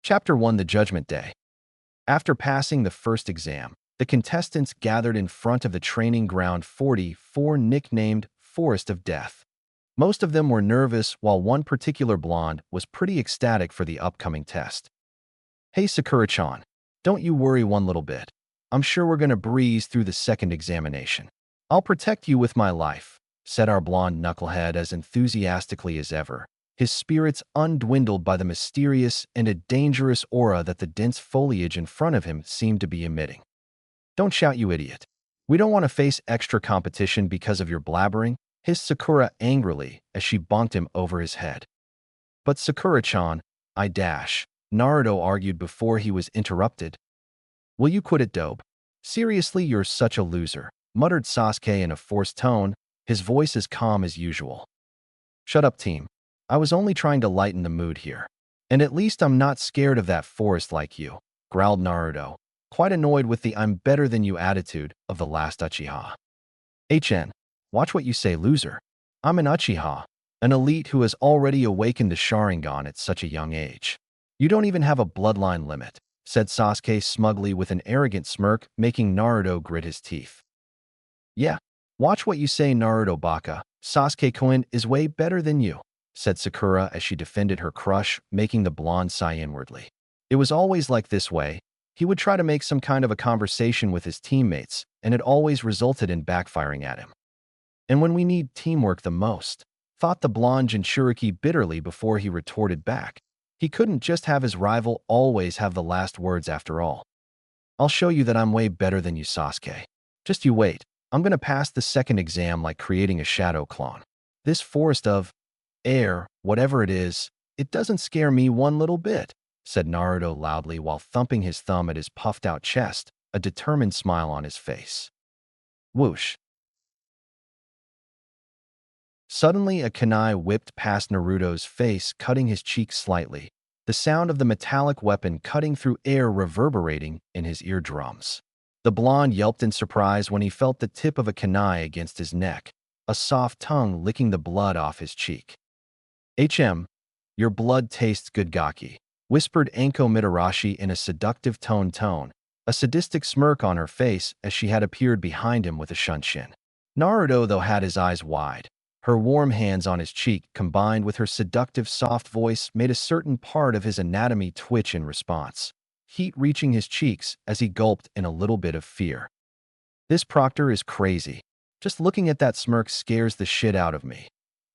Chapter 1: The Judgment Day. After passing the first exam, the contestants gathered in front of the training ground 44, nicknamed Forest of Death. Most of them were nervous, while one particular blonde was pretty ecstatic for the upcoming test. "Hey Sakura-chan, don't you worry one little bit. I'm sure we're gonna breeze through the second examination. I'll protect you with my life," said our blonde knucklehead as enthusiastically as ever, his spirits undwindled by the mysterious and a dangerous aura that the dense foliage in front of him seemed to be emitting. "Don't shout, you idiot. We don't want to face extra competition because of your blabbering," hissed Sakura angrily as she bonked him over his head. "But Sakura-chan, Naruto argued before he was interrupted. "Will you quit it, dope? Seriously, you're such a loser," muttered Sasuke in a forced tone, his voice as calm as usual. "Shut up, team. I was only trying to lighten the mood here. And at least I'm not scared of that forest like you," growled Naruto, quite annoyed with the "I'm better than you" attitude of the last Uchiha. Watch what you say, loser. I'm an Uchiha, an elite who has already awakened the Sharingan at such a young age. You don't even have a bloodline limit," said Sasuke smugly with an arrogant smirk, making Naruto grit his teeth. "Yeah, watch what you say, Naruto Baka. Sasuke-kun is way better than you," said Sakura as she defended her crush, making the blonde sigh inwardly. It was always like this way. He would try to make some kind of a conversation with his teammates, and it always resulted in backfiring at him. "And when we need teamwork the most," thought the blonde Jinchuriki bitterly before he retorted back. He couldn't just have his rival always have the last words after all. "I'll show you that I'm way better than you, Sasuke. Just you wait. I'm gonna pass the second exam like creating a shadow clone. This forest of air, whatever it is, it doesn't scare me one little bit," said Naruto loudly while thumping his thumb at his puffed-out chest, a determined smile on his face. Whoosh. Suddenly, a kunai whipped past Naruto's face, cutting his cheek slightly, the sound of the metallic weapon cutting through air reverberating in his eardrums. The blonde yelped in surprise when he felt the tip of a kunai against his neck, a soft tongue licking the blood off his cheek. Your blood tastes good, Gaki," whispered Anko Mitarashi in a seductive tone, a sadistic smirk on her face as she had appeared behind him with a shunshin. Naruto, though, had his eyes wide. Her warm hands on his cheek, combined with her seductive soft voice, made a certain part of his anatomy twitch in response, heat reaching his cheeks as he gulped in a little bit of fear. "This Proctor is crazy. Just looking at that smirk scares the shit out of me,"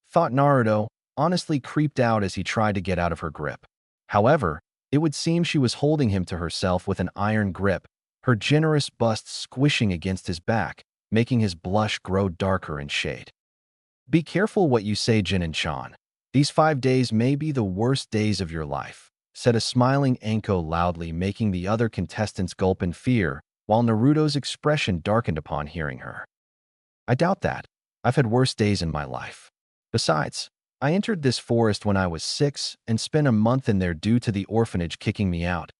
thought Naruto, honestly creeped out as he tried to get out of her grip. However, it would seem she was holding him to herself with an iron grip, her generous bust squishing against his back, making his blush grow darker in shade. "Be careful what you say, Jinin-chan. These 5 days may be the worst days of your life," said a smiling Anko loudly, making the other contestants gulp in fear, while Naruto's expression darkened upon hearing her. "I doubt that. I've had worse days in my life. Besides, I entered this forest when I was 6 and spent a month in there due to the orphanage kicking me out.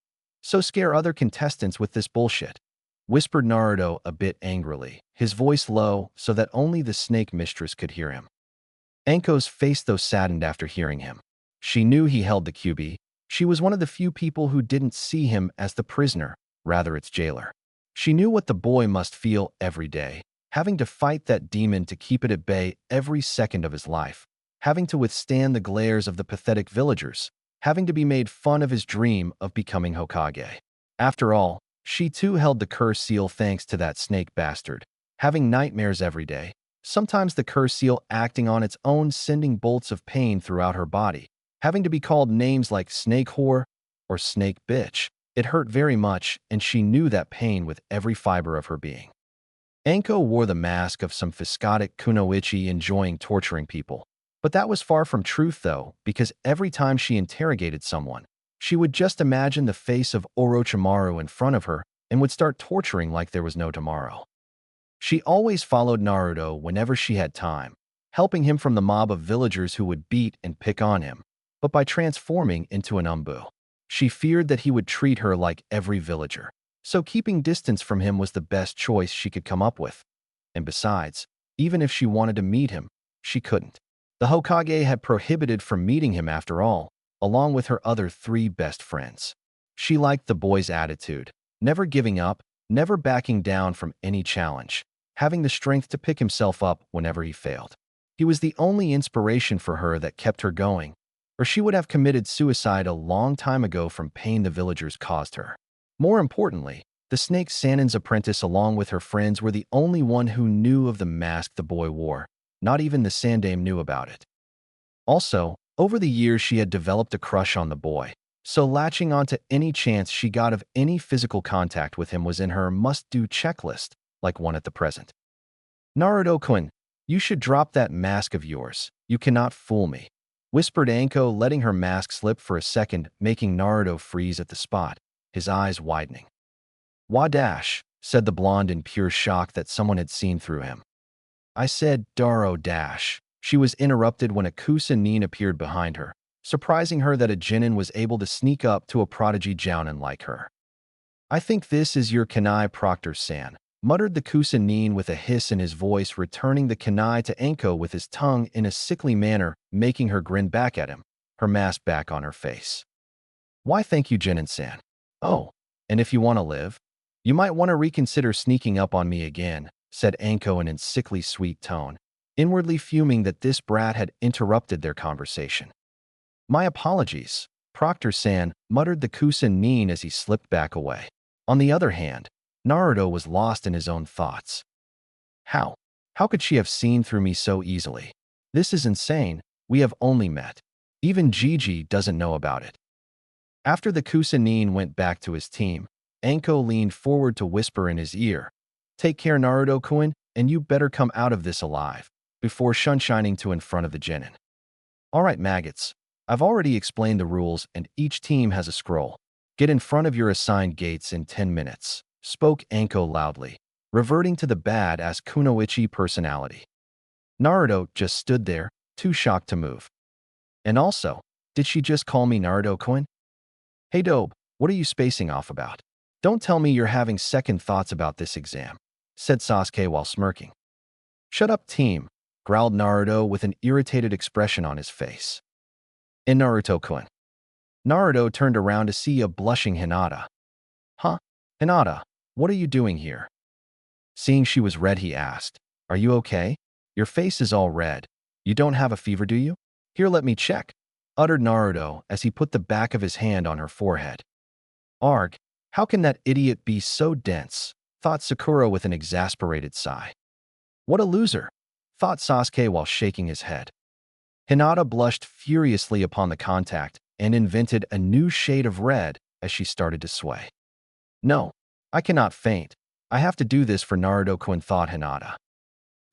So scare other contestants with this bullshit," whispered Naruto a bit angrily, his voice low so that only the snake mistress could hear him. Anko's face, though, saddened after hearing him. She knew he held the QB. She was one of the few people who didn't see him as the prisoner, rather its jailer. She knew what the boy must feel every day, having to fight that demon to keep it at bay every second of his life, having to withstand the glares of the pathetic villagers, having to be made fun of his dream of becoming Hokage. After all, she too held the curse seal thanks to that snake bastard, having nightmares every day, sometimes the curse seal acting on its own, sending bolts of pain throughout her body, having to be called names like snake whore or snake bitch. It hurt very much, and she knew that pain with every fiber of her being. Anko wore the mask of some Fiscotic kunoichi enjoying torturing people. But that was far from truth, though, because every time she interrogated someone, she would just imagine the face of Orochimaru in front of her and would start torturing like there was no tomorrow. She always followed Naruto whenever she had time, helping him from the mob of villagers who would beat and pick on him, but by transforming into an umbu. She feared that he would treat her like every villager, so keeping distance from him was the best choice she could come up with. And besides, even if she wanted to meet him, she couldn't. The Hokage had prohibited from meeting him after all, along with her other 3 best friends. She liked the boy's attitude, never giving up, never backing down from any challenge, having the strength to pick himself up whenever he failed. He was the only inspiration for her that kept her going, or she would have committed suicide a long time ago from pain the villagers caused her. More importantly, the snake Sannin's apprentice along with her friends were the only one who knew of the mask the boy wore. Not even the Sandame knew about it. Also, over the years she had developed a crush on the boy, so latching onto any chance she got of any physical contact with him was in her must-do checklist, like one at the present. Naruto-kun, you should drop that mask of yours. You cannot fool me, whispered Anko, letting her mask slip for a second, making Naruto freeze at the spot, his eyes widening. Wadash, said the blonde in pure shock that someone had seen through him. I said, Daro dash. She was interrupted when a Kusanin appeared behind her, surprising her that a Chunin was able to sneak up to a prodigy Jounin like her. I think this is your Kanai Proctor-san, muttered the Kusanin with a hiss in his voice, returning the Kanai to Anko with his tongue in a sickly manner, making her grin back at him, her mask back on her face. Why thank you, Jounin-san. Oh, and if you want to live, you might want to reconsider sneaking up on me again, said Anko in a sickly sweet tone, inwardly fuming that this brat had interrupted their conversation. My apologies, Proctor-san, muttered the Kusanin as he slipped back away. On the other hand, Naruto was lost in his own thoughts. How? How could she have seen through me so easily? This is insane. We have only met. Even Gigi doesn't know about it. After the Kusanin went back to his team, Anko leaned forward to whisper in his ear, Take care, Naruto-kun, and you better come out of this alive, before sunshining to in front of the Chunin. All right, maggots. I've already explained the rules and each team has a scroll. Get in front of your assigned gates in 10 minutes, spoke Anko loudly, reverting to the badass Kunoichi personality. Naruto just stood there, too shocked to move. And also, did she just call me Naruto-kun? Hey Dobe, what are you spacing off about? Don't tell me you're having second thoughts about this exam, said Sasuke while smirking. Shut up, team, growled Naruto with an irritated expression on his face. And Naruto-kun. Naruto turned around to see a blushing Hinata. Huh? Hinata, what are you doing here? Seeing she was red, he asked, Are you okay? Your face is all red. You don't have a fever, do you? Here, let me check, uttered Naruto as he put the back of his hand on her forehead. Arg, how can that idiot be so dense? Thought Sakura with an exasperated sigh. What a loser, thought Sasuke while shaking his head. Hinata blushed furiously upon the contact and invented a new shade of red as she started to sway. No, I cannot faint. I have to do this for Naruto-kun, thought Hinata.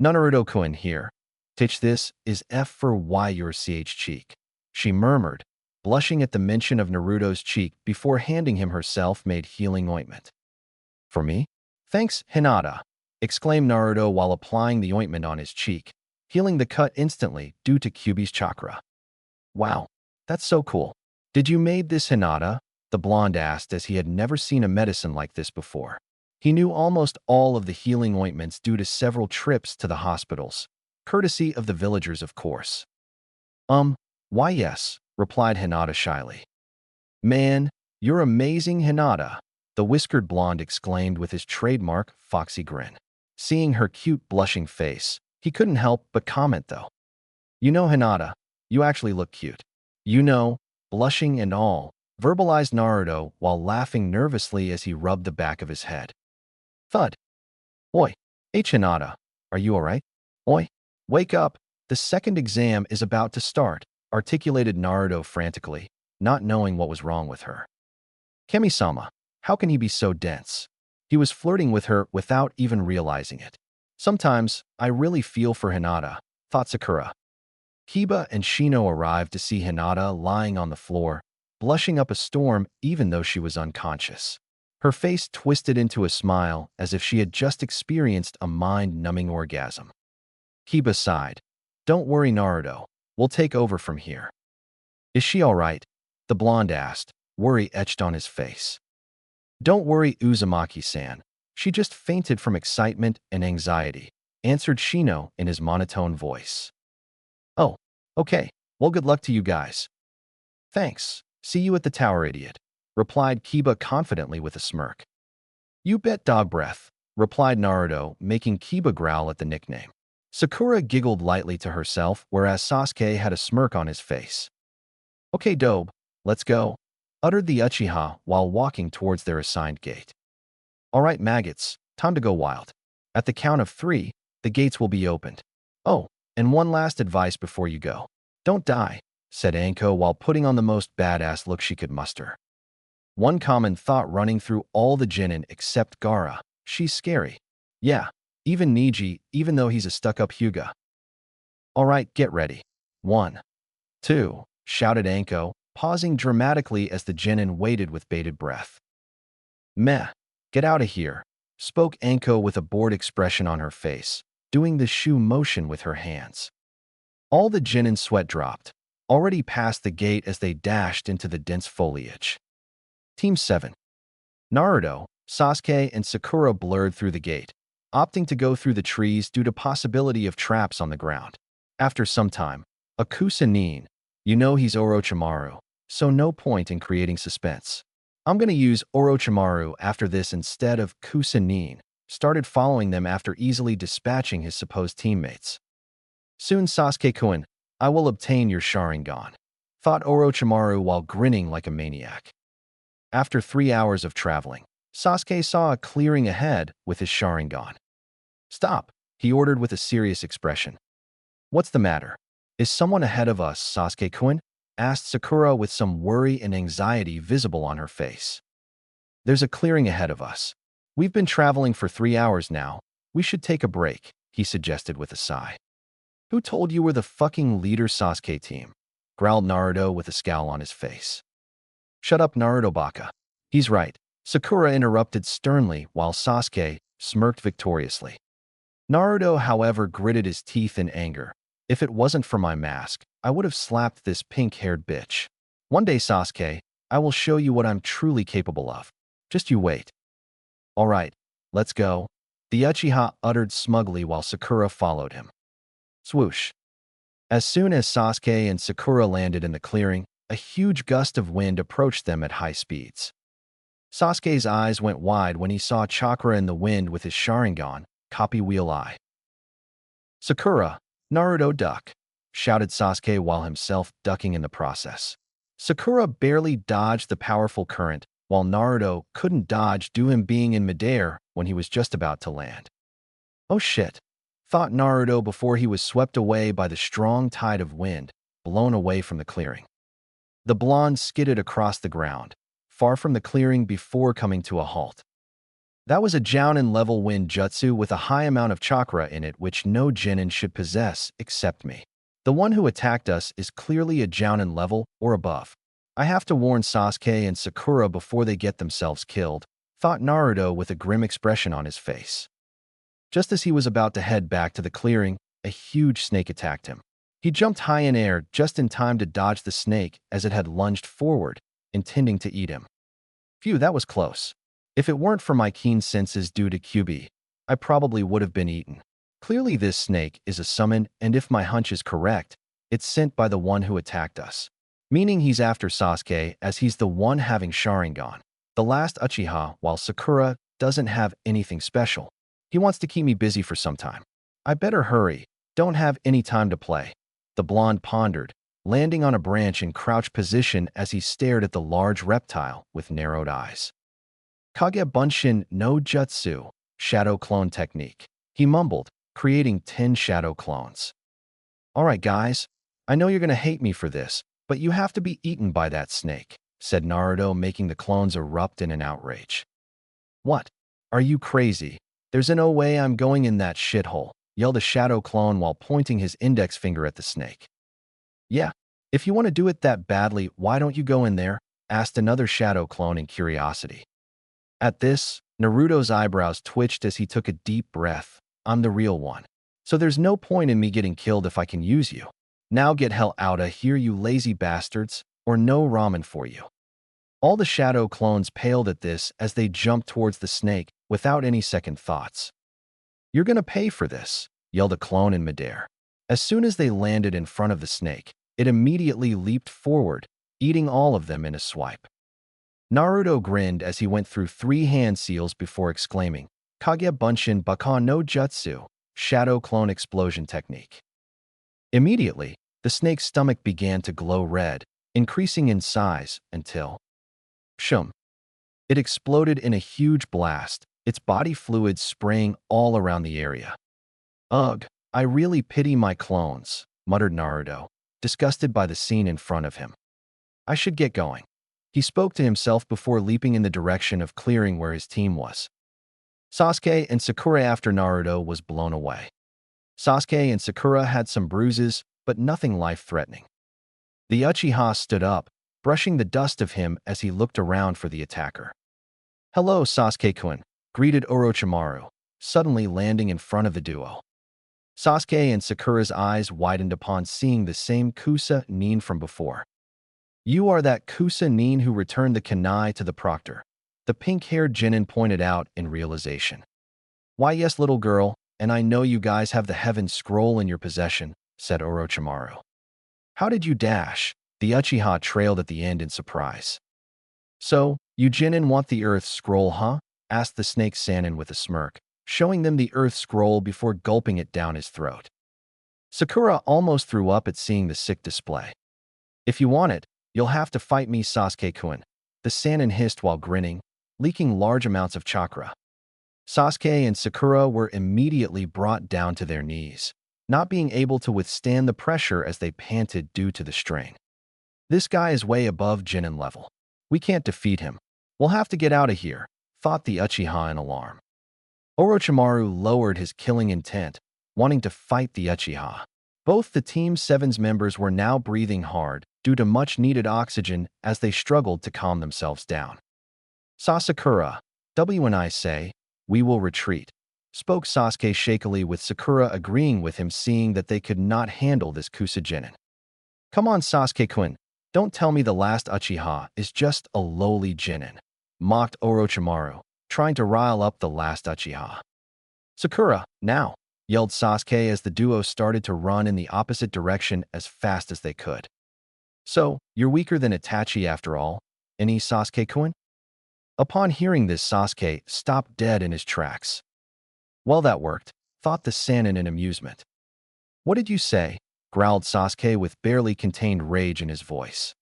Naruto-kun here. Teach this is F for Y your CH cheek, she murmured, blushing at the mention of Naruto's cheek before handing him her self-made healing ointment. For me? Thanks, Hinata, exclaimed Naruto while applying the ointment on his cheek, healing the cut instantly due to Kyuubi's chakra. Wow, that's so cool. Did you made this, Hinata? The blonde asked as he had never seen a medicine like this before. He knew almost all of the healing ointments due to several trips to the hospitals, courtesy of the villagers, of course. Why yes, replied Hinata shyly. Man, you're amazing, Hinata, the whiskered blonde exclaimed with his trademark foxy grin. Seeing her cute blushing face, he couldn't help but comment though. You know, Hinata, you actually look cute. You know, blushing and all, verbalized Naruto while laughing nervously as he rubbed the back of his head. Thud. Oi, Hinata, are you alright? Oi, wake up, the second exam is about to start, articulated Naruto frantically, not knowing what was wrong with her. Kemi-sama, how can he be so dense? He was flirting with her without even realizing it. Sometimes, I really feel for Hinata, thought Sakura. Kiba and Shino arrived to see Hinata lying on the floor, blushing up a storm even though she was unconscious. Her face twisted into a smile as if she had just experienced a mind-numbing orgasm. Kiba sighed. Don't worry, Naruto. We'll take over from here. Is she all right? The blonde asked, worry etched on his face. Don't worry, Uzumaki-san. She just fainted from excitement and anxiety, answered Shino in his monotone voice. Oh, okay. Well, good luck to you guys. Thanks. See you at the tower, idiot, replied Kiba confidently with a smirk. You bet, dog breath, replied Naruto, making Kiba growl at the nickname. Sakura giggled lightly to herself, whereas Sasuke had a smirk on his face. Okay, dope, let's go, uttered the Uchiha while walking towards their assigned gate. All right, maggots, time to go wild. At the count of 3, the gates will be opened. Oh, and one last advice before you go. Don't die, said Anko while putting on the most badass look she could muster. One common thought running through all the Chunin except Gaara: she's scary. Yeah, even Neji, even though he's a stuck-up Hyuga. All right, get ready. 1, 2, shouted Anko, pausing dramatically as the Chunin waited with bated breath. Meh, get out of here, spoke Anko with a bored expression on her face, doing the shoe motion with her hands. All the Chunin sweat dropped, already past the gate as they dashed into the dense foliage. Team 7. Naruto, Sasuke, and Sakura blurred through the gate, opting to go through the trees due to possibility of traps on the ground. After some time, a Chunin, you know he's Orochimaru, so no point in creating suspense. I'm gonna use Orochimaru after this instead of Chunin, started following them after easily dispatching his supposed teammates. Soon Sasuke-kun, I will obtain your Sharingan, thought Orochimaru while grinning like a maniac. After 3 hours of traveling, Sasuke saw a clearing ahead with his Sharingan. Stop, he ordered with a serious expression. What's the matter? Is someone ahead of us, Sasuke-kun? Asked Sakura with some worry and anxiety visible on her face. There's a clearing ahead of us. We've been traveling for 3 hours now. We should take a break, he suggested with a sigh. Who told you we're the fucking leader, Sasuke team? Growled Naruto with a scowl on his face. Shut up, Naruto baka. He's right, Sakura interrupted sternly while Sasuke smirked victoriously. Naruto, however, gritted his teeth in anger. If it wasn't for my mask, I would have slapped this pink-haired bitch. One day, Sasuke, I will show you what I'm truly capable of. Just you wait. All right, let's go, the Uchiha uttered smugly while Sakura followed him. Swoosh. As soon as Sasuke and Sakura landed in the clearing, a huge gust of wind approached them at high speeds. Sasuke's eyes went wide when he saw Chakra in the wind with his Sharingan, copy wheel eye. Sakura, Naruto duck, shouted Sasuke while himself ducking in the process. Sakura barely dodged the powerful current, while Naruto couldn't dodge due to him being in midair when he was just about to land. Oh shit, thought Naruto before he was swept away by the strong tide of wind, blown away from the clearing. The blonde skidded across the ground, far from the clearing before coming to a halt. That was a Jounin-level wind jutsu with a high amount of chakra in it which no Chunin should possess except me. The one who attacked us is clearly a Jounin level or above. I have to warn Sasuke and Sakura before they get themselves killed, thought Naruto with a grim expression on his face. Just as he was about to head back to the clearing, a huge snake attacked him. He jumped high in air just in time to dodge the snake as it had lunged forward, intending to eat him. Phew, that was close. If it weren't for my keen senses due to QB, I probably would have been eaten. Clearly this snake is a summon, and if my hunch is correct, it's sent by the one who attacked us. Meaning he's after Sasuke as he's the one having Sharingan, the last Uchiha, while Sakura doesn't have anything special. He wants to keep me busy for some time. I better hurry, don't have any time to play. The blonde pondered, landing on a branch in crouch position as he stared at the large reptile with narrowed eyes. Kage Bunshin no Jutsu, shadow clone technique, he mumbled, creating 10 shadow clones. All right, guys, I know you're going to hate me for this, but you have to be eaten by that snake, said Naruto, making the clones erupt in an outrage. What? Are you crazy? There's no way I'm going in that shithole, yelled a shadow clone while pointing his index finger at the snake. Yeah, if you want to do it that badly, why don't you go in there? Asked another shadow clone in curiosity. At this, Naruto's eyebrows twitched as he took a deep breath. I'm the real one. So there's no point in me getting killed if I can use you. Now get hell outta here, you lazy bastards, or no ramen for you. All the shadow clones paled at this as they jumped towards the snake without any second thoughts. You're gonna pay for this, yelled a clone in midair. As soon as they landed in front of the snake, it immediately leaped forward, eating all of them in a swipe. Naruto grinned as he went through 3 hand seals before exclaiming, Kage Bunshin Bakan no Jutsu, Shadow Clone Explosion Technique. Immediately, the snake's stomach began to glow red, increasing in size until shum. It exploded in a huge blast, its body fluids spraying all around the area. Ugh, I really pity my clones, muttered Naruto, disgusted by the scene in front of him. I should get going. He spoke to himself before leaping in the direction of clearing where his team was. Sasuke and Sakura after Naruto was blown away. Sasuke and Sakura had some bruises, but nothing life-threatening. The Uchiha stood up, brushing the dust of him as he looked around for the attacker. Hello, Sasuke-kun, greeted Orochimaru, suddenly landing in front of the duo. Sasuke and Sakura's eyes widened upon seeing the same Kusa Nin from before. You are that Kusa Nin who returned the kunai to the proctor, the pink-haired Chunin pointed out in realization. Why yes, little girl, and I know you guys have the heaven scroll in your possession, said Orochimaru. How did you dash? The Uchiha trailed at the end in surprise. So, you Chunin want the earth scroll, huh? Asked the snake Sannin with a smirk, showing them the earth scroll before gulping it down his throat. Sakura almost threw up at seeing the sick display. If you want it, you'll have to fight me, Sasuke-kun, the Sannin hissed while grinning, leaking large amounts of chakra. Sasuke and Sakura were immediately brought down to their knees, not being able to withstand the pressure as they panted due to the strain. This guy is way above Chunin level. We can't defeat him. We'll have to get out of here, thought the Uchiha in alarm. Orochimaru lowered his killing intent, wanting to fight the Uchiha. Both the Team 7's members were now breathing hard due to much-needed oxygen as they struggled to calm themselves down. Sakura, when I say, we will retreat, spoke Sasuke shakily with Sakura agreeing with him seeing that they could not handle this Kusajinin. Come on Sasuke-kun, don't tell me the last Uchiha is just a lowly Chunin, mocked Orochimaru, trying to rile up the last Uchiha. Sakura, now, yelled Sasuke as the duo started to run in the opposite direction as fast as they could. So, you're weaker than Itachi after all, any Sasuke-kun? Upon hearing this, Sasuke stopped dead in his tracks. Well, that worked, thought the Sannin in amusement. What did you say? Growled Sasuke with barely contained rage in his voice.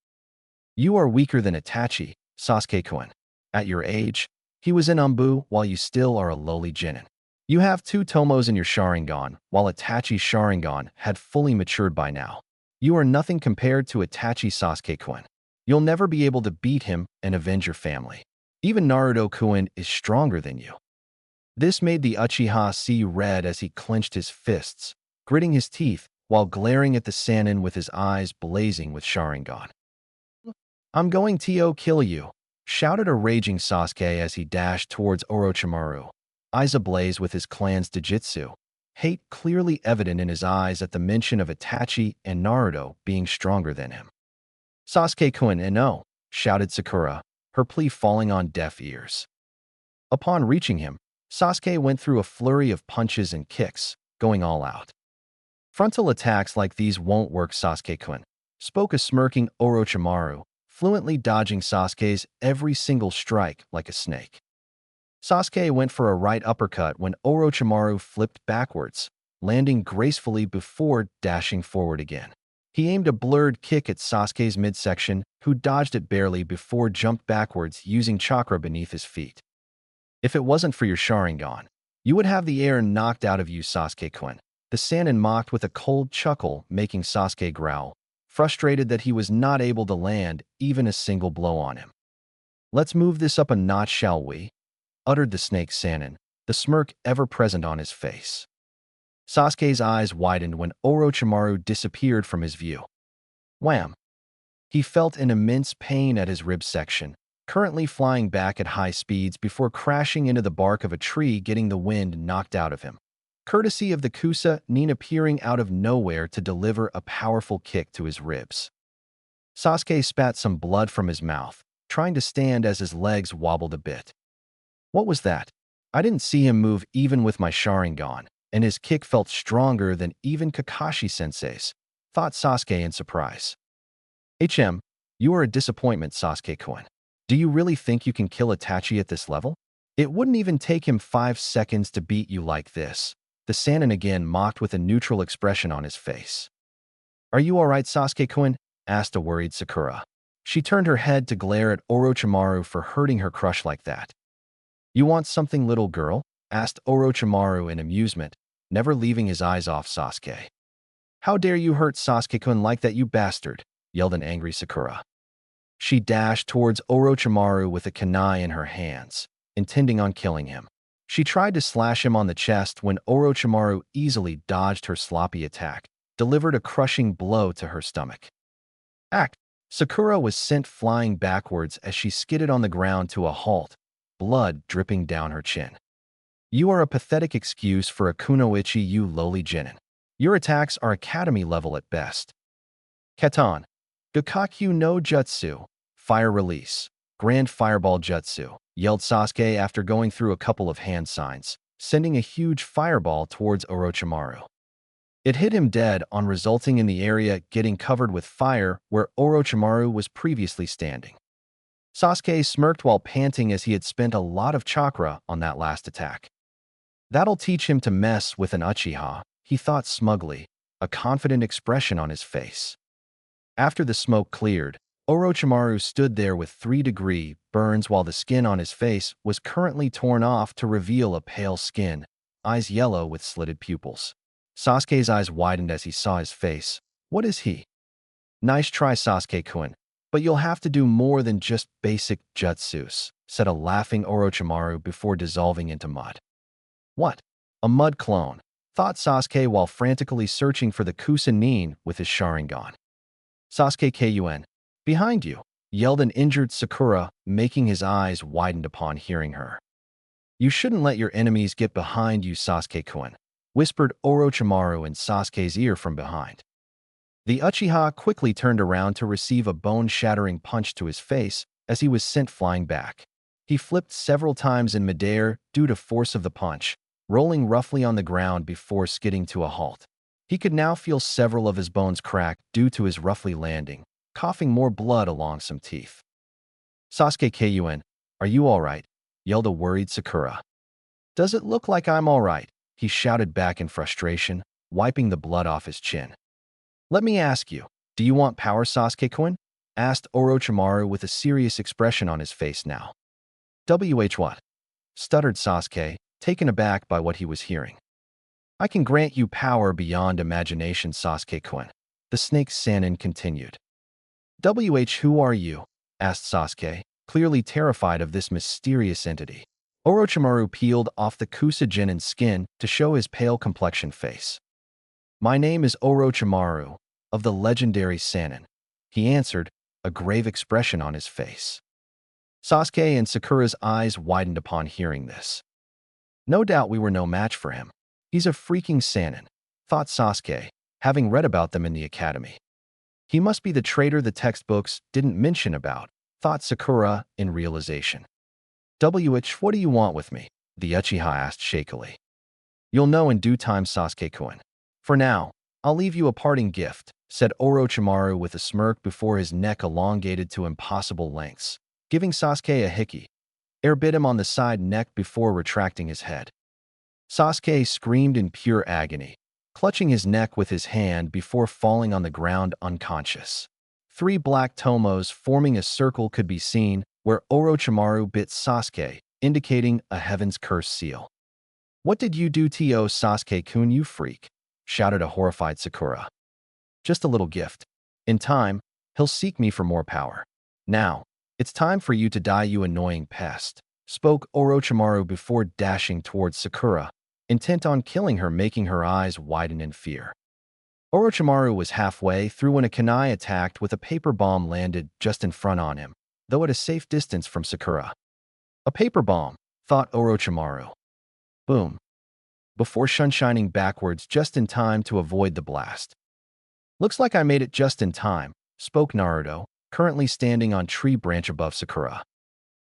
You are weaker than Itachi, Sasuke-kun. At your age, he was in Umbu while you still are a lowly Chunin. You have 2 tomos in your Sharingan, while Itachi's Sharingan had fully matured by now. You are nothing compared to Itachi, Sasuke-kun. You'll never be able to beat him and avenge your family. Even Naruto-kun is stronger than you. This made the Uchiha see red as he clenched his fists, gritting his teeth while glaring at the Sannin with his eyes blazing with Sharingan. I'm going to kill you, shouted a raging Sasuke as he dashed towards Orochimaru, eyes ablaze with his clan's Jujutsu, hate clearly evident in his eyes at the mention of Itachi and Naruto being stronger than him. Sasuke-kun, no, shouted Sakura, her plea falling on deaf ears. Upon reaching him, Sasuke went through a flurry of punches and kicks, going all out. Frontal attacks like these won't work, Sasuke-kun, spoke a smirking Orochimaru, fluently dodging Sasuke's every single strike like a snake. Sasuke went for a right uppercut when Orochimaru flipped backwards, landing gracefully before dashing forward again. He aimed a blurred kick at Sasuke's midsection, who dodged it barely before jumped backwards using chakra beneath his feet. If it wasn't for your Sharingan, you would have the air knocked out of you, Sasuke-kun. The Sannin mocked with a cold chuckle, making Sasuke growl, frustrated that he was not able to land even a single blow on him. Let's move this up a notch, shall we? Uttered the snake Sannin, the smirk ever present on his face. Sasuke's eyes widened when Orochimaru disappeared from his view. Wham! He felt an immense pain at his rib section, currently flying back at high speeds before crashing into the bark of a tree, getting the wind knocked out of him, courtesy of the Kusa Nin appearing out of nowhere to deliver a powerful kick to his ribs. Sasuke spat some blood from his mouth, trying to stand as his legs wobbled a bit. What was that? I didn't see him move even with my Sharingan, and his kick felt stronger than even Kakashi-sensei's, thought Sasuke in surprise. You are a disappointment, Sasuke-kun. Do you really think you can kill Itachi at this level? It wouldn't even take him 5 seconds to beat you like this. The Sannin again mocked with a neutral expression on his face. Are you alright, Sasuke-kun? Asked a worried Sakura. She turned her head to glare at Orochimaru for hurting her crush like that. You want something, little girl? Asked Orochimaru in amusement, never leaving his eyes off Sasuke. How dare you hurt Sasuke-kun like that, you bastard? Yelled an angry Sakura. She dashed towards Orochimaru with a kunai in her hands, intending on killing him. She tried to slash him on the chest when Orochimaru easily dodged her sloppy attack, delivered a crushing blow to her stomach. Act! Sakura was sent flying backwards as she skidded on the ground to a halt, blood dripping down her chin. You are a pathetic excuse for a kunoichi, you lowly genin. Your attacks are academy level at best. Katan. Gakakyu no Jutsu. Fire release. Grand Fireball Jutsu, yelled Sasuke after going through a couple of hand signs, sending a huge fireball towards Orochimaru. It hit him dead on, resulting in the area getting covered with fire where Orochimaru was previously standing. Sasuke smirked while panting as he had spent a lot of chakra on that last attack. That'll teach him to mess with an Uchiha, he thought smugly, a confident expression on his face. After the smoke cleared, Orochimaru stood there with 3-degree burns while the skin on his face was currently torn off to reveal a pale skin, eyes yellow with slitted pupils. Sasuke's eyes widened as he saw his face. What is he? Nice try, Sasuke-kun, but you'll have to do more than just basic jutsus, said a laughing Orochimaru before dissolving into mud. What? A mud clone, thought Sasuke while frantically searching for the Kusanin with his Sharingan. Sasuke-kun, behind you, yelled an injured Sakura, making his eyes widen upon hearing her. You shouldn't let your enemies get behind you, Sasuke-kun, whispered Orochimaru in Sasuke's ear from behind. The Uchiha quickly turned around to receive a bone-shattering punch to his face as he was sent flying back. He flipped several times in midair due to force of the punch, rolling roughly on the ground before skidding to a halt. He could now feel several of his bones crack due to his roughly landing, coughing more blood along some teeth. Sasuke-kun, are you alright? Yelled a worried Sakura. Does it look like I'm alright? He shouted back in frustration, wiping the blood off his chin. Let me ask you, do you want power, Sasuke-kun? Asked Orochimaru with a serious expression on his face now. What? Stuttered Sasuke, taken aback by what he was hearing. I can grant you power beyond imagination, Sasuke-kun. The snake Sannin continued. Who are you? Asked Sasuke, clearly terrified of this mysterious entity. Orochimaru peeled off the Kusajinin skin to show his pale complexion face. My name is Orochimaru, of the legendary Sannin, he answered, a grave expression on his face. Sasuke and Sakura's eyes widened upon hearing this. No doubt we were no match for him. He's a freaking Sannin, thought Sasuke, having read about them in the academy. He must be the traitor the textbooks didn't mention about, thought Sakura in realization. What do you want with me? The Uchiha asked shakily. You'll know in due time, Sasuke-kun. For now, I'll leave you a parting gift, said Orochimaru with a smirk before his neck elongated to impossible lengths, giving Sasuke a hickey. Air bit him on the side neck before retracting his head. Sasuke screamed in pure agony, clutching his neck with his hand before falling on the ground unconscious. 3 black tomos forming a circle could be seen where Orochimaru bit Sasuke, indicating a heaven's curse seal. What did you do to Sasuke-kun, you freak? Shouted a horrified Sakura. Just a little gift. In time, he'll seek me for more power. Now, it's time for you to die, you annoying pest, spoke Orochimaru before dashing towards Sakura, intent on killing her, making her eyes widen in fear. Orochimaru was halfway through when a kunai attacked with a paper bomb landed just in front on him, though at a safe distance from Sakura. A paper bomb, thought Orochimaru. Boom. Before sunshining backwards just in time to avoid the blast. Looks like I made it just in time, spoke Naruto, currently standing on tree branch above Sakura.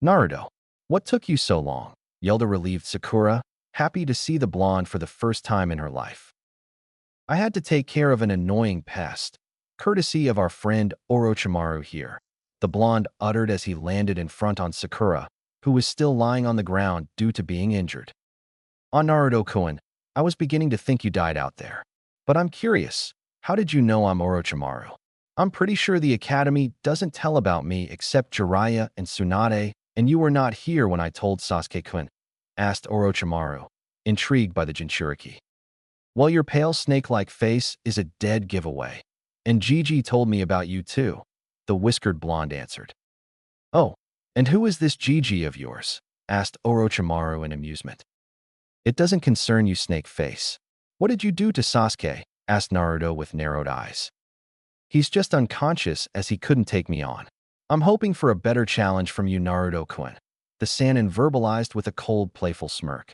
Naruto, what took you so long? Yelled a relieved Sakura, happy to see the blonde for the first time in her life. I had to take care of an annoying pest, courtesy of our friend Orochimaru here, the blonde uttered as he landed in front on Sakura, who was still lying on the ground due to being injured. On Naruto-kun, I was beginning to think you died out there. But I'm curious, how did you know I'm Orochimaru? I'm pretty sure the Academy doesn't tell about me except Jiraiya and Tsunade, and you were not here when I told Sasuke-kun, asked Orochimaru, intrigued by the Jinchuriki. Well, your pale snake-like face is a dead giveaway. And Gigi told me about you too, the whiskered blonde answered. Oh, and who is this Gigi of yours? Asked Orochimaru in amusement. It doesn't concern you, snake face. What did you do to Sasuke? Asked Naruto with narrowed eyes. He's just unconscious as he couldn't take me on. I'm hoping for a better challenge from you, Naruto-kun, the Sannin verbalized with a cold, playful smirk.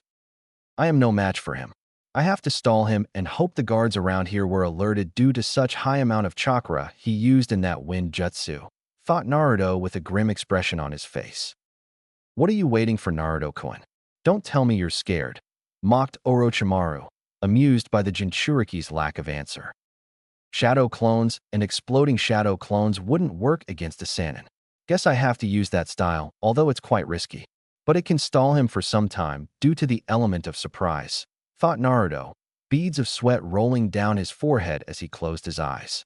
I am no match for him. I have to stall him and hope the guards around here were alerted due to such high amount of chakra he used in that wind jutsu, thought Naruto with a grim expression on his face. What are you waiting for, Naruto-kun? Don't tell me you're scared, mocked Orochimaru, amused by the Jinchuriki's lack of answer. Shadow clones and exploding shadow clones wouldn't work against a Sannin. Guess I have to use that style, although it's quite risky. But it can stall him for some time due to the element of surprise, thought Naruto, beads of sweat rolling down his forehead as he closed his eyes.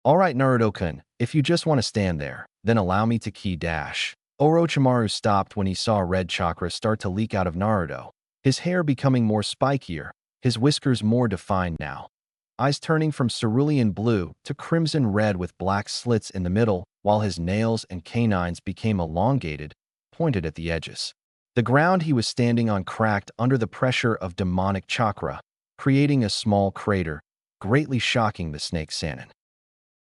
All right, Naruto-kun, if you just want to stand there, then allow me to key dash. Orochimaru stopped when he saw red chakra start to leak out of Naruto, his hair becoming more spikier, his whiskers more defined now. Eyes turning from cerulean blue to crimson red with black slits in the middle, while his nails and canines became elongated, pointed at the edges. The ground he was standing on cracked under the pressure of demonic chakra, creating a small crater, greatly shocking the snake Sannin.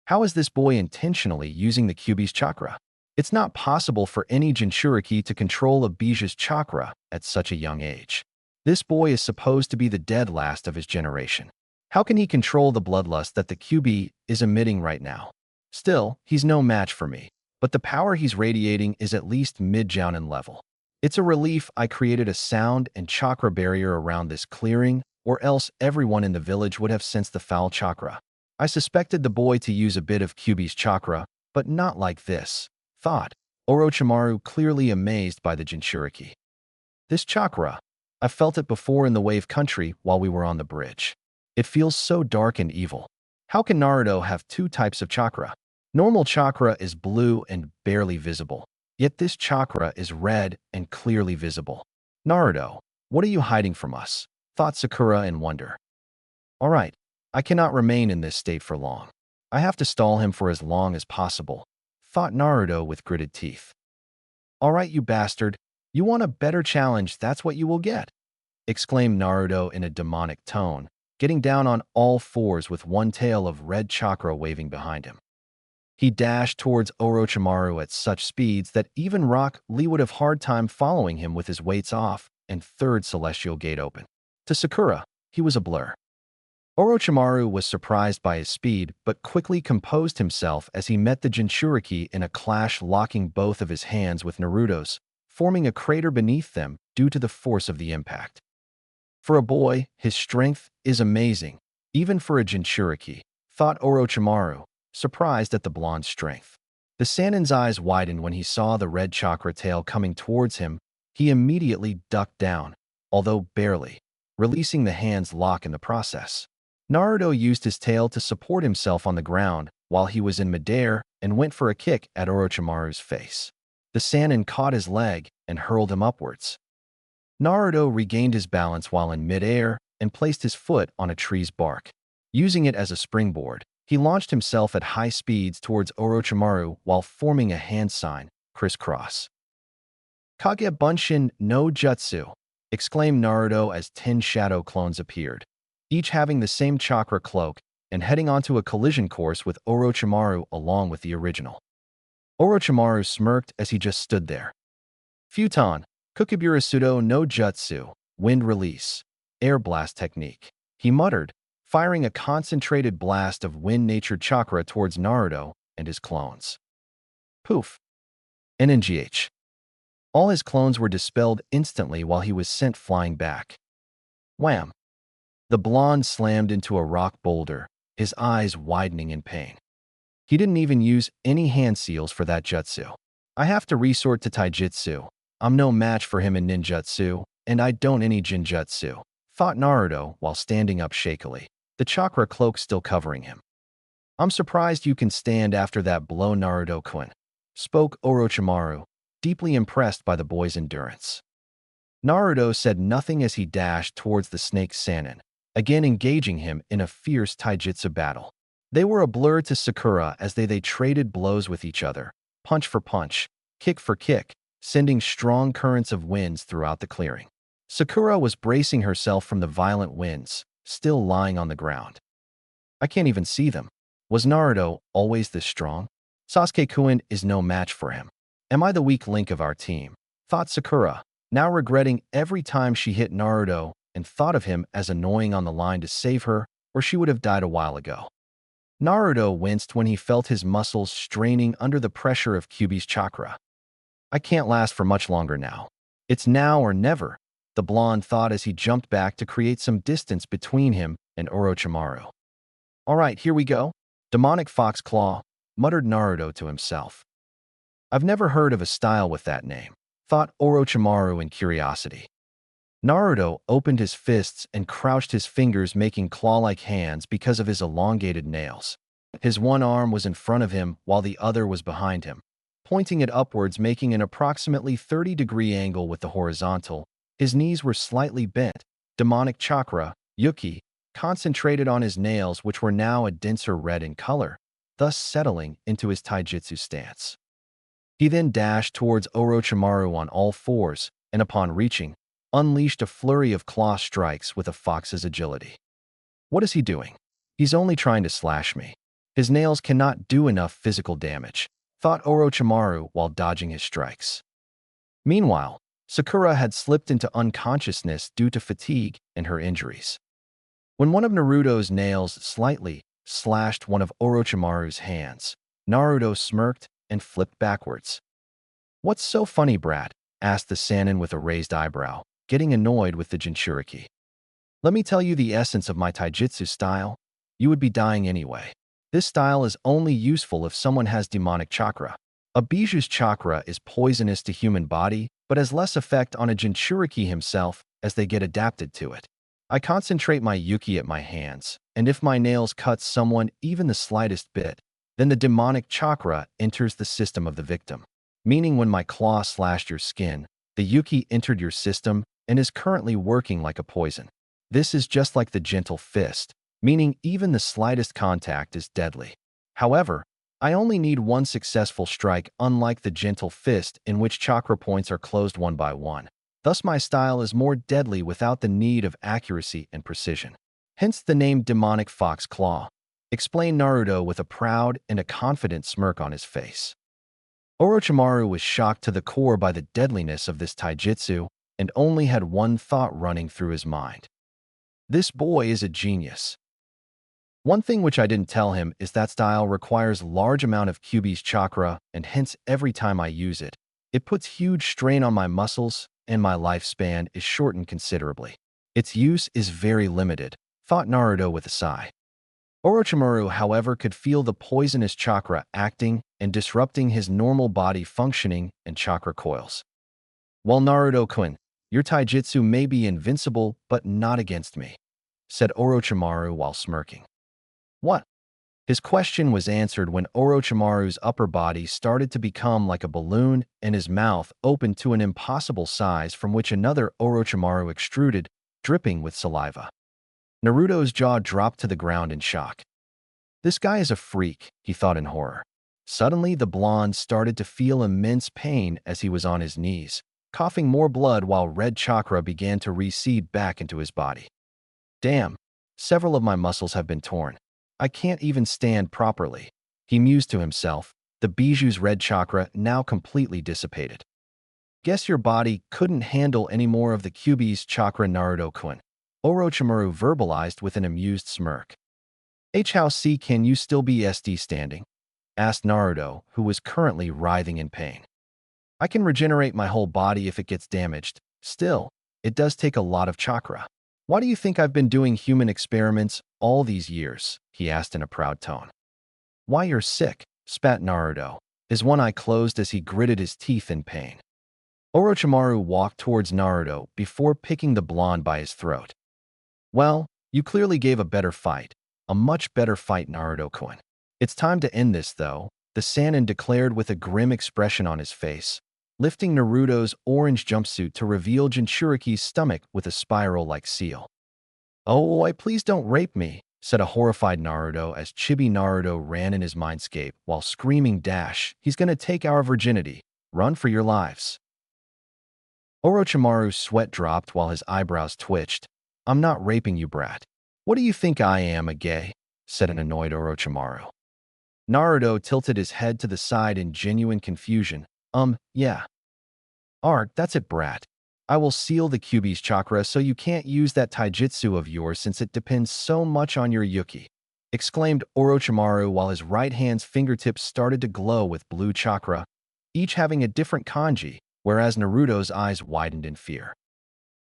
How is this boy intentionally using the Kyuubi's chakra? It's not possible for any Jinchuriki to control a Bija's chakra at such a young age. This boy is supposed to be the dead last of his generation. How can he control the bloodlust that the Kyuubi is emitting right now? Still, he's no match for me, but the power he's radiating is at least mid-Jounin level. It's a relief I created a sound and chakra barrier around this clearing, or else everyone in the village would have sensed the foul chakra. I suspected the boy to use a bit of Kyuubi's chakra, but not like this, thought Orochimaru, clearly amazed by the Jinchuriki. This chakra, I felt it before in the Wave Country while we were on the bridge. It feels so dark and evil. How can Naruto have two types of chakra? Normal chakra is blue and barely visible, yet this chakra is red and clearly visible. Naruto, what are you hiding from us? Thought Sakura in wonder. All right, I cannot remain in this state for long. I have to stall him for as long as possible, thought Naruto with gritted teeth. All right, you bastard. You want a better challenge, that's what you will get, exclaimed Naruto in a demonic tone, getting down on all fours with one tail of red chakra waving behind him. He dashed towards Orochimaru at such speeds that even Rock Lee would have hard time following him with his weights off and third celestial gate open. To Sakura, he was a blur. Orochimaru was surprised by his speed, but quickly composed himself as he met the Jinchuriki in a clash, locking both of his hands with Naruto's, forming a crater beneath them due to the force of the impact. For a boy, his strength is amazing, even for a Jinchuriki, thought Orochimaru, surprised at the blonde's strength. The Sannin's eyes widened when he saw the red chakra tail coming towards him. He immediately ducked down, although barely, releasing the hand's lock in the process. Naruto used his tail to support himself on the ground while he was in midair and went for a kick at Orochimaru's face. The Sannin caught his leg and hurled him upwards. Naruto regained his balance while in midair and placed his foot on a tree's bark. Using it as a springboard, he launched himself at high speeds towards Orochimaru while forming a hand sign, crisscross. Kage Bunshin no Jutsu, exclaimed Naruto as 10 shadow clones appeared, each having the same chakra cloak and heading onto a collision course with Orochimaru along with the original. Orochimaru smirked as he just stood there. Futon, Kukiburasudo no Jutsu, wind release, air blast technique, he muttered, firing a concentrated blast of wind-natured chakra towards Naruto and his clones. Poof. NNGH. All his clones were dispelled instantly while he was sent flying back. Wham! The blonde slammed into a rock boulder, his eyes widening in pain. He didn't even use any hand seals for that jutsu. I have to resort to taijutsu. I'm no match for him in ninjutsu, and I don't any jinjutsu, thought Naruto while standing up shakily, the chakra cloak still covering him. I'm surprised you can stand after that blow, Naruto-kun, spoke Orochimaru, deeply impressed by the boy's endurance. Naruto said nothing as he dashed towards the snake Sannin, again engaging him in a fierce taijutsu battle. They were a blur to Sakura as they traded blows with each other, punch for punch, kick for kick, sending strong currents of winds throughout the clearing. Sakura was bracing herself from the violent winds, still lying on the ground. I can't even see them. Was Naruto always this strong? Sasuke-kun is no match for him. Am I the weak link of our team? Thought Sakura, now regretting every time she hit Naruto and thought of him as annoying on the line to save her, or she would have died a while ago. Naruto winced when he felt his muscles straining under the pressure of Kyuubi's chakra. I can't last for much longer now. It's now or never, the blonde thought as he jumped back to create some distance between him and Orochimaru. All right, here we go. Demonic Fox Claw, muttered Naruto to himself. I've never heard of a style with that name, thought Orochimaru in curiosity. Naruto opened his fists and crouched his fingers, making claw-like hands because of his elongated nails. His one arm was in front of him while the other was behind him, pointing it upwards, making an approximately 30-degree angle with the horizontal. His knees were slightly bent. Demonic chakra, Yuki, concentrated on his nails, which were now a denser red in color, thus settling into his taijutsu stance. He then dashed towards Orochimaru on all fours, and upon reaching, unleashed a flurry of claw strikes with a fox's agility. What is he doing? He's only trying to slash me. His nails cannot do enough physical damage, thought Orochimaru while dodging his strikes. Meanwhile, Sakura had slipped into unconsciousness due to fatigue and her injuries. When one of Naruto's nails slightly slashed one of Orochimaru's hands, Naruto smirked and flipped backwards. What's so funny, brat? Asked the Sannin with a raised eyebrow, getting annoyed with the Jinchuriki. Let me tell you the essence of my taijutsu style. You would be dying anyway. This style is only useful if someone has demonic chakra. A Biju's chakra is poisonous to human body, but has less effect on a Jinchuriki himself as they get adapted to it. I concentrate my Yuki at my hands, and if my nails cut someone even the slightest bit, then the demonic chakra enters the system of the victim. Meaning when my claw slashed your skin, the Yuki entered your system and is currently working like a poison. This is just like the gentle fist, meaning even the slightest contact is deadly. However, I only need one successful strike, unlike the gentle fist in which chakra points are closed one by one. Thus my style is more deadly without the need of accuracy and precision. Hence the name Demonic Fox Claw, explained Naruto with a proud and a confident smirk on his face. Orochimaru was shocked to the core by the deadliness of this taijutsu and only had one thought running through his mind. This boy is a genius. One thing which I didn't tell him is that style requires large amount of Kyuubi's chakra, and hence every time I use it, it puts huge strain on my muscles and my lifespan is shortened considerably. Its use is very limited, thought Naruto with a sigh. Orochimaru, however, could feel the poisonous chakra acting and disrupting his normal body functioning and chakra coils. Well, Naruto-kun, your taijutsu may be invincible, but not against me, said Orochimaru while smirking. What? His question was answered when Orochimaru's upper body started to become like a balloon and his mouth opened to an impossible size from which another Orochimaru extruded, dripping with saliva. Naruto's jaw dropped to the ground in shock. This guy is a freak, he thought in horror. Suddenly, the blonde started to feel immense pain as he was on his knees, coughing more blood while red chakra began to recede back into his body. Damn, several of my muscles have been torn. I can't even stand properly, he mused to himself, the Biju's red chakra now completely dissipated. Guess your body couldn't handle any more of the Kyuubi's chakra, Naruto-kun, Orochimaru verbalized with an amused smirk. How see can you still be standing? Asked Naruto, who was currently writhing in pain. I can regenerate my whole body if it gets damaged. Still, it does take a lot of chakra. Why do you think I've been doing human experiments all these years? He asked in a proud tone. Why, you're sick, spat Naruto, his one eye closed as he gritted his teeth in pain. Orochimaru walked towards Naruto before picking the blonde by his throat. Well, you clearly gave a better fight. A much better fight, Naruto-kun. It's time to end this, though, the Sannin declared with a grim expression on his face, lifting Naruto's orange jumpsuit to reveal Jinchuriki's stomach with a spiral like seal. "Oh, please don't rape me," said a horrified Naruto as Chibi Naruto ran in his mindscape while screaming, "Dash, he's gonna take our virginity. Run for your lives." Orochimaru's sweat dropped while his eyebrows twitched. "I'm not raping you, brat." "What do you think I am, a gay?" said an annoyed Orochimaru. Naruto tilted his head to the side in genuine confusion. Yeah. Art, that's it, brat. I will seal the Kyuubi's chakra so you can't use that taijutsu of yours since it depends so much on your Yuki," exclaimed Orochimaru while his right hand's fingertips started to glow with blue chakra, each having a different kanji, whereas Naruto's eyes widened in fear.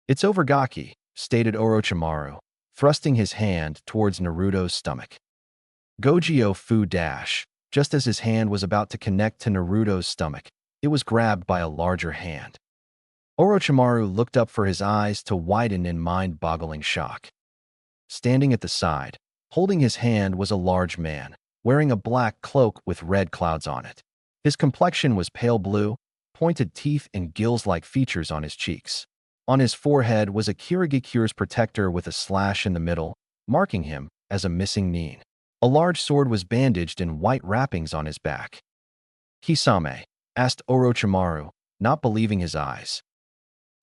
"It's over, Gaki," stated Orochimaru, thrusting his hand towards Naruto's stomach. Gogyo Fu dash. Just as his hand was about to connect to Naruto's stomach, it was grabbed by a larger hand. Orochimaru looked up for his eyes to widen in mind-boggling shock. Standing at the side, holding his hand was a large man, wearing a black cloak with red clouds on it. His complexion was pale blue, pointed teeth and gills-like features on his cheeks. On his forehead was a Kirigakure's protector with a slash in the middle, marking him as a missing nin. A large sword was bandaged in white wrappings on his back. "Kisame?" asked Orochimaru, not believing his eyes.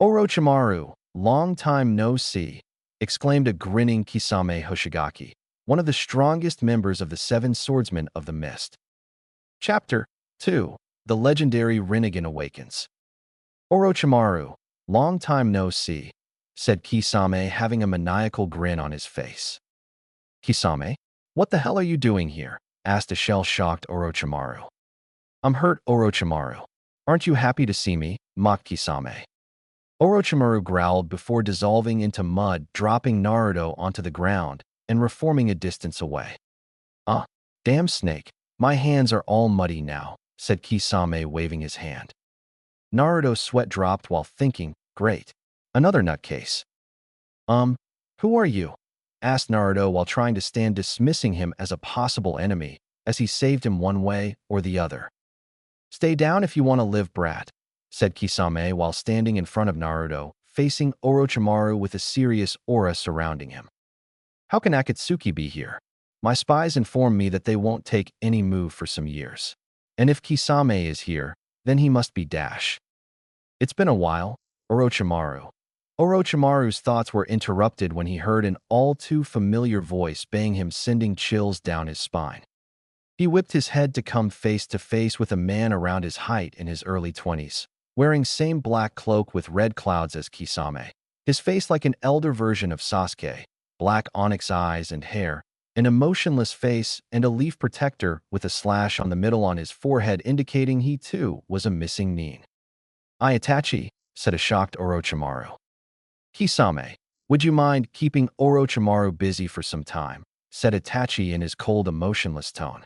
"Orochimaru, long time no see," exclaimed a grinning Kisame Hoshigaki, one of the strongest members of the Seven Swordsmen of the Mist. Chapter 2. The Legendary Rinnegan Awakens. "Orochimaru, long time no see," said Kisame, having a maniacal grin on his face. "Kisame? What the hell are you doing here?" asked a shell-shocked Orochimaru. "I'm hurt, Orochimaru. Aren't you happy to see me?" mocked Kisame. Orochimaru growled before dissolving into mud, dropping Naruto onto the ground and reforming a distance away. Damn snake, my hands are all muddy now," said Kisame, waving his hand. Naruto's sweat dropped while thinking, "Great. Another nutcase." Who are you?" asked Naruto while trying to stand dismissing him as a possible enemy, as he saved him one way or the other. "Stay down if you want to live, brat," said Kisame while standing in front of Naruto, facing Orochimaru with a serious aura surrounding him. "How can Akatsuki be here? My spies inform me that they won't take any move for some years. And if Kisame is here, then he must be Dash. It's been a while, Orochimaru." Orochimaru's thoughts were interrupted when he heard an all-too-familiar voice baying him, sending chills down his spine. He whipped his head to come face to face with a man around his height in his early 20s, wearing same black cloak with red clouds as Kisame. His face like an elder version of Sasuke, black onyx eyes and hair, an emotionless face, and a leaf protector with a slash on the middle on his forehead indicating he too was a missing nin. "Itachi," said a shocked Orochimaru. "Kisame, would you mind keeping Orochimaru busy for some time?" said Itachi in his cold, emotionless tone.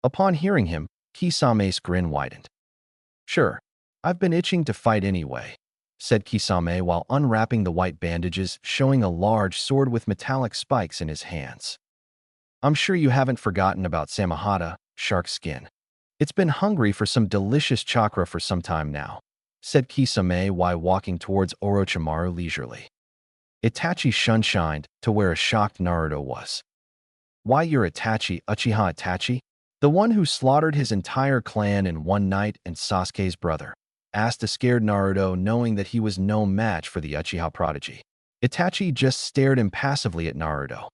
Upon hearing him, Kisame's grin widened. "Sure, I've been itching to fight anyway," said Kisame while unwrapping the white bandages, showing a large sword with metallic spikes in his hands. "I'm sure you haven't forgotten about Samahata, shark skin. It's been hungry for some delicious chakra for some time now," said Kisame while walking towards Orochimaru leisurely. Itachi shunshined to where a shocked Naruto was. "Why, you're Itachi, Uchiha Itachi? The one who slaughtered his entire clan in one night and Sasuke's brother?" asked a scared Naruto, knowing that he was no match for the Uchiha prodigy. Itachi just stared impassively at Naruto.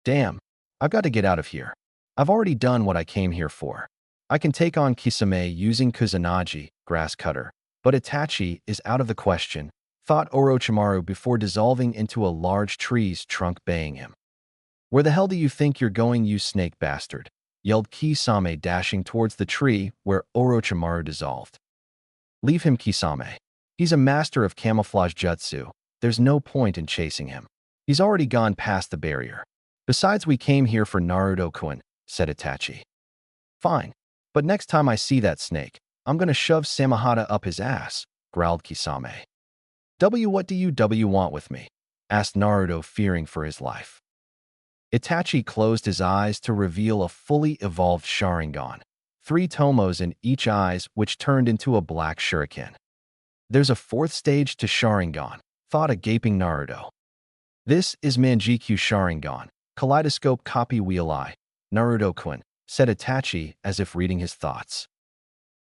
"Damn, I've got to get out of here. I've already done what I came here for. I can take on Kisame using Kusanagi, grass cutter, but Itachi is out of the question," thought Orochimaru before dissolving into a large tree's trunk, baying him. "Where the hell do you think you're going, you snake bastard?" yelled Kisame, dashing towards the tree where Orochimaru dissolved. "Leave him, Kisame. He's a master of camouflage jutsu. There's no point in chasing him. He's already gone past the barrier. Besides, we came here for Naruto-kun," said Itachi. Fine. But next time I see that snake, I'm gonna shove Samahata up his ass, growled Kisame. What do you want with me? Asked Naruto, fearing for his life. Itachi closed his eyes to reveal a fully evolved Sharingan, 3 tomos in each eyes which turned into a black shuriken. There's a 4th stage to Sharingan, thought a gaping Naruto. This is Manjikyu Sharingan, kaleidoscope copy wheel eye, Naruto-kun, said Itachi as if reading his thoughts.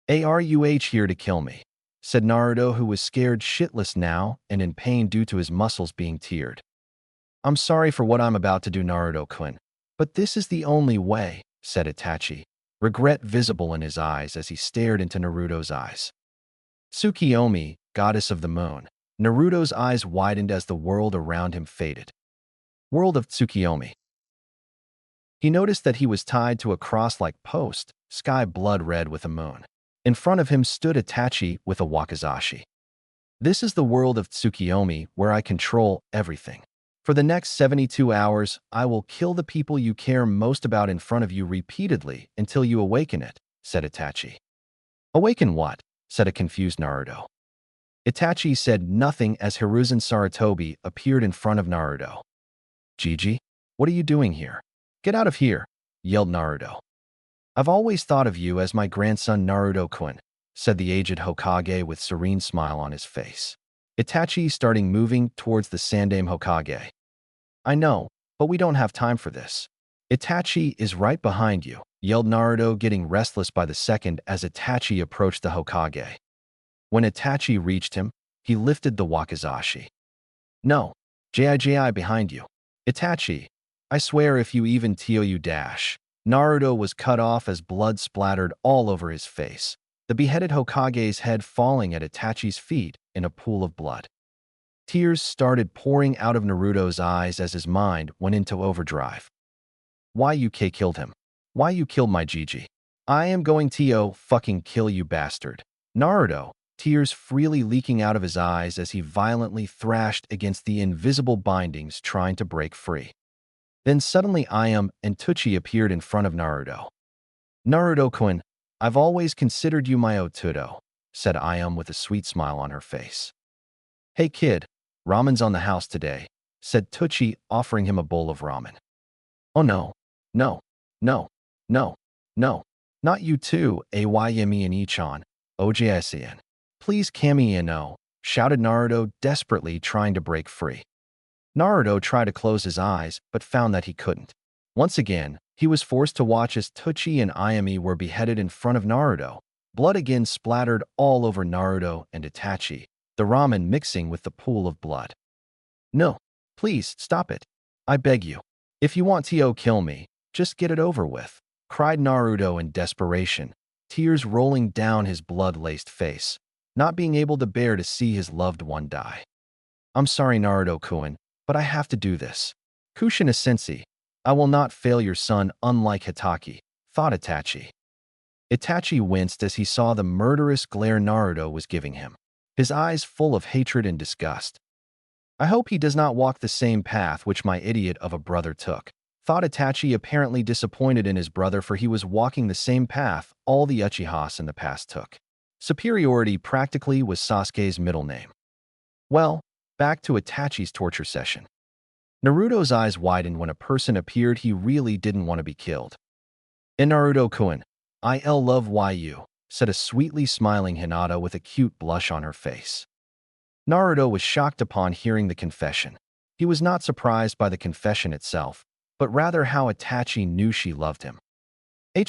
Are you here to kill me? Said Naruto, who was scared shitless now and in pain due to his muscles being teared. I'm sorry for what I'm about to do, Naruto-kun, but this is the only way, said Itachi, regret visible in his eyes as he stared into Naruto's eyes. Tsukiyomi, goddess of the moon. Naruto's eyes widened as the world around him faded. World of Tsukiyomi. He noticed that he was tied to a cross-like post, sky blood red with a moon. In front of him stood Itachi with a wakizashi. This is the world of Tsukiyomi where I control everything. For the next 72 hours, I will kill the people you care most about in front of you repeatedly until you awaken it, said Itachi. Awaken what? Said a confused Naruto. Itachi said nothing as Hiruzen Sarutobi appeared in front of Naruto. Gigi, what are you doing here? Get out of here, yelled Naruto. I've always thought of you as my grandson Naruto-kun, said the aged Hokage with serene smile on his face. Itachi starting moving towards the Sandaime Hokage. I know, but we don't have time for this. Itachi is right behind you, yelled Naruto, getting restless by the second as Itachi approached the Hokage. When Itachi reached him, he lifted the wakizashi. No, Jiji behind you. Itachi, I swear if you even teal you dash. Naruto was cut off as blood splattered all over his face, the beheaded Hokage's head falling at Itachi's feet in a pool of blood. Tears started pouring out of Naruto's eyes as his mind went into overdrive. Why you killed him? Why you killed my Gigi? I am going to fucking kill you, bastard. Naruto, tears freely leaking out of his eyes as he violently thrashed against the invisible bindings trying to break free. Then suddenly Ayame and Tuchi appeared in front of Naruto. Naruto-kun, I've always considered you my Otudo, said Ayame with a sweet smile on her face. Hey kid, ramen's on the house today, said Tuchi, offering him a bowl of ramen. Oh no, no, no, no, no, not you too, Ayame and Ichan, Ojisen. Please Kami no, shouted Naruto, desperately trying to break free. Naruto tried to close his eyes, but found that he couldn't. Once again, he was forced to watch as Tuchi and Ayame were beheaded in front of Naruto. Blood again splattered all over Naruto and Itachi, the ramen mixing with the pool of blood. No, please, stop it. I beg you. If you want to kill me, just get it over with, cried Naruto in desperation, tears rolling down his blood-laced face, not being able to bear to see his loved one die. I'm sorry, Naruto-kun, but I have to do this. Kushina Sensei, I will not fail your son unlike Hitaki, thought Itachi. Itachi winced as he saw the murderous glare Naruto was giving him, his eyes full of hatred and disgust. I hope he does not walk the same path which my idiot of a brother took, thought Itachi, apparently disappointed in his brother, for he was walking the same path all the Uchihas in the past took. Superiority practically was Sasuke's middle name. Well, back to Itachi's torture session. Naruto's eyes widened when a person appeared he really didn't want to be killed. In Naruto-kun, I love you, said a sweetly smiling Hinata with a cute blush on her face. Naruto was shocked upon hearing the confession. He was not surprised by the confession itself, but rather how Itachi knew she loved him.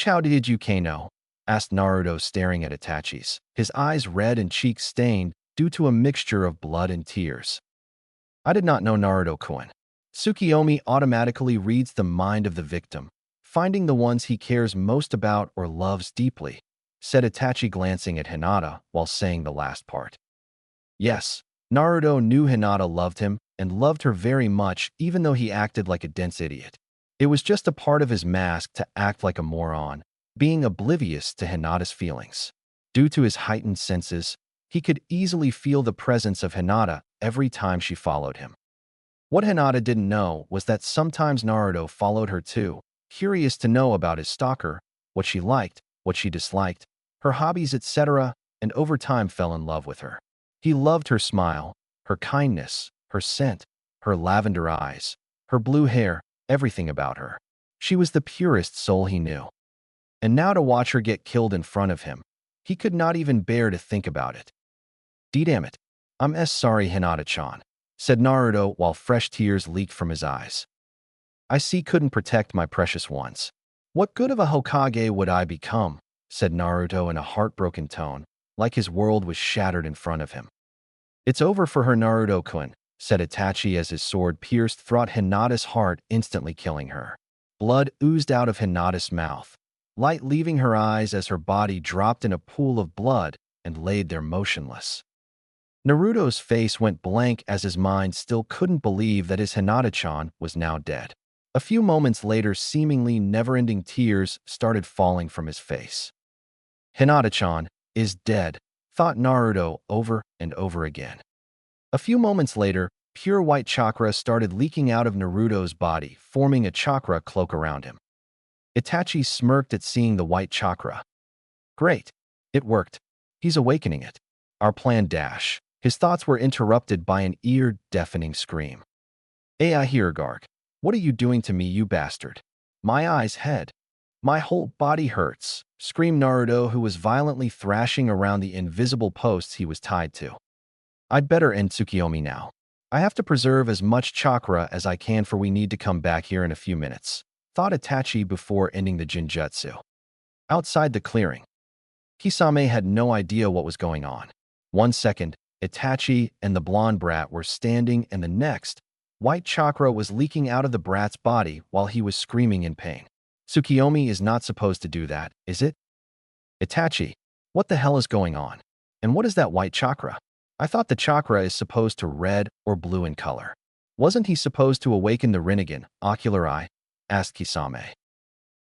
How did you know? Asked Naruto, staring at Itachi's, his eyes red and cheeks stained due to a mixture of blood and tears. I did not know, Naruto-kun. Tsukiyomi automatically reads the mind of the victim, finding the ones he cares most about or loves deeply, said Itachi, glancing at Hinata while saying the last part. Yes, Naruto knew Hinata loved him and loved her very much, even though he acted like a dense idiot. It was just a part of his mask to act like a moron, being oblivious to Hinata's feelings. Due to his heightened senses, he could easily feel the presence of Hinata every time she followed him. What Hinata didn't know was that sometimes Naruto followed her too, curious to know about his stalker, what she liked, what she disliked, her hobbies, etc., and over time fell in love with her. He loved her smile, her kindness, her scent, her lavender eyes, her blue hair, everything about her. She was the purest soul he knew. And now to watch her get killed in front of him, he could not even bear to think about it. Damn it. I'm sorry, Hinata-chan, said Naruto while fresh tears leaked from his eyes. I couldn't protect my precious ones. What good of a Hokage would I become? Said Naruto in a heartbroken tone, like his world was shattered in front of him. It's over for her, Naruto-kun, said Itachi as his sword pierced through Hinata's heart, instantly killing her. Blood oozed out of Hinata's mouth, light leaving her eyes as her body dropped in a pool of blood and laid there motionless. Naruto's face went blank as his mind still couldn't believe that his Hinata-chan was now dead. A few moments later, seemingly never-ending tears started falling from his face. Hinata-chan is dead, thought Naruto over and over again. A few moments later, pure white chakra started leaking out of Naruto's body, forming a chakra cloak around him. Itachi smirked at seeing the white chakra. Great. It worked. He's awakening it. Our plan dash. His thoughts were interrupted by an ear-deafening scream. I hear Garg. What are you doing to me, you bastard? My eyes, head. My whole body hurts, screamed Naruto, who was violently thrashing around the invisible posts he was tied to. I'd better end Tsukiyomi now. I have to preserve as much chakra as I can, for we need to come back here in a few minutes, thought Itachi before ending the Jinjutsu. Outside the clearing, Kisame had no idea what was going on. 1 second, Itachi and the blonde brat were standing, and the next, white chakra was leaking out of the brat's body while he was screaming in pain. Tsukiyomi is not supposed to do that, is it? Itachi, what the hell is going on? And what is that white chakra? I thought the chakra is supposed to red or blue in color. Wasn't he supposed to awaken the Rinnegan, ocular eye? Asked Kisame.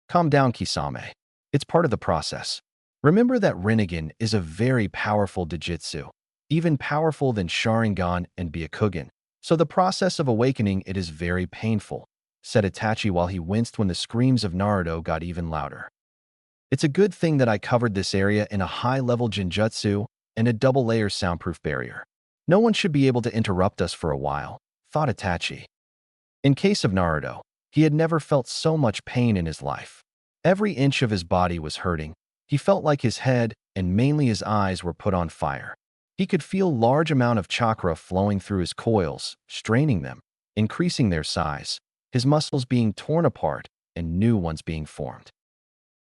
Calm down, Kisame. It's part of the process. Remember that Rinnegan is a very powerful Dojutsu, even powerful than Sharingan and Byakugan. So the process of awakening it is very painful, said Itachi while he winced when the screams of Naruto got even louder. It's a good thing that I covered this area in a high-level Jinjutsu and a double-layer soundproof barrier. No one should be able to interrupt us for a while, thought Itachi. In case of Naruto, he had never felt so much pain in his life. Every inch of his body was hurting. He felt like his head and mainly his eyes were put on fire. He could feel large amount of chakra flowing through his coils, straining them, increasing their size, his muscles being torn apart and new ones being formed.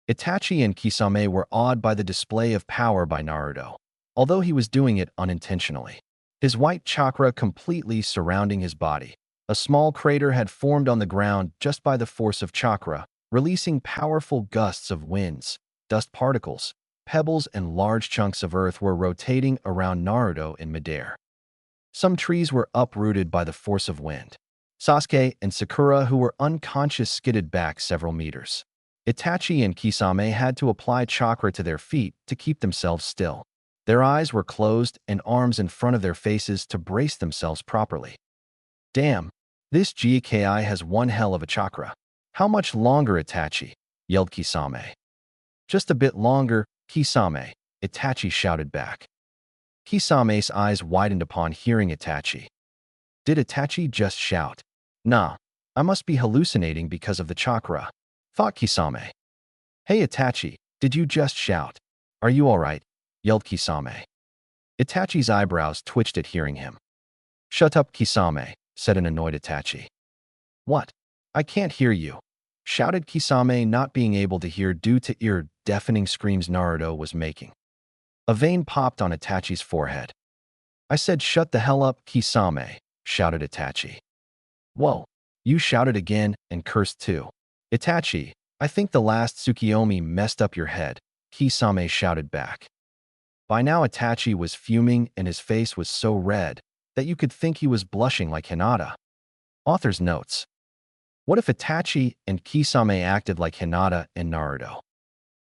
Itachi and Kisame were awed by the display of power by Naruto, although he was doing it unintentionally. His white chakra completely surrounding his body. A small crater had formed on the ground just by the force of chakra, releasing powerful gusts of winds, dust particles, pebbles, and large chunks of earth were rotating around Naruto in midair. Some trees were uprooted by the force of wind. Sasuke and Sakura, who were unconscious, skidded back several meters. Itachi and Kisame had to apply chakra to their feet to keep themselves still. Their eyes were closed and arms in front of their faces to brace themselves properly. Damn, this GKI has one hell of a chakra. How much longer, Itachi? Yelled Kisame. Just a bit longer, Kisame, Itachi shouted back. Kisame's eyes widened upon hearing Itachi. Did Itachi just shout? Nah, I must be hallucinating because of the chakra, thought Kisame. Hey Itachi, did you just shout? Are you alright? Yelled Kisame. Itachi's eyebrows twitched at hearing him. Shut up, Kisame, said an annoyed Itachi. What? I can't hear you, shouted Kisame, not being able to hear due to ear-deafening screams Naruto was making. A vein popped on Itachi's forehead. I said shut the hell up, Kisame, shouted Itachi. Whoa, you shouted again and cursed too. Itachi, I think the last Tsukiyomi messed up your head, Kisame shouted back. By now Itachi was fuming and his face was so red that you could think he was blushing like Hinata. Author's notes. What if Itachi and Kisame acted like Hinata and Naruto?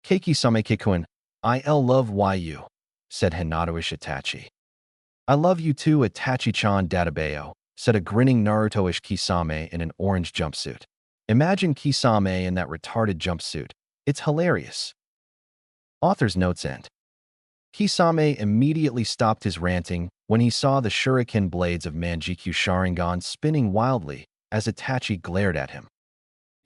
Kisame Kikun, I'll love you, said Hinata-ish Itachi. I love you too, Itachi-chan Databayo, said a grinning Naruto-ish Kisame in an orange jumpsuit. Imagine Kisame in that retarded jumpsuit. It's hilarious. Author's notes end. Kisame immediately stopped his ranting when he saw the shuriken blades of Manjikyu Sharingan spinning wildly as Itachi glared at him.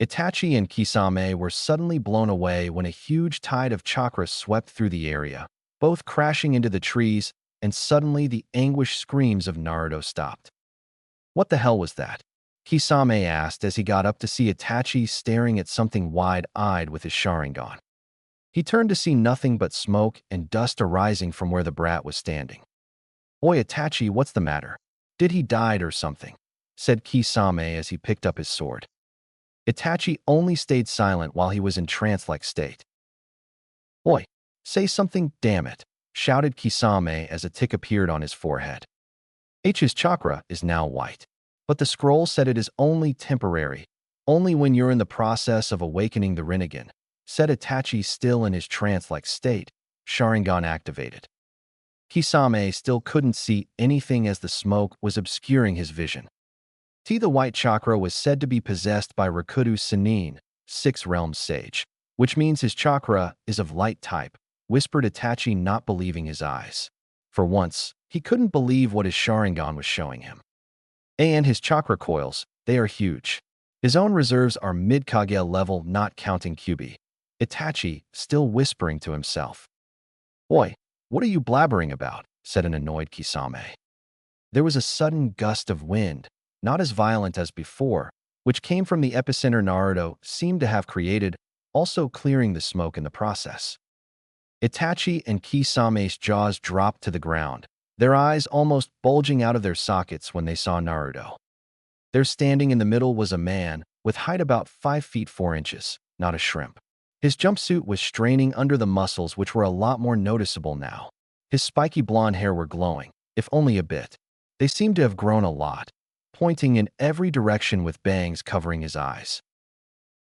Itachi and Kisame were suddenly blown away when a huge tide of chakra swept through the area, both crashing into the trees, and suddenly the anguished screams of Naruto stopped. What the hell was that? Kisame asked as he got up to see Itachi staring at something wide-eyed with his Sharingan. He turned to see nothing but smoke and dust arising from where the brat was standing. "Oi, Itachi, what's the matter? Did he die or something?" said Kisame as he picked up his sword. Itachi only stayed silent while he was in trance-like state. "Oi, say something, damn it," shouted Kisame as a tick appeared on his forehead. His chakra is now white, but the scroll said it is only temporary, only when you're in the process of awakening the Rinnegan, said Itachi still in his trance-like state, Sharingan activated. Kisame still couldn't see anything as the smoke was obscuring his vision. The white chakra was said to be possessed by Rakudu Sannin, Six Realms Sage, which means his chakra is of light type, whispered Itachi, not believing his eyes. For once, he couldn't believe what his Sharingan was showing him. And his chakra coils, they are huge. His own reserves are mid-Kage level, not counting Kyuubi. Itachi, still whispering to himself. "Oi, what are you blabbering about?" said an annoyed Kisame. There was a sudden gust of wind, not as violent as before, which came from the epicenter Naruto seemed to have created, also clearing the smoke in the process. Itachi and Kisame's jaws dropped to the ground, their eyes almost bulging out of their sockets when they saw Naruto. There standing in the middle was a man, with height about 5 feet 4 inches, not a shrimp. His jumpsuit was straining under the muscles, which were a lot more noticeable now. His spiky blonde hair were glowing, if only a bit. They seemed to have grown a lot, pointing in every direction with bangs covering his eyes.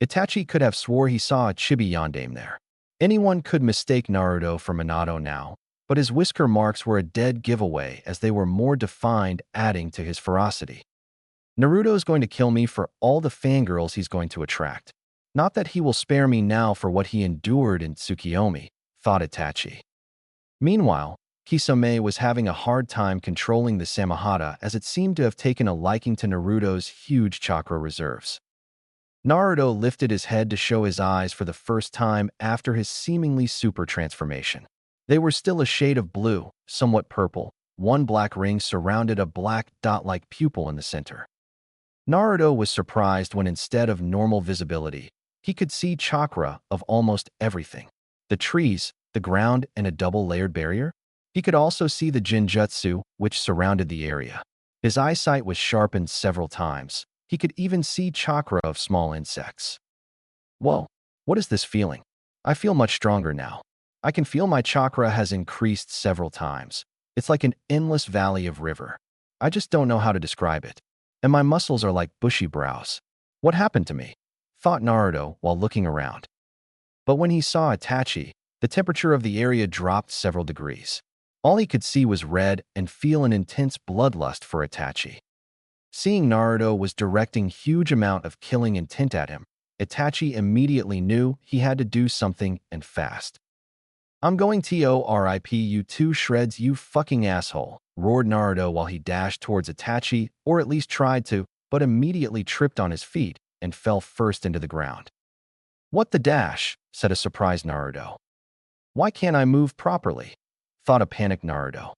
Itachi could have swore he saw a chibi yandere there. Anyone could mistake Naruto for Minato now, but his whisker marks were a dead giveaway as they were more defined, adding to his ferocity. Naruto's going to kill me for all the fangirls he's going to attract. Not that he will spare me now for what he endured in Tsukiyomi, thought Itachi. Meanwhile, Kisame was having a hard time controlling the Samahata as it seemed to have taken a liking to Naruto's huge chakra reserves. Naruto lifted his head to show his eyes for the first time after his seemingly super transformation. They were still a shade of blue, somewhat purple. One black ring surrounded a black dot-like pupil in the center. Naruto was surprised when instead of normal visibility, he could see chakra of almost everything. The trees, the ground, and a double-layered barrier. He could also see the Jinjutsu, which surrounded the area. His eyesight was sharpened several times. He could even see chakra of small insects. Whoa, what is this feeling? I feel much stronger now. I can feel my chakra has increased several times. It's like an endless valley of river. I just don't know how to describe it. And my muscles are like bushy brows. What happened to me? Thought Naruto while looking around. But when he saw Itachi, the temperature of the area dropped several degrees. All he could see was red and feel an intense bloodlust for Itachi. Seeing Naruto was directing huge amount of killing intent at him, Itachi immediately knew he had to do something, and fast. "I'm going to rip you to shreds, you fucking asshole," roared Naruto while he dashed towards Itachi, or at least tried to, but immediately tripped on his feet and fell first into the ground. "What the dash?" said a surprised Naruto. "Why can't I move properly?" thought a panicked Naruto.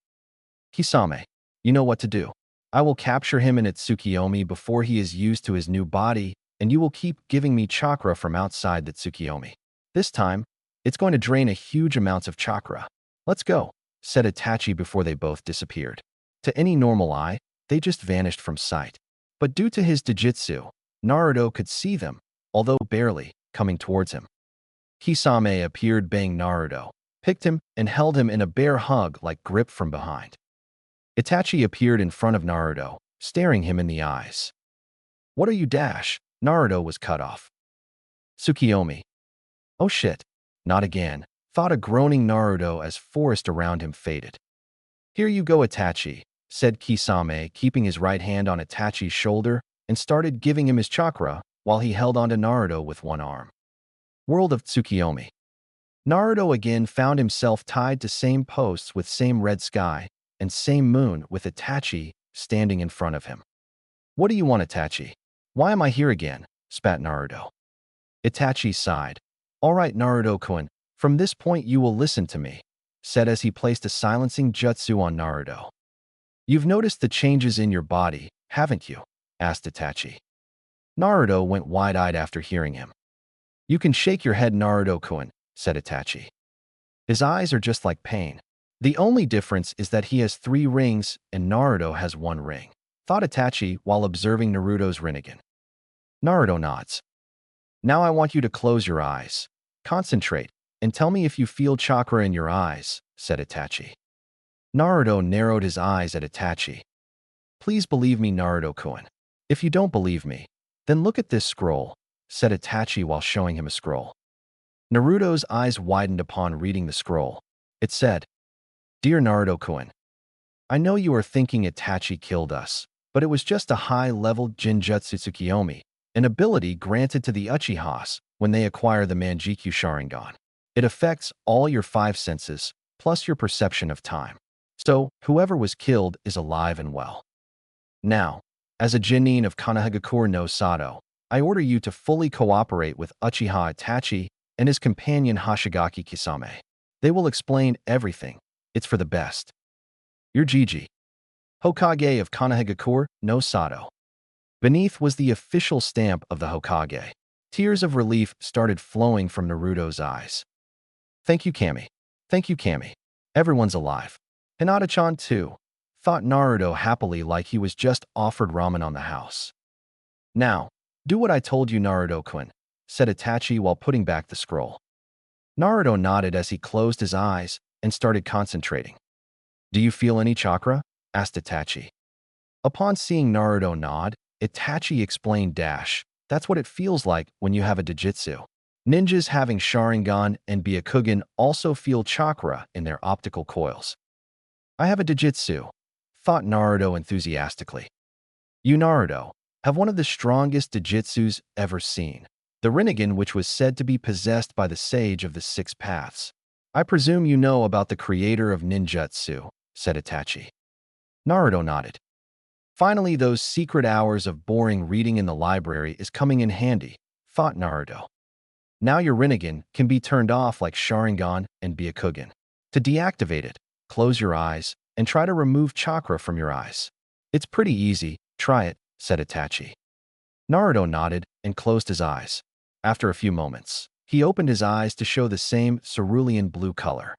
"Kisame, you know what to do. I will capture him in Tsukiyomi before he is used to his new body, and you will keep giving me chakra from outside the Tsukiyomi. This time, it's going to drain a huge amounts of chakra. Let's go," said Itachi before they both disappeared. To any normal eye, they just vanished from sight. But due to his Jujutsu, Naruto could see them, although barely, coming towards him. Kisame appeared baying Naruto, picked him, and held him in a bear hug-like grip from behind. Itachi appeared in front of Naruto, staring him in the eyes. "What are you dash?" Naruto was cut off. "Tsukiyomi." "Oh shit. Not again," thought a groaning Naruto as forest around him faded. "Here you go, Itachi," said Kisame, keeping his right hand on Itachi's shoulder, and started giving him his chakra while he held onto Naruto with one arm. World of Tsukiyomi. Naruto again found himself tied to same posts with same red sky and same moon with Itachi standing in front of him. What do you want, Itachi? Why am I here again? Spat Naruto. Itachi sighed. All right, Naruto-kun, from this point you will listen to me, said as he placed a silencing jutsu on Naruto. You've noticed the changes in your body, haven't you? Asked Itachi. Naruto went wide-eyed after hearing him. You can shake your head, Naruto-kun, said Itachi. His eyes are just like pain. The only difference is that he has 3 rings and Naruto has 1 ring, thought Itachi while observing Naruto's Rinnegan. Naruto nods. Now I want you to close your eyes, concentrate, and tell me if you feel chakra in your eyes, said Itachi. Naruto narrowed his eyes at Itachi. Please believe me, Naruto-kun. If you don't believe me, then look at this scroll, said Itachi while showing him a scroll. Naruto's eyes widened upon reading the scroll. It said, Dear Naruto-kun, I know you are thinking Itachi killed us, but it was just a high-level Jinjutsu Tsukiyomi, an ability granted to the Uchihas when they acquire the Manjikyu Sharingan. It affects all your 5 senses, plus your perception of time. So, whoever was killed is alive and well. Now, as a Chunin of Konohagakure no Sato, I order you to fully cooperate with Uchiha Itachi and his companion Hoshigaki Kisame. They will explain everything. It's for the best. Your Jiji, Hokage of Konohagakure no Sato. Beneath was the official stamp of the Hokage. Tears of relief started flowing from Naruto's eyes. Thank you, Kami. Thank you, Kami. Everyone's alive. Hinata-chan too, thought Naruto happily like he was just offered ramen on the house. Now, do what I told you, Naruto-kun, said Itachi while putting back the scroll. Naruto nodded as he closed his eyes and started concentrating. Do you feel any chakra? Asked Itachi. Upon seeing Naruto nod, Itachi explained that's what it feels like when you have a Dojutsu. Ninjas having Sharingan and Byakugan also feel chakra in their optical coils. I have a Dojutsu, thought Naruto enthusiastically. You, Naruto, have one of the strongest Dojutsus ever seen, the Rinnegan, which was said to be possessed by the Sage of the 6 Paths. I presume you know about the creator of ninjutsu, said Itachi. Naruto nodded. Finally, those secret hours of boring reading in the library is coming in handy, thought Naruto. Now your Rinnegan can be turned off like Sharingan and Byakugan. To deactivate it, close your eyes and try to remove chakra from your eyes. It's pretty easy, try it, said Itachi. Naruto nodded and closed his eyes. After a few moments, he opened his eyes to show the same cerulean blue color.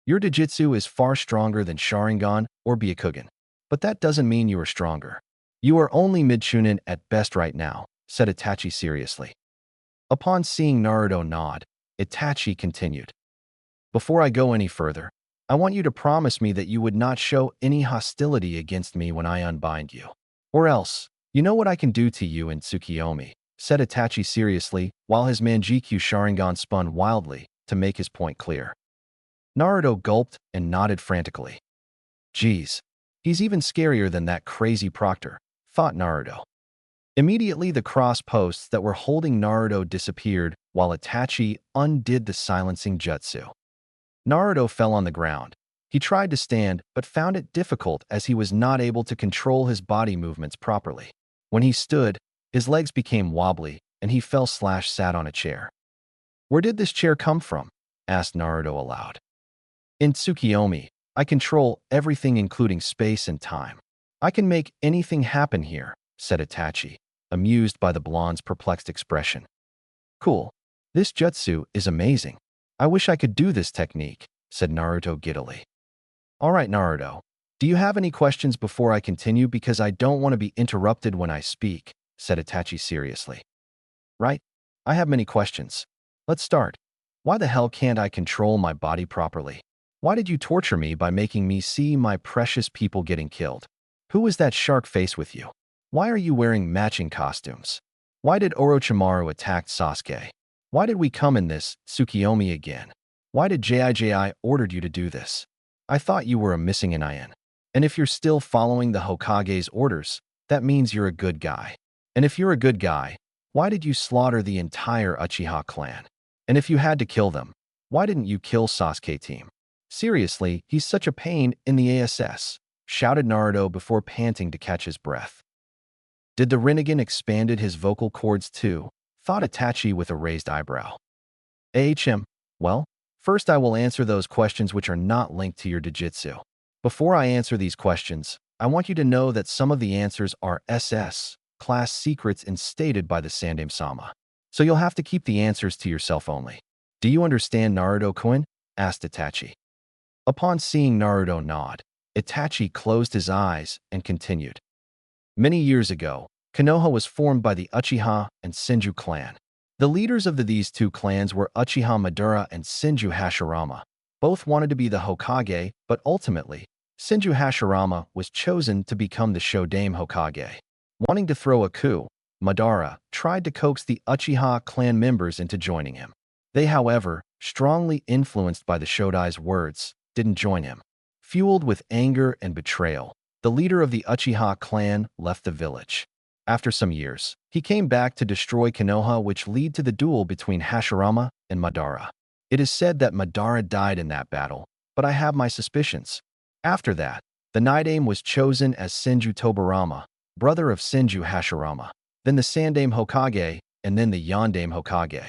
Your Dojutsu is far stronger than Sharingan or Byakugan, but that doesn't mean you are stronger. You are only mid-Chunin at best right now, said Itachi seriously. Upon seeing Naruto nod, Itachi continued. Before I go any further, I want you to promise me that you would not show any hostility against me when I unbind you. Or else, you know what I can do to you in Tsukiyomi, said Itachi seriously while his Manjikyu Sharingan spun wildly to make his point clear. Naruto gulped and nodded frantically. Geez, he's even scarier than that crazy proctor, thought Naruto. Immediately, the cross posts that were holding Naruto disappeared while Itachi undid the silencing jutsu. Naruto fell on the ground. He tried to stand but found it difficult as he was not able to control his body movements properly. When he stood, his legs became wobbly and he fell/sat on a chair. Where did this chair come from? Asked Naruto aloud. In Tsukiyomi, I control everything including space and time. I can make anything happen here, said Itachi, amused by the blonde's perplexed expression. Cool. This jutsu is amazing. I wish I could do this technique, said Naruto giddily. All right, Naruto. Do you have any questions before I continue, because I don't want to be interrupted when I speak, said Itachi seriously. Right? I have many questions. Let's start. Why the hell can't I control my body properly? Why did you torture me by making me see my precious people getting killed? Who is that shark face with you? Why are you wearing matching costumes? Why did Orochimaru attack Sasuke? Why did we come in this Tsukiyomi again? Why did Jiji ordered you to do this? I thought you were a missing Nin. And if you're still following the Hokage's orders, that means you're a good guy. And if you're a good guy, why did you slaughter the entire Uchiha clan? And if you had to kill them, why didn't you kill Sasuke team? Seriously, he's such a pain in the ass, shouted Naruto before panting to catch his breath. Did the Rinnegan expanded his vocal cords too? Thought Itachi with a raised eyebrow. Well, first I will answer those questions which are not linked to your Jujutsu. Before I answer these questions, I want you to know that some of the answers are SS, class secrets instated by the Sandaime-sama. So you'll have to keep the answers to yourself only. Do you understand, Naruto-kun? Asked Itachi. Upon seeing Naruto nod, Itachi closed his eyes and continued. Many years ago, Konoha was formed by the Uchiha and Senju clan. The leaders of these two clans were Uchiha Madara and Senju Hashirama. Both wanted to be the Hokage, but ultimately, Senju Hashirama was chosen to become the Shodaime Hokage. Wanting to throw a coup, Madara tried to coax the Uchiha clan members into joining him. They, however, strongly influenced by the Shodai's words, didn't join him. Fueled with anger and betrayal, the leader of the Uchiha clan left the village. After some years, he came back to destroy Konoha, which led to the duel between Hashirama and Madara. It is said that Madara died in that battle, but I have my suspicions. After that, the Nidaime was chosen as Senju Tobirama, brother of Senju Hashirama, then the Sandaime Hokage, and then the Yondaime Hokage.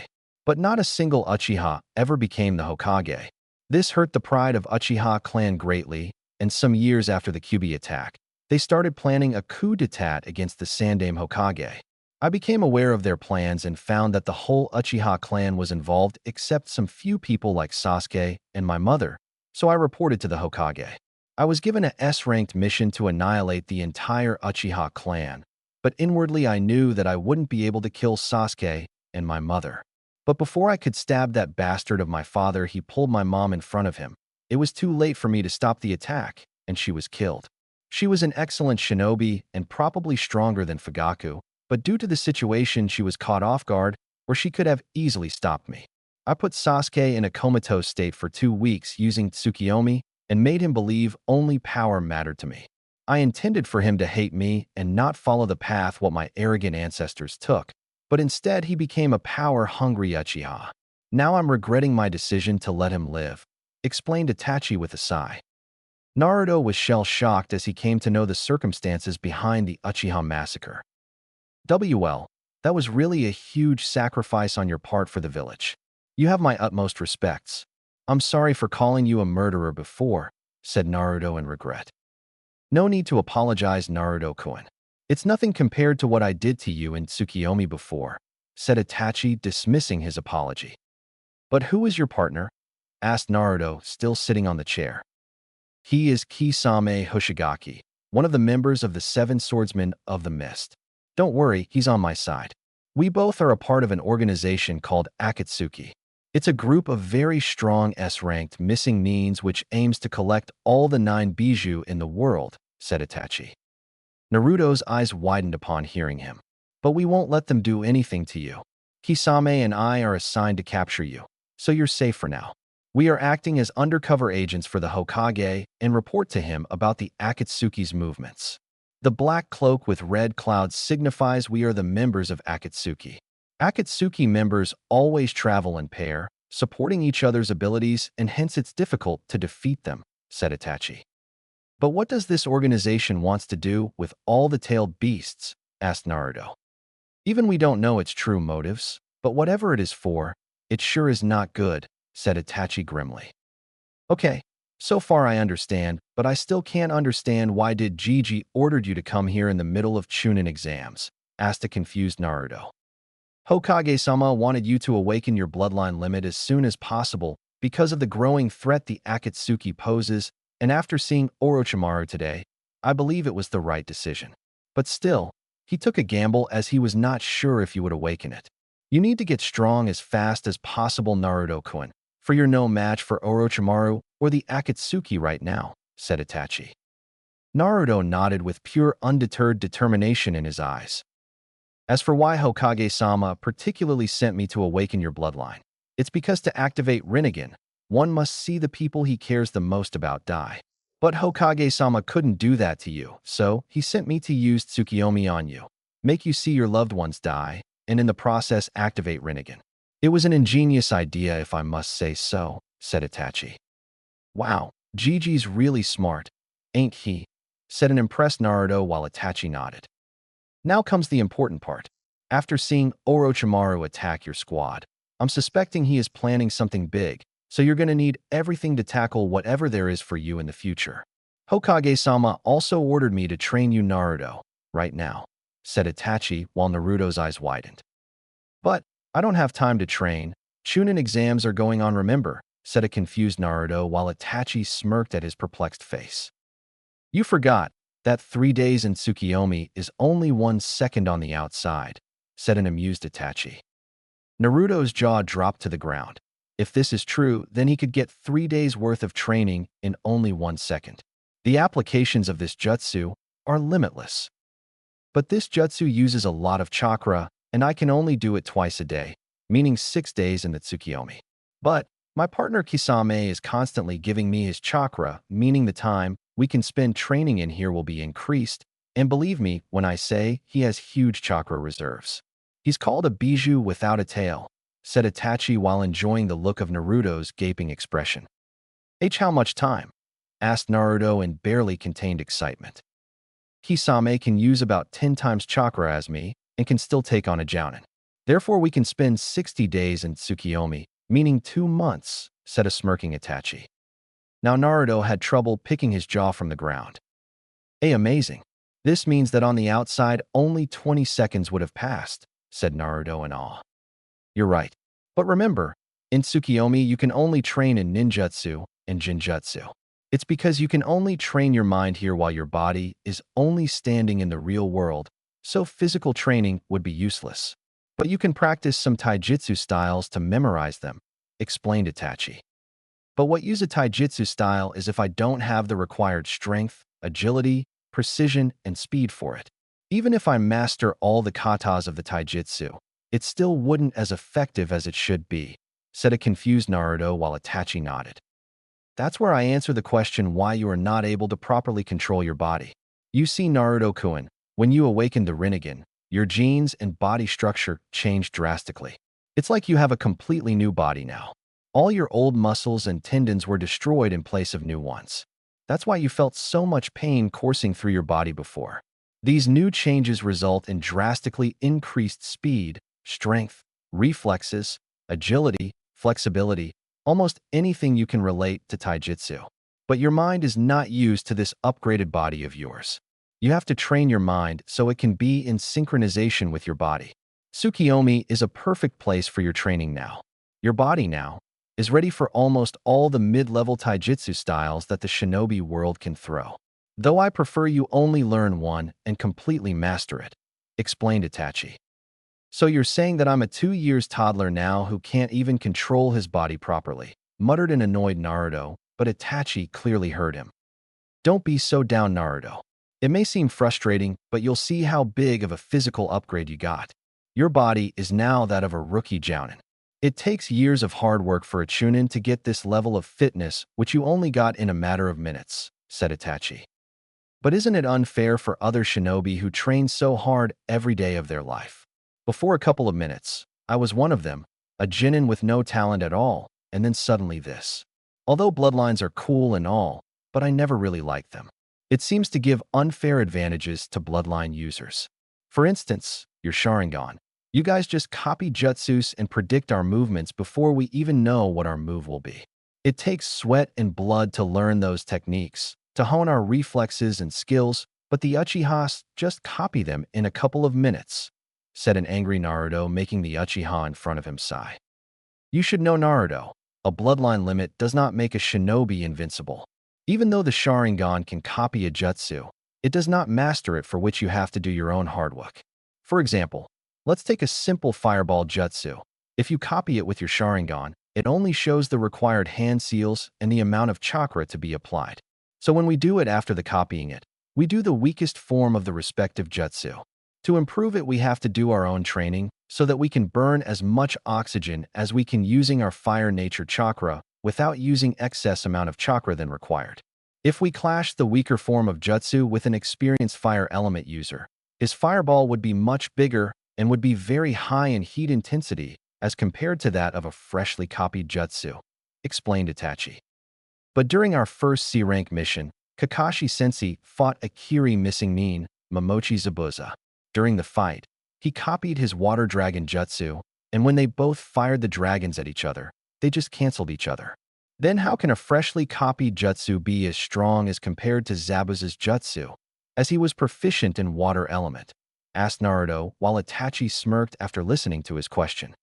But not a single Uchiha ever became the Hokage. This hurt the pride of Uchiha clan greatly, and some years after the Kyuubi attack, they started planning a coup d'etat against the Sandaime Hokage. I became aware of their plans and found that the whole Uchiha clan was involved except some few people like Sasuke and my mother, so I reported to the Hokage. I was given a S-ranked mission to annihilate the entire Uchiha clan, but inwardly I knew that I wouldn't be able to kill Sasuke and my mother. But before I could stab that bastard of my father, he pulled my mom in front of him. It was too late for me to stop the attack, and she was killed. She was an excellent shinobi and probably stronger than Fugaku, but due to the situation she was caught off guard, or she could have easily stopped me. I put Sasuke in a comatose state for 2 weeks using Tsukiyomi and made him believe only power mattered to me. I intended for him to hate me and not follow the path what my arrogant ancestors took, but instead he became a power-hungry Uchiha. Now I'm regretting my decision to let him live, explained Itachi with a sigh. Naruto was shell-shocked as he came to know the circumstances behind the Uchiha massacre. That was really a huge sacrifice on your part for the village. You have my utmost respects. I'm sorry for calling you a murderer before, said Naruto in regret. No need to apologize, Naruto-kun. It's nothing compared to what I did to you in Tsukiyomi before, said Itachi, dismissing his apology. But who is your partner? Asked Naruto, still sitting on the chair. He is Kisame Hoshigaki, one of the members of the 7 Swordsmen of the Mist. Don't worry, he's on my side. We both are a part of an organization called Akatsuki. It's a group of very strong S-ranked missing means which aims to collect all the 9 bijou in the world, said Itachi. Naruto's eyes widened upon hearing him. But we won't let them do anything to you. Kisame and I are assigned to capture you, so you're safe for now. We are acting as undercover agents for the Hokage and report to him about the Akatsuki's movements. The black cloak with red clouds signifies we are the members of Akatsuki. Akatsuki members always travel in pair, supporting each other's abilities, and hence it's difficult to defeat them, said Itachi. But what does this organization wants to do with all the tailed beasts? Asked Naruto. Even we don't know its true motives, but whatever it is for, it sure is not good, said Itachi grimly. Okay, so far I understand, but I still can't understand why did Gigi ordered you to come here in the middle of Chunin exams, asked a confused Naruto. Hokage-sama wanted you to awaken your bloodline limit as soon as possible because of the growing threat the Akatsuki poses, and after seeing Orochimaru today, I believe it was the right decision. But still, he took a gamble as he was not sure if you would awaken it. You need to get strong as fast as possible, Naruto-kun, for you're no match for Orochimaru or the Akatsuki right now, said Itachi. Naruto nodded with pure undeterred determination in his eyes. As for why Hokage-sama particularly sent me to awaken your bloodline, it's because to activate Rinnegan, one must see the people he cares the most about die. But Hokage-sama couldn't do that to you, so he sent me to use Tsukiyomi on you, make you see your loved ones die, and in the process activate Rinnegan. It was an ingenious idea if I must say so, said Itachi. Wow, Gigi's really smart, ain't he? Said an impressed Naruto while Itachi nodded. Now comes the important part. After seeing Orochimaru attack your squad, I'm suspecting he is planning something big, so you're gonna need everything to tackle whatever there is for you in the future. Hokage-sama also ordered me to train you Naruto, right now, said Itachi while Naruto's eyes widened. But I don't have time to train. Chunin exams are going on, remember, said a confused Naruto while Itachi smirked at his perplexed face. You forgot that 3 days in Tsukiyomi is only 1 second on the outside, said an amused Itachi. Naruto's jaw dropped to the ground. If this is true, then he could get 3 days worth of training in only 1 second. The applications of this jutsu are limitless. But this jutsu uses a lot of chakra, and I can only do it twice a day, meaning 6 days in the Tsukiyomi. But my partner Kisame is constantly giving me his chakra, meaning the time we can spend training in here will be increased, and believe me when I say he has huge chakra reserves. He's called a bijou without a tail, said Itachi while enjoying the look of Naruto's gaping expression. How much time? Asked Naruto in barely contained excitement. Kisame can use about 10 times chakra as me and can still take on a jounin. Therefore we can spend 60 days in Tsukiyomi, meaning 2 months, said a smirking Itachi. Now Naruto had trouble picking his jaw from the ground. Amazing. This means that on the outside only 20 seconds would have passed, said Naruto in awe. You're right. But remember, in Tsukiyomi you can only train in ninjutsu and jinjutsu. It's because you can only train your mind here while your body is only standing in the real world, so physical training would be useless. But you can practice some taijutsu styles to memorize them, explained Itachi. But what use a taijutsu style is if I don't have the required strength, agility, precision, and speed for it. Even if I master all the katas of the taijutsu, it still wouldn't as effective as it should be, said a confused Naruto while Itachi nodded. That's where I answer the question why you are not able to properly control your body. You see, Naruto-kun, when you awakened the Rinnegan, your genes and body structure changed drastically. It's like you have a completely new body now. All your old muscles and tendons were destroyed in place of new ones. That's why you felt so much pain coursing through your body before. These new changes result in drastically increased speed, strength, reflexes, agility, flexibility, almost anything you can relate to taijutsu. But your mind is not used to this upgraded body of yours. You have to train your mind so it can be in synchronization with your body. Tsukiyomi is a perfect place for your training now. Your body now is ready for almost all the mid-level taijutsu styles that the shinobi world can throw. Though I prefer you only learn one and completely master it, explained Itachi. So you're saying that I'm a 2-year toddler now who can't even control his body properly, muttered an annoyed Naruto, but Itachi clearly heard him. Don't be so down, Naruto. It may seem frustrating, but you'll see how big of a physical upgrade you got. Your body is now that of a rookie jounin. It takes years of hard work for a Chunin to get this level of fitness, which you only got in a matter of minutes, said Itachi. But isn't it unfair for other shinobi who train so hard every day of their life? Before a couple of minutes, I was one of them, a genin with no talent at all, and then suddenly this. Although bloodlines are cool and all, but I never really liked them. It seems to give unfair advantages to bloodline users. For instance, your Sharingan. You guys just copy jutsus and predict our movements before we even know what our move will be. It takes sweat and blood to learn those techniques, to hone our reflexes and skills, but the Uchihas just copy them in a couple of minutes, said an angry Naruto, making the Uchiha in front of him sigh. You should know, Naruto, a bloodline limit does not make a shinobi invincible. Even though the Sharingan can copy a jutsu, it does not master it, for which you have to do your own hard work. For example, let's take a simple fireball jutsu. If you copy it with your Sharingan, it only shows the required hand seals and the amount of chakra to be applied. So when we do it after the copying it, we do the weakest form of the respective jutsu. To improve it, we have to do our own training so that we can burn as much oxygen as we can using our fire nature chakra without using excess amount of chakra than required. If we clash the weaker form of jutsu with an experienced fire element user, his fireball would be much bigger and would be very high in heat intensity, as compared to that of a freshly copied jutsu, explained Itachi. But during our first C-rank mission, Kakashi-sensei fought a Kiri missing nin, Momochi Zabuza. During the fight, he copied his water dragon jutsu, and when they both fired the dragons at each other, they just canceled each other. Then how can a freshly copied jutsu be as strong as compared to Zabuza's jutsu, as he was proficient in water element? Asked Naruto while Itachi smirked after listening to his question.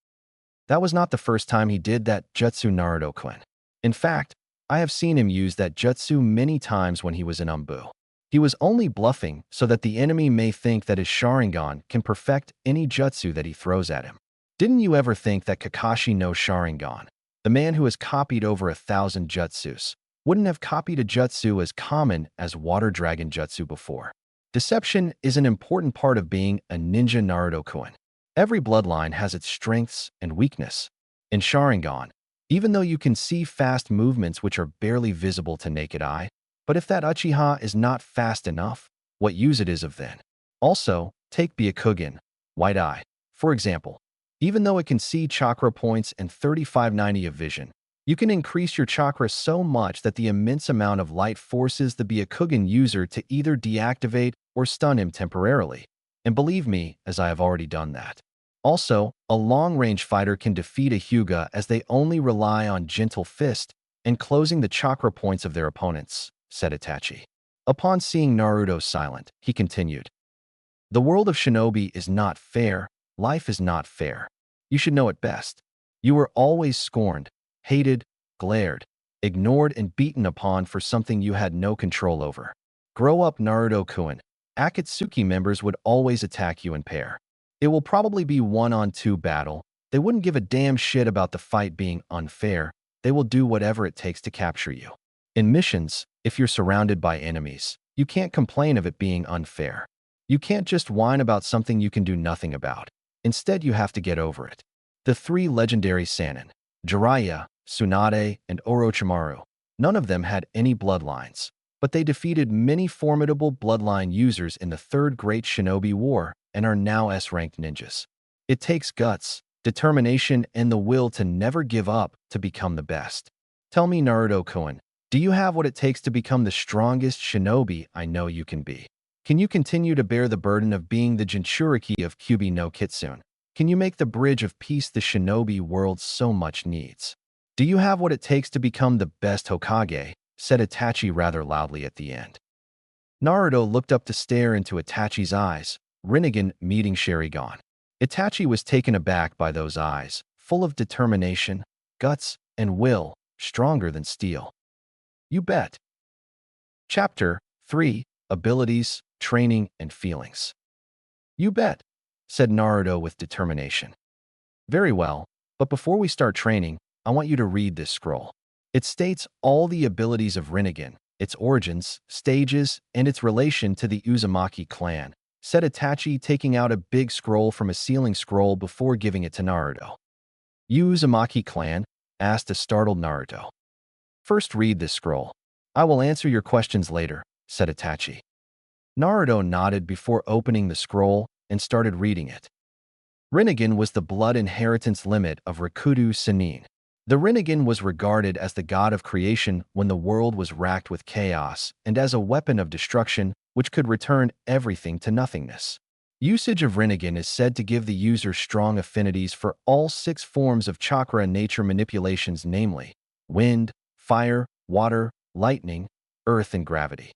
That was not the first time he did that jutsu, Naruto-kun. In fact, I have seen him use that jutsu many times when he was in Umbu. He was only bluffing so that the enemy may think that his Sharingan can perfect any jutsu that he throws at him. Didn't you ever think that Kakashi no Sharingan, the man who has copied over 1,000 jutsus, wouldn't have copied a jutsu as common as water dragon jutsu before? Deception is an important part of being a ninja, Naruto-kun. Every bloodline has its strengths and weakness. In Sharingan, even though you can see fast movements which are barely visible to naked eye, but if that Uchiha is not fast enough, what use it is of then? Also, take Byakugan, White Eye, for example. Even though it can see chakra points and 3590 of vision, you can increase your chakra so much that the immense amount of light forces the Byakugan user to either deactivate or stun him temporarily. And believe me, as I have already done that. Also, a long-range fighter can defeat a Hyuga as they only rely on gentle fist and closing the chakra points of their opponents, said Itachi. Upon seeing Naruto silent, he continued. The world of shinobi is not fair, life is not fair. You should know it best. You were always scorned, hated, glared, ignored, and beaten upon for something you had no control over. Grow up, Naruto-kun. Akatsuki members would always attack you in pair. It will probably be 1-on-2 battle. They wouldn't give a damn shit about the fight being unfair. They will do whatever it takes to capture you. In missions, if you're surrounded by enemies, you can't complain of it being unfair. You can't just whine about something you can do nothing about. Instead, you have to get over it. The three legendary Sannin, Jiraiya, Tsunade, and Orochimaru, none of them had any bloodlines, but they defeated many formidable bloodline users in the Third Great Shinobi War and are now S-ranked ninjas. It takes guts, determination, and the will to never give up to become the best. Tell me, Naruto-kun, do you have what it takes to become the strongest shinobi I know you can be? Can you continue to bear the burden of being the Jinchuriki of Kyuubi no Kitsune? Can you make the bridge of peace the shinobi world so much needs? Do you have what it takes to become the best Hokage? Said Itachi rather loudly at the end. Naruto looked up to stare into Itachi's eyes, Rinnegan meeting Sharingan. Itachi was taken aback by those eyes, full of determination, guts, and will, stronger than steel. You bet. Chapter 3, Abilities, Training, and Feelings. You bet, said Naruto with determination. Very well, but before we start training, I want you to read this scroll. It states all the abilities of Rinnegan, its origins, stages, and its relation to the Uzumaki clan, said Itachi, taking out a big scroll from a ceiling scroll before giving it to Naruto. Uzumaki clan? Asked a startled Naruto. First read this scroll. I will answer your questions later, said Itachi. Naruto nodded before opening the scroll and started reading it. Rinnegan was the blood inheritance limit of Rikudo Sannin. The Rinnegan was regarded as the god of creation when the world was racked with chaos and as a weapon of destruction which could return everything to nothingness. Usage of Rinnegan is said to give the user strong affinities for all 6 forms of chakra nature manipulations, namely wind, fire, water, lightning, earth, and gravity.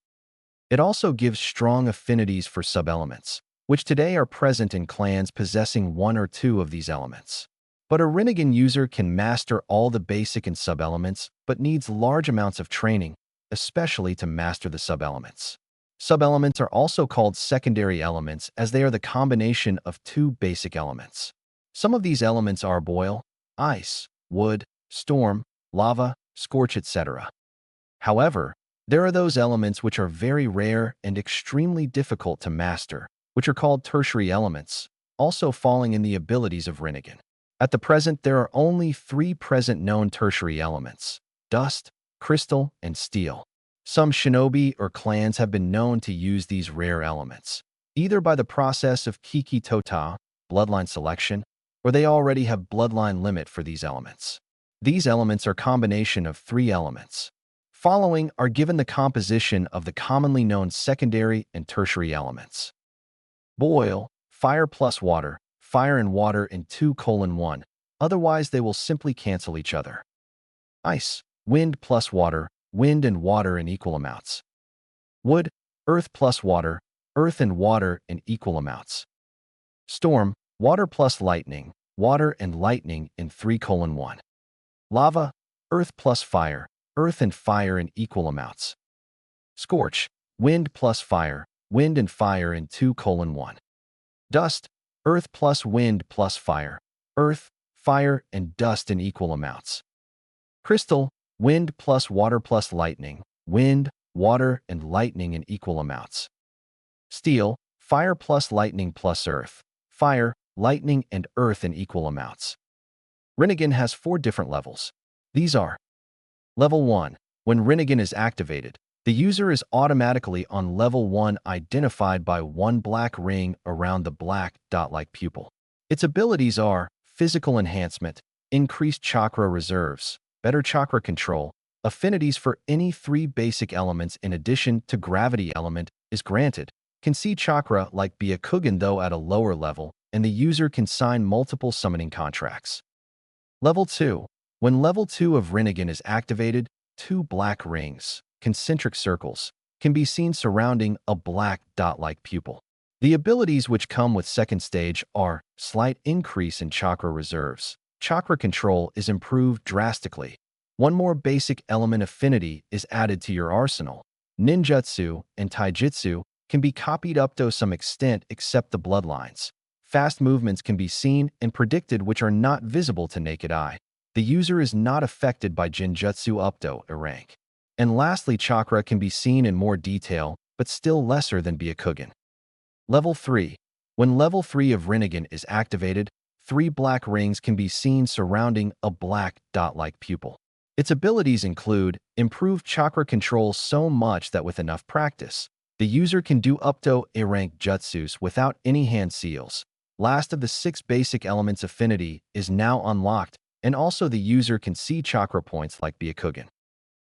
It also gives strong affinities for sub-elements, which today are present in clans possessing 1 or 2 of these elements. But a Rinnegan user can master all the basic and sub-elements, but needs large amounts of training, especially to master the sub-elements. Sub-elements are also called secondary elements as they are the combination of 2 basic elements. Some of these elements are boil, ice, wood, storm, lava, scorch, etc. However, there are those elements which are very rare and extremely difficult to master, which are called tertiary elements, also falling in the abilities of Rinnegan. At the present, there are only 3 present known tertiary elements: dust, crystal, and steel. Some shinobi or clans have been known to use these rare elements, either by the process of Kiki Tota, bloodline selection, or they already have bloodline limit for these elements. These elements are combination of 3 elements. Following are given the composition of the commonly known secondary and tertiary elements. Boil, fire plus water, fire and water in 2:1, otherwise they will simply cancel each other. Ice, wind plus water, wind and water in equal amounts. Wood, earth plus water, earth and water in equal amounts. Storm, water plus lightning, water and lightning in 3:1. Lava, earth plus fire, earth and fire in equal amounts. Scorch, wind plus fire, wind and fire in 2:1. Dust, earth plus wind plus fire, earth, fire, and dust in equal amounts. Crystal, wind plus water plus lightning, wind, water, and lightning in equal amounts. Steel, fire plus lightning plus earth, fire, lightning, and earth in equal amounts. Rinnegan has 4 different levels. These are: Level 1. When Rinnegan is activated, the user is automatically on Level 1 identified by 1 black ring around the black dot-like pupil. Its abilities are physical enhancement, increased chakra reserves, better chakra control, affinities for any 3 basic elements in addition to gravity element is granted, can see chakra like Byakugan though at a lower level, and the user can sign multiple summoning contracts. Level 2. When Level 2 of Rinnegan is activated, 2 black rings, concentric circles, can be seen surrounding a black dot-like pupil. The abilities which come with second stage are slight increase in chakra reserves. Chakra control is improved drastically. 1 more basic element affinity is added to your arsenal. Ninjutsu and taijutsu can be copied up to some extent except the bloodlines. Fast movements can be seen and predicted which are not visible to naked eye. The user is not affected by Genjutsu up to a rank. And lastly, chakra can be seen in more detail, but still lesser than Byakugan. Level 3. When Level 3 of Rinnegan is activated, 3 black rings can be seen surrounding a black dot-like pupil. Its abilities include improved chakra control so much that with enough practice, the user can do up to a rank jutsus without any hand seals. Last of the 6 basic elements affinity is now unlocked, and also the user can see chakra points like Byakugan.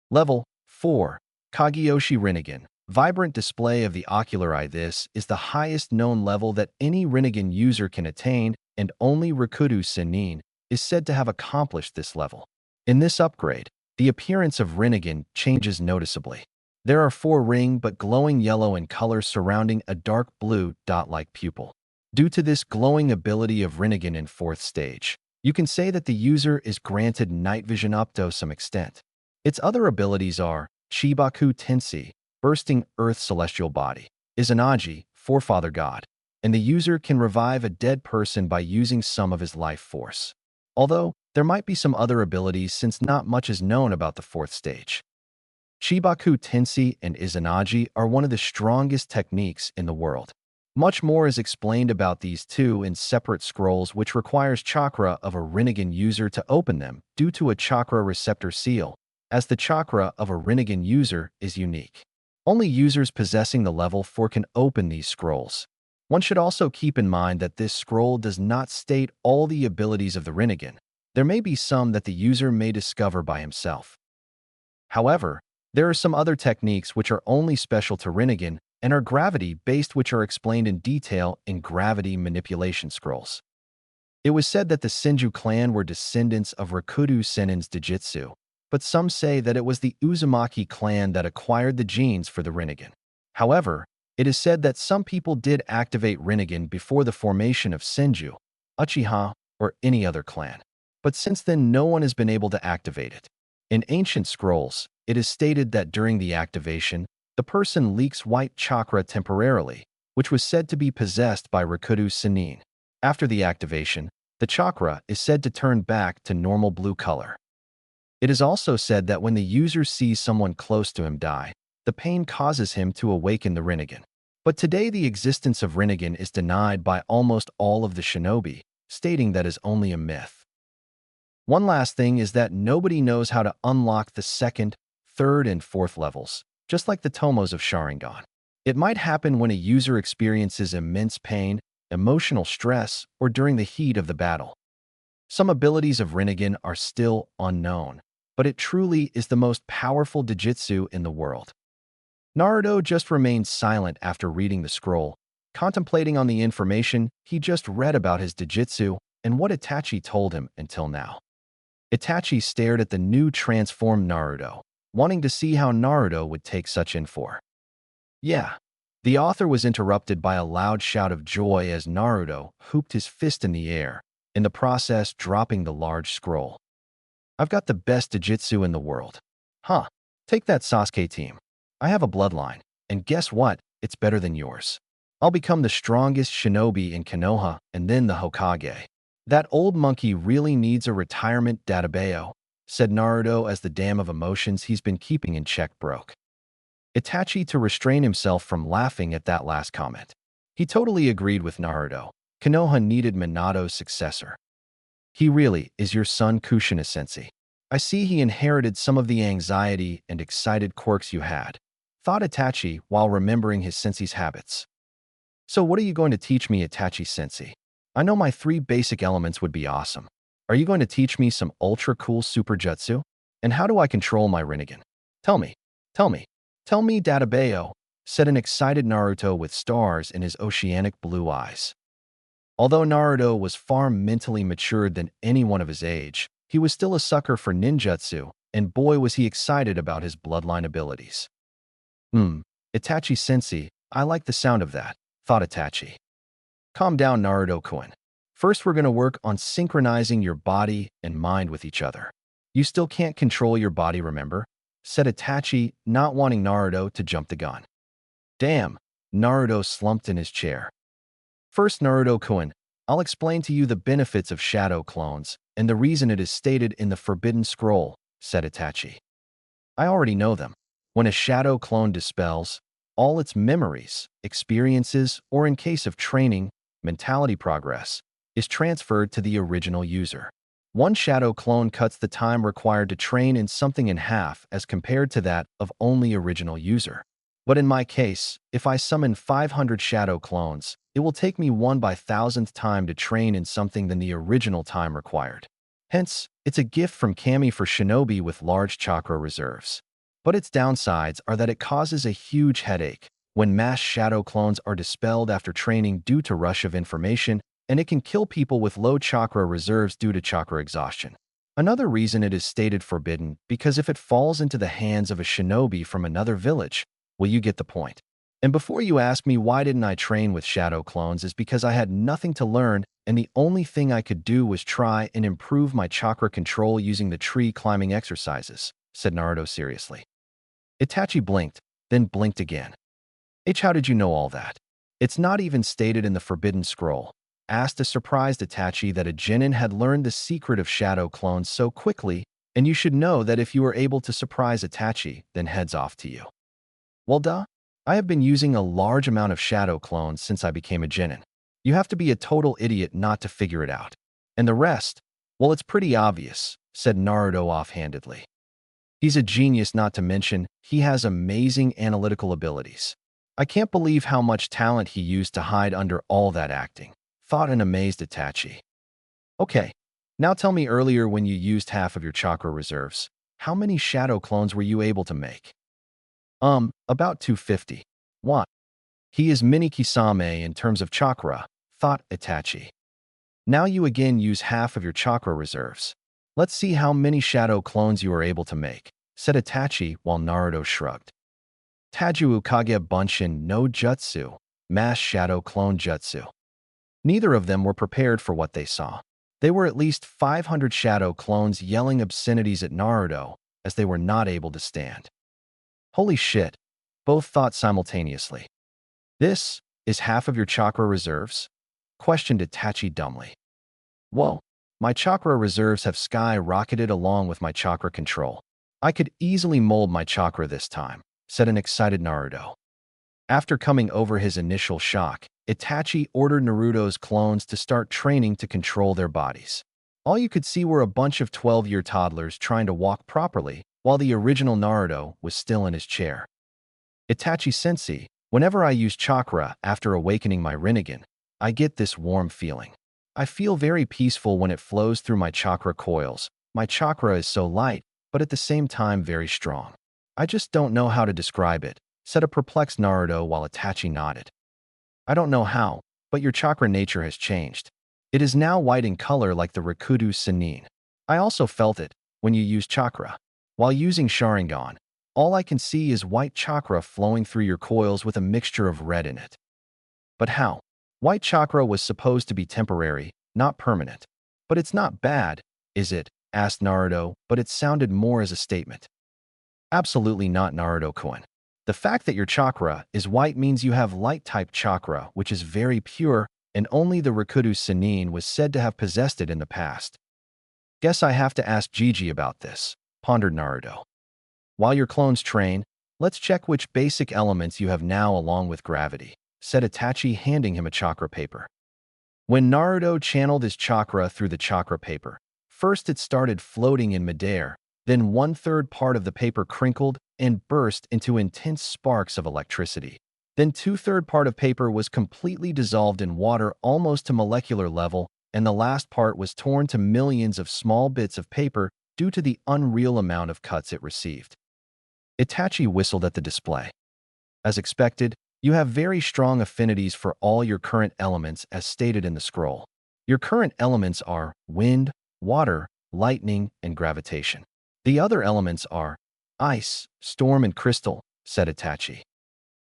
Level 4. Kageyoshi Rinnegan. Vibrant display of the ocular eye. This is the highest known level that any Rinnegan user can attain, and only Rikudo Sennin is said to have accomplished this level. In this upgrade, the appearance of Rinnegan changes noticeably. There are 4 ring but glowing yellow in color surrounding a dark blue dot-like pupil. Due to this glowing ability of Rinnegan in 4th stage, you can say that the user is granted night vision up to some extent. Its other abilities are Chibaku Tensei, bursting earth celestial body, Izanagi, forefather god, and the user can revive a dead person by using some of his life force. Although, there might be some other abilities since not much is known about the 4th stage. Chibaku Tensei and Izanagi are one of the strongest techniques in the world. Much more is explained about these 2 in separate scrolls which requires chakra of a Rinnegan user to open them due to a chakra receptor seal, as the chakra of a Rinnegan user is unique. Only users possessing the level 4 can open these scrolls. One should also keep in mind that this scroll does not state all the abilities of the Rinnegan. There may be some that the user may discover by himself. However, there are some other techniques which are only special to Rinnegan and are gravity-based, which are explained in detail in gravity manipulation scrolls. It was said that the Senju clan were descendants of Rikudo Sennin's Dojutsu, but some say that it was the Uzumaki clan that acquired the genes for the Rinnegan. However, it is said that some people did activate Rinnegan before the formation of Senju, Uchiha, or any other clan. But since then no one has been able to activate it. In ancient scrolls, it is stated that during the activation, the person leaks white chakra temporarily, which was said to be possessed by Rikudo Sennin. After the activation, the chakra is said to turn back to normal blue color. It is also said that when the user sees someone close to him die, the pain causes him to awaken the Rinnegan. But today the existence of Rinnegan is denied by almost all of the shinobi, stating that is only a myth. One last thing is that nobody knows how to unlock the 2nd, 3rd, and 4th levels, just like the tomos of Sharingan. It might happen when a user experiences immense pain, emotional stress, or during the heat of the battle. Some abilities of Rinnegan are still unknown, but it truly is the most powerful Jujutsu in the world. Naruto just remained silent after reading the scroll, contemplating on the information he just read about his Jujutsu and what Itachi told him until now. Itachi stared at the new transformed Naruto, wanting to see how Naruto would take such info. Yeah. The author was interrupted by a loud shout of joy as Naruto hooped his fist in the air, in the process dropping the large scroll. I've got the best Jujutsu in the world. Huh. Take that, Sasuke team. I have a bloodline, and guess what? It's better than yours. I'll become the strongest shinobi in Konoha and then the Hokage. That old monkey really needs a retirement, Databeo, said Naruto as the dam of emotions he's been keeping in check broke. Itachi to restrain himself from laughing at that last comment. He totally agreed with Naruto. Konoha needed Minato's successor. He really is your son Kushina-sensei. I see he inherited some of the anxiety and excited quirks you had, thought Itachi while remembering his sensei's habits. So what are you going to teach me, Itachi-sensei? I know my 3 basic elements would be awesome. Are you going to teach me some ultra-cool super jutsu? And how do I control my Rinnegan? Tell me, tell me, tell me, Databeo, said an excited Naruto with stars in his oceanic blue eyes. Although Naruto was far mentally matured than anyone of his age, he was still a sucker for ninjutsu, and boy was he excited about his bloodline abilities. Itachi-sensei, I like the sound of that, thought Itachi. Calm down, Naruto-kun. First we're going to work on synchronizing your body and mind with each other. You still can't control your body, remember? Said Itachi, not wanting Naruto to jump the gun. Damn, Naruto slumped in his chair. First, Naruto-kun, I'll explain to you the benefits of shadow clones and the reason it is stated in the Forbidden Scroll, said Itachi. I already know them. When a shadow clone dispels all its memories, experiences, or in case of training, mentality progress, is transferred to the original user. One shadow clone cuts the time required to train in something in half as compared to that of only original user. But in my case, if I summon 500 shadow clones, it will take me 1/1000th time to train in something than the original time required. Hence, it's a gift from Kami for shinobi with large chakra reserves. But its downsides are that it causes a huge headache when mass shadow clones are dispelled after training due to rush of information, and it can kill people with low chakra reserves due to chakra exhaustion. Another reason it is stated forbidden because if it falls into the hands of a shinobi from another village, well, you get the point. And before you ask me why didn't I train with shadow clones is because I had nothing to learn and the only thing I could do was try and improve my chakra control using the tree climbing exercises, said Naruto seriously. Itachi blinked, then blinked again. How did you know all that? It's not even stated in the Forbidden Scroll, asked a surprised Itachi that a genin had learned the secret of shadow clones so quickly, and you should know that if you are able to surprise Itachi, then heads off to you. Well, duh. I have been using a large amount of shadow clones since I became a genin. You have to be a total idiot not to figure it out. And the rest? Well, it's pretty obvious, said Naruto offhandedly. He's a genius, not to mention, he has amazing analytical abilities. I can't believe how much talent he used to hide under all that acting, thought an amazed Itachi. Okay, now tell me earlier when you used half of your chakra reserves, how many shadow clones were you able to make? About 250. What? He is mini Kisame in terms of chakra, thought Itachi. Now you again use half of your chakra reserves. Let's see how many shadow clones you are able to make, said Itachi while Naruto shrugged. Taju Ukage Bunshin no Jutsu, Mass Shadow Clone Jutsu. Neither of them were prepared for what they saw. They were at least 500 shadow clones yelling obscenities at Naruto as they were not able to stand. Holy shit, both thought simultaneously. This is half of your chakra reserves? Questioned Itachi dumbly. Whoa, my chakra reserves have skyrocketed along with my chakra control. I could easily mold my chakra this time, said an excited Naruto. After coming over his initial shock, Itachi ordered Naruto's clones to start training to control their bodies. All you could see were a bunch of 12-year toddlers trying to walk properly, while the original Naruto was still in his chair. Itachi-sensei, whenever I use chakra after awakening my Rinnegan, I get this warm feeling. I feel very peaceful when it flows through my chakra coils. My chakra is so light, but at the same time very strong. I just don't know how to describe it, said a perplexed Naruto while Itachi nodded. I don't know how, but your chakra nature has changed. It is now white in color like the Rikudo Chunin. I also felt it when you use chakra. While using Sharingan, all I can see is white chakra flowing through your coils with a mixture of red in it. But how? White chakra was supposed to be temporary, not permanent. But it's not bad, is it? Asked Naruto, but it sounded more as a statement. Absolutely not, Naruto-kun. The fact that your chakra is white means you have light-type chakra, which is very pure, and only the Rikudo Chunin was said to have possessed it in the past. Guess I have to ask Gigi about this, pondered Naruto. While your clones train, let's check which basic elements you have now along with gravity, said Itachi, handing him a chakra paper. When Naruto channeled his chakra through the chakra paper, first it started floating in midair, then 1/3 part of the paper crinkled and burst into intense sparks of electricity. Then 2/3 part of paper was completely dissolved in water almost to molecular level, and the last part was torn to millions of small bits of paper due to the unreal amount of cuts it received. Itachi whistled at the display. As expected, you have very strong affinities for all your current elements as stated in the scroll. Your current elements are wind, water, lightning, and gravitation. The other elements are ice, storm, and crystal, said Itachi.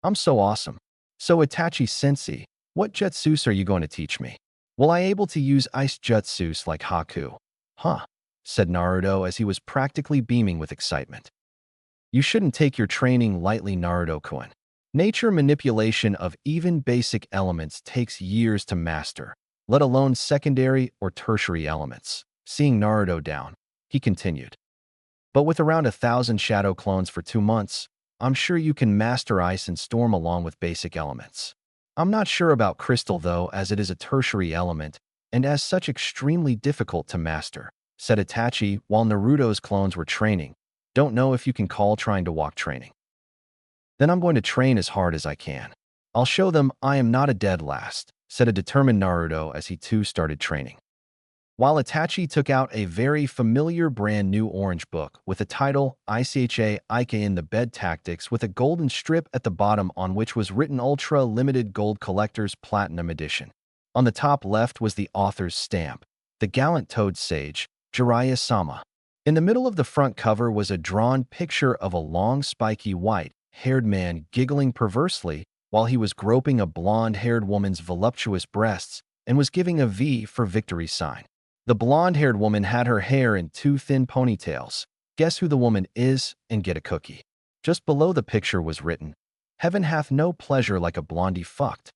I'm so awesome. So Itachi-sensei, what jutsus are you going to teach me? Will I able to use ice jutsus like Haku? Huh, said Naruto as he was practically beaming with excitement. You shouldn't take your training lightly, Naruto-kun. Nature manipulation of even basic elements takes years to master, let alone secondary or tertiary elements. Seeing Naruto down, he continued. But with around 1,000 shadow clones for 2 months, I'm sure you can master ice and storm along with basic elements. I'm not sure about crystal though, as it is a tertiary element, and as such extremely difficult to master, said Itachi while Naruto's clones were training. Don't know if you can call trying to walk training. Then I'm going to train as hard as I can. I'll show them I am not a dead last, said a determined Naruto as he too started training. While Itachi took out a very familiar brand new orange book with the title ICHA Ike in the Bed Tactics with a golden strip at the bottom on which was written Ultra Limited Gold Collector's Platinum Edition. On the top left was the author's stamp, the gallant toad sage, Jiraiya-sama. In the middle of the front cover was a drawn picture of a long spiky white-haired man giggling perversely while he was groping a blonde-haired woman's voluptuous breasts and was giving a V for victory sign. The blonde-haired woman had her hair in 2 thin ponytails. Guess who the woman is and get a cookie. Just below the picture was written, Heaven hath no pleasure like a blondie fucked.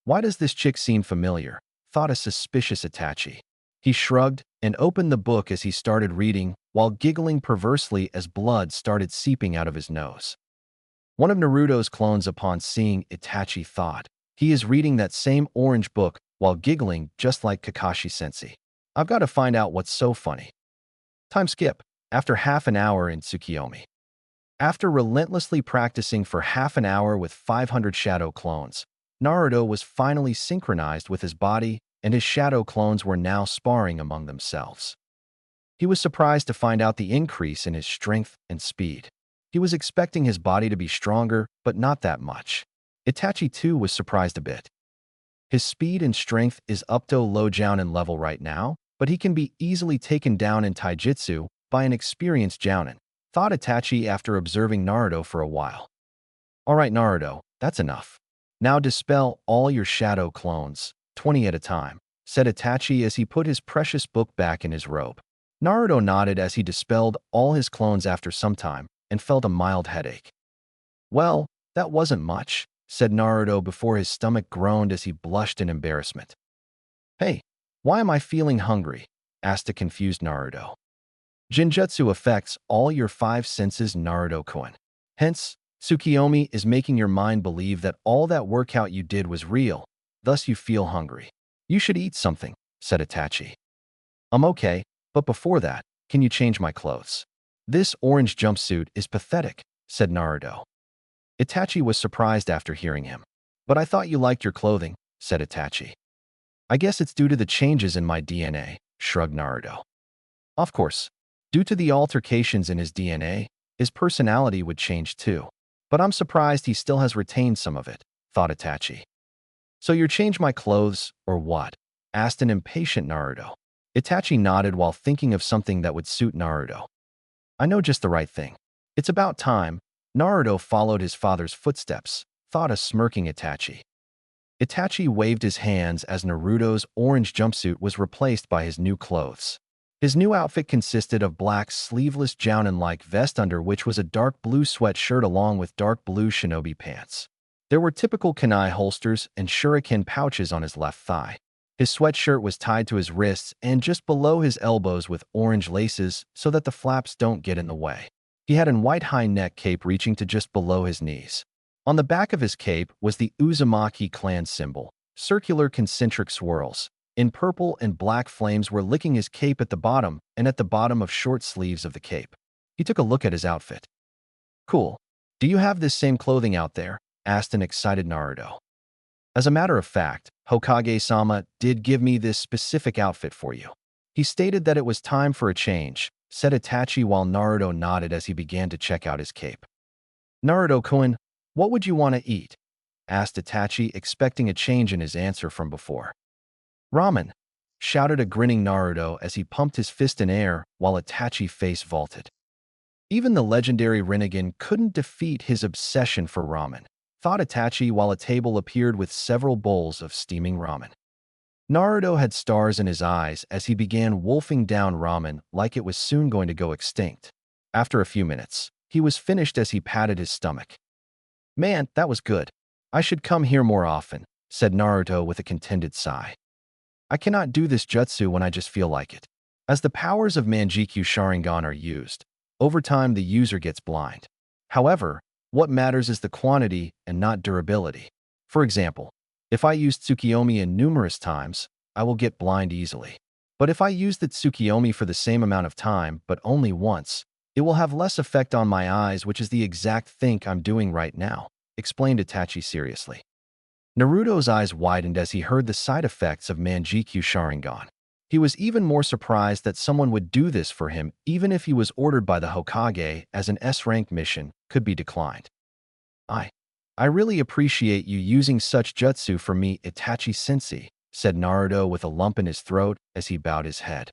Why does this chick seem familiar? Thought a suspicious Itachi. He shrugged and opened the book as he started reading while giggling perversely as blood started seeping out of his nose. One of Naruto's clones upon seeing Itachi thought, he is reading that same orange book while giggling just like Kakashi-sensei. I've got to find out what's so funny. Time skip. After half an hour in Tsukiyomi. After relentlessly practicing for half an hour with 500 shadow clones, Naruto was finally synchronized with his body and his shadow clones were now sparring among themselves. He was surprised to find out the increase in his strength and speed. He was expecting his body to be stronger, but not that much. Itachi too was surprised a bit. His speed and strength is up to low jounin level right now, but he can be easily taken down in taijutsu by an experienced jounin, thought Itachi after observing Naruto for a while. Alright Naruto, that's enough. Now dispel all your shadow clones, 20 at a time, said Itachi as he put his precious book back in his robe. Naruto nodded as he dispelled all his clones after some time and felt a mild headache. Well, that wasn't much, said Naruto before his stomach groaned as he blushed in embarrassment. Hey, why am I feeling hungry? Asked a confused Naruto. Jinjutsu affects all your 5 senses, Naruto-kun. Hence, Tsukiyomi is making your mind believe that all that workout you did was real, thus you feel hungry. You should eat something, said Itachi. I'm okay, but before that, can you change my clothes? This orange jumpsuit is pathetic, said Naruto. Itachi was surprised after hearing him. But I thought you liked your clothing, said Itachi. I guess it's due to the changes in my DNA, shrugged Naruto. Of course, due to the altercations in his DNA, his personality would change too. But I'm surprised he still has retained some of it, thought Itachi. So you change my clothes, or what? Asked an impatient Naruto. Itachi nodded while thinking of something that would suit Naruto. I know just the right thing. It's about time. Naruto followed his father's footsteps, thought a smirking Itachi. Itachi waved his hands as Naruto's orange jumpsuit was replaced by his new clothes. His new outfit consisted of black sleeveless Jounin-like vest under which was a dark blue sweatshirt along with dark blue shinobi pants. There were typical kunai holsters and shuriken pouches on his left thigh. His sweatshirt was tied to his wrists and just below his elbows with orange laces so that the flaps don't get in the way. He had a white high-neck cape reaching to just below his knees. On the back of his cape was the Uzumaki clan symbol, circular concentric swirls. In purple and black flames were licking his cape at the bottom and at the bottom of short sleeves of the cape. He took a look at his outfit. Cool. Do you have this same clothing out there? Asked an excited Naruto. As a matter of fact, Hokage-sama did give me this specific outfit for you. He stated that it was time for a change, said Itachi while Naruto nodded as he began to check out his cape. Naruto-kun, what would you want to eat? Asked Itachi, expecting a change in his answer from before. Ramen, shouted a grinning Naruto as he pumped his fist in air while Itachi's face vaulted. Even the legendary Rinnegan couldn't defeat his obsession for ramen, thought Itachi while a table appeared with several bowls of steaming ramen. Naruto had stars in his eyes as he began wolfing down ramen like it was soon going to go extinct. After a few minutes, he was finished as he patted his stomach. Man, that was good. I should come here more often, said Naruto with a contented sigh. I cannot do this jutsu when I just feel like it. As the powers of Manjikyu Sharingan are used, over time the user gets blind. However, what matters is the quantity and not durability. For example, if I use Tsukiyomi numerous times, I will get blind easily. But if I use the Tsukiyomi for the same amount of time, but only once, it will have less effect on my eyes, which is the exact thing I'm doing right now, explained Itachi seriously. Naruto's eyes widened as he heard the side effects of Manjikyu Sharingan. He was even more surprised that someone would do this for him even if he was ordered by the Hokage as an S-rank mission could be declined. I really appreciate you using such jutsu for me, Itachi-sensei, said Naruto with a lump in his throat as he bowed his head.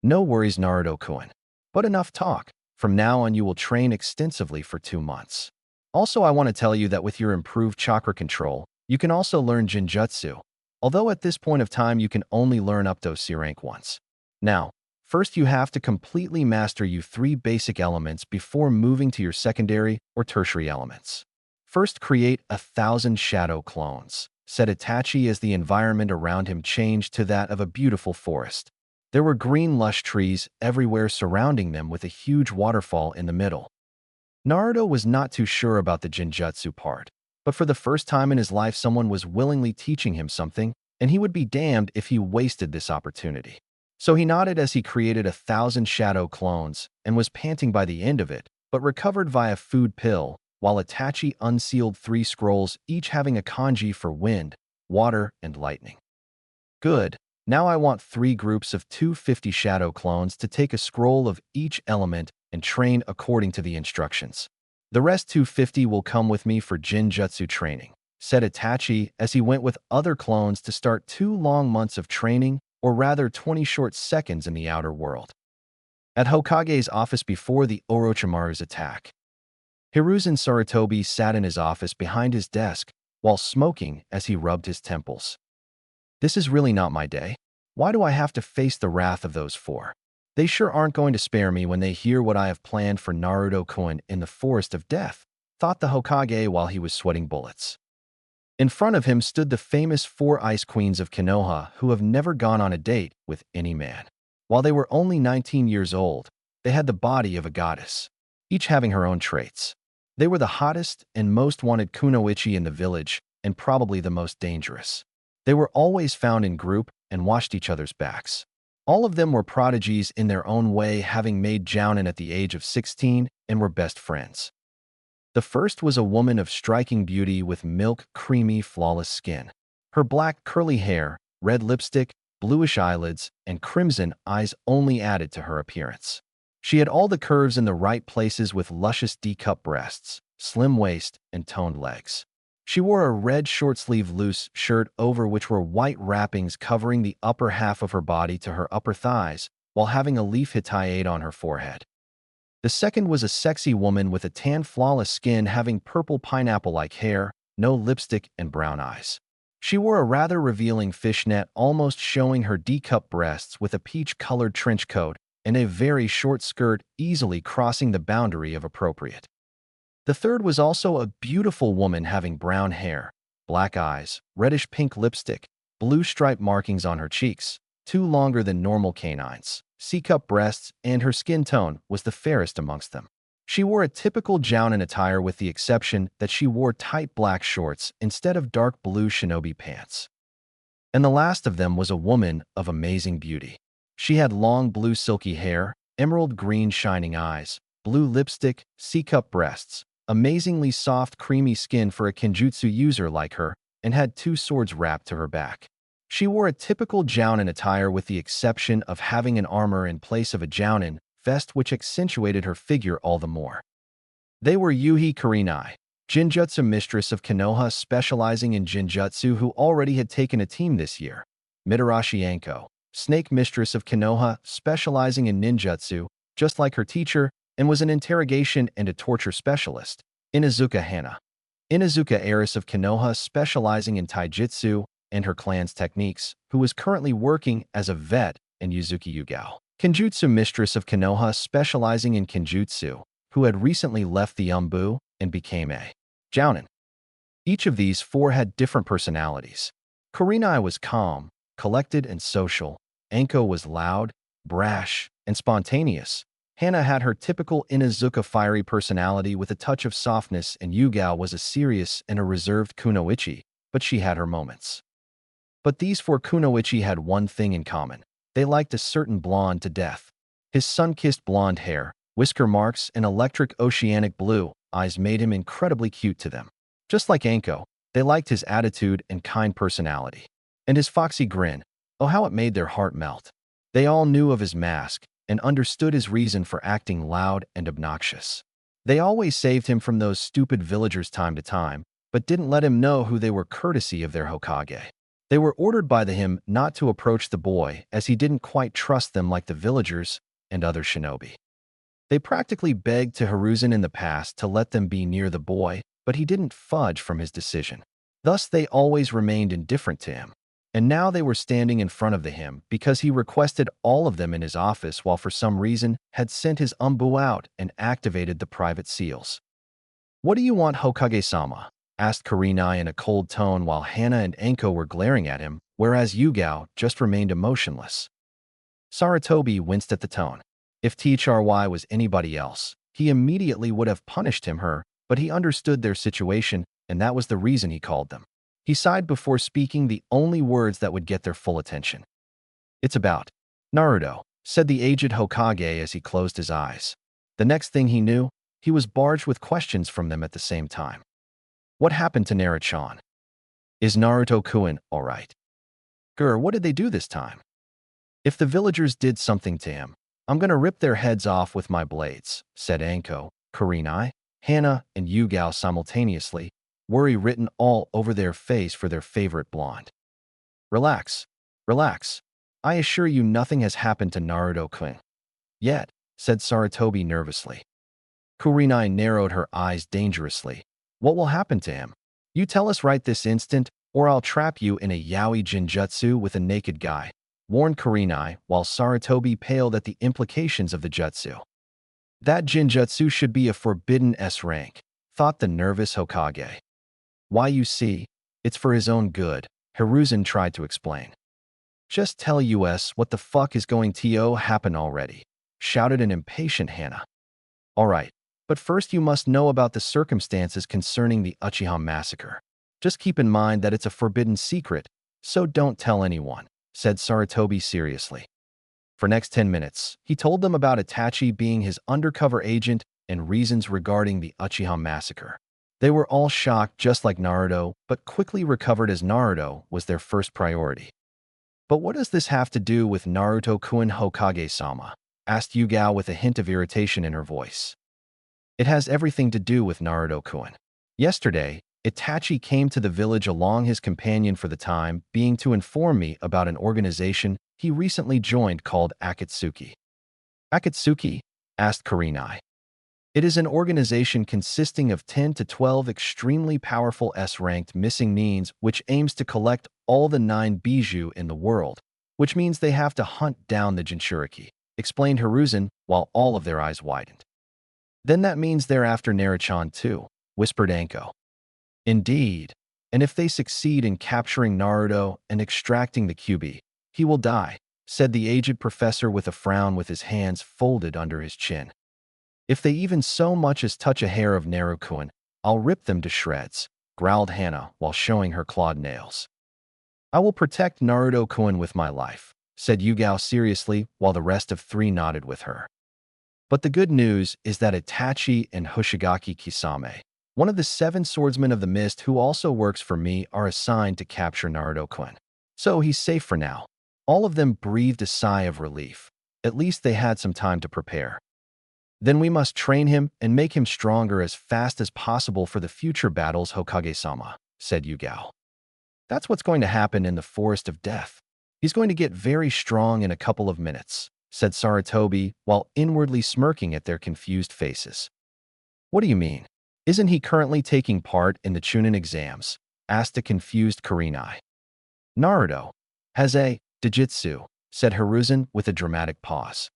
No worries, Naruto-kun. But enough talk. From now on you will train extensively for 2 months. Also, I want to tell you that with your improved chakra control, you can also learn Jinjutsu, although at this point of time you can only learn up to C rank once. Now, first you have to completely master your 3 basic elements before moving to your secondary or tertiary elements. First, create 1,000 shadow clones, said Itachi as the environment around him changed to that of a beautiful forest. There were green lush trees everywhere surrounding them with a huge waterfall in the middle. Naruto was not too sure about the Jinjutsu part, but for the first time in his life someone was willingly teaching him something, and he would be damned if he wasted this opportunity. So he nodded as he created 1,000 shadow clones and was panting by the end of it, but recovered via food pill, while Itachi unsealed 3 scrolls, each having a kanji for wind, water, and lightning. Good. Now I want 3 groups of 250 shadow clones to take a scroll of each element and train according to the instructions. The rest 250 will come with me for Jinjutsu training, said Itachi as he went with other clones to start 2 long months of training, or rather 20 short seconds in the outer world. At Hokage's office before the Orochimaru's attack, Hiruzen Sarutobi sat in his office behind his desk while smoking as he rubbed his temples. This is really not my day. Why do I have to face the wrath of those 4? They sure aren't going to spare me when they hear what I have planned for Naruto-kun in the Forest of Death, thought the Hokage while he was sweating bullets. In front of him stood the famous 4 ice queens of Konoha who have never gone on a date with any man. While they were only 19 years old, they had the body of a goddess, each having her own traits. They were the hottest and most wanted kunoichi in the village, and probably the most dangerous. They were always found in group and watched each other's backs. All of them were prodigies in their own way, having made Jounin at the age of 16 and were best friends. The first was a woman of striking beauty with milk, creamy, flawless skin. Her black curly hair, red lipstick, bluish eyelids, and crimson eyes only added to her appearance. She had all the curves in the right places with luscious D-cup breasts, slim waist, and toned legs. She wore a red short-sleeve loose shirt over which were white wrappings covering the upper half of her body to her upper thighs, while having a leaf Hittite on her forehead. The second was a sexy woman with a tan flawless skin having purple pineapple-like hair, no lipstick, and brown eyes. She wore a rather revealing fishnet almost showing her D-cup breasts with a peach-colored trench coat and a very short skirt easily crossing the boundary of appropriate. The third was also a beautiful woman having brown hair, black eyes, reddish-pink lipstick, blue stripe markings on her cheeks, two longer than normal canines, C-cup breasts, and her skin tone was the fairest amongst them. She wore a typical Jounin attire with the exception that she wore tight black shorts instead of dark blue shinobi pants. And the last of them was a woman of amazing beauty. She had long blue silky hair, emerald green shining eyes, blue lipstick, C-cup breasts, amazingly soft creamy skin for a kenjutsu user like her, and had two swords wrapped to her back. She wore a typical Jounin attire with the exception of having an armor in place of a Jounin vest which accentuated her figure all the more. They were Yuhi Kurenai, Jinjutsu mistress of Konoha specializing in Jinjutsu who already had taken a team this year, Mitarashi Anko, snake mistress of Konoha specializing in ninjutsu, just like her teacher, and was an interrogation and a torture specialist, Inazuka Hana, Inazuka heiress of Konoha specializing in taijutsu and her clan's techniques, who was currently working as a vet, and Yuzuki Yugao, Kenjutsu mistress of Konoha specializing in Kenjutsu, who had recently left the Umbu and became a Jounin. Each of these four had different personalities. Kurenai was calm, collected, and social. Anko was loud, brash, and spontaneous. Hana had her typical Inazuka fiery personality with a touch of softness, and Yugao was a serious and a reserved kunoichi, but she had her moments. But these four kunoichi had one thing in common. They liked a certain blonde to death. His sun-kissed blonde hair, whisker marks, and electric oceanic blue eyes made him incredibly cute to them. Just like Anko, they liked his attitude and kind personality. And his foxy grin, oh how it made their heart melt. They all knew of his mask and understood his reason for acting loud and obnoxious. They always saved him from those stupid villagers time to time, but didn't let him know who they were courtesy of their Hokage. They were ordered by him not to approach the boy as he didn't quite trust them like the villagers and other shinobi. They practically begged to Hiruzen in the past to let them be near the boy, but he didn't fudge from his decision. Thus they always remained indifferent to him. And now they were standing in front of him because he requested all of them in his office while for some reason had sent his Umbu out and activated the private seals. "What do you want, Hokage-sama?" asked Kurenai in a cold tone while Hana and Anko were glaring at him, whereas Yugao just remained emotionless. Sarutobi winced at the tone. If THRY was anybody else, he immediately would have punished her, but he understood their situation, and that was the reason he called them. He sighed before speaking the only words that would get their full attention. "It's about Naruto," said the aged Hokage as he closed his eyes. The next thing he knew, he was barged with questions from them at the same time. What happened to Naruto-chan? Is Naruto-kun all right? Grr, what did they do this time? If the villagers did something to him, I'm gonna rip their heads off with my blades, said Anko, Kurenai, Hana, and Yugao simultaneously, worry written all over their face for their favorite blonde. Relax, relax. I assure you nothing has happened to Naruto-kun. Yet, said Sarutobi nervously. Kurenai narrowed her eyes dangerously. What will happen to him? You tell us right this instant, or I'll trap you in a yaoi jinjutsu with a naked guy, warned Kurenai, while Sarutobi paled at the implications of the jutsu. That jinjutsu should be a forbidden S rank, thought the nervous Hokage. Why, you see, it's for his own good, Hiruzen tried to explain. Just tell us what the fuck is going to happen already, shouted an impatient Hana. All right, but first you must know about the circumstances concerning the Uchiha massacre. Just keep in mind that it's a forbidden secret, so don't tell anyone, said Sarutobi seriously. For next 10 minutes, he told them about Itachi being his undercover agent and reasons regarding the Uchiha massacre. They were all shocked just like Naruto, but quickly recovered as Naruto was their first priority. But what does this have to do with Naruto-kun Hokage-sama? Asked Yugao with a hint of irritation in her voice. It has everything to do with Naruto-kun. Yesterday, Itachi came to the village along his companion for the time being to inform me about an organization he recently joined called Akatsuki. Akatsuki? Asked Kurenai. It is an organization consisting of 10 to 12 extremely powerful S-ranked missing nins which aims to collect all the 9 bijou in the world, which means they have to hunt down the Jinchuriki, explained Hiruzen while all of their eyes widened. Then that means they're after Naruto too, whispered Anko. Indeed, and if they succeed in capturing Naruto and extracting the QB, he will die, said the aged professor with a frown with his hands folded under his chin. If they even so much as touch a hair of Naruto-kun, I'll rip them to shreds, growled Hana while showing her clawed nails. I will protect Naruto-kun with my life, said Yugao seriously while the rest of three nodded with her. But the good news is that Itachi and Hoshigaki Kisame, one of the 7 swordsmen of the mist who also works for me, are assigned to capture Naruto-kun. So he's safe for now. All of them breathed a sigh of relief. At least they had some time to prepare. Then we must train him and make him stronger as fast as possible for the future battles, Hokage-sama, said Yugao. That's what's going to happen in the Forest of Death. He's going to get very strong in a couple of minutes, said Sarutobi while inwardly smirking at their confused faces. What do you mean? Isn't he currently taking part in the Chunin exams? Asked a confused Kurenai. Naruto has a Jujutsu, said Hiruzen with a dramatic pause.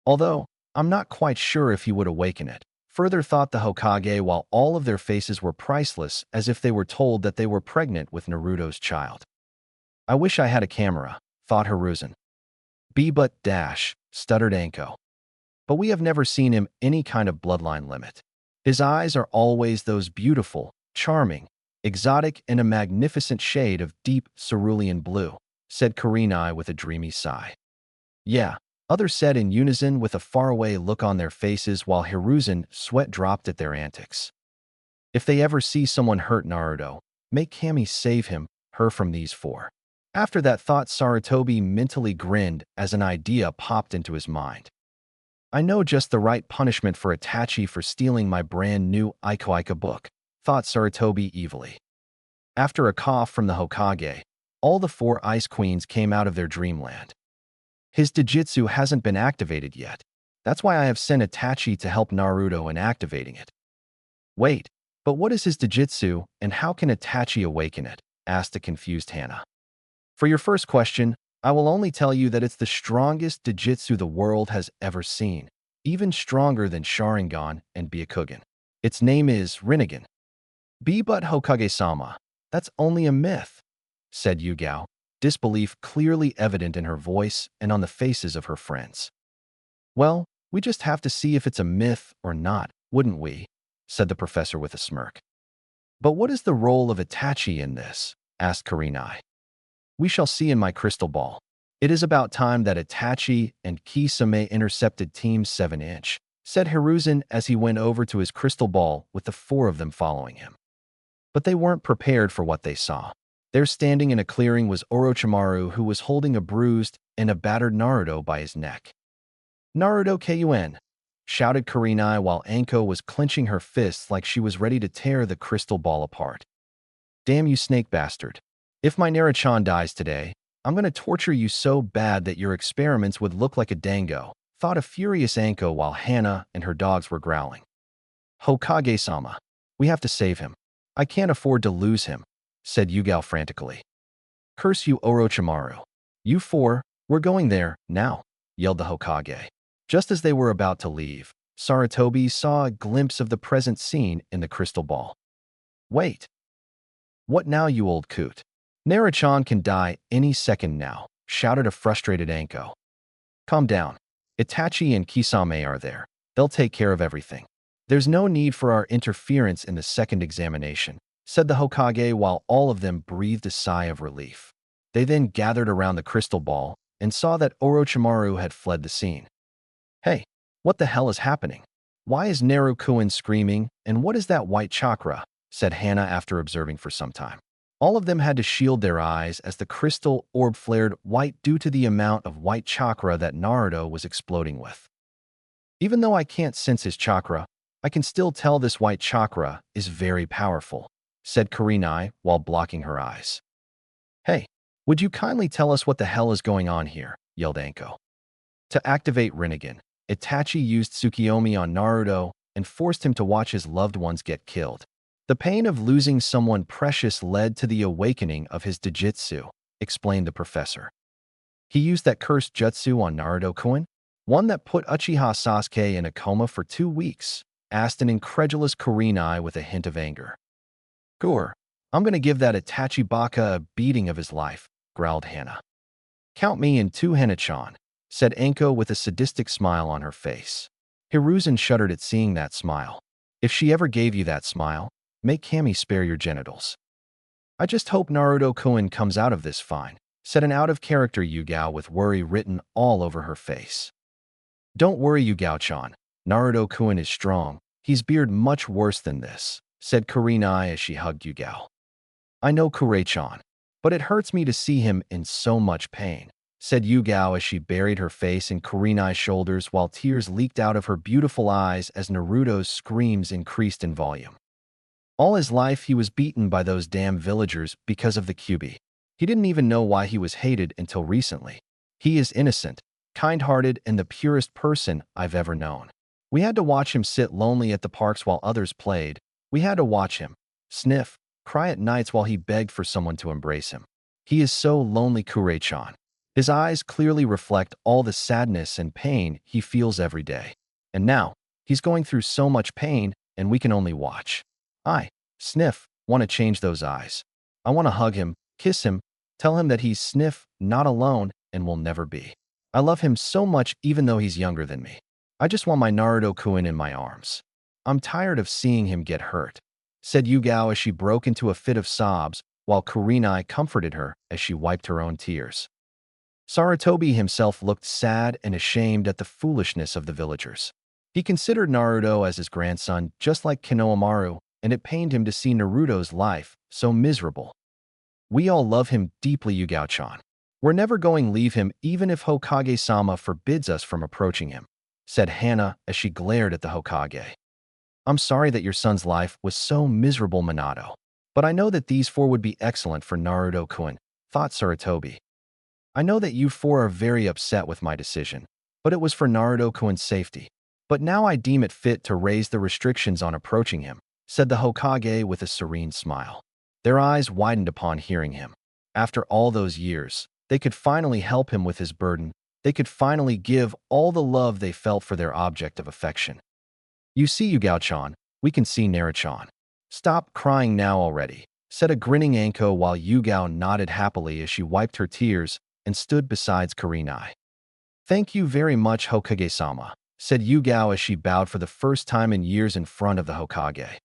Although, I'm not quite sure if he would awaken it, further thought the Hokage while all of their faces were priceless as if they were told that they were pregnant with Naruto's child. I wish I had a camera, thought Hiruzen. But stuttered Anko. But we have never seen him any kind of bloodline limit. His eyes are always those beautiful, charming, exotic, and a magnificent shade of deep cerulean blue, said Kurenai with a dreamy sigh. Yeah, others said in unison with a faraway look on their faces while Hiruzen sweat dropped at their antics. If they ever see someone hurt Naruto, make Kami save him, her from these 4. After that thought, Sarutobi mentally grinned as an idea popped into his mind. I know just the right punishment for Itachi for stealing my brand new Iko book, thought Sarutobi evilly. After a cough from the Hokage, all the 4 ice queens came out of their dreamland. His Jujutsu hasn't been activated yet. That's why I have sent Itachi to help Naruto in activating it. Wait, but what is his Jujutsu and how can Itachi awaken it? Asked a confused Hana. For your first question, I will only tell you that it's the strongest Jujutsu the world has ever seen, even stronger than Sharingan and Byakugan. Its name is Rinnegan. But Hokage-sama, that's only a myth, said Yugao, disbelief clearly evident in her voice and on the faces of her friends. Well, we just have to see if it's a myth or not, wouldn't we? Said the professor with a smirk. But what is the role of Itachi in this? Asked Kurenai. We shall see in my crystal ball. It is about time that Itachi and Kisame intercepted Team 7-inch, said Hiruzen as he went over to his crystal ball with the 4 of them following him. But they weren't prepared for what they saw. There standing in a clearing was Orochimaru, who was holding a bruised and a battered Naruto by his neck. Naruto Kun! Shouted Kurenai while Anko was clenching her fists like she was ready to tear the crystal ball apart. Damn you snake bastard. If my Naruto dies today, I'm going to torture you so bad that your experiments would look like a dango, thought a furious Anko while Hana and her dogs were growling. Hokage-sama, we have to save him. I can't afford to lose him, said Yugao frantically. Curse you, Orochimaru. You 4, we're going there, now, yelled the Hokage. Just as they were about to leave, Sarutobi saw a glimpse of the present scene in the crystal ball. Wait. What now, you old coot? Naruto can die any second now, shouted a frustrated Anko. Calm down. Itachi and Kisame are there. They'll take care of everything. There's no need for our interference in the second examination, said the Hokage while all of them breathed a sigh of relief. They then gathered around the crystal ball and saw that Orochimaru had fled the scene. Hey, what the hell is happening? Why is Naruto screaming, and what is that white chakra? Said Hannah after observing for some time. All of them had to shield their eyes as the crystal orb flared white due to the amount of white chakra that Naruto was exploding with. Even though I can't sense his chakra, I can still tell this white chakra is very powerful, said Kurenai while blocking her eyes. Hey, would you kindly tell us what the hell is going on here? Yelled Anko. To activate Rinnegan, Itachi used Tsukiyomi on Naruto and forced him to watch his loved ones get killed. The pain of losing someone precious led to the awakening of his Dijitsu, explained the professor. He used that cursed jutsu on Naruto-kun, one that put Uchiha Sasuke in a coma for 2 weeks, asked an incredulous Kurenai with a hint of anger. Gore, I'm gonna give that Itachi Baka a beating of his life, growled Hannah. Count me in two, Hannah-chan, said Anko with a sadistic smile on her face. Hiruzen shuddered at seeing that smile. If she ever gave you that smile, make Kami spare your genitals. I just hope Naruto-kun comes out of this fine, said an out-of-character Yugao with worry written all over her face. Don't worry, Yugao-chan. Naruto-kun is strong. He's beard much worse than this, said Kurenai as she hugged Yugao. I know, Kure-chan, but it hurts me to see him in so much pain, said Yugao as she buried her face in Kurenai's shoulders while tears leaked out of her beautiful eyes as Naruto's screams increased in volume. All his life he was beaten by those damn villagers because of the Kyuubi. He didn't even know why he was hated until recently. He is innocent, kind-hearted, and the purest person I've ever known. We had to watch him sit lonely at the parks while others played. We had to watch him sniff, cry at nights while he begged for someone to embrace him. He is so lonely, Kure-chan. His eyes clearly reflect all the sadness and pain he feels every day. And now, he's going through so much pain, and we can only watch. I, Sniff, want to change those eyes. I want to hug him, kiss him, tell him that he's Sniff, not alone, and will never be. I love him so much even though he's younger than me. I just want my Naruto-kun in my arms. I'm tired of seeing him get hurt, said Yugao as she broke into a fit of sobs while Kurenai comforted her as she wiped her own tears. Sarutobi himself looked sad and ashamed at the foolishness of the villagers. He considered Naruto as his grandson just like Konohamaru, and it pained him to see Naruto's life so miserable. We all love him deeply, Yugao-chan. We're never going to leave him even if Hokage-sama forbids us from approaching him, said Hannah as she glared at the Hokage. I'm sorry that your son's life was so miserable, Minato. But I know that these four would be excellent for Naruto-kun, thought Sarutobi. I know that you four are very upset with my decision, but it was for Naruto-kun's safety. But now I deem it fit to raise the restrictions on approaching him, said the Hokage with a serene smile. Their eyes widened upon hearing him. After all those years, they could finally help him with his burden. They could finally give all the love they felt for their object of affection. You see, Yugao-chan, we can see Naruto-chan. Stop crying now already, said a grinning Anko while Yugao nodded happily as she wiped her tears and stood beside Kurenai. Thank you very much, Hokage-sama, said Yugao as she bowed for the first time in years in front of the Hokage.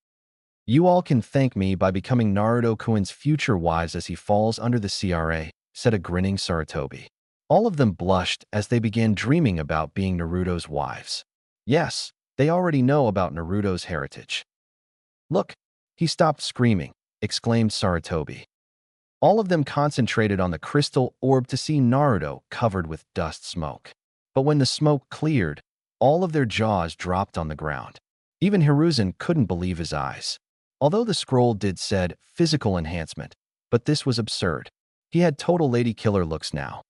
You all can thank me by becoming Naruto-kun's future wives as he falls under the CRA, said a grinning Sarutobi. All of them blushed as they began dreaming about being Naruto's wives. Yes, they already know about Naruto's heritage. Look, he stopped screaming, exclaimed Sarutobi. All of them concentrated on the crystal orb to see Naruto covered with dust smoke. But when the smoke cleared, all of their jaws dropped on the ground. Even Hiruzen couldn't believe his eyes. Although the scroll did said physical enhancement, but this was absurd. He had total lady killer looks now.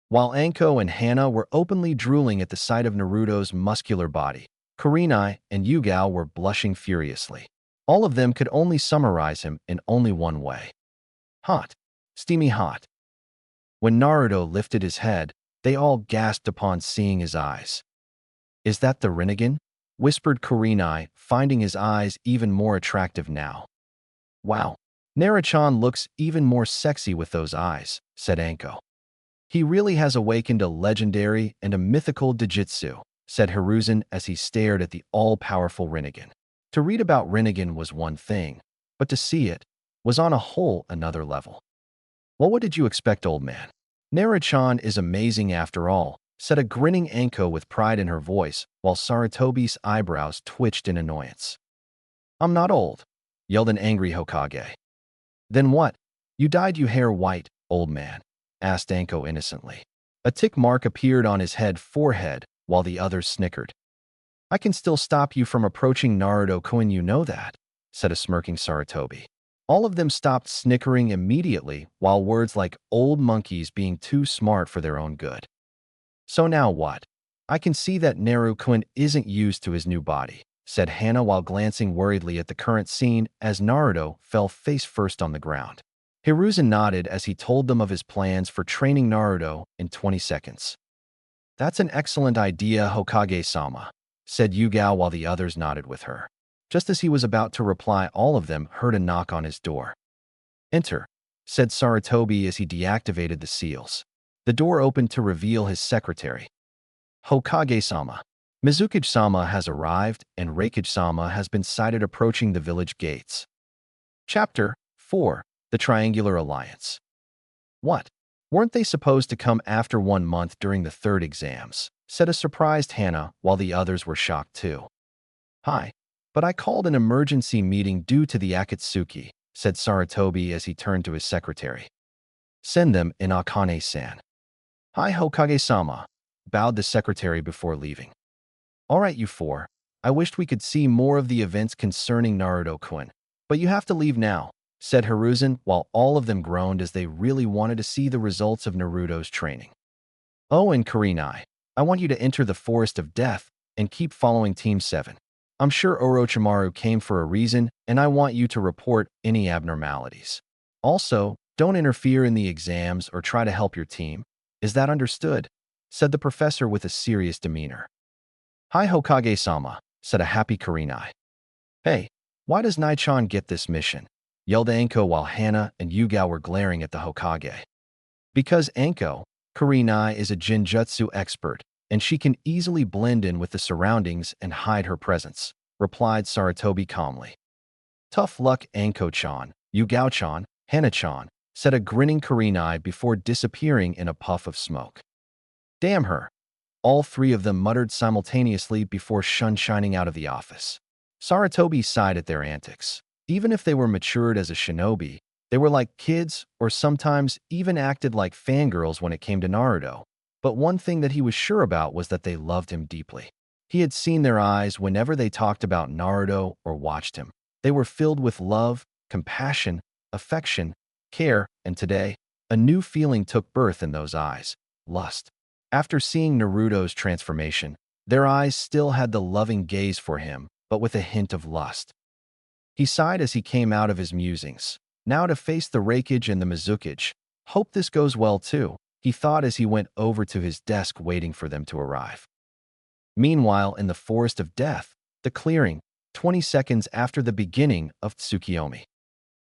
While Anko and Hannah were openly drooling at the sight of Naruto's muscular body, Kurenai and Yugao were blushing furiously. All of them could only summarize him in only one way. Hot. Steamy hot. When Naruto lifted his head, they all gasped upon seeing his eyes. Is that the Rinnegan? Whispered Kurenai, finding his eyes even more attractive now. Wow, Naruto-chan looks even more sexy with those eyes, said Anko. He really has awakened a legendary and a mythical Dijitsu, said Hiruzen as he stared at the all-powerful Rinnegan. To read about Rinnegan was one thing, but to see it was on a whole another level. Well, what did you expect, old man? Naruto-chan is amazing after all, said a grinning Anko with pride in her voice, while Sarutobi's eyebrows twitched in annoyance. I'm not old, yelled an angry Hokage. Then what? You dyed your hair white, old man, asked Anko innocently. A tick mark appeared on his forehead, while the others snickered. I can still stop you from approaching Naruto-kun, you know that, said a smirking Sarutobi. All of them stopped snickering immediately, while words like old monkeys being too smart for their own good. So now what? I can see that Naruto-kun isn't used to his new body, said Hana while glancing worriedly at the current scene as Naruto fell face first on the ground. Hiruzen nodded as he told them of his plans for training Naruto in 20 seconds. That's an excellent idea, Hokage-sama, said Yugao while the others nodded with her. Just as he was about to reply, all of them heard a knock on his door. Enter, said Sarutobi as he deactivated the seals. The door opened to reveal his secretary. Hokage-sama. Mizukage-sama has arrived, and Reikage-sama has been sighted approaching the village gates. Chapter 4. The Triangular Alliance. What? Weren't they supposed to come after 1 month during the 3rd exams? Said a surprised Hana, while the others were shocked too. Hi, but I called an emergency meeting due to the Akatsuki, said Sarutobi as he turned to his secretary. Send them in, Akane-san. Hi, Hokage-sama, bowed the secretary before leaving. All right, you four. I wished we could see more of the events concerning Naruto-kun, but you have to leave now, said Hiruzen, while all of them groaned as they really wanted to see the results of Naruto's training. Oh, and Kurenai, I want you to enter the Forest of Death and keep following Team 7. I'm sure Orochimaru came for a reason, and I want you to report any abnormalities. Also, don't interfere in the exams or try to help your team. Is that understood? Said the professor with a serious demeanor. Hi, Hokage-sama, said a happy Kurenai. Hey, why does Nai-chan get this mission? Yelled Anko while Hana and Yugao were glaring at the Hokage. Because Anko, Kurenai is a Jinjutsu expert, and she can easily blend in with the surroundings and hide her presence, replied Sarutobi calmly. Tough luck, Anko-chan, Yugao-chan, Hana-chan, said a grinning Kurenai before disappearing in a puff of smoke. Damn her! All three of them muttered simultaneously before shining out of the office. Sarutobi sighed at their antics. Even if they were matured as a shinobi, they were like kids or sometimes even acted like fangirls when it came to Naruto. But one thing that he was sure about was that they loved him deeply. He had seen their eyes whenever they talked about Naruto or watched him. They were filled with love, compassion, affection, care, and today, a new feeling took birth in those eyes: lust. After seeing Naruto's transformation, their eyes still had the loving gaze for him, but with a hint of lust. He sighed as he came out of his musings. Now to face the Reikage and the Mizukage. Hope this goes well too, he thought as he went over to his desk waiting for them to arrive. Meanwhile, in the Forest of Death, the clearing, 20 seconds after the beginning of Tsukiyomi.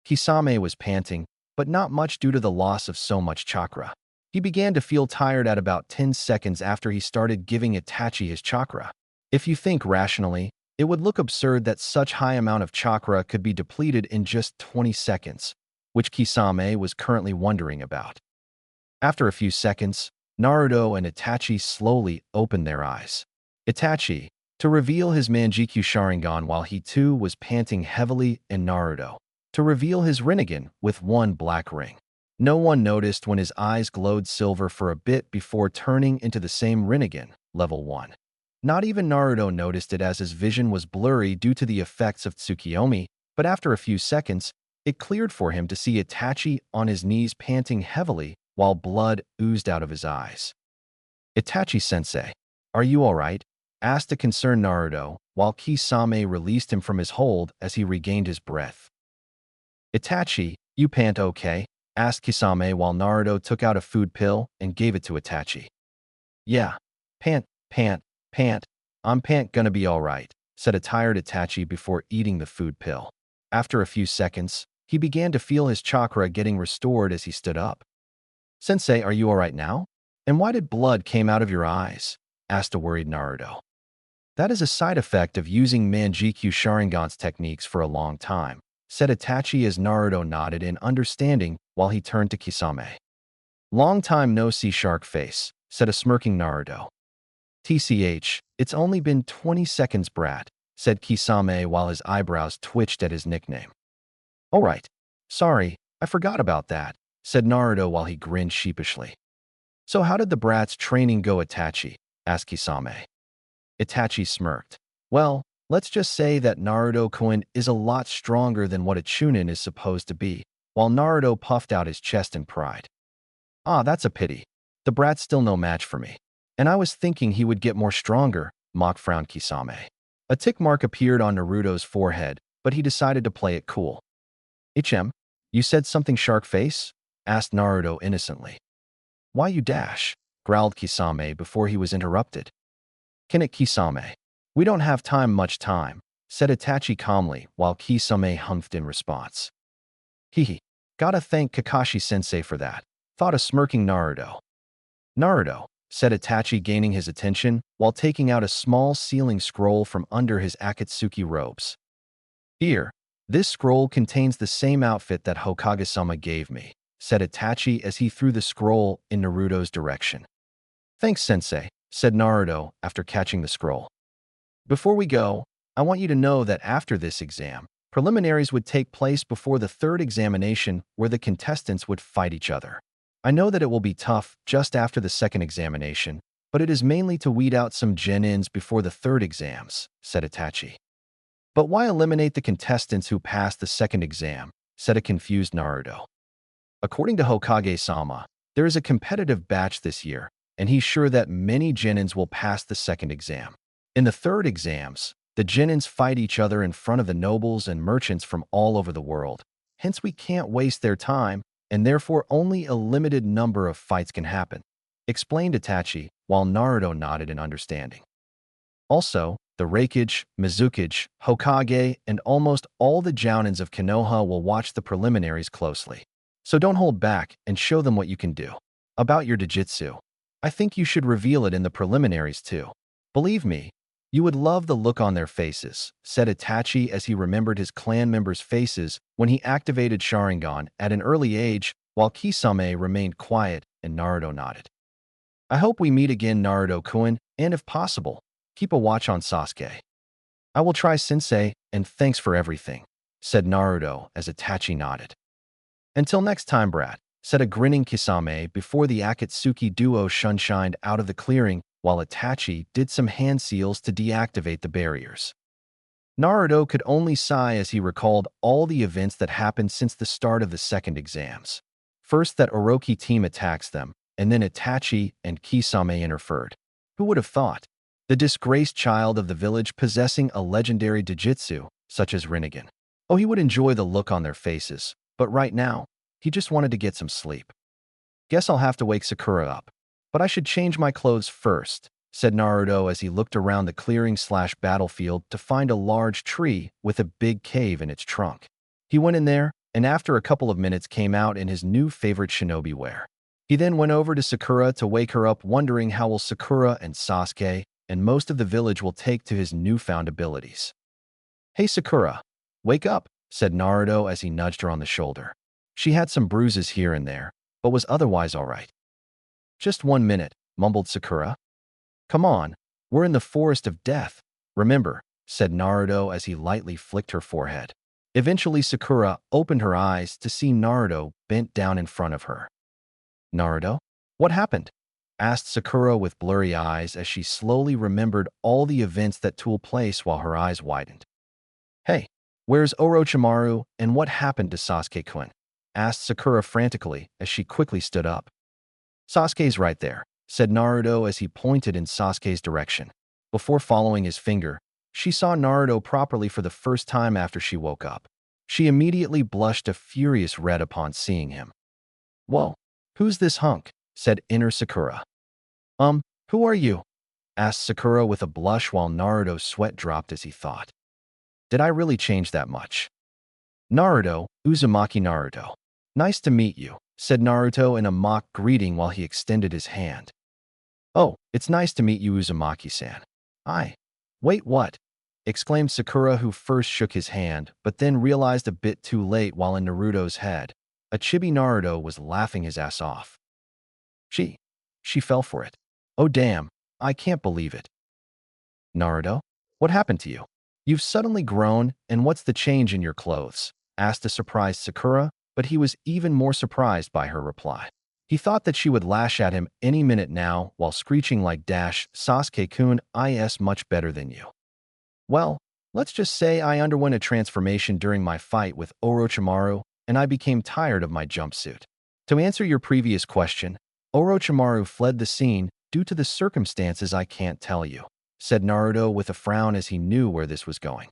Kisame was panting, but not much due to the loss of so much chakra. He began to feel tired at about 10 seconds after he started giving Itachi his chakra. If you think rationally, it would look absurd that such high amount of chakra could be depleted in just 20 seconds, which Kisame was currently wondering about. After a few seconds, Naruto and Itachi slowly opened their eyes. Itachi, to reveal his Manjikyu Sharingan while he too was panting heavily, and Naruto, to reveal his Rinnegan with one black ring. No one noticed when his eyes glowed silver for a bit before turning into the same Rinnegan, level 1. Not even Naruto noticed it as his vision was blurry due to the effects of Tsukiyomi, but after a few seconds, it cleared for him to see Itachi on his knees panting heavily while blood oozed out of his eyes. Itachi-sensei, are you alright? Asked a concerned Naruto, while Kisame released him from his hold as he regained his breath. Itachi, you pant okay? Asked Kisame while Naruto took out a food pill and gave it to Itachi. Yeah, pant, I'm gonna be alright, said a tired Itachi before eating the food pill. After a few seconds, he began to feel his chakra getting restored as he stood up. Sensei, are you alright now? And why did blood came out of your eyes? Asked a worried Naruto. That is a side effect of using Manjikyu Sharingan's techniques for a long time, said Itachi as Naruto nodded in understanding while he turned to Kisame. Long time no see, shark face, said a smirking Naruto. TCH, it's only been 20 seconds, brat, said Kisame while his eyebrows twitched at his nickname. All right. Sorry, I forgot about that, said Naruto while he grinned sheepishly. So how did the brat's training go, Itachi? Asked Kisame. Itachi smirked. Well, let's just say that Naruto-kun is a lot stronger than what a Chunin is supposed to be, while Naruto puffed out his chest in pride. Ah, that's a pity. The brat's still no match for me. And I was thinking he would get more stronger, mock-frowned Kisame. A tick mark appeared on Naruto's forehead, but he decided to play it cool. HM, you said something, shark face? Asked Naruto innocently. Why you dash? Growled Kisame before he was interrupted. Can it, Kisame? We don't have much time, said Itachi calmly while Kisame humphed in response. Hehe, gotta thank Kakashi-sensei for that, thought a smirking Naruto. Naruto, said Itachi, gaining his attention while taking out a small sealing scroll from under his Akatsuki robes. Here, this scroll contains the same outfit that Hokage-sama gave me, said Itachi as he threw the scroll in Naruto's direction. Thanks, sensei, said Naruto after catching the scroll. Before we go, I want you to know that after this exam, preliminaries would take place before the third examination where the contestants would fight each other. I know that it will be tough just after the second examination, but it is mainly to weed out some genins before the third exams, said Itachi. But why eliminate the contestants who passed the second exam, said a confused Naruto. According to Hokage-sama, there is a competitive batch this year, and he's sure that many genins will pass the second exam. In the third exams, the genins fight each other in front of the nobles and merchants from all over the world. Hence, we can't waste their time, and therefore only a limited number of fights can happen, explained Itachi, while Naruto nodded in understanding. Also, the Raikage, Mizukage, Hokage, and almost all the Jounins of Konoha will watch the preliminaries closely. So don't hold back and show them what you can do. About your Jujutsu, I think you should reveal it in the preliminaries too. Believe me, you would love the look on their faces, said Itachi as he remembered his clan members' faces when he activated Sharingan at an early age, while Kisame remained quiet and Naruto nodded. I hope we meet again, Naruto-kun, and if possible, keep a watch on Sasuke. I will try, sensei, and thanks for everything, said Naruto as Itachi nodded. Until next time, brat, said a grinning Kisame before the Akatsuki duo shunshined out of the clearing while Itachi did some hand seals to deactivate the barriers. Naruto could only sigh as he recalled all the events that happened since the start of the second exams. First, that Orochi team attacks them, and then Itachi and Kisame interfered. Who would have thought? The disgraced child of the village possessing a legendary Jujutsu, such as Rinnegan. Oh, he would enjoy the look on their faces, but right now, he just wanted to get some sleep. Guess I'll have to wake Sakura up. But I should change my clothes first, said Naruto as he looked around the clearing/battlefield to find a large tree with a big cave in its trunk. He went in there, and after a couple of minutes came out in his new favorite shinobi wear. He then went over to Sakura to wake her up, wondering how will Sakura and Sasuke and most of the village will take to his newfound abilities. Hey Sakura, wake up, said Naruto as he nudged her on the shoulder. She had some bruises here and there, but was otherwise all right. Just 1 minute, mumbled Sakura. Come on, we're in the forest of death, remember, said Naruto as he lightly flicked her forehead. Eventually Sakura opened her eyes to see Naruto bent down in front of her. Naruto? What happened? Asked Sakura with blurry eyes as she slowly remembered all the events that took place while her eyes widened. Hey, where's Orochimaru and what happened to Sasuke-kun? Asked Sakura frantically as she quickly stood up. Sasuke's right there, said Naruto as he pointed in Sasuke's direction. Before following his finger, she saw Naruto properly for the first time after she woke up. She immediately blushed a furious red upon seeing him. Whoa, who's this hunk? Said inner Sakura. Who are you? Asked Sakura with a blush while Naruto's sweat dropped as he thought. Did I really change that much? Naruto, Uzumaki Naruto. Nice to meet you, said Naruto in a mock greeting while he extended his hand. Oh, it's nice to meet you, Uzumaki-san. Wait, what? Exclaimed Sakura, who first shook his hand, but then realized a bit too late while in Naruto's head. A chibi Naruto was laughing his ass off. She fell for it. Oh damn, I can't believe it. Naruto, what happened to you? You've suddenly grown, and what's the change in your clothes? Asked the surprised Sakura, but he was even more surprised by her reply. He thought that she would lash at him any minute now while screeching like Dash, Sasuke-kun, is much better than you. Well, let's just say I underwent a transformation during my fight with Orochimaru, and I became tired of my jumpsuit. To answer your previous question, Orochimaru fled the scene due to the circumstances I can't tell you, said Naruto with a frown as he knew where this was going.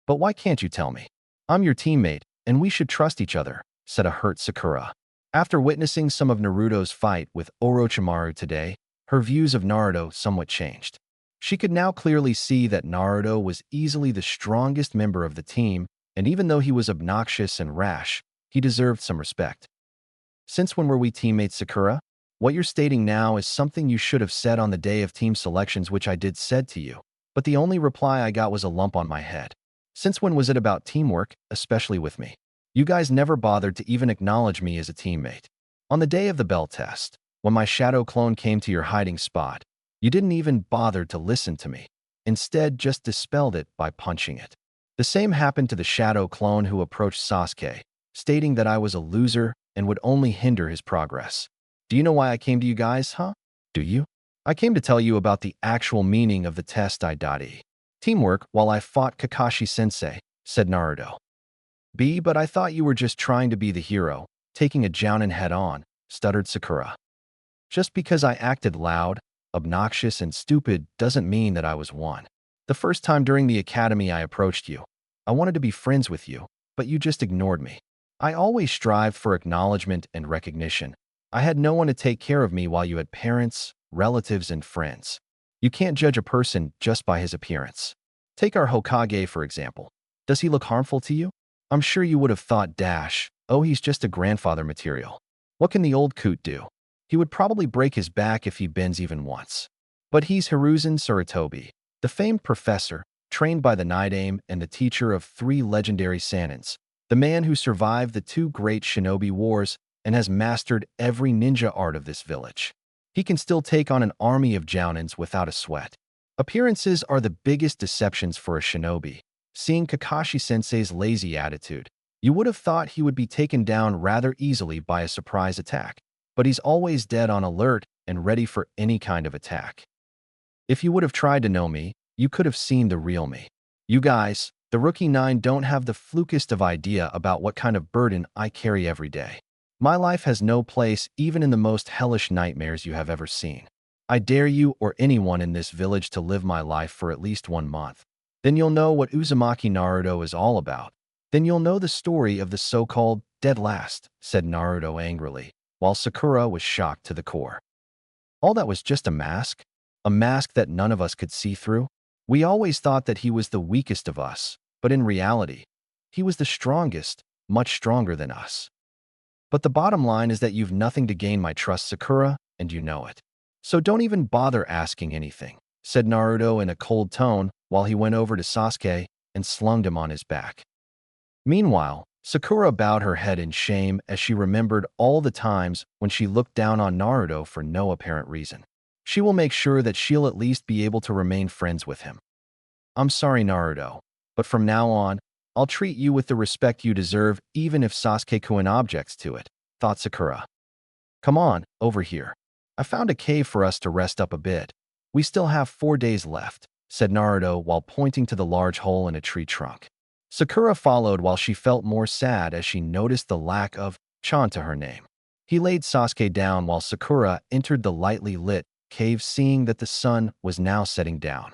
But why can't you tell me? I'm your teammate, and we should trust each other, said a hurt Sakura. After witnessing some of Naruto's fight with Orochimaru today, her views of Naruto somewhat changed. She could now clearly see that Naruto was easily the strongest member of the team, and even though he was obnoxious and rash, he deserved some respect. Since when were we teammates, Sakura? What you're stating now is something you should have said on the day of team selections, which I did said to you, but the only reply I got was a lump on my head. Since when was it about teamwork, especially with me? You guys never bothered to even acknowledge me as a teammate. On the day of the bell test, when my shadow clone came to your hiding spot, you didn't even bother to listen to me. Instead, just dispelled it by punching it. The same happened to the shadow clone who approached Sasuke, stating that I was a loser and would only hinder his progress. Do you know why I came to you guys, huh? Do you? I came to tell you about the actual meaning of the test I.E. Teamwork while I fought Kakashi-sensei, said Naruto. But I thought you were just trying to be the hero, taking a jounin head-on, stuttered Sakura. Just because I acted loud, obnoxious, and stupid doesn't mean that I was one. The first time during the academy I approached you, I wanted to be friends with you, but you just ignored me. I always strived for acknowledgement and recognition. I had no one to take care of me while you had parents, relatives, and friends. You can't judge a person just by his appearance. Take our Hokage, for example. Does he look harmful to you? I'm sure you would have thought oh, he's just a grandfather material. What can the old coot do? He would probably break his back if he bends even once. But he's Hiruzen Sarutobi, the famed professor, trained by the Nidaime and the teacher of 3 legendary Sanins, the man who survived the 2 great shinobi wars and has mastered every ninja art of this village. He can still take on an army of jounins without a sweat. Appearances are the biggest deceptions for a shinobi. Seeing Kakashi-sensei's lazy attitude, you would have thought he would be taken down rather easily by a surprise attack, but he's always dead on alert and ready for any kind of attack. If you would have tried to know me, you could have seen the real me. You guys, the Rookie 9, don't have the flukest of idea about what kind of burden I carry every day. My life has no place even in the most hellish nightmares you have ever seen. I dare you or anyone in this village to live my life for at least 1 month. Then you'll know what Uzumaki Naruto is all about. Then you'll know the story of the so-called dead last, said Naruto angrily, while Sakura was shocked to the core. All that was just a mask that none of us could see through. We always thought that he was the weakest of us, but in reality, he was the strongest, much stronger than us. But the bottom line is that you've nothing to gain my trust, Sakura, and you know it. So don't even bother asking anything, said Naruto in a cold tone while he went over to Sasuke and slung him on his back. Meanwhile, Sakura bowed her head in shame as she remembered all the times when she looked down on Naruto for no apparent reason. She will make sure that she'll at least be able to remain friends with him. I'm sorry, Naruto, but from now on, I'll treat you with the respect you deserve even if Sasuke-kun objects to it, thought Sakura. Come on, over here. I found a cave for us to rest up a bit. We still have 4 days left, said Naruto while pointing to the large hole in a tree trunk. Sakura followed while she felt more sad as she noticed the lack of chan to her name. He laid Sasuke down while Sakura entered the lightly lit cave, seeing that the sun was now setting down.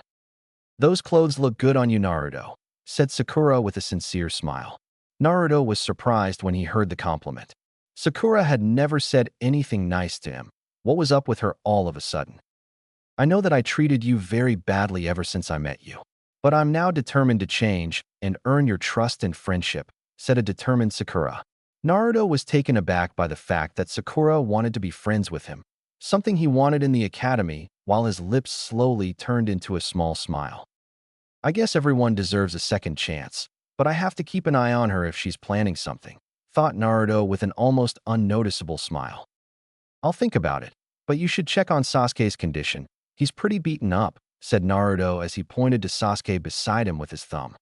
Those clothes look good on you, Naruto, said Sakura with a sincere smile. Naruto was surprised when he heard the compliment. Sakura had never said anything nice to him. What was up with her all of a sudden? I know that I treated you very badly ever since I met you, but I'm now determined to change and earn your trust and friendship, said a determined Sakura. Naruto was taken aback by the fact that Sakura wanted to be friends with him, something he wanted in the academy, while his lips slowly turned into a small smile. I guess everyone deserves a second chance, but I have to keep an eye on her if she's planning something, thought Naruto with an almost unnoticeable smile. I'll think about it. But you should check on Sasuke's condition. He's pretty beaten up, said Naruto as he pointed to Sasuke beside him with his thumb.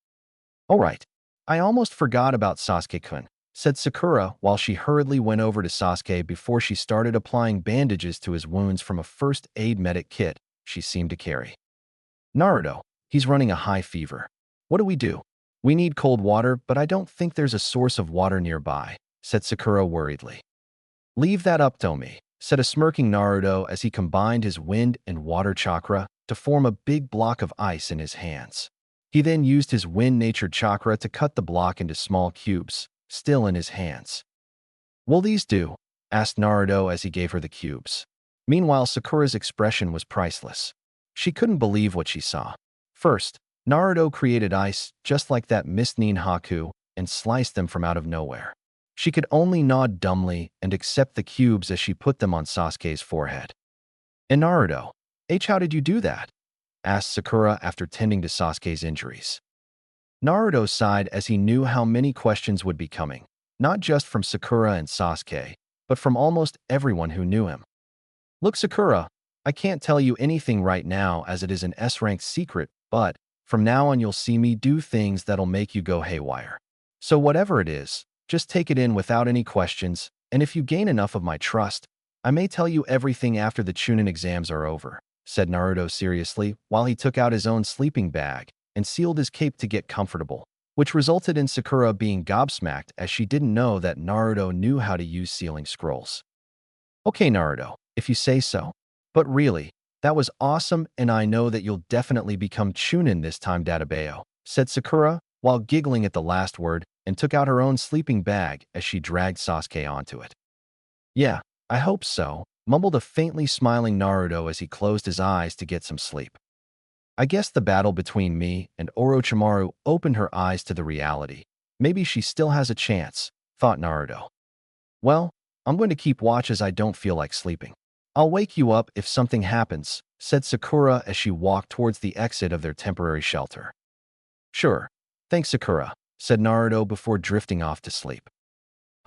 All right. I almost forgot about Sasuke-kun, said Sakura while she hurriedly went over to Sasuke before she started applying bandages to his wounds from a first aid medic kit she seemed to carry. Naruto, he's running a high fever. What do we do? We need cold water, but I don't think there's a source of water nearby, said Sakura worriedly. Leave that up to me, said a smirking Naruto as he combined his wind and water chakra to form a big block of ice in his hands. He then used his wind-natured chakra to cut the block into small cubes, still in his hands. Will these do? Asked Naruto as he gave her the cubes. Meanwhile, Sakura's expression was priceless. She couldn't believe what she saw. First, Naruto created ice just like that Mist Haku and sliced them from out of nowhere. She could only nod dumbly and accept the cubes as she put them on Sasuke's forehead. And Naruto, how did you do that? Asked Sakura after tending to Sasuke's injuries. Naruto sighed as he knew how many questions would be coming, not just from Sakura and Sasuke, but from almost everyone who knew him. Look, Sakura, I can't tell you anything right now as it is an S-rank secret, but from now on you'll see me do things that'll make you go haywire. So whatever it is, just take it in without any questions, and if you gain enough of my trust, I may tell you everything after the Chunin exams are over, said Naruto seriously while he took out his own sleeping bag and sealed his cape to get comfortable, which resulted in Sakura being gobsmacked as she didn't know that Naruto knew how to use sealing scrolls. Okay, Naruto, if you say so. But really, that was awesome and I know that you'll definitely become Chunin this time, Databeo, said Sakura while giggling at the last word and took out her own sleeping bag as she dragged Sasuke onto it. Yeah, I hope so, mumbled a faintly smiling Naruto as he closed his eyes to get some sleep. I guess the battle between me and Orochimaru opened her eyes to the reality. Maybe she still has a chance, thought Naruto. Well, I'm going to keep watch as I don't feel like sleeping. I'll wake you up if something happens, said Sakura as she walked towards the exit of their temporary shelter. Sure. Thanks, Sakura, said Naruto before drifting off to sleep.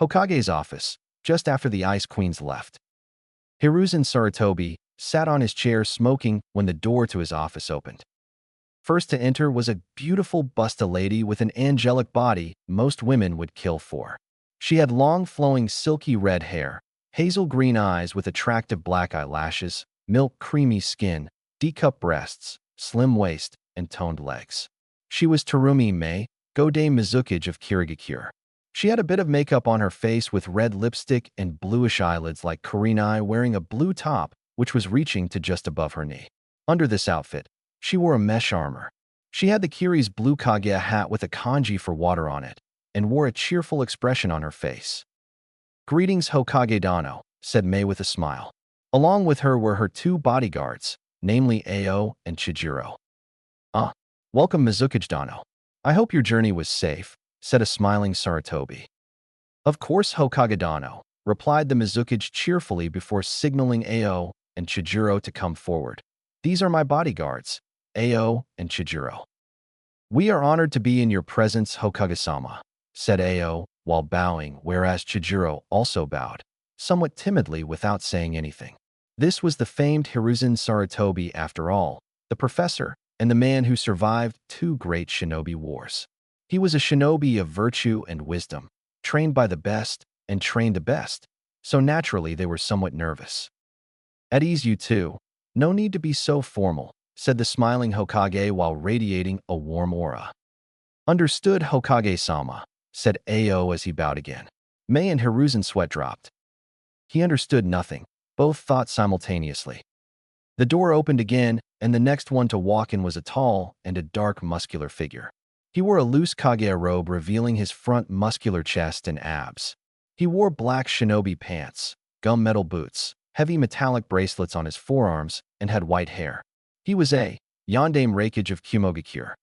Hokage's office, just after the Ice Queens left. Hiruzen Sarutobi sat on his chair smoking when the door to his office opened. First to enter was a beautiful busta lady with an angelic body most women would kill for. She had long flowing silky red hair, hazel green eyes with attractive black eyelashes, milk creamy skin, D-cup breasts, slim waist, and toned legs. She was Terumi Mei, Godai Mizukage of Kirigakure. She had a bit of makeup on her face with red lipstick and bluish eyelids like Kurenai, wearing a blue top which was reaching to just above her knee. Under this outfit, she wore a mesh armor. She had the Kiri's blue Kaguya hat with a kanji for water on it, and wore a cheerful expression on her face. Greetings, Hokage Dano, said Mei with a smile. Along with her were her two bodyguards, namely Ao and Chijiro. Welcome, Mizukage Dano. I hope your journey was safe, said a smiling Sarutobi. Of course, Hokage Dano, replied the Mizukage cheerfully before signaling Ao and Chijiro to come forward. These are my bodyguards, Ao and Chijiro. We are honored to be in your presence, Hokage-sama, said Ao while bowing, whereas Chijiro also bowed, somewhat timidly without saying anything. This was the famed Hiruzen Sarutobi after all, the professor and the man who survived 2 great shinobi wars. He was a shinobi of virtue and wisdom, trained by the best and trained the best, so naturally they were somewhat nervous. At ease, you two. No need to be so formal, said the smiling Hokage while radiating a warm aura. Understood, Hokage-sama, said Ao as he bowed again. Mei and Hiruzen sweat dropped. He understood nothing. Both thought simultaneously. The door opened again, and the next one to walk in was a tall and a dark muscular figure. He wore a loose Kaguya robe revealing his front muscular chest and abs. He wore black shinobi pants, gunmetal boots, heavy metallic bracelets on his forearms, and had white hair. He was a Yondaime Reikage of Kumogakure.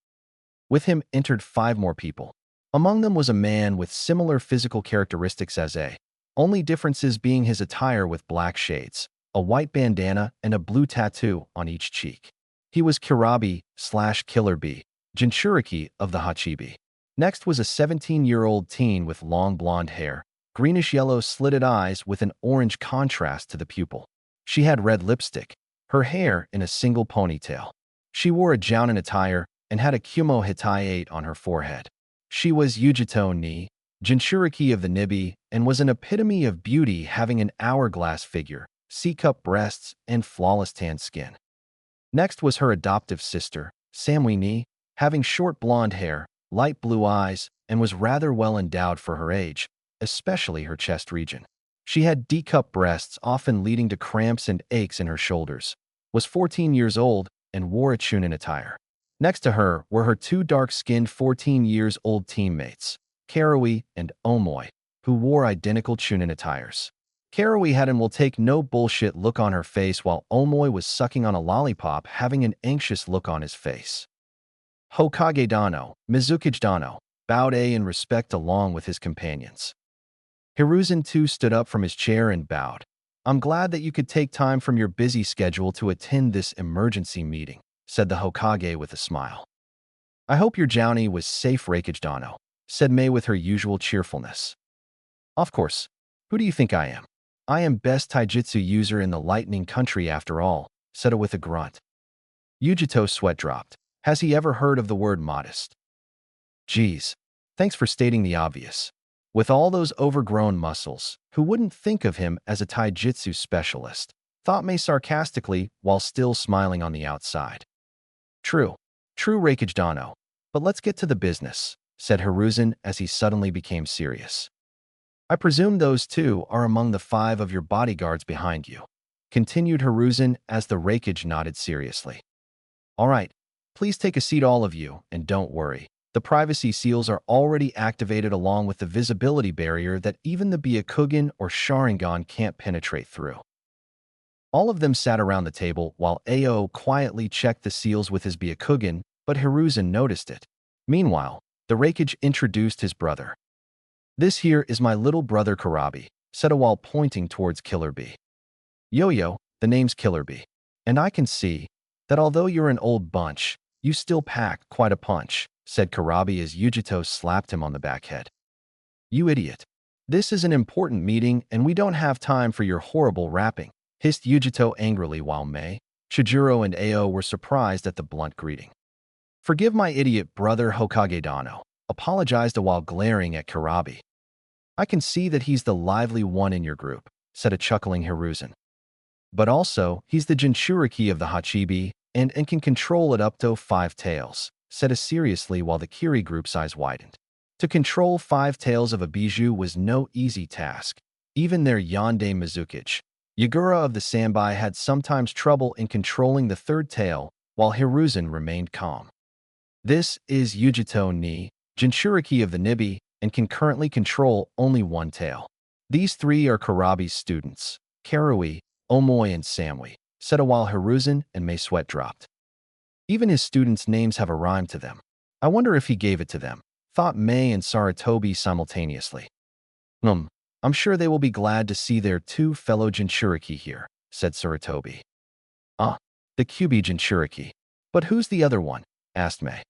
With him entered 5 more people. Among them was a man with similar physical characteristics as A, only differences being his attire with black shades, a white bandana, and a blue tattoo on each cheek. He was Kirabi/Killer Bee, Jinchuriki of the Hachibi. Next was a 17-year-old teen with long blonde hair, greenish-yellow slitted eyes with an orange contrast to the pupil. She had red lipstick, her hair in a single ponytail. She wore a Jounin attire and had a Kumo Hitai on her forehead. She was Yujito ni, Jinchuriki of the Nibi, and was an epitome of beauty, having an hourglass figure, C-cup breasts, and flawless tan skin. Next was her adoptive sister, Samui ni, having short blonde hair, light blue eyes, and was rather well endowed for her age, especially her chest region. She had D-cup breasts, often leading to cramps and aches in her shoulders, was 14 years old, and wore a Chunin attire. Next to her were her two dark-skinned 14-years-old teammates, Karui and Omoi, who wore identical Chunin attires. Karui had an will-take-no-bullshit look on her face, while Omoi was sucking on a lollipop, having an anxious look on his face. Hokage Dano, Mizukage Dano, bowed in respect along with his companions. Hiruzen too stood up from his chair and bowed. "I'm glad that you could take time from your busy schedule to attend this emergency meeting," said the Hokage with a smile. "I hope your journey was safe, Raikage Dano," said Mei with her usual cheerfulness. "Of course. Who do you think I am? I am best taijutsu user in the Lightning Country after all," said it with a grunt. Yujito's sweat dropped. Has he ever heard of the word modest? Geez, thanks for stating the obvious. With all those overgrown muscles, who wouldn't think of him as a taijutsu specialist? Thought Mei sarcastically while still smiling on the outside. True, Raikage Dano. But let's get to the business, said Hiruzen as he suddenly became serious. I presume those two are among the 5 of your bodyguards behind you, continued Hiruzen as the Raikage nodded seriously. All right, please take a seat all of you, and don't worry. The privacy seals are already activated along with the visibility barrier that even the Byakugan or Sharingan can't penetrate through. All of them sat around the table while Ao quietly checked the seals with his Byakugan, but Hiruzen noticed it. Meanwhile, the Raikage introduced his brother. This here is my little brother Karabi, said a while pointing towards Killer Bee. Yo-yo, the name's Killer Bee. And I can see that although you're an old bunch, you still pack quite a punch, said Karabi as Yujito slapped him on the back head. You idiot. This is an important meeting and we don't have time for your horrible rapping, hissed Yujito angrily while Mei, Chijuro and Ao were surprised at the blunt greeting. Forgive my idiot brother Hokage Dano, apologized while glaring at Karabi. I can see that he's the lively one in your group, said a chuckling Hiruzen. But also, he's the Jinchuriki of the Hachibi and can control it up to 5 tails, said a seriously while the Kiri group's eyes widened. To control 5 tails of a bijou was no easy task. Even their Yonde Mizukage, Yagura of the Sanbai, had sometimes trouble in controlling the 3rd tail, while Hiruzen remained calm. This is Yujito ni, Jinchuriki of the Nibi, and can currently control only 1 tail. These 3 are Karabi's students, Karui, Omoi, and Samui, said a while Hiruzen and Mei sweat dropped. Even his students' names have a rhyme to them. I wonder if he gave it to them, thought Mei and Saratobi simultaneously. I'm sure they will be glad to see their 2 fellow Jinchuriki here, said Saratobi. The Kyubi Jinchuriki. But who's the other one? Asked Mei.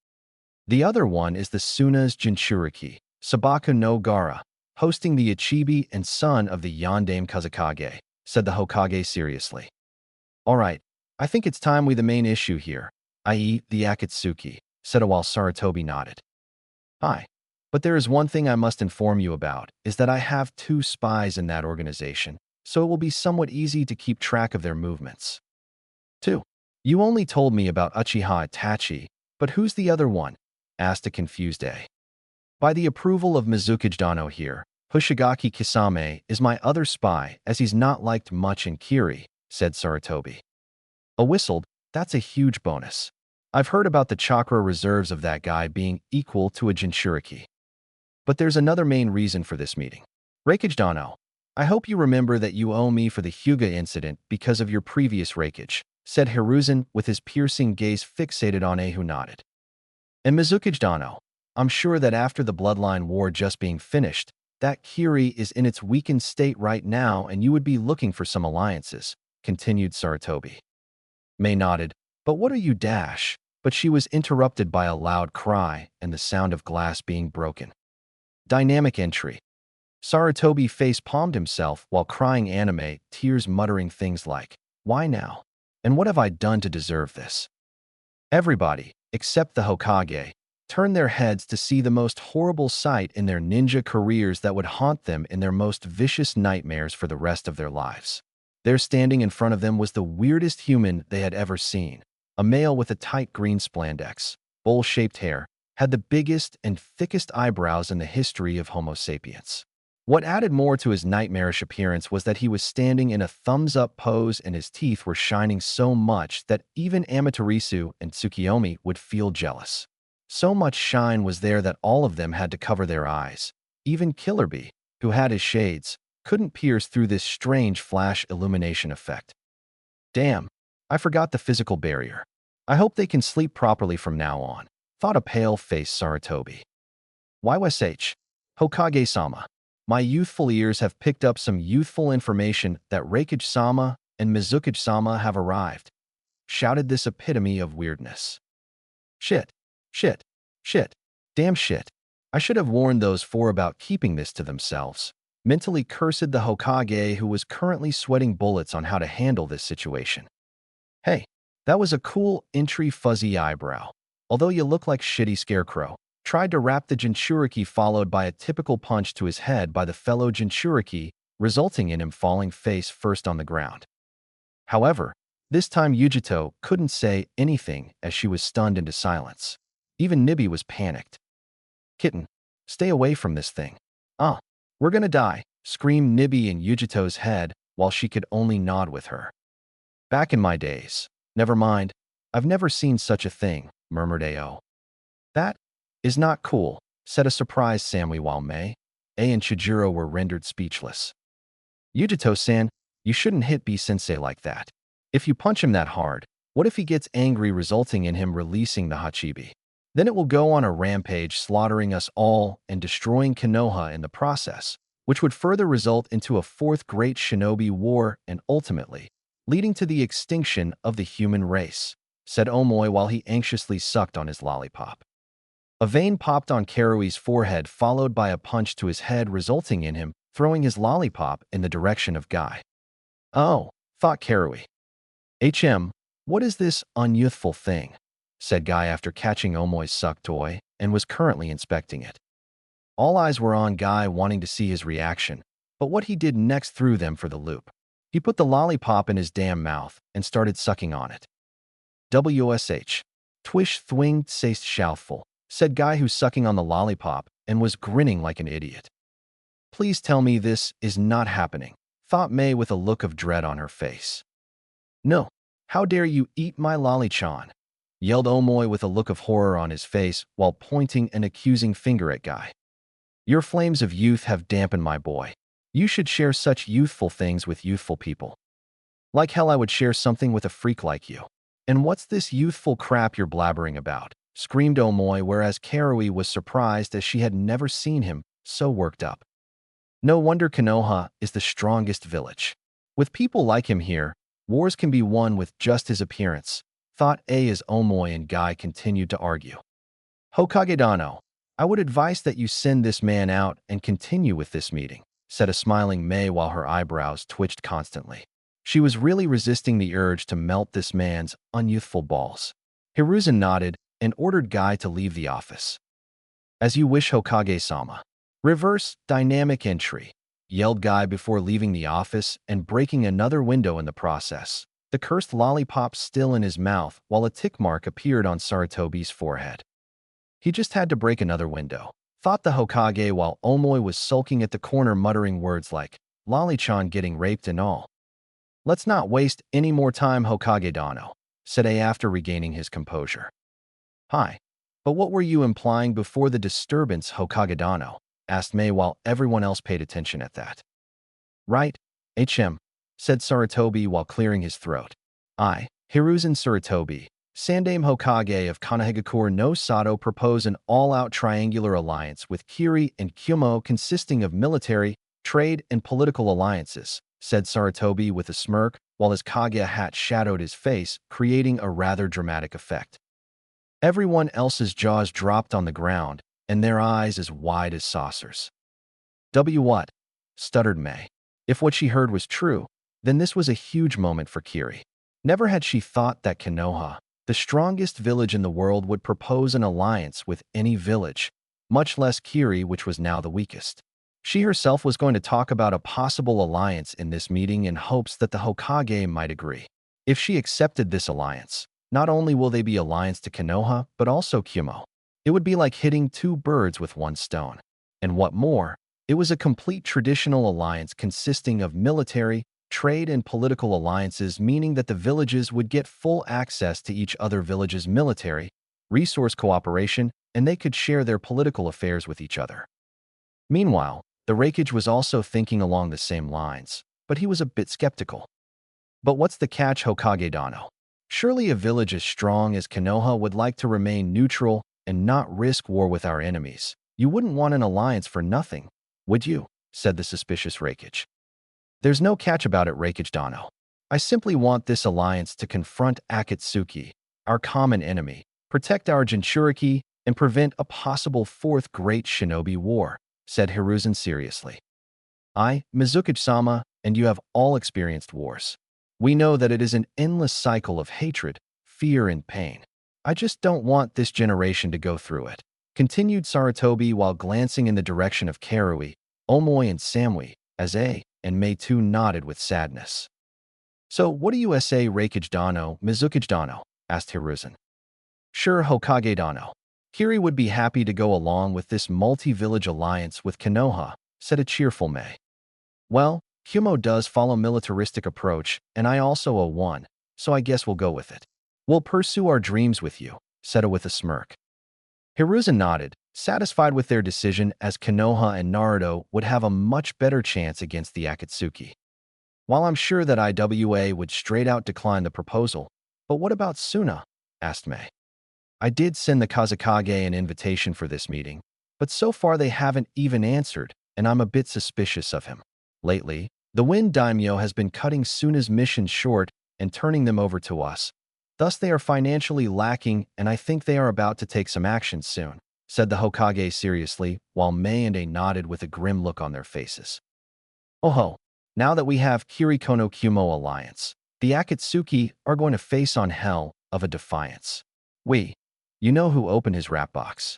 The other one is the Suna's Jinchuriki, Sabaku no Gara, hosting the Ichibi and son of the Yondaime Kazakage, said the Hokage seriously. All right, I think it's time we the main issue here, i.e. the Akatsuki, said while Saratobi nodded. Hi, but there is one thing I must inform you about, is that I have 2 spies in that organization, so it will be somewhat easy to keep track of their movements. 2. You only told me about Uchiha Itachi, but who's the other one? Asked a confused A. By the approval of Mizukage Dano here, Hoshigaki Kisame is my other spy as he's not liked much in Kiri, said Saratobi. A whistled, that's a huge bonus. I've heard about the chakra reserves of that guy being equal to a Jinchuriki. But there's another main reason for this meeting. Raikage Dano, I hope you remember that you owe me for the Hyuga incident because of your previous Raikage, said Hiruzen with his piercing gaze fixated on A, who nodded. And Mizukage Dano, I'm sure that after the Bloodline War just being finished, that Kiri is in its weakened state right now and you would be looking for some alliances, continued Saratobi. Mei nodded, but what are you dash? But she was interrupted by a loud cry and the sound of glass being broken. Dynamic entry. Saratobi face-palmed himself while crying anime, tears muttering things like, Why now? And what have I done to deserve this? Everybody, except the Hokage, turned their heads to see the most horrible sight in their ninja careers that would haunt them in their most vicious nightmares for the rest of their lives. There standing in front of them was the weirdest human they had ever seen. A male with a tight green spandex, bowl-shaped hair, had the biggest and thickest eyebrows in the history of Homo sapiens. What added more to his nightmarish appearance was that he was standing in a thumbs-up pose and his teeth were shining so much that even Amaterasu and Tsukiyomi would feel jealous. So much shine was there that all of them had to cover their eyes. Even Killer Bee, who had his shades, couldn't pierce through this strange flash illumination effect. Damn, I forgot the physical barrier. I hope they can sleep properly from now on, thought a pale-faced Sarutobi. YSH, Hokage-sama. My youthful ears have picked up some youthful information that Reikage-sama and Mizukage-sama have arrived, shouted this epitome of weirdness. Shit, shit, shit, damn shit. I should have warned those four about keeping this to themselves. Mentally cursed the Hokage, who was currently sweating bullets on how to handle this situation. Hey, that was a cool, entry fuzzy eyebrow. Although you look like shitty scarecrow. Tried to wrap the Jinchuriki, followed by a typical punch to his head by the fellow Jinchuriki, resulting in him falling face first on the ground. However, this time Yujito couldn't say anything as she was stunned into silence. Even Nibby was panicked. Kitten, stay away from this thing. We're gonna die, screamed Nibby in Yujito's head while she could only nod with her. Back in my days. Never mind, I've never seen such a thing, murmured Ao. That is not cool, said a surprised Samui while Mei, A and Chijiro were rendered speechless. Yujito-san, you shouldn't hit B-sensei like that. If you punch him that hard, what if he gets angry, resulting in him releasing the Hachibi? Then it will go on a rampage, slaughtering us all and destroying Konoha in the process, which would further result into a fourth great shinobi war and ultimately leading to the extinction of the human race, said Omoi while he anxiously sucked on his lollipop. A vein popped on Karui's forehead, followed by a punch to his head, resulting in him throwing his lollipop in the direction of Guy. Oh, thought Karui. What is this unyouthful thing? Said Guy after catching Omoi's suck toy and was currently inspecting it. All eyes were on Guy, wanting to see his reaction, but what he did next threw them for the loop. He put the lollipop in his damn mouth and started sucking on it. WSH. Twish thwinged saist shoutful, said Guy, who's sucking on the lollipop and was grinning like an idiot. Please tell me this is not happening, thought Mei with a look of dread on her face. No, how dare you eat my lollichan? Yelled Omoi with a look of horror on his face while pointing an accusing finger at Guy. Your flames of youth have dampened my boy. You should share such youthful things with youthful people. Like hell I would share something with a freak like you. And what's this youthful crap you're blabbering about? Screamed Omoi, whereas Karui was surprised as she had never seen him so worked up. No wonder Konoha is the strongest village. With people like him here, wars can be won with just his appearance, thought A as Omoi and Guy continued to argue. Hokage Dano, I would advise that you send this man out and continue with this meeting, said a smiling Mei while her eyebrows twitched constantly. She was really resisting the urge to melt this man's unyouthful balls. Hiruzen nodded and ordered Guy to leave the office. As you wish, Hokage-sama. Reverse dynamic entry, yelled Guy before leaving the office and breaking another window in the process, the cursed lollipop still in his mouth while a tick mark appeared on Sarutobi's forehead. He just had to break another window, thought the Hokage while Omoi was sulking at the corner, muttering words like, Lollichan getting raped and all. Let's not waste any more time, Hokage Dano, said A after regaining his composure. Hi, but what were you implying before the disturbance, Hokage Dano? Asked Mei while everyone else paid attention at that. Right, said Sarutobi while clearing his throat. I, Hiruzen Sarutobi, Sandame Hokage of Konohagakure no Sato, propose an all-out triangular alliance with Kiri and Kyumo consisting of military, trade, and political alliances, said Sarutobi with a smirk while his Kage hat shadowed his face, creating a rather dramatic effect. Everyone else's jaws dropped on the ground, and their eyes as wide as saucers. What? Stuttered Mei. If what she heard was true, then this was a huge moment for Kiri. Never had she thought that Konoha, the strongest village in the world, would propose an alliance with any village, much less Kiri, which was now the weakest. She herself was going to talk about a possible alliance in this meeting in hopes that the Hokage might agree. If she accepted this alliance, not only will they be alliance to Konoha, but also Kyumo. It would be like hitting two birds with one stone. And what more, it was a complete traditional alliance consisting of military, trade, and political alliances, meaning that the villages would get full access to each other village's military, resource cooperation, and they could share their political affairs with each other. Meanwhile, the Raikage was also thinking along the same lines, but he was a bit skeptical. But what's the catch, Hokage Dano? Surely a village as strong as Konoha would like to remain neutral and not risk war with our enemies. You wouldn't want an alliance for nothing, would you? Said the suspicious Raikage. There's no catch about it, Raikage Dano. I simply want this alliance to confront Akatsuki, our common enemy, protect our Jinchuriki, and prevent a possible fourth great shinobi war, said Hiruzen seriously. Mizuki-sama, and you have all experienced wars. We know that it is an endless cycle of hatred, fear, and pain. I just don't want this generation to go through it, continued Sarutobi while glancing in the direction of Karui, Omoi, and Samui, as A and Mei too nodded with sadness. So what do you say, Raikage Dano, Mizuki Dano? Asked Hiruzen. Sure, Hokage Dano. Kiri would be happy to go along with this multi-village alliance with Konoha, said a cheerful Mei. Well, Kyumo does follow militaristic approach, and I also owe one, so I guess we'll go with it. We'll pursue our dreams with you, said A with a smirk. Hiruzen nodded, satisfied with their decision, as Konoha and Naruto would have a much better chance against the Akatsuki. While I'm sure that IWA would straight out decline the proposal, but what about Suna? Asked Mei. I did send the Kazekage an invitation for this meeting, but so far they haven't even answered, and I'm a bit suspicious of him. Lately, the Wind Daimyo has been cutting Suna's missions short and turning them over to us. Thus they are financially lacking, and I think they are about to take some action soon, said the Hokage seriously, while Mei and A nodded with a grim look on their faces. Oh, now that we have Kirikono Kyumo alliance, the Akatsuki are going to face on hell of a defiance. You know who opened his rap box.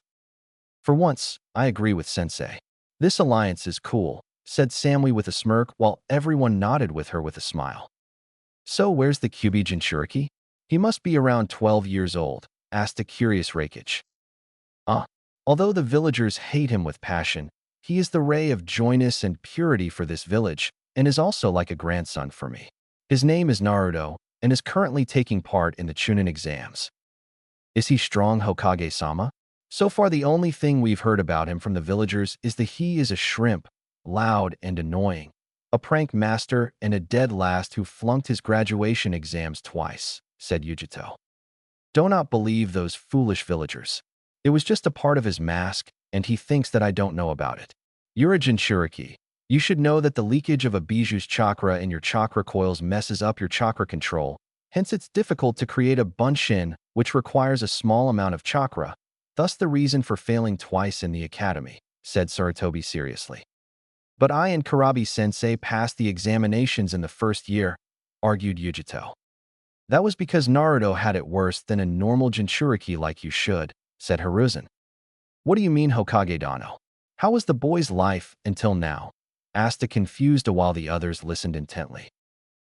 For once, I agree with Sensei. This alliance is cool, said Samui with a smirk, while everyone nodded with her with a smile. So where's the Kyubi Jinchuriki? He must be around 12 years old, asked a curious Raikage. Although the villagers hate him with passion, he is the ray of joyness and purity for this village, and is also like a grandson for me. His name is Naruto, and is currently taking part in the Chunin exams. Is he strong, Hokage-sama? So far the only thing we've heard about him from the villagers is that he is a shrimp, loud and annoying, a prank master, and a dead last who flunked his graduation exams twice, said Yujito. Do not believe those foolish villagers. It was just a part of his mask, and he thinks that I don't know about it. You're a Jinchuriki. You should know that the leakage of a Bijuu's chakra in your chakra coils messes up your chakra control, hence it's difficult to create a Bunshin, which requires a small amount of chakra, thus the reason for failing twice in the academy, said Sarutobi seriously. But I and Karabi-sensei passed the examinations in the first year, argued Yujito. That was because Naruto had it worse than a normal Jinchuriki like you should, said Hiruzen. What do you mean, Hokage Dano? How was the boy's life until now? Asked a confused while the others listened intently.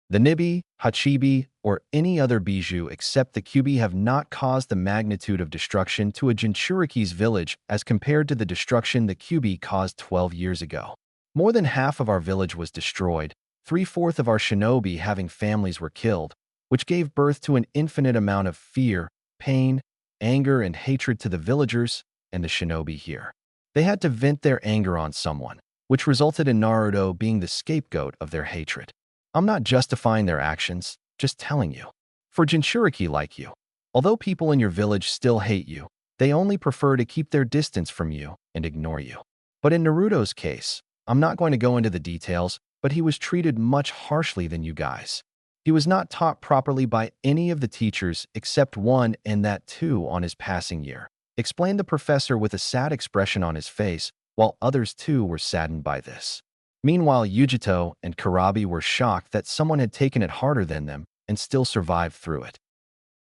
The Nibi, Hachibi, or any other Bijuu except the Kyubi have not caused the magnitude of destruction to a Jinchuriki's village as compared to the destruction the Kyubi caused 12 years ago. More than half of our village was destroyed, 3/4 of our shinobi having families were killed, which gave birth to an infinite amount of fear, pain, anger, and hatred to the villagers and the shinobi here. They had to vent their anger on someone, which resulted in Naruto being the scapegoat of their hatred. I'm not justifying their actions, just telling you. For Jinchuriki like you, although people in your village still hate you, they only prefer to keep their distance from you and ignore you. But in Naruto's case, I'm not going to go into the details, but he was treated much harshly than you guys. He was not taught properly by any of the teachers except one, and that too on his passing year, explained the professor with a sad expression on his face, while others too were saddened by this. Meanwhile, Yujito and Karabi were shocked that someone had taken it harder than them and still survived through it.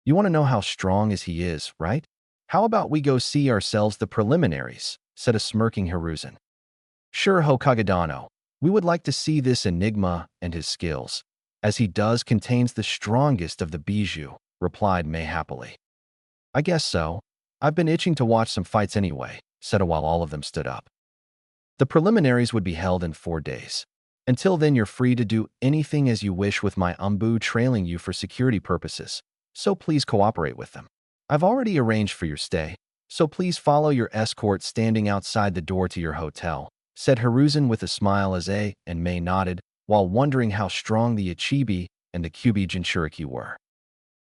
You want to know how strong as he is, right? How about we go see ourselves the preliminaries, said a smirking Hiruzen. Sure, Hokage. We would like to see this enigma and his skills, as he does contains the strongest of the bijou, replied Mei happily. I guess so. I've been itching to watch some fights anyway, said while all of them stood up. The preliminaries would be held in 4 days. Until then, you're free to do anything as you wish with my umbu trailing you for security purposes, so please cooperate with them. I've already arranged for your stay, so please follow your escort standing outside the door to your hotel, said Hiruzen with a smile as A and Mei nodded, while wondering how strong the Ichibi and the Kyuubi Jinchuriki were.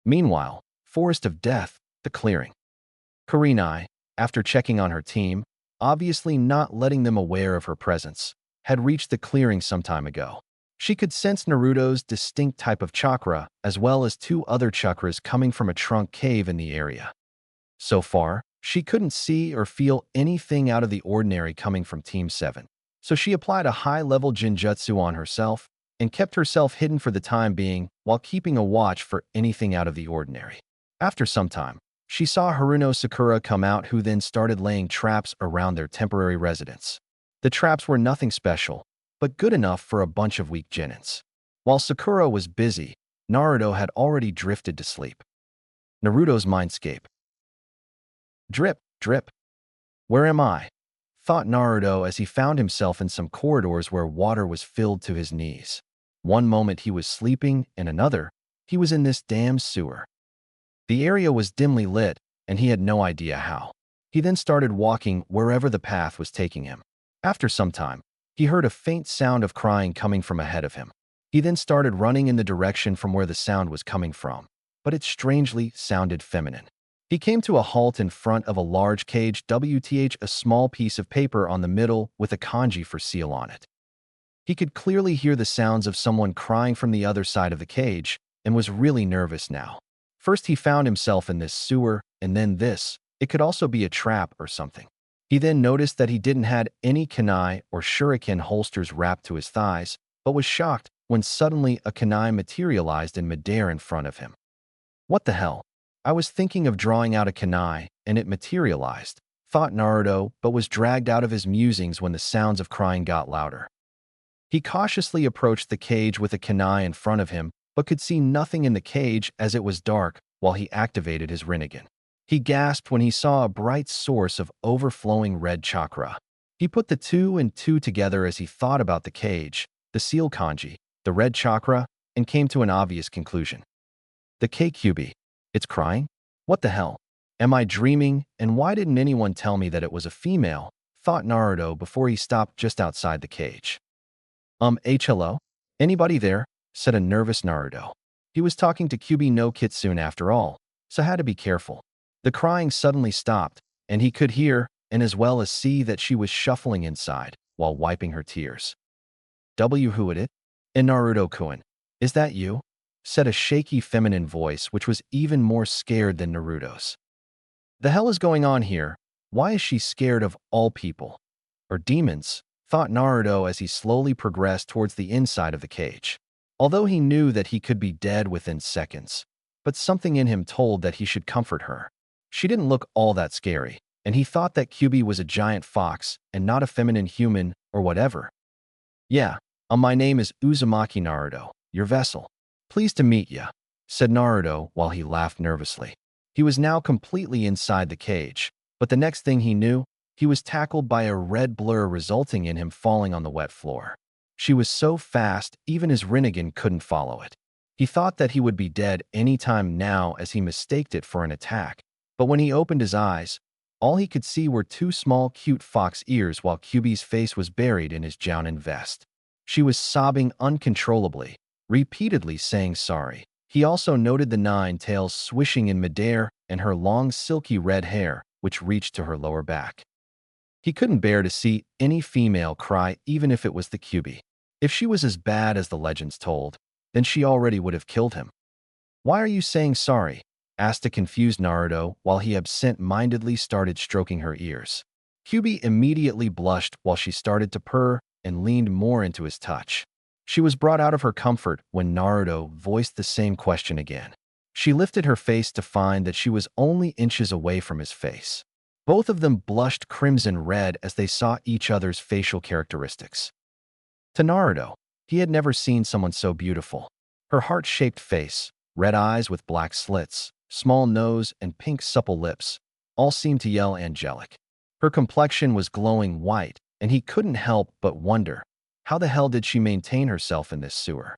Meanwhile, Forest of Death, the clearing. Kurenai, after checking on her team, obviously not letting them aware of her presence, had reached the clearing some time ago. She could sense Naruto's distinct type of chakra, as well as 2 other chakras coming from a trunk cave in the area. So far, she couldn't see or feel anything out of the ordinary coming from Team 7, so she applied a high-level Jinjutsu on herself and kept herself hidden for the time being while keeping a watch for anything out of the ordinary. After some time, she saw Haruno Sakura come out, who then started laying traps around their temporary residence. The traps were nothing special, but good enough for a bunch of weak genins. While Sakura was busy, Naruto had already drifted to sleep. Naruto's mindscape. Drip, drip. Where am I? Thought Naruto as he found himself in some corridors where water was filled to his knees. One moment he was sleeping, and another, he was in this damn sewer. The area was dimly lit, and he had no idea how. He then started walking wherever the path was taking him. After some time, he heard a faint sound of crying coming from ahead of him. He then started running in the direction from where the sound was coming from, but it strangely sounded feminine. He came to a halt in front of a large cage, a small piece of paper on the middle with a kanji for seal on it. He could clearly hear the sounds of someone crying from the other side of the cage and was really nervous now. First, he found himself in this sewer, and then this. It could also be a trap or something. He then noticed that he didn't have any kunai or shuriken holsters wrapped to his thighs, but was shocked when suddenly a kunai materialized in midair in front of him. What the hell? I was thinking of drawing out a kunai, and it materialized, thought Naruto, but was dragged out of his musings when the sounds of crying got louder. He cautiously approached the cage with a kunai in front of him, but could see nothing in the cage as it was dark while he activated his Rinnegan. He gasped when he saw a bright source of overflowing red chakra. He put the 2 and 2 together as he thought about the cage, the seal kanji, the red chakra, and came to an obvious conclusion. The K-Kyuubi. It's crying? What the hell? Am I dreaming, and why didn't anyone tell me that it was a female? Thought Naruto before he stopped just outside the cage. Hello? Anybody there? Said a nervous Naruto. He was talking to Kyuubi no Kitsune after all, so had to be careful. The crying suddenly stopped, and he could hear, and as well as see, that she was shuffling inside while wiping her tears. Who it? And Naruto-kun, is that you? Said a shaky feminine voice which was even more scared than Naruto's. The hell is going on here? Why is she scared of all people? Or demons? Thought Naruto as he slowly progressed towards the inside of the cage. Although he knew that he could be dead within seconds, but something in him told that he should comfort her. She didn't look all that scary, and he thought that Kyuubi was a giant fox and not a feminine human or whatever. Yeah, my name is Uzumaki Naruto, your vessel. Pleased to meet ya, said Naruto while he laughed nervously. He was now completely inside the cage, but the next thing he knew, he was tackled by a red blur resulting in him falling on the wet floor. She was so fast, even his Rinnegan couldn't follow it. He thought that he would be dead any time now as he mistaked it for an attack, but when he opened his eyes, all he could see were 2 small cute fox ears while Kyuubi's face was buried in his jounin vest. She was sobbing uncontrollably, repeatedly saying sorry. He also noted the 9 tails swishing in midair and her long silky red hair, which reached to her lower back. He couldn't bear to see any female cry, even if it was the Kyuubi. If she was as bad as the legends told, then she already would have killed him. Why are you saying sorry? Asked a confused Naruto while he absent-mindedly started stroking her ears. Kyuubi immediately blushed while she started to purr and leaned more into his touch. She was brought out of her comfort when Naruto voiced the same question again. She lifted her face to find that she was only inches away from his face. Both of them blushed crimson red as they saw each other's facial characteristics. To Naruto, he had never seen someone so beautiful. Her heart-shaped face, red eyes with black slits, small nose, and pink supple lips all seemed to yell angelic. Her complexion was glowing white, and he couldn't help but wonder, how the hell did she maintain herself in this sewer?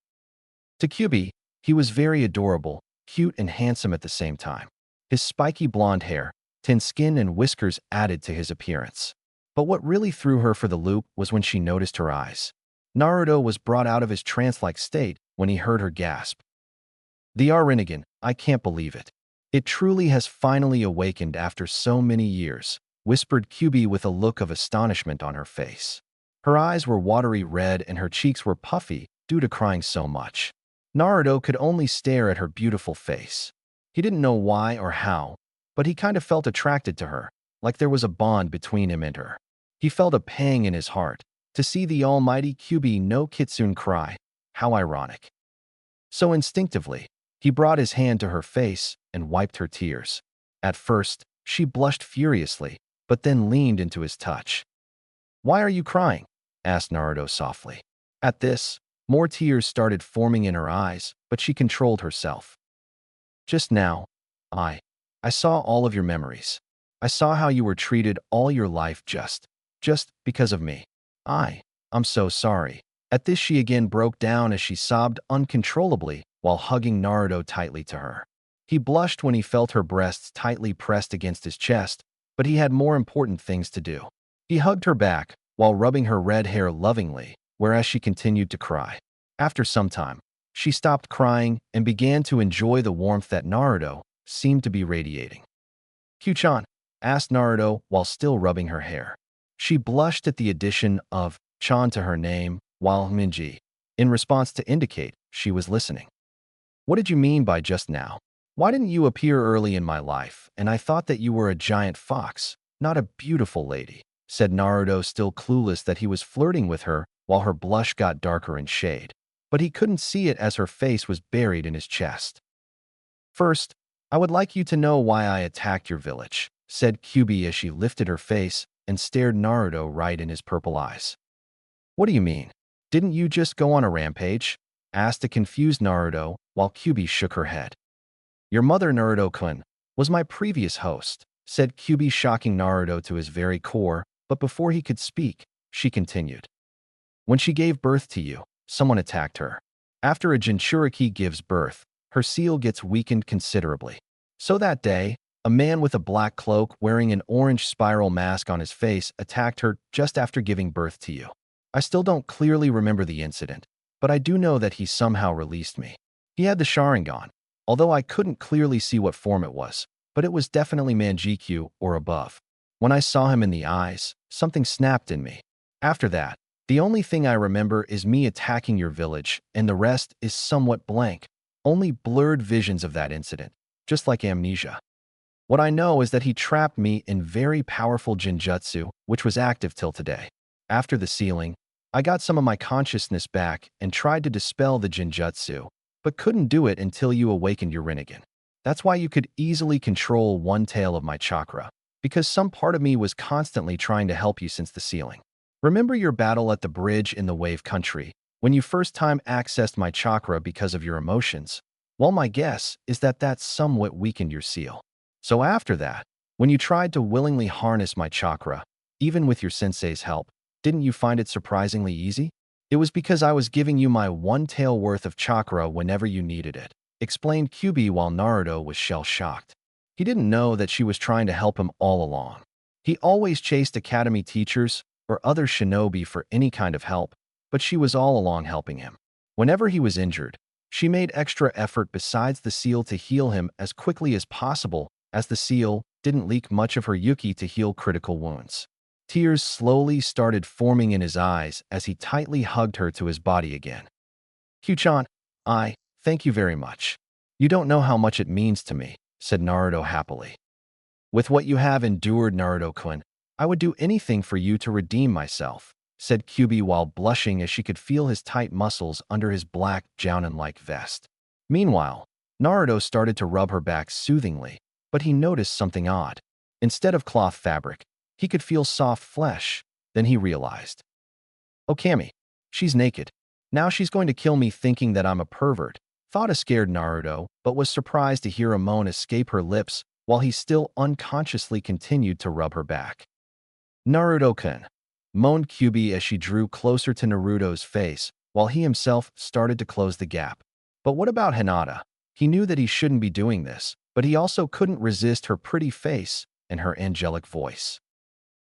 To Kyubi, he was very adorable, cute and handsome at the same time. His spiky blonde hair, thin skin and whiskers added to his appearance. But what really threw her for the loop was when she noticed her eyes. Naruto was brought out of his trance-like state when he heard her gasp. "The Rinnegan, I can't believe it. It truly has finally awakened after so many years," whispered Kyubi with a look of astonishment on her face. Her eyes were watery red and her cheeks were puffy due to crying so much. Naruto could only stare at her beautiful face. He didn't know why or how, but he kind of felt attracted to her, like there was a bond between him and her. He felt a pang in his heart to see the almighty Kyubi no Kitsune cry. How ironic. So instinctively, he brought his hand to her face and wiped her tears. At first, she blushed furiously, but then leaned into his touch. "Why are you crying?" asked Naruto softly. At this, more tears started forming in her eyes, but she controlled herself. "Just now, I saw all of your memories. I saw how you were treated all your life just because of me. I'm so sorry." At this, she again broke down as she sobbed uncontrollably while hugging Naruto tightly to her. He blushed when he felt her breasts tightly pressed against his chest, but he had more important things to do. He hugged her back while rubbing her red hair lovingly, whereas she continued to cry. After some time, she stopped crying and began to enjoy the warmth that Naruto seemed to be radiating. "Q-chan?" asked Naruto while still rubbing her hair. She blushed at the addition of chan to her name, while Minji, in response to indicate she was listening. "What did you mean by just now? Why didn't you appear early in my life, and I thought that you were a giant fox, not a beautiful lady," said Naruto, still clueless that he was flirting with her while her blush got darker in shade. But he couldn't see it as her face was buried in his chest. "First, I would like you to know why I attacked your village," said Kyubi as she lifted her face and stared Naruto right in his purple eyes. "What do you mean? Didn't you just go on a rampage?" asked a confused Naruto while Kyubi shook her head. "Your mother, Naruto-kun, was my previous host," said Kyubi, shocking Naruto to his very core, but before he could speak, she continued. "When she gave birth to you, someone attacked her. After a Jinchuriki gives birth, her seal gets weakened considerably. So that day, a man with a black cloak wearing an orange spiral mask on his face attacked her just after giving birth to you. I still don't clearly remember the incident, but I do know that he somehow released me. He had the Sharingan, although I couldn't clearly see what form it was, but it was definitely Manjikyu or above. When I saw him in the eyes, something snapped in me. After that, the only thing I remember is me attacking your village, and the rest is somewhat blank, only blurred visions of that incident, just like amnesia. What I know is that he trapped me in very powerful Jinjutsu, which was active till today. After the sealing, I got some of my consciousness back and tried to dispel the Jinjutsu, but couldn't do it until you awakened your Rinnegan. That's why you could easily control one tail of my chakra, because some part of me was constantly trying to help you since the sealing. Remember your battle at the bridge in the Wave Country, when you first time accessed my chakra because of your emotions? Well, my guess is that that somewhat weakened your seal. So after that, when you tried to willingly harness my chakra, even with your sensei's help, didn't you find it surprisingly easy? It was because I was giving you my one tail worth of chakra whenever you needed it, explained Kyubi while Naruto was shell-shocked. He didn't know that she was trying to help him all along. He always chased academy teachers or other shinobi for any kind of help, but she was all along helping him. Whenever he was injured, she made extra effort besides the seal to heal him as quickly as possible, as the seal didn't leak much of her Yuki to heal critical wounds. Tears slowly started forming in his eyes as he tightly hugged her to his body again. "Q-chan, thank you very much. You don't know how much it means to me," said Naruto happily. "With what you have endured, Naruto-kun, I would do anything for you to redeem myself," said Kyubi while blushing as she could feel his tight muscles under his black, jounin-like vest. Meanwhile, Naruto started to rub her back soothingly, but he noticed something odd. Instead of cloth fabric, he could feel soft flesh. Then he realized, Okami, she's naked. Now she's going to kill me thinking that I'm a pervert. Thought a scared Naruto, but was surprised to hear a moan escape her lips while he still unconsciously continued to rub her back. Naruto-kun, moaned Kyubi as she drew closer to Naruto's face while he himself started to close the gap. But what about Hinata? He knew that he shouldn't be doing this, but he also couldn't resist her pretty face and her angelic voice.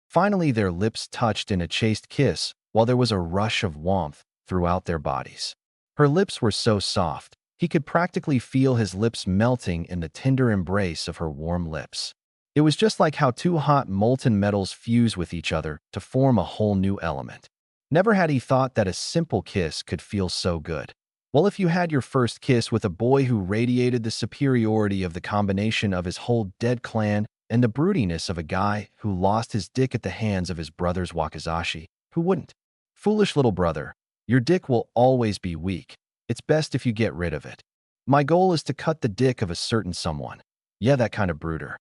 Finally, their lips touched in a chaste kiss while there was a rush of warmth throughout their bodies. Her lips were so soft, he could practically feel his lips melting in the tender embrace of her warm lips. It was just like how two hot molten metals fuse with each other to form a whole new element. Never had he thought that a simple kiss could feel so good. Well, if you had your first kiss with a boy who radiated the superiority of the combination of his whole dead clan and the broodiness of a guy who lost his dick at the hands of his brother's wakizashi, who wouldn't? Foolish little brother, your dick will always be weak. It's best if you get rid of it. My goal is to cut the dick of a certain someone. Yeah, that kind of brooder.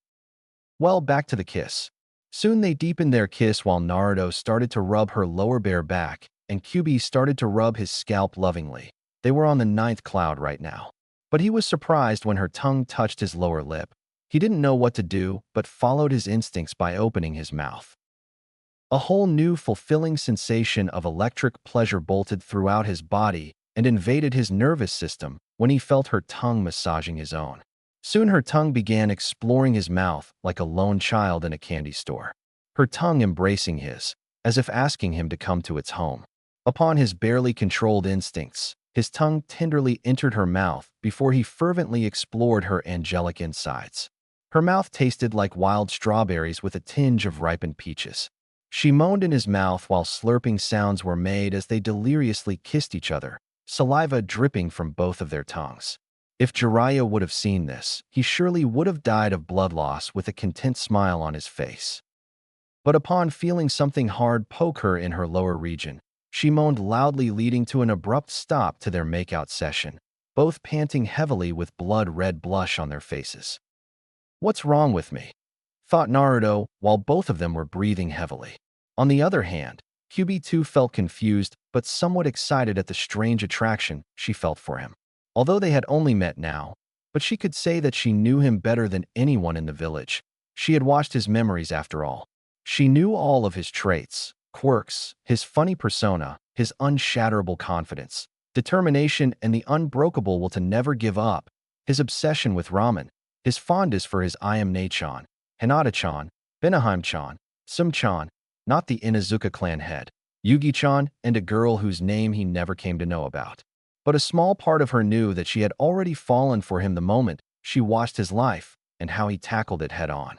Well, back to the kiss. Soon they deepened their kiss while Naruto started to rub her lower bare back and Kyubi started to rub his scalp lovingly. They were on the 9th cloud right now. But he was surprised when her tongue touched his lower lip. He didn't know what to do, but followed his instincts by opening his mouth. A whole new fulfilling sensation of electric pleasure bolted throughout his body and invaded his nervous system when he felt her tongue massaging his own. Soon her tongue began exploring his mouth like a lone child in a candy store, her tongue embracing his, as if asking him to come to its home. Upon his barely controlled instincts, his tongue tenderly entered her mouth before he fervently explored her angelic insides. Her mouth tasted like wild strawberries with a tinge of ripened peaches. She moaned in his mouth while slurping sounds were made as they deliriously kissed each other, saliva dripping from both of their tongues. If Jiraiya would have seen this, he surely would have died of blood loss with a content smile on his face. But upon feeling something hard poke her in her lower region, she moaned loudly, leading to an abrupt stop to their makeout session, both panting heavily with blood-red blush on their faces. What's wrong with me? Thought Naruto, while both of them were breathing heavily. On the other hand, Kyubi too felt confused but somewhat excited at the strange attraction she felt for him. Although they had only met now, but she could say that she knew him better than anyone in the village. She had watched his memories after all. She knew all of his traits, quirks, his funny persona, his unshatterable confidence, determination, and the unbreakable will to never give up, his obsession with ramen, his fondness for his Ayame-chan, Hinata-chan, Benaheim-chan, Sum-chan, not the Inuzuka clan head, Yugi-chan, and a girl whose name he never came to know about. But a small part of her knew that she had already fallen for him the moment she watched his life and how he tackled it head-on.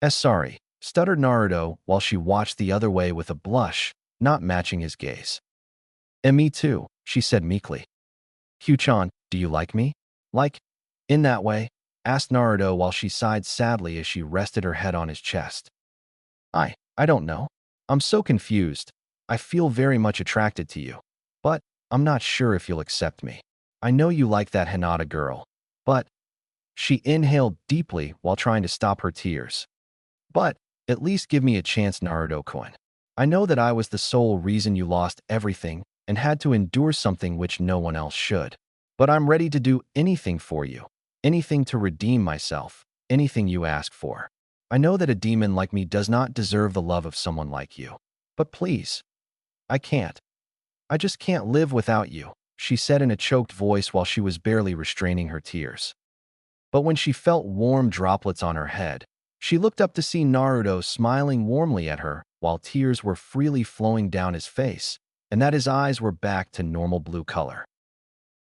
Sorry, stuttered Naruto while she watched the other way with a blush, not matching his gaze. Me too, she said meekly. Hugh-chan, do you like me? Like, in that way? Asked Naruto while she sighed sadly as she rested her head on his chest. I don't know. I'm so confused. I feel very much attracted to you. But I'm not sure if you'll accept me. I know you like that Hinata girl. But she inhaled deeply while trying to stop her tears. But at least give me a chance, Naruto-kun. I know that I was the sole reason you lost everything and had to endure something which no one else should. But I'm ready to do anything for you. Anything to redeem myself, anything you ask for. I know that a demon like me does not deserve the love of someone like you. But please, I can't. I just can't live without you, she said in a choked voice while she was barely restraining her tears. But when she felt warm droplets on her head, she looked up to see Naruto smiling warmly at her while tears were freely flowing down his face, and that his eyes were back to normal blue color.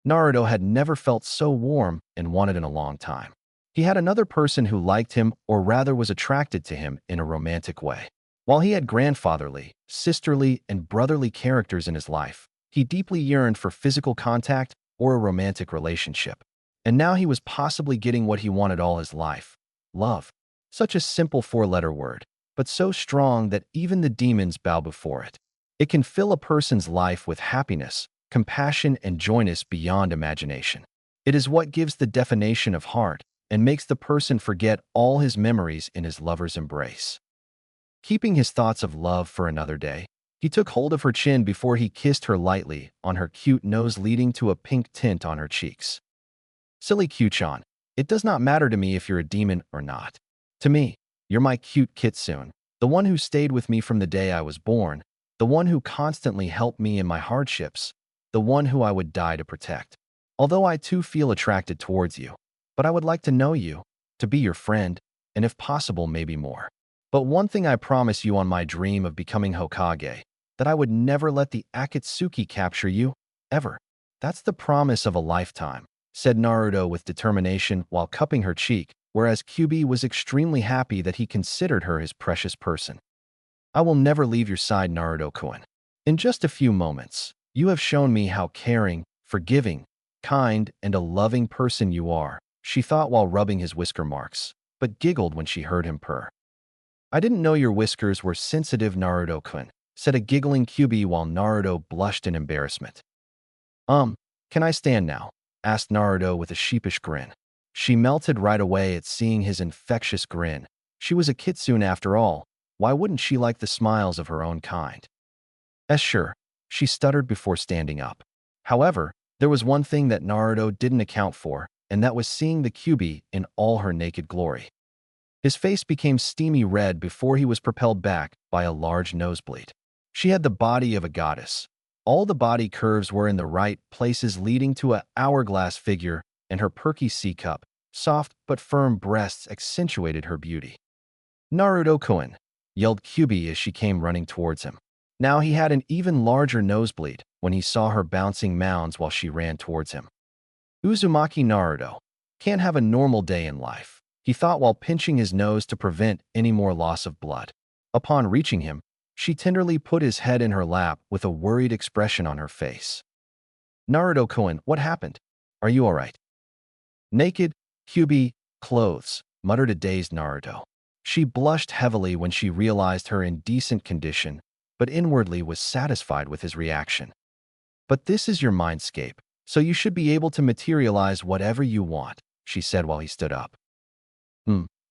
Naruto had never felt so warm and wanted in a long time. He had another person who liked him, or rather was attracted to him in a romantic way. While he had grandfatherly, sisterly, and brotherly characters in his life, he deeply yearned for physical contact or a romantic relationship. And now he was possibly getting what he wanted all his life. Love. Such a simple four-letter word, but so strong that even the demons bow before it. It can fill a person's life with happiness, compassion, and joyness beyond imagination. It is what gives the definition of heart and makes the person forget all his memories in his lover's embrace. Keeping his thoughts of love for another day, he took hold of her chin before he kissed her lightly on her cute nose, leading to a pink tint on her cheeks. Silly Q-chan, it does not matter to me if you're a demon or not. To me, you're my cute kitsune, the one who stayed with me from the day I was born, the one who constantly helped me in my hardships, the one who I would die to protect. Although I too feel attracted towards you, but I would like to know you, to be your friend, and if possible, maybe more. But one thing I promise you on my dream of becoming Hokage, that I would never let the Akatsuki capture you, ever. That's the promise of a lifetime, said Naruto with determination while cupping her cheek, whereas Kyuubi was extremely happy that he considered her his precious person. I will never leave your side, Naruto-kun. In just a few moments, you have shown me how caring, forgiving, kind, and a loving person you are, she thought while rubbing his whisker marks, but giggled when she heard him purr. I didn't know your whiskers were sensitive, Naruto-kun, said a giggling Kyuubi while Naruto blushed in embarrassment. Can I stand now? Asked Naruto with a sheepish grin. She melted right away at seeing his infectious grin. She was a kitsune after all. Why wouldn't she like the smiles of her own kind? Sure, she stuttered before standing up. However, there was one thing that Naruto didn't account for, and that was seeing the Kyuubi in all her naked glory. His face became steamy red before he was propelled back by a large nosebleed. She had the body of a goddess. All the body curves were in the right places, leading to an hourglass figure, and her perky C-cup, soft but firm breasts accentuated her beauty. Naruto-kun, yelled Kyuubi as she came running towards him. Now he had an even larger nosebleed when he saw her bouncing mounds while she ran towards him. Uzumaki Naruto can't have a normal day in life, he thought while pinching his nose to prevent any more loss of blood. Upon reaching him, she tenderly put his head in her lap with a worried expression on her face. Naruto-kun, what happened? Are you all right? Naked, Kyuubi, clothes, muttered a dazed Naruto. She blushed heavily when she realized her indecent condition, but inwardly was satisfied with his reaction. But this is your mindscape, so you should be able to materialize whatever you want, she said while he stood up.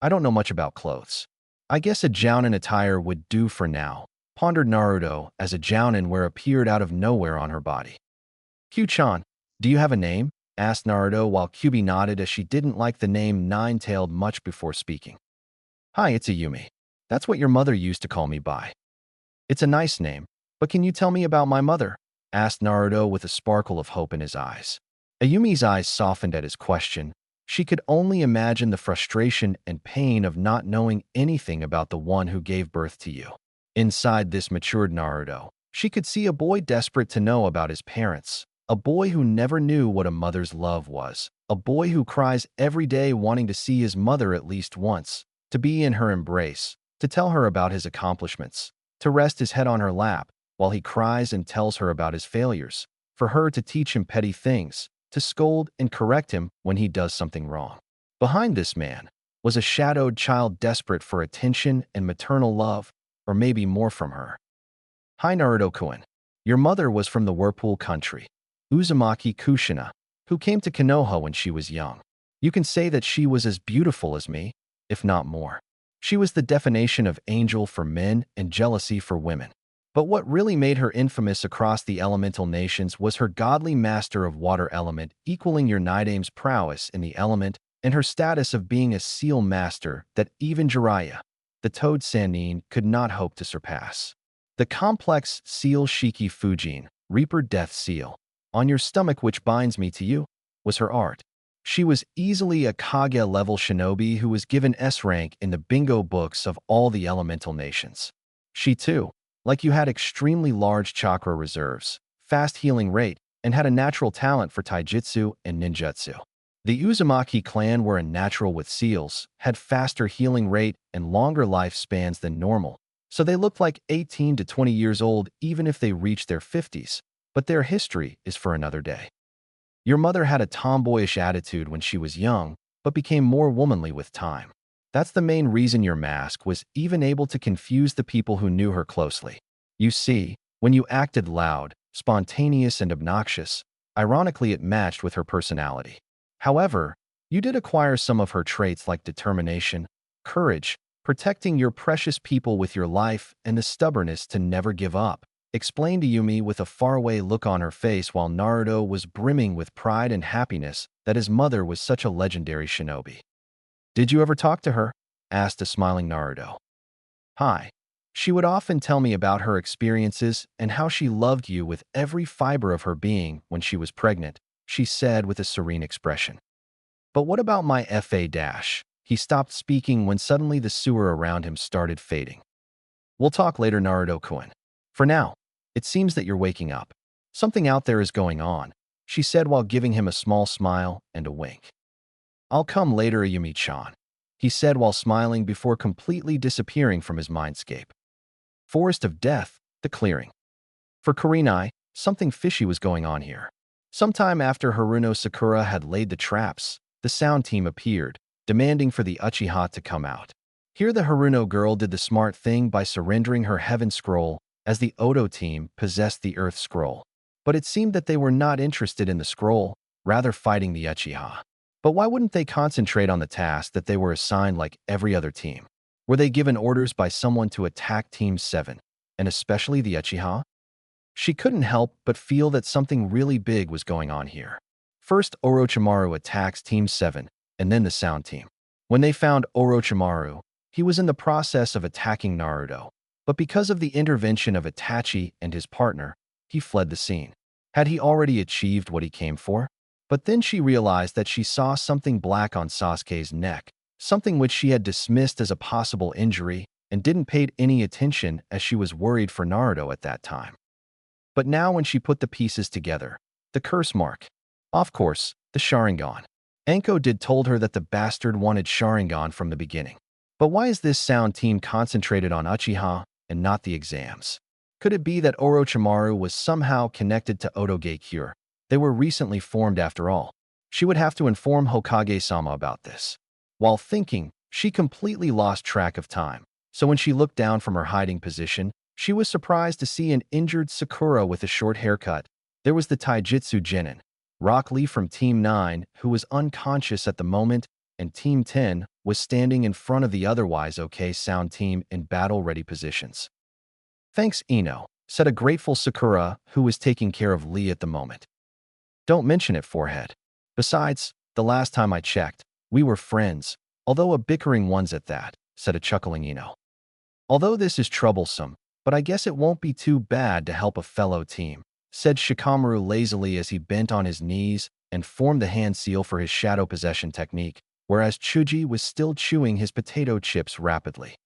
I don't know much about clothes. I guess a jounin attire would do for now, pondered Naruto as a jounin wear appeared out of nowhere on her body. Q-chan, do you have a name? Asked Naruto while Kyuubi nodded as she didn't like the name Nine-Tailed much before speaking. Hi, it's Ayumi. That's what your mother used to call me by. It's a nice name, but can you tell me about my mother? Asked Naruto with a sparkle of hope in his eyes. Ayumi's eyes softened at his question. She could only imagine the frustration and pain of not knowing anything about the one who gave birth to you. Inside this matured Naruto, she could see a boy desperate to know about his parents, a boy who never knew what a mother's love was, a boy who cries every day wanting to see his mother at least once, to be in her embrace, to tell her about his accomplishments, to rest his head on her lap while he cries and tells her about his failures, for her to teach him petty things, to scold and correct him when he does something wrong. Behind this man was a shadowed child desperate for attention and maternal love, or maybe more from her. Hi Naruto-kun. Your mother was from the Whirlpool country, Uzumaki Kushina, who came to Konoha when she was young. You can say that she was as beautiful as me, if not more. She was the definition of angel for men and jealousy for women. But what really made her infamous across the elemental nations was her godly master of water element, equaling your Nidame's prowess in the element, and her status of being a seal master that even Jiraiya, the Toad Sannin, could not hope to surpass. The complex seal Shiki Fujin, Reaper Death Seal, on your stomach which binds me to you, was her art. She was easily a Kage-level shinobi who was given S rank in the bingo books of all the elemental nations. She too, like you, had extremely large chakra reserves, fast healing rate, and had a natural talent for taijutsu and ninjutsu. The Uzumaki clan were a natural with seals, had faster healing rate and longer lifespans than normal, so they looked like 18 to 20 years old even if they reached their 50s, but their history is for another day. Your mother had a tomboyish attitude when she was young, but became more womanly with time. That's the main reason your mask was even able to confuse the people who knew her closely. You see, When you acted loud, spontaneous, and obnoxious, ironically it matched with her personality. However, you did acquire some of her traits like determination, courage, protecting your precious people with your life, and the stubbornness to never give up," explained Yumi with a faraway look on her face while Naruto was brimming with pride and happiness that his mother was such a legendary shinobi. "Did you ever talk to her?" asked a smiling Naruto. "Hi. She would often tell me about her experiences and how she loved you with every fiber of her being when she was pregnant," she said with a serene expression. "But what about my FA dash?" He stopped speaking when suddenly the sewer around him started fading. "We'll talk later, Naruto-kun. For now, it seems that you're waking up. Something out there is going on," she said while giving him a small smile and a wink. "I'll come later, Ayumi-chan," he said while smiling before completely disappearing from his mindscape. Forest of Death, the clearing. For Kurenai, something fishy was going on here. Sometime after Haruno Sakura had laid the traps, the sound team appeared, demanding for the Uchiha to come out. Here the Haruno girl did the smart thing by surrendering her Heaven Scroll as the Odo team possessed the Earth Scroll. But it seemed that they were not interested in the scroll, rather fighting the Uchiha. But why wouldn't they concentrate on the task that they were assigned like every other team? Were they given orders by someone to attack Team 7, and especially the Uchiha? She couldn't help but feel that something really big was going on here. First, Orochimaru attacks Team 7, and then the sound team. When they found Orochimaru, he was in the process of attacking Naruto, but because of the intervention of Itachi and his partner, he fled the scene. Had he already achieved what he came for? But then she realized that she saw something black on Sasuke's neck, something which she had dismissed as a possible injury and didn't pay any attention as she was worried for Naruto at that time. But now when she put the pieces together, the curse mark, of course, the Sharingan. Anko did told her that the bastard wanted Sharingan from the beginning. But why is this sound team concentrated on Uchiha and not the exams? Could it be that Orochimaru was somehow connected to Odo Geikure? They were recently formed after all. She would have to inform Hokage-sama about this. While thinking, she completely lost track of time. So when she looked down from her hiding position, she was surprised to see an injured Sakura with a short haircut. There was the Taijutsu Genin, Rock Lee from Team 9, who was unconscious at the moment, and Team 10 was standing in front of the otherwise okay sound team in battle-ready positions. "Thanks, Ino," said a grateful Sakura who was taking care of Lee at the moment. "Don't mention it, forehead. Besides, the last time I checked, we were friends, although a bickering ones at that," said a chuckling Ino. "Although this is troublesome, but I guess it won't be too bad to help a fellow team," said Shikamaru lazily as he bent on his knees and formed the hand seal for his shadow possession technique, whereas Chuji was still chewing his potato chips rapidly.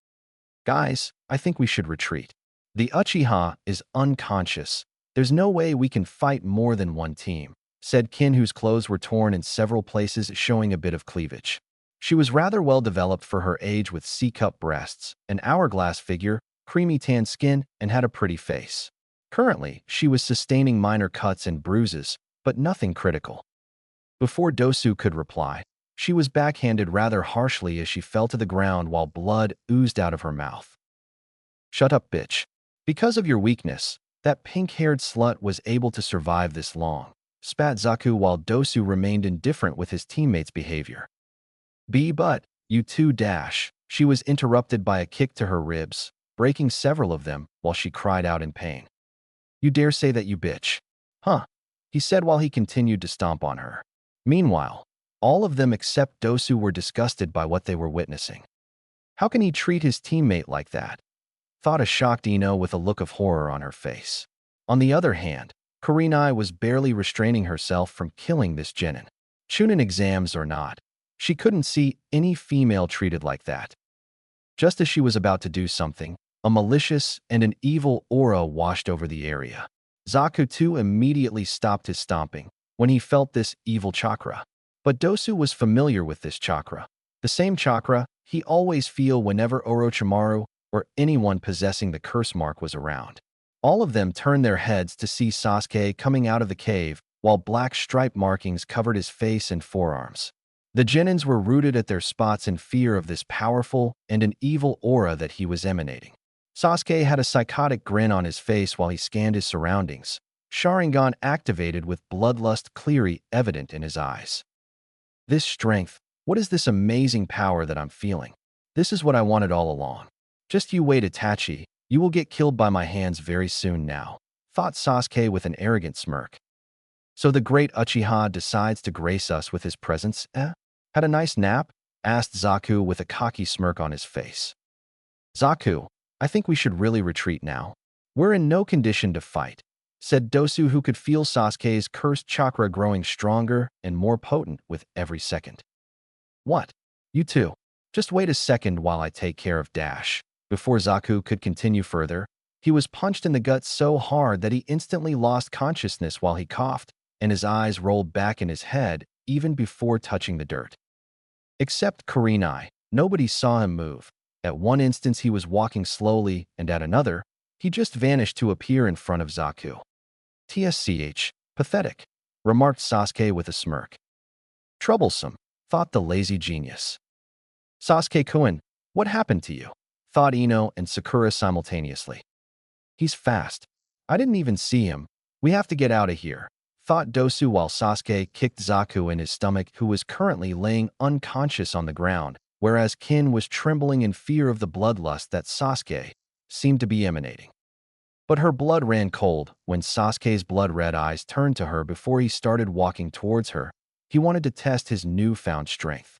"Guys, I think we should retreat. The Uchiha is unconscious. There's no way we can fight more than one team," said Kin, whose clothes were torn in several places, showing a bit of cleavage. She was rather well developed for her age with C-cup breasts, an hourglass figure, creamy tan skin, and had a pretty face. Currently, she was sustaining minor cuts and bruises, but nothing critical. Before Dosu could reply, she was backhanded rather harshly as she fell to the ground while blood oozed out of her mouth. "Shut up, bitch. Because of your weakness, that pink-haired slut was able to survive this long," spat Zaku while Dosu remained indifferent with his teammates' behavior. But, you two dash. She was interrupted by a kick to her ribs, breaking several of them while she cried out in pain. "You dare say that, you bitch?" "Huh," he said while he continued to stomp on her. Meanwhile, all of them except Dosu were disgusted by what they were witnessing. How can he treat his teammate like that? Thought a shocked Ino with a look of horror on her face. On the other hand, Kurenai was barely restraining herself from killing this Genin. Chunin exams or not, she couldn't see any female treated like that. Just as she was about to do something, a malicious and an evil aura washed over the area. Zaku too immediately stopped his stomping when he felt this evil chakra. But Dosu was familiar with this chakra, the same chakra he always feel whenever Orochimaru or anyone possessing the curse mark was around. All of them turned their heads to see Sasuke coming out of the cave, while black stripe markings covered his face and forearms. The Genins were rooted at their spots in fear of this powerful and an evil aura that he was emanating. Sasuke had a psychotic grin on his face while he scanned his surroundings, Sharingan activated with bloodlust clearly evident in his eyes. This strength, what is this amazing power that I'm feeling? This is what I wanted all along. Just you wait, Itachi, you will get killed by my hands very soon now, thought Sasuke with an arrogant smirk. So the great Uchiha decides to grace us with his presence, eh? Had a nice nap? Asked Zaku with a cocky smirk on his face. Zaku, I think we should really retreat now. We're in no condition to fight, said Dosu, who could feel Sasuke's cursed chakra growing stronger and more potent with every second. What? You two. Just wait a second while I take care of Dash. Before Zaku could continue further, he was punched in the gut so hard that he instantly lost consciousness while he coughed, and his eyes rolled back in his head even before touching the dirt. Except Kurenai, nobody saw him move. At one instance he was walking slowly, and at another, he just vanished to appear in front of Zaku. TSCH, pathetic, remarked Sasuke with a smirk. Troublesome, thought the lazy genius. Sasuke-kun, what happened to you? Thought Ino and Sakura simultaneously. He's fast. I didn't even see him. We have to get out of here, thought Dosu while Sasuke kicked Zaku in his stomach, who was currently laying unconscious on the ground, whereas Kin was trembling in fear of the bloodlust that Sasuke seemed to be emanating. But her blood ran cold when Sasuke's blood-red eyes turned to her before he started walking towards her. He wanted to test his newfound strength.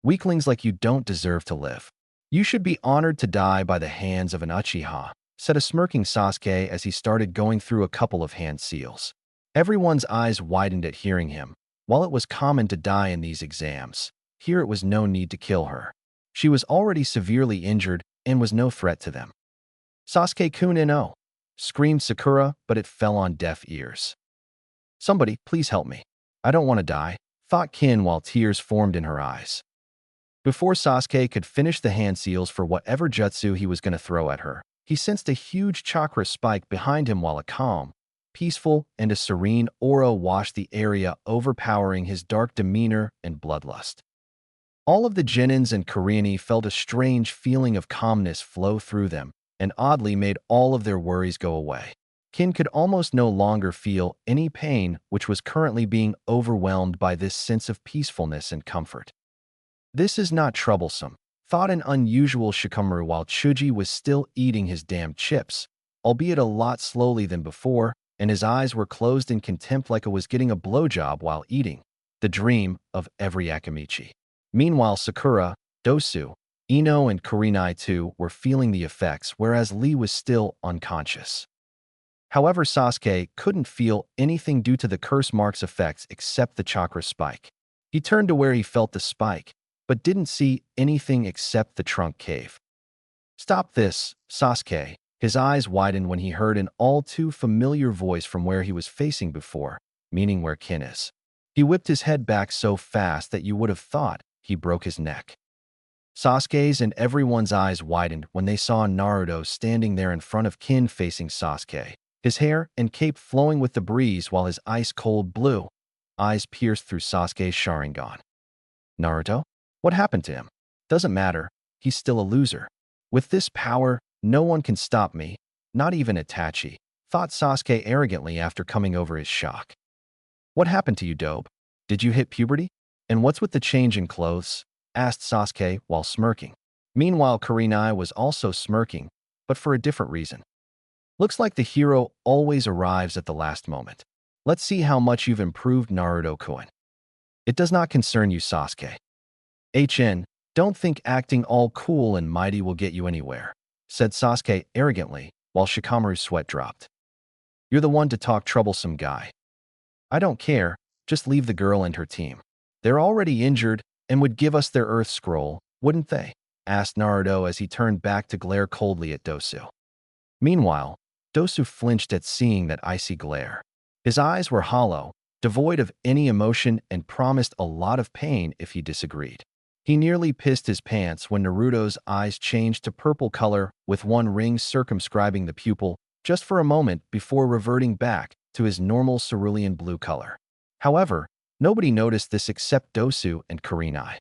Weaklings like you don't deserve to live. You should be honored to die by the hands of an Uchiha, said a smirking Sasuke as he started going through a couple of hand seals. Everyone's eyes widened at hearing him. While it was common to die in these exams, here it was no need to kill her. She was already severely injured and was no threat to them. Sasuke-kun no! Screamed Sakura, but it fell on deaf ears. Somebody, please help me. I don't want to die, thought Kin while tears formed in her eyes. Before Sasuke could finish the hand seals for whatever jutsu he was going to throw at her, he sensed a huge chakra spike behind him while a calm, peaceful, and a serene aura washed the area, overpowering his dark demeanor and bloodlust. All of the Genins and Kurenai felt a strange feeling of calmness flow through them, and oddly made all of their worries go away. Kin could almost no longer feel any pain, which was currently being overwhelmed by this sense of peacefulness and comfort. This is not troublesome, thought an unusual Shikamaru while Chuji was still eating his damn chips, albeit a lot slowly than before, and his eyes were closed in contempt like it was getting a blowjob while eating, the dream of every Akamichi. Meanwhile, Sakura, Dosu, Ino and Kurenai too were feeling the effects, whereas Lee was still unconscious. However, Sasuke couldn't feel anything due to the curse mark's effects except the chakra spike. He turned to where he felt the spike, but didn't see anything except the trunk cave. Stop this, Sasuke. His eyes widened when he heard an all-too-familiar voice from where he was facing before, meaning where Kin is. He whipped his head back so fast that you would have thought he broke his neck. Sasuke's and everyone's eyes widened when they saw Naruto standing there in front of Kin facing Sasuke, his hair and cape flowing with the breeze while his ice-cold blue eyes pierced through Sasuke's Sharingan. Naruto? What happened to him? Doesn't matter, he's still a loser. With this power, no one can stop me, not even Itachi, thought Sasuke arrogantly after coming over his shock. What happened to you, Dobe? Did you hit puberty? And what's with the change in clothes? Asked Sasuke while smirking. Meanwhile, Kurenai was also smirking, but for a different reason. Looks like the hero always arrives at the last moment. Let's see how much you've improved, Naruto-kun. It does not concern you, Sasuke. Don't think acting all cool and mighty will get you anywhere, said Sasuke arrogantly, while Shikamaru's sweat dropped. You're the one to talk, troublesome guy. I don't care, just leave the girl and her team. They're already injured and would give us their Earth Scroll, wouldn't they? Asked Naruto as he turned back to glare coldly at Dosu. Meanwhile, Dosu flinched at seeing that icy glare. His eyes were hollow, devoid of any emotion, and promised a lot of pain if he disagreed. He nearly pissed his pants when Naruto's eyes changed to purple color with one ring circumscribing the pupil just for a moment before reverting back to his normal cerulean blue color. However, nobody noticed this except Dosu and Kurenai.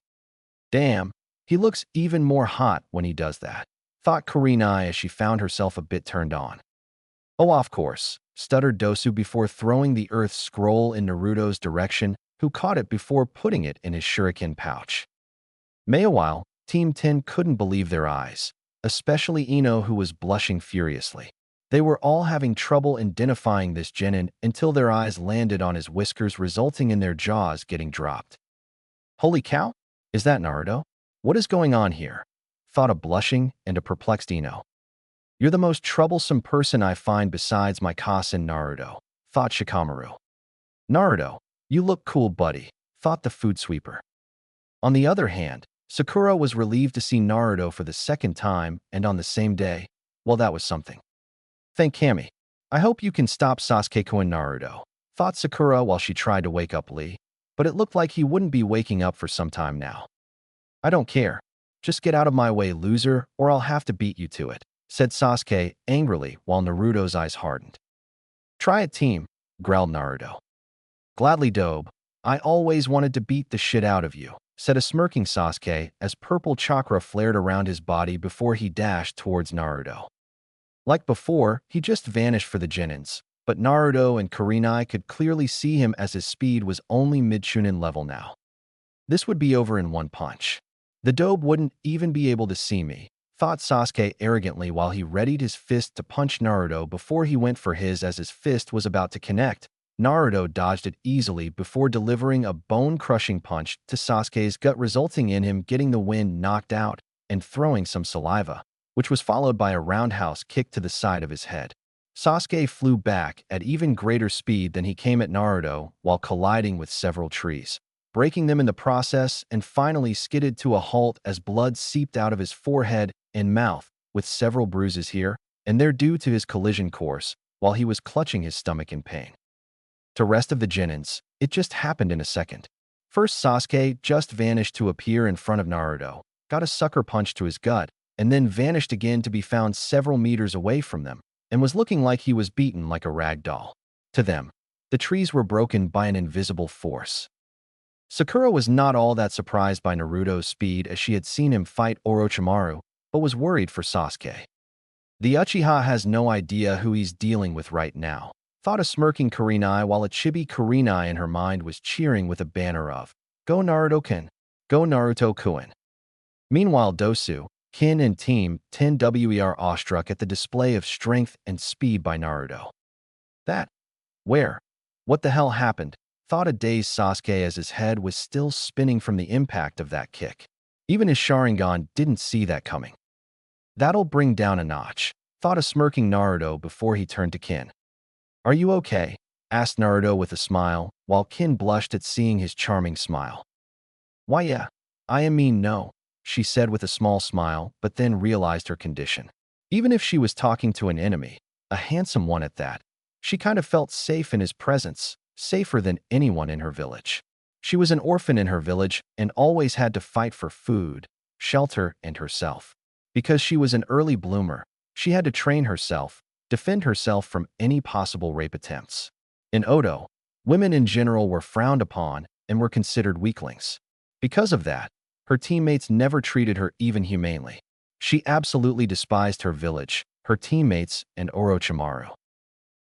Damn, he looks even more hot when he does that, thought Kurenai as she found herself a bit turned on. Oh, of course, stuttered Dosu before throwing the Earth scroll in Naruto's direction, who caught it before putting it in his shuriken pouch. Meanwhile, Team 10 couldn't believe their eyes, especially Ino, who was blushing furiously. They were all having trouble identifying this genin until their eyes landed on his whiskers, resulting in their jaws getting dropped. Holy cow! Is that Naruto? What is going on here? Thought a blushing and a perplexed Ino. You're the most troublesome person I find besides my cousin Naruto, thought Shikamaru. Naruto, you look cool, buddy, thought the food sweeper. On the other hand, Sakura was relieved to see Naruto for the second time and on the same day. Well, that was something. Thank Kami. I hope you can stop Sasuke-kun Naruto, thought Sakura while she tried to wake up Lee, but it looked like he wouldn't be waking up for some time now. I don't care. Just get out of my way, loser, or I'll have to beat you to it, said Sasuke angrily while Naruto's eyes hardened. Try it, team, growled Naruto. Gladly, Dobe. I always wanted to beat the shit out of you, said a smirking Sasuke as purple chakra flared around his body before he dashed towards Naruto. Like before, he just vanished for the genins, but Naruto and Kurenai could clearly see him as his speed was only mid-Chunin level now. This would be over in one punch. The Dobe wouldn't even be able to see me, thought Sasuke arrogantly while he readied his fist to punch Naruto before he went for his. As his fist was about to connect, Naruto dodged it easily before delivering a bone-crushing punch to Sasuke's gut, resulting in him getting the wind knocked out and throwing some saliva, which was followed by a roundhouse kick to the side of his head. Sasuke flew back at even greater speed than he came at Naruto while colliding with several trees, breaking them in the process, and finally skidded to a halt as blood seeped out of his forehead and mouth, with several bruises here and there due to his collision course while he was clutching his stomach in pain. To rest of the genins, it just happened in a second. First, Sasuke just vanished to appear in front of Naruto, got a sucker punch to his gut, and then vanished again to be found several meters away from them, and was looking like he was beaten like a rag doll. To them, the trees were broken by an invisible force. Sakura was not all that surprised by Naruto's speed as she had seen him fight Orochimaru, but was worried for Sasuke. The Uchiha has no idea who he's dealing with right now, thought a smirking Kurenai while a chibi Kurenai in her mind was cheering with a banner of, Go Naruto-kun! Go Naruto-kun! Meanwhile, Dosu, Kin and Team 10 were awestruck at the display of strength and speed by Naruto. That? Where? What the hell happened? Thought a dazed Sasuke as his head was still spinning from the impact of that kick. Even his Sharingan didn't see that coming. That'll bring down a notch, thought a smirking Naruto before he turned to Kin. Are you okay? Asked Naruto with a smile, while Kin blushed at seeing his charming smile. Why yeah, I mean no, she said with a small smile, but then realized her condition. Even if she was talking to an enemy, a handsome one at that, she kind of felt safe in his presence, safer than anyone in her village. She was an orphan in her village and always had to fight for food, shelter, and herself. Because she was an early bloomer, she had to train herself, defend herself from any possible rape attempts. In Odo, women in general were frowned upon and were considered weaklings. Because of that, her teammates never treated her even humanely. She absolutely despised her village, her teammates, and Orochimaru,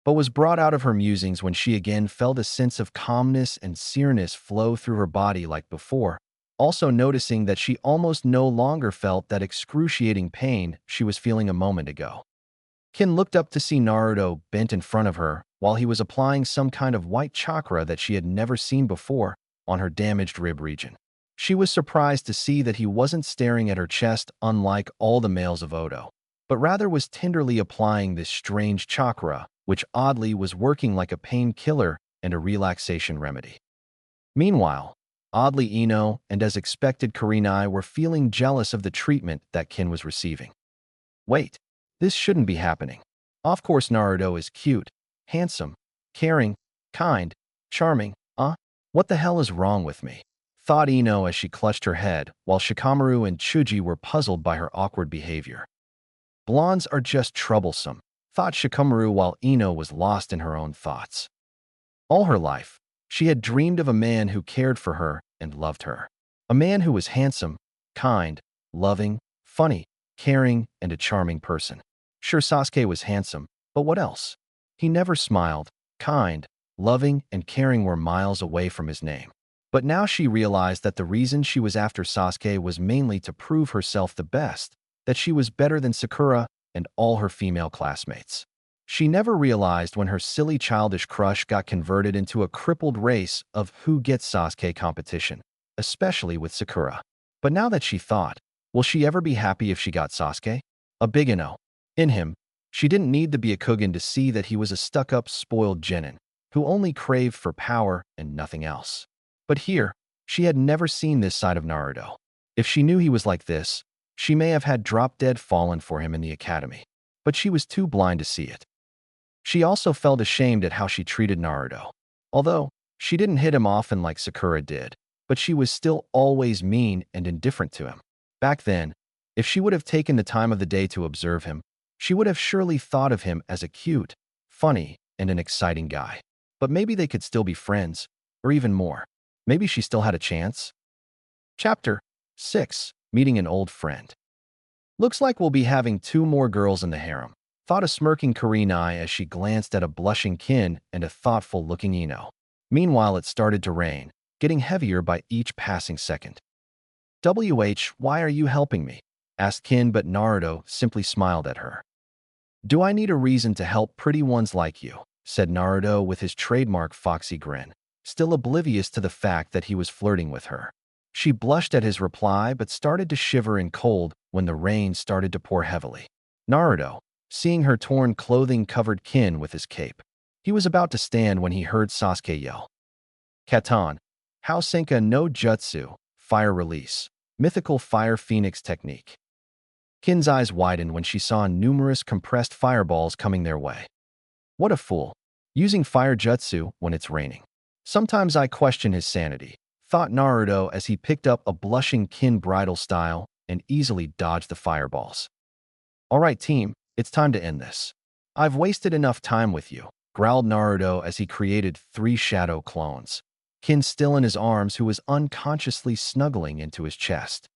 but was brought out of her musings when she again felt a sense of calmness and sereness flow through her body like before, also noticing that she almost no longer felt that excruciating pain she was feeling a moment ago. Kin looked up to see Naruto bent in front of her while he was applying some kind of white chakra that she had never seen before on her damaged rib region. She was surprised to see that he wasn't staring at her chest unlike all the males of Odo, but rather was tenderly applying this strange chakra, which oddly was working like a painkiller and a relaxation remedy. Meanwhile, oddly Ino and as expected Kurenai were feeling jealous of the treatment that Kin was receiving. Wait, this shouldn't be happening. Of course Naruto is cute, handsome, caring, kind, charming, what the hell is wrong with me? Thought Ino as she clutched her head, while Shikamaru and Chuji were puzzled by her awkward behavior. Blondes are just troublesome, thought Shikamaru while Ino was lost in her own thoughts. All her life, she had dreamed of a man who cared for her and loved her. A man who was handsome, kind, loving, funny, caring, and a charming person. Sure, Sasuke was handsome, but what else? He never smiled. Kind, loving, and caring were miles away from his name. But now she realized that the reason she was after Sasuke was mainly to prove herself the best, that she was better than Sakura and all her female classmates. She never realized when her silly childish crush got converted into a crippled race of who gets Sasuke competition, especially with Sakura. But now that she thought, will she ever be happy if she got Sasuke? A big no. In him, she didn't need to be a Kugan to see that he was a stuck-up, spoiled genin, who only craved for power and nothing else. But here, she had never seen this side of Naruto. If she knew he was like this, she may have had drop-dead fallen for him in the academy. But she was too blind to see it. She also felt ashamed at how she treated Naruto. Although, she didn't hit him often like Sakura did, but she was still always mean and indifferent to him. Back then, if she would have taken the time of the day to observe him, she would have surely thought of him as a cute, funny, and an exciting guy. But maybe they could still be friends, or even more. Maybe she still had a chance? Chapter 6. Meeting an Old Friend. Looks like we'll be having 2 more girls in the harem, thought a smirking Kurenai as she glanced at a blushing Kin and a thoughtful-looking Ino. Meanwhile, it started to rain, getting heavier by each passing second. Why are you helping me? Asked Kin, but Naruto simply smiled at her. Do I need a reason to help pretty ones like you? Said Naruto with his trademark foxy grin, still oblivious to the fact that he was flirting with her. She blushed at his reply but started to shiver in cold when the rain started to pour heavily. Naruto, seeing her torn clothing, covered Kin with his cape. He was about to stand when he heard Sasuke yell. Katan, Housenka no Jutsu, fire release, mythical fire phoenix technique. Kin's eyes widened when she saw numerous compressed fireballs coming their way. What a fool, using fire jutsu when it's raining. Sometimes I question his sanity, thought Naruto as he picked up a blushing Kin bridal style and easily dodged the fireballs. Alright team, it's time to end this. I've wasted enough time with you, growled Naruto as he created 3 shadow clones. Kin still in his arms, who was unconsciously snuggling into his chest.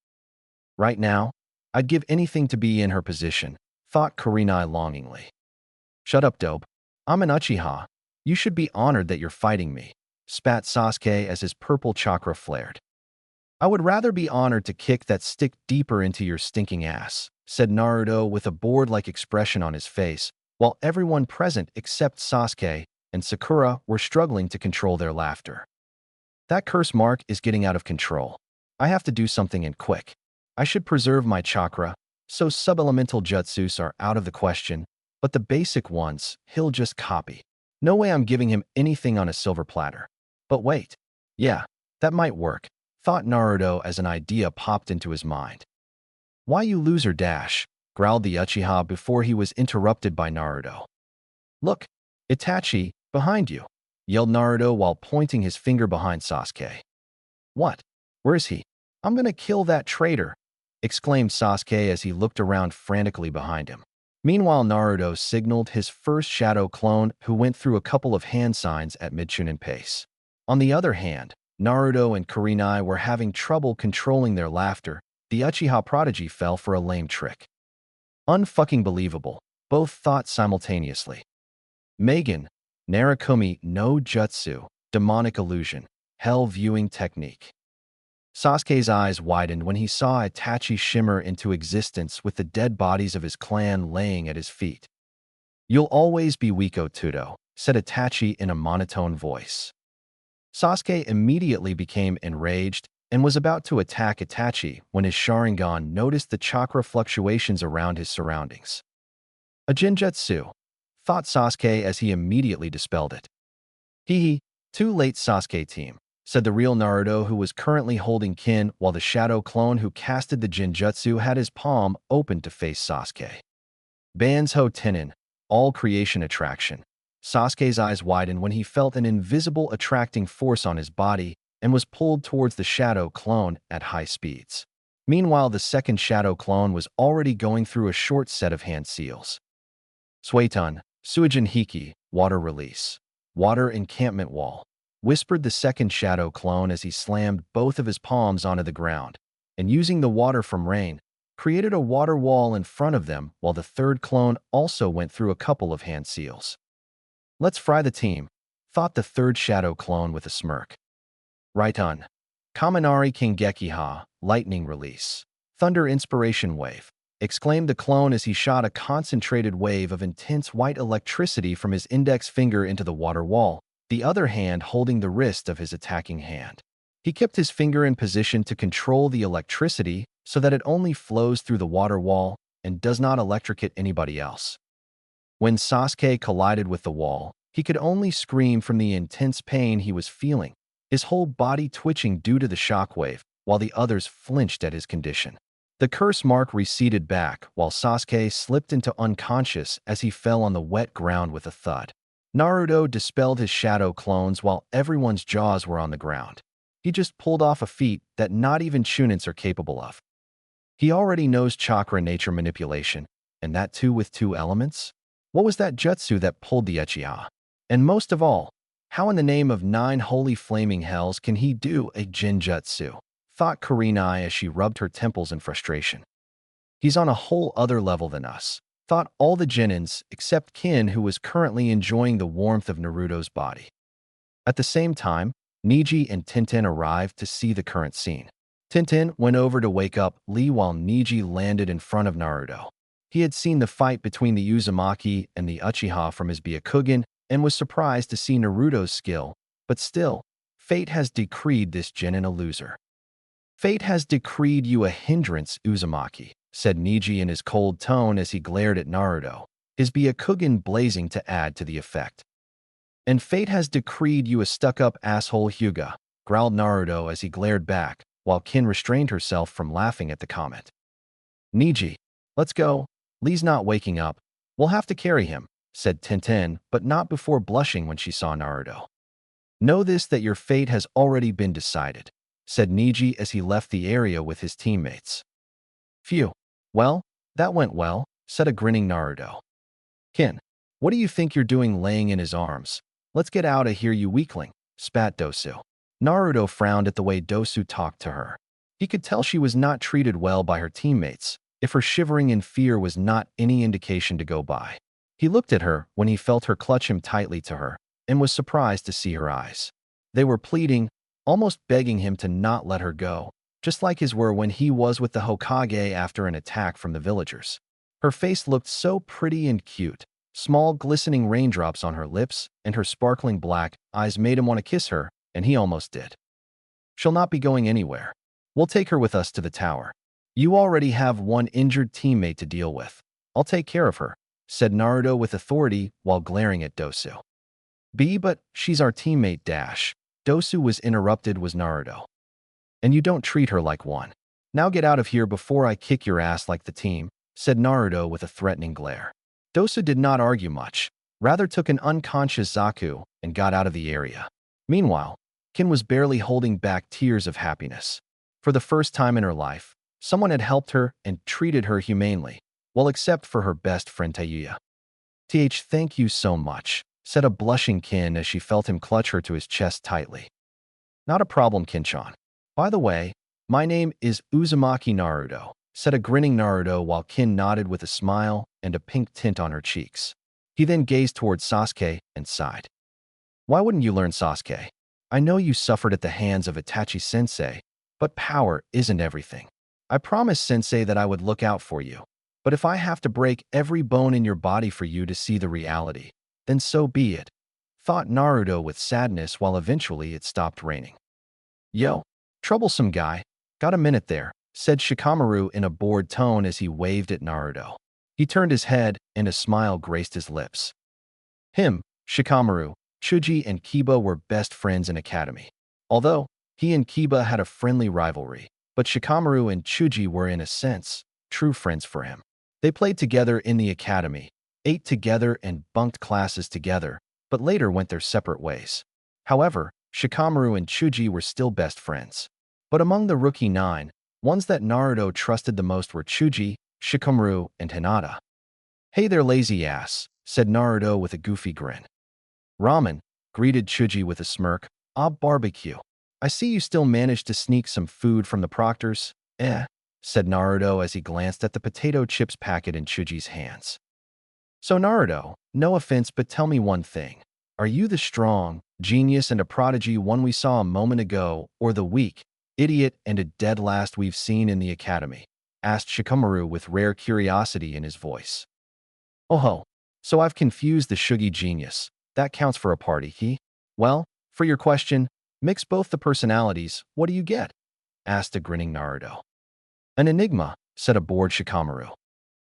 Right now, I'd give anything to be in her position, thought Kurenai longingly. Shut up, dope. I'm an Uchiha. You should be honored that you're fighting me, spat Sasuke as his purple chakra flared. I would rather be honored to kick that stick deeper into your stinking ass, said Naruto with a bored-like expression on his face, while everyone present except Sasuke and Sakura were struggling to control their laughter. That curse mark is getting out of control. I have to do something and quick. I should preserve my chakra, so sub-elemental jutsus are out of the question, but the basic ones, he'll just copy. No way I'm giving him anything on a silver platter. But wait. Yeah, that might work, thought Naruto as an idea popped into his mind. Why you loser dash, growled the Uchiha before he was interrupted by Naruto. Look, Itachi, behind you, yelled Naruto while pointing his finger behind Sasuke. What? Where is he? I'm gonna kill that traitor, exclaimed Sasuke as he looked around frantically behind him. Meanwhile, Naruto signaled his first shadow clone, who went through a couple of hand signs at mid-Chunin pace. On the other hand, Naruto and Kurenai were having trouble controlling their laughter. The Uchiha prodigy fell for a lame trick. Unfucking believable, both thought simultaneously. Megan, Narakumi no Jutsu, demonic illusion, hell viewing technique. Sasuke's eyes widened when he saw Itachi shimmer into existence with the dead bodies of his clan laying at his feet. You'll always be Wiko Tudo, said Itachi in a monotone voice. Sasuke immediately became enraged and was about to attack Itachi when his Sharingan noticed the chakra fluctuations around his surroundings. A Jinjutsu, thought Sasuke as he immediately dispelled it. Hee, too late, Sasuke team, said the real Naruto, who was currently holding Kin while the shadow clone who casted the Jinjutsu had his palm open to face Sasuke. Banzo Tenin, all creation attraction. Sasuke's eyes widened when he felt an invisible attracting force on his body and was pulled towards the shadow clone at high speeds. Meanwhile, the second shadow clone was already going through a short set of hand seals. Suetun, Suijin Hiki, water release. Water encampment wall, whispered the second shadow clone as he slammed both of his palms onto the ground, and using the water from rain, created a water wall in front of them while the third clone also went through a couple of hand seals. "Let's fry the team," thought the third shadow clone with a smirk. "Right on. Kaminari Kingekiha, lightning release. Thunder inspiration wave," exclaimed the clone as he shot a concentrated wave of intense white electricity from his index finger into the water wall, the other hand holding the wrist of his attacking hand. He kept his finger in position to control the electricity so that it only flows through the water wall and does not electrocute anybody else. When Sasuke collided with the wall, he could only scream from the intense pain he was feeling, his whole body twitching due to the shockwave, while the others flinched at his condition. The curse mark receded back, while Sasuke slipped into unconscious as he fell on the wet ground with a thud. Naruto dispelled his shadow clones while everyone's jaws were on the ground. He just pulled off a feat that not even Chunins are capable of. He already knows chakra nature manipulation, and that too with 2 elements? What was that jutsu that pulled the Uchiha? And most of all, how in the name of 9 holy flaming hells can he do a Jinjutsu? Thought Kurenai as she rubbed her temples in frustration. He's on a whole other level than us, thought all the Genins except Kin, who was currently enjoying the warmth of Naruto's body. At the same time, Neji and Tenten arrived to see the current scene. Tenten went over to wake up Lee while Neji landed in front of Naruto. He had seen the fight between the Uzumaki and the Uchiha from his Byakugan and was surprised to see Naruto's skill, but still, fate has decreed this Genin a loser. "Fate has decreed you a hindrance, Uzumaki," said Neji in his cold tone as he glared at Naruto, his Byakugan blazing to add to the effect. "And fate has decreed you a stuck-up asshole, Hyuga," growled Naruto as he glared back, while Kin restrained herself from laughing at the comment. "Neji, let's go. Lee's not waking up. We'll have to carry him," said Tenten, but not before blushing when she saw Naruto. "Know this, that your fate has already been decided," said Neji as he left the area with his teammates. "Phew. Well, that went well," said a grinning Naruto. "Kin, what do you think you're doing laying in his arms? Let's get out of here, you weakling," spat Dosu. Naruto frowned at the way Dosu talked to her. He could tell she was not treated well by her teammates, if her shivering in fear was not any indication to go by. He looked at her when he felt her clutch him tightly to her, and was surprised to see her eyes. They were pleading, almost begging him to not let her go, just like his were when he was with the Hokage after an attack from the villagers. Her face looked so pretty and cute. Small glistening raindrops on her lips and her sparkling black eyes made him want to kiss her, and he almost did. "She'll not be going anywhere. We'll take her with us to the tower. You already have 1 injured teammate to deal with. I'll take care of her," said Naruto with authority while glaring at Dosu. But she's our teammate dash." Dosu was interrupted was Naruto. "And you don't treat her like one. Now get out of here before I kick your ass like the team," said Naruto with a threatening glare. Dosu did not argue much, rather took an unconscious Zaku and got out of the area. Meanwhile, Kin was barely holding back tears of happiness. For the first time in her life, someone had helped her and treated her humanely, well except for her best friend Tayuya. Thank you so much," said a blushing Kin as she felt him clutch her to his chest tightly. "Not a problem, Kin-chan. By the way, my name is Uzumaki Naruto," said a grinning Naruto while Kin nodded with a smile and a pink tint on her cheeks. He then gazed towards Sasuke and sighed. "Why wouldn't you learn, Sasuke? I know you suffered at the hands of Itachi-sensei, but power isn't everything. I promised Sensei that I would look out for you, but if I have to break every bone in your body for you to see the reality, then so be it," thought Naruto with sadness while eventually it stopped raining. "Yo, troublesome guy, got a minute there," said Shikamaru in a bored tone as he waved at Naruto. He turned his head and a smile graced his lips. Him, Shikamaru, Chuji and Kiba were best friends in academy. Although, he and Kiba had a friendly rivalry, but Shikamaru and Chuji were in a sense, true friends for him. They played together in the academy, ate together and bunked classes together, but later went their separate ways. However, Shikamaru and Chuji were still best friends. But among the rookie 9, ones that Naruto trusted the most were Chuji, Shikamaru, and Hinata. "Hey there, lazy ass," said Naruto with a goofy grin. "Ramen," greeted Chuji with a smirk. "Barbecue. I see you still managed to sneak some food from the proctors." said Naruto as he glanced at the potato chips packet in Chuji's hands. So Naruto, no offense, but tell me one thing. Are you the strong, genius and a prodigy one we saw a moment ago, or the weak, idiot and a dead last we've seen in the academy? Asked Shikamaru with rare curiosity in his voice. Oh ho, so I've confused the Shugi genius. That counts for a party, he? Well, for your question, mix both the personalities, what do you get? Asked a grinning Naruto. An enigma, said a bored Shikamaru.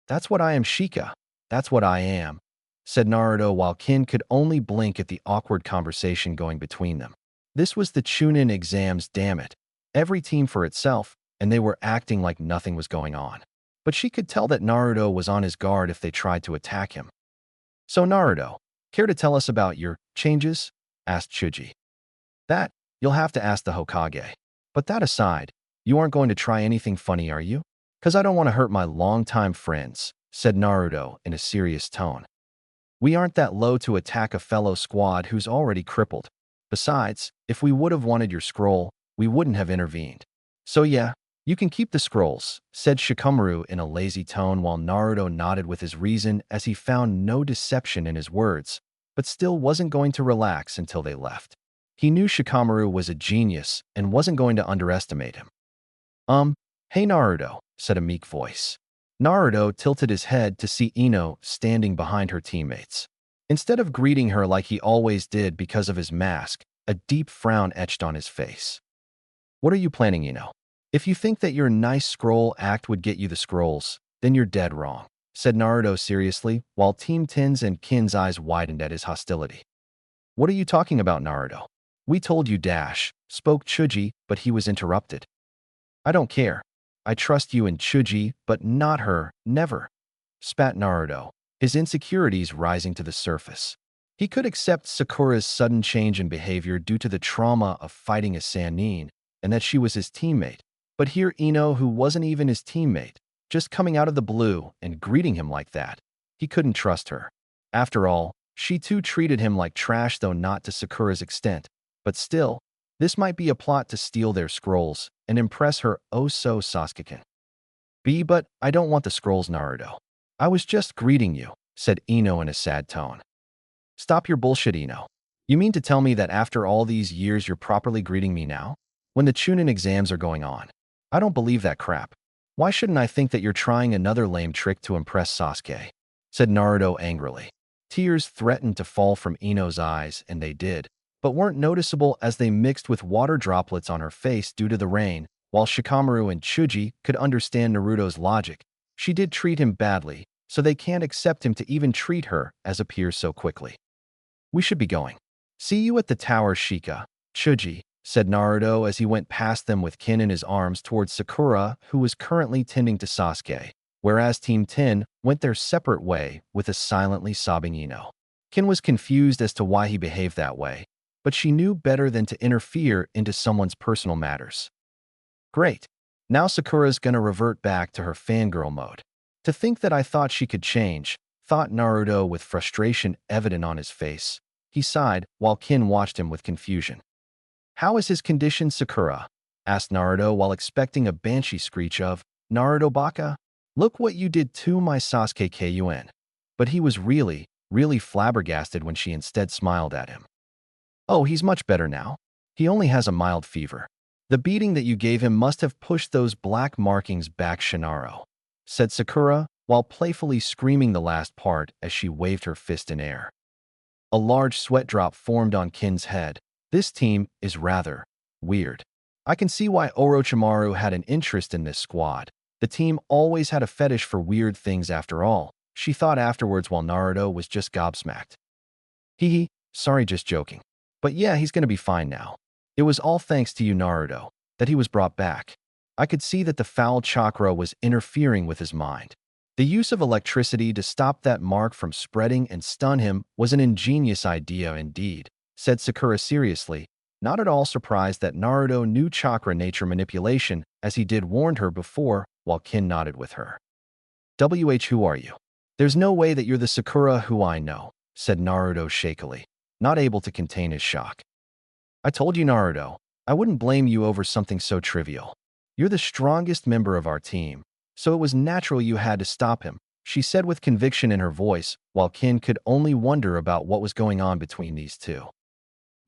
That's what I am, Shika. That's what I am, said Naruto while Kin could only blink at the awkward conversation going between them. This was the Chunin exams, damn it. Every team for itself, and they were acting like nothing was going on. But she could tell that Naruto was on his guard if they tried to attack him. So Naruto, care to tell us about your changes? Asked Chuji. That, you'll have to ask the Hokage. But that aside, you aren't going to try anything funny, are you? 'Cause I don't want to hurt my longtime friends, said Naruto in a serious tone. We aren't that low to attack a fellow squad who's already crippled. Besides, if we would have wanted your scroll, we wouldn't have intervened. So yeah, you can keep the scrolls, said Shikamaru in a lazy tone while Naruto nodded with his reason as he found no deception in his words, but still wasn't going to relax until they left. He knew Shikamaru was a genius and wasn't going to underestimate him. Hey Naruto, said a meek voice. Naruto tilted his head to see Ino standing behind her teammates. Instead of greeting her like he always did because of his mask, a deep frown etched on his face. What are you planning, Ino? If you think that your nice scroll act would get you the scrolls, then you're dead wrong, said Naruto seriously, while Team Ten's and Kin's eyes widened at his hostility. What are you talking about, Naruto? We told you dash, spoke Chuji, but he was interrupted. I don't care. I trust you and Chuji, but not her, never, spat Naruto, his insecurities rising to the surface. He could accept Sakura's sudden change in behavior due to the trauma of fighting a Sannin, and that she was his teammate. But here Ino, who wasn't even his teammate, just coming out of the blue and greeting him like that, he couldn't trust her. After all, she too treated him like trash, though not to Sakura's extent. But still, this might be a plot to steal their scrolls and impress her oh-so Sasuke. But I don't want the scrolls, Naruto. I was just greeting you, said Ino in a sad tone. Stop your bullshit, Ino. You mean to tell me that after all these years you're properly greeting me now? When the Chunin exams are going on? I don't believe that crap. Why shouldn't I think that you're trying another lame trick to impress Sasuke? Said Naruto angrily. Tears threatened to fall from Ino's eyes, and they did, but weren't noticeable as they mixed with water droplets on her face due to the rain. While Shikamaru and Chuji could understand Naruto's logic, she did treat him badly, so they can't accept him to even treat her as a peer so quickly. We should be going. See you at the tower, Shika, Chuji, said Naruto as he went past them with Kin in his arms towards Sakura, who was currently tending to Sasuke, whereas Team 10 went their separate way with a silently sobbing Ino. Kin was confused as to why he behaved that way, but she knew better than to interfere into someone's personal matters. Great. Now Sakura's gonna revert back to her fangirl mode. To think that I thought she could change, thought Naruto with frustration evident on his face. He sighed while Kin watched him with confusion. How is his condition, Sakura? Asked Naruto while expecting a banshee screech of, Naruto Baka? Look what you did to my Sasuke Kun. But he was really flabbergasted when she instead smiled at him. Oh, he's much better now. He only has a mild fever. The beating that you gave him must have pushed those black markings back, Shinaro, said Sakura, while playfully screaming the last part as she waved her fist in air. A large sweat drop formed on Kin's head. This team is rather weird. I can see why Orochimaru had an interest in this squad. The team always had a fetish for weird things after all, she thought afterwards while Naruto was just gobsmacked. Hee, sorry, just joking. But yeah, he's gonna be fine now. It was all thanks to you, Naruto, that he was brought back. I could see that the foul chakra was interfering with his mind. The use of electricity to stop that mark from spreading and stun him was an ingenious idea indeed, said Sakura seriously, not at all surprised that Naruto knew chakra nature manipulation as he did warned her before, while Kin nodded with her. Who are you? There's no way that you're the Sakura who I know, said Naruto shakily, not able to contain his shock. I told you, Naruto, I wouldn't blame you over something so trivial. You're the strongest member of our team, so it was natural you had to stop him, she said with conviction in her voice, while Kin could only wonder about what was going on between these two.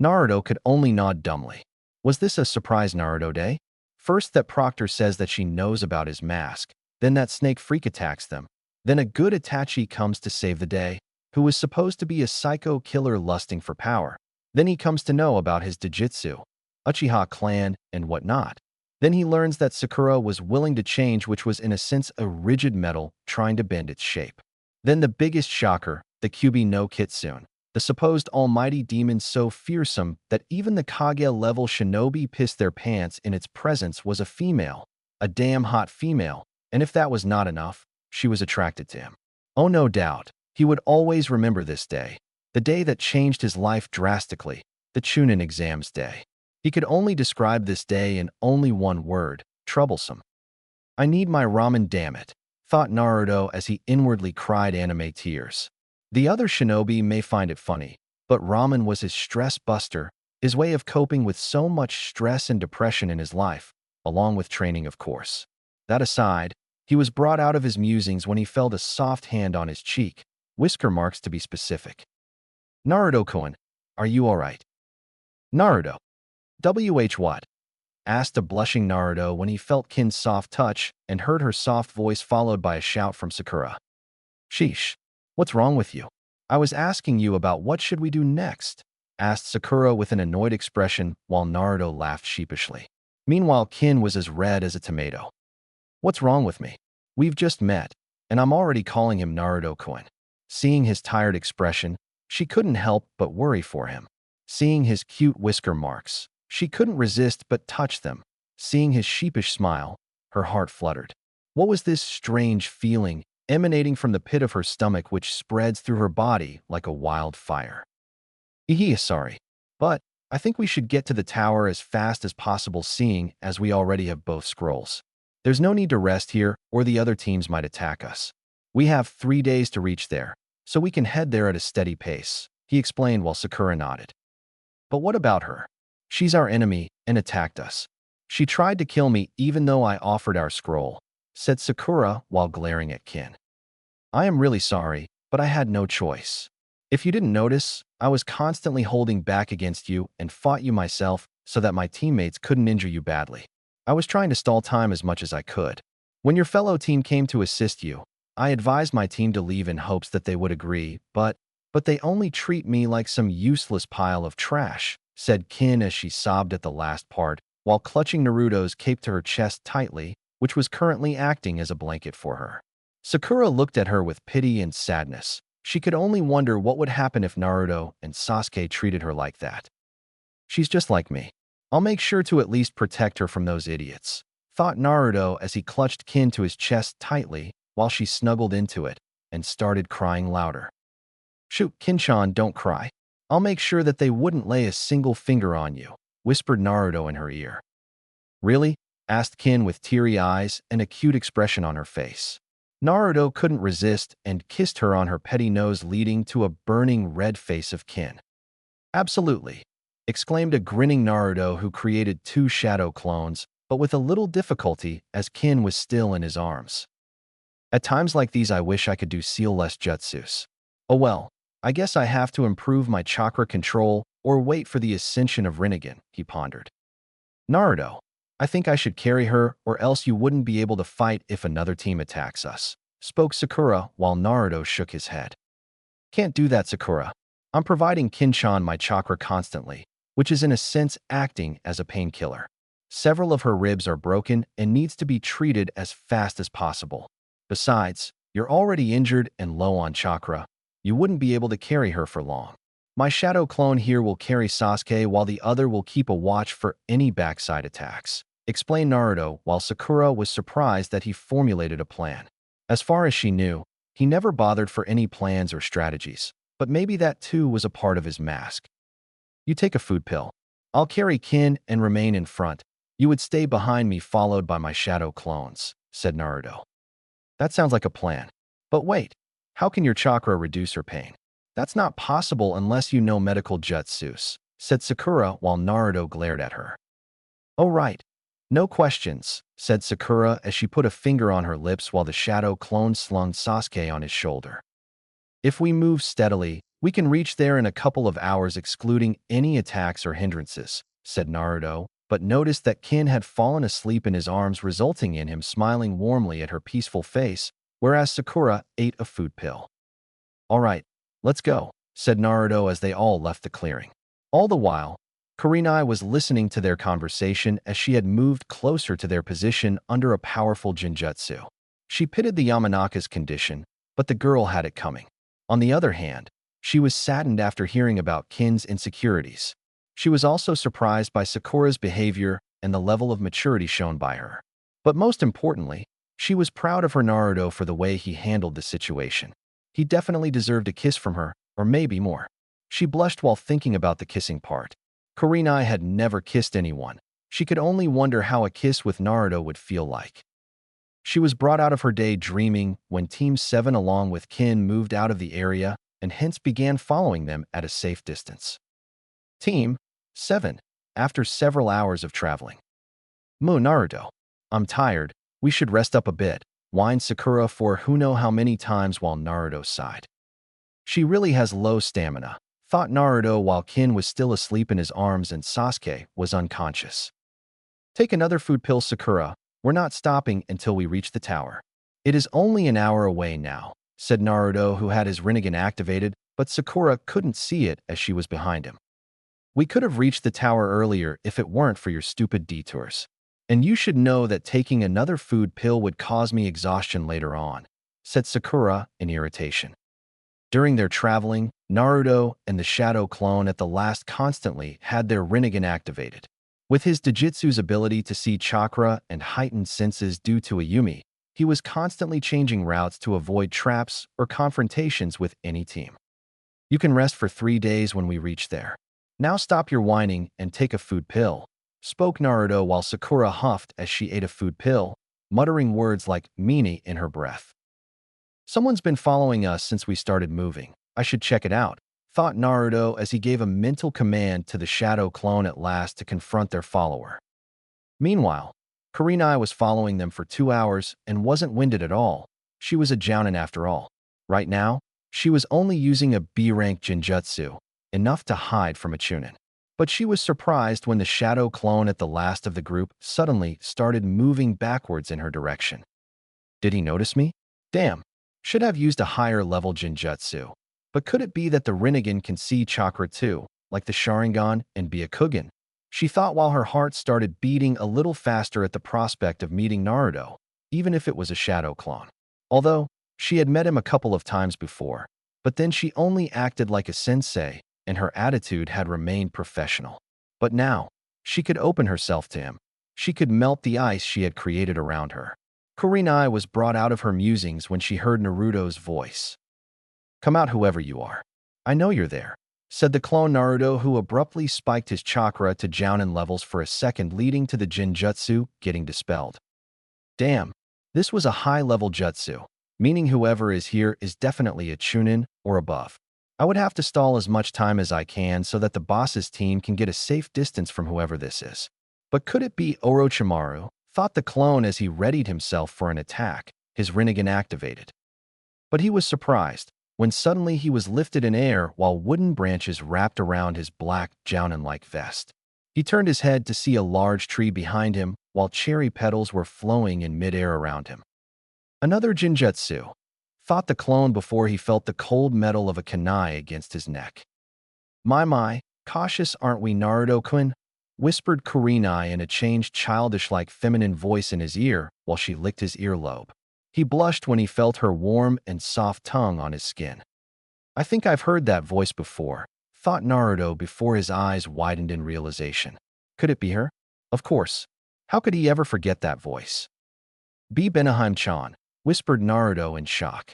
Naruto could only nod dumbly. Was this a surprise Naruto day? First that Proctor says that she knows about his mask, then that Snake Freak attacks them, then a good Itachi comes to save the day, who was supposed to be a psycho killer lusting for power. Then he comes to know about his Dojutsu, Uchiha clan, and whatnot. Then he learns that Sakura was willing to change, which was in a sense a rigid metal trying to bend its shape. Then the biggest shocker, the Kyuubi no Kitsune, the supposed almighty demon so fearsome that even the Kage-level shinobi pissed their pants in its presence, was a female, a damn hot female, and if that was not enough, she was attracted to him. Oh, no doubt, he would always remember this day, the day that changed his life drastically, the Chunin exams day. He could only describe this day in only one word: troublesome. I need my ramen, damn it, thought Naruto as he inwardly cried anime tears. The other shinobi may find it funny, but ramen was his stress buster, his way of coping with so much stress and depression in his life, along with training, of course. That aside, he was brought out of his musings when he felt a soft hand on his cheek, whisker marks to be specific. Naruto-kun, are you alright? Naruto. What? Asked a blushing Naruto when he felt Kin's soft touch and heard her soft voice followed by a shout from Sakura. Sheesh. What's wrong with you? I was asking you about what should we do next, asked Sakura with an annoyed expression while Naruto laughed sheepishly. Meanwhile, Kin was as red as a tomato. What's wrong with me? We've just met, and I'm already calling him Naruto-kun. Seeing his tired expression, she couldn't help but worry for him. Seeing his cute whisker marks, she couldn't resist but touch them. Seeing his sheepish smile, her heart fluttered. What was this strange feeling emanating from the pit of her stomach which spreads through her body like a wildfire? Sorry, but I think we should get to the tower as fast as possible, seeing as we already have both scrolls. There's no need to rest here or the other teams might attack us. We have 3 days to reach there, so we can head there at a steady pace, he explained while Sakura nodded. But what about her? She's our enemy and attacked us. She tried to kill me even though I offered our scroll, said Sakura while glaring at Kin. I am really sorry, but I had no choice. If you didn't notice, I was constantly holding back against you and fought you myself so that my teammates couldn't injure you badly. I was trying to stall time as much as I could. When your fellow team came to assist you, I advised my team to leave in hopes that they would agree, but they only treat me like some useless pile of trash, said Kin as she sobbed at the last part, while clutching Naruto's cape to her chest tightly, which was currently acting as a blanket for her. Sakura looked at her with pity and sadness. She could only wonder what would happen if Naruto and Sasuke treated her like that. She's just like me. I'll make sure to at least protect her from those idiots, thought Naruto as he clutched Kin to his chest tightly while she snuggled into it and started crying louder. Shoot, Kin-chan, don't cry. I'll make sure that they wouldn't lay a single finger on you, whispered Naruto in her ear. Really? Asked Kin with teary eyes and a cute expression on her face. Naruto couldn't resist and kissed her on her petty nose, leading to a burning red face of Kin. Absolutely, exclaimed a grinning Naruto who created 2 shadow clones, but with a little difficulty as Kin was still in his arms. At times like these I wish I could do seal-less jutsus. Oh well, I guess I have to improve my chakra control or wait for the ascension of Rinnegan, he pondered. Naruto, I think I should carry her or else you wouldn't be able to fight if another team attacks us, spoke Sakura while Naruto shook his head. Can't do that, Sakura. I'm providing Kin-chan my chakra constantly, which is in a sense acting as a painkiller. Several of her ribs are broken and needs to be treated as fast as possible. Besides, you're already injured and low on chakra. You wouldn't be able to carry her for long. My shadow clone here will carry Sasuke while the other will keep a watch for any backside attacks, explained Naruto while Sakura was surprised that he formulated a plan. As far as she knew, he never bothered for any plans or strategies, but maybe that too was a part of his mask. You take a food pill. I'll carry Kin and remain in front. You would stay behind me followed by my shadow clones, said Naruto. That sounds like a plan. But wait, how can your chakra reduce her pain? That's not possible unless you know medical jutsus, said Sakura while Naruto glared at her. Oh right, No questions, said Sakura as she put a finger on her lips while the shadow clone slung Sasuke on his shoulder. If we move steadily, we can reach there in a couple of hours excluding any attacks or hindrances, said Naruto, but noticed that Kin had fallen asleep in his arms, resulting in him smiling warmly at her peaceful face, whereas Sakura ate a food pill. All right, let's go, said Naruto as they all left the clearing. All the while, Kurenai was listening to their conversation as she had moved closer to their position under a powerful genjutsu. She pitied the Yamanaka's condition, but the girl had it coming. On the other hand, she was saddened after hearing about Kin's insecurities. She was also surprised by Sakura's behavior and the level of maturity shown by her. But most importantly, she was proud of her Naruto for the way he handled the situation. He definitely deserved a kiss from her, or maybe more. She blushed while thinking about the kissing part. Kurenai had never kissed anyone. She could only wonder how a kiss with Naruto would feel like. She was brought out of her day dreaming when Team 7 along with Kin moved out of the area and hence began following them at a safe distance. Team 7, after several hours of traveling. Naruto, I'm tired, we should rest up a bit, whined Sakura for who know how many times while Naruto sighed. She really has low stamina, thought Naruto while Kin was still asleep in his arms and Sasuke was unconscious. Take another food pill, Sakura. We're not stopping until we reach the tower. It is only an hour away now, said Naruto, who had his Rinnegan activated, but Sakura couldn't see it as she was behind him. We could have reached the tower earlier if it weren't for your stupid detours. And you should know that taking another food pill would cause me exhaustion later on, said Sakura in irritation. During their traveling, Naruto and the Shadow Clone at the last constantly had their Rinnegan activated. With his Dojutsu's ability to see chakra and heightened senses due to Ayumi, he was constantly changing routes to avoid traps or confrontations with any team. You can rest for 3 days when we reach there. Now stop your whining and take a food pill, spoke Naruto while Sakura huffed as she ate a food pill, muttering words like meanie in her breath. Someone's been following us since we started moving. I should check it out, thought Naruto as he gave a mental command to the Shadow Clone at last to confront their follower. Meanwhile, Kurenai was following them for 2 hours and wasn't winded at all. She was a Jounin after all. Right now, she was only using a B-rank genjutsu, enough to hide from a Chunin. But she was surprised when the Shadow Clone at the last of the group suddenly started moving backwards in her direction. Did he notice me? Damn, should have used a higher level genjutsu. But could it be that the Rinnegan can see chakra too, like the Sharingan and Byakugan? She thought while her heart started beating a little faster at the prospect of meeting Naruto, even if it was a Shadow Clone. Although, she had met him a couple of times before, but then she only acted like a sensei, and her attitude had remained professional. But now, she could open herself to him. She could melt the ice she had created around her. Kurenai was brought out of her musings when she heard Naruto's voice. Come out, whoever you are. I know you're there, said the clone Naruto, who abruptly spiked his chakra to Jounin levels for a second, leading to the genjutsu getting dispelled. Damn, this was a high-level jutsu, meaning whoever is here is definitely a Chunin or above. I would have to stall as much time as I can so that the boss's team can get a safe distance from whoever this is. But could it be Orochimaru, thought the clone as he readied himself for an attack, his Rinnegan activated. But he was surprised when suddenly he was lifted in air while wooden branches wrapped around his black, Jounin-like vest. He turned his head to see a large tree behind him while cherry petals were flowing in midair around him. Another genjutsu, thought the clone before he felt the cold metal of a kunai against his neck. My, cautious aren't we, Naruto-kun? Whispered Kurenai in a changed childish-like feminine voice in his ear while she licked his earlobe. He blushed when he felt her warm and soft tongue on his skin. I think I've heard that voice before, thought Naruto before his eyes widened in realization. Could it be her? Of course. How could he ever forget that voice? Be Benaheim-chan, whispered Naruto in shock.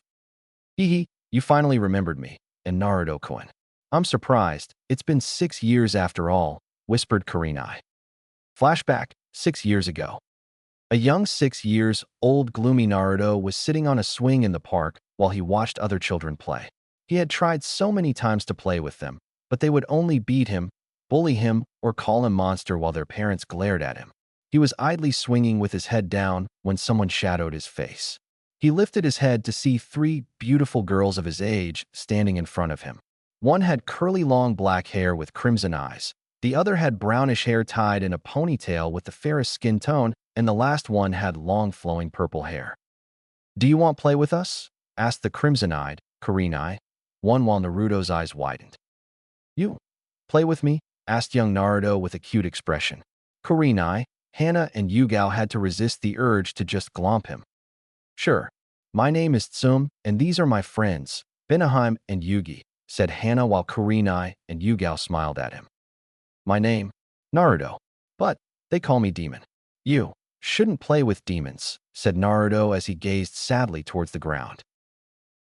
Hee, you finally remembered me, and Naruto-kun. I'm surprised, it's been 6 years after all, whispered Kurenai. Flashback, 6 years ago. A young 6 years old gloomy Naruto was sitting on a swing in the park while he watched other children play. He had tried so many times to play with them, but they would only beat him, bully him, or call him monster while their parents glared at him. He was idly swinging with his head down when someone shadowed his face. He lifted his head to see three beautiful girls of his age standing in front of him. One had curly long black hair with crimson eyes. The other had brownish hair tied in a ponytail with the fairest skin tone, and the last one had long flowing purple hair. "Do you want play with us?" asked the crimson-eyed Kurenai, one while Naruto's eyes widened. "You play with me?" asked young Naruto with a cute expression. Kurenai, Hana, and Yugao had to resist the urge to just glomp him. "Sure. My name is Tsum, and these are my friends, Benaheim and Yugi," said Hana while Kurenai and Yugao smiled at him. "My name? Naruto. But they call me Demon." "You shouldn't play with demons," said Naruto as he gazed sadly towards the ground.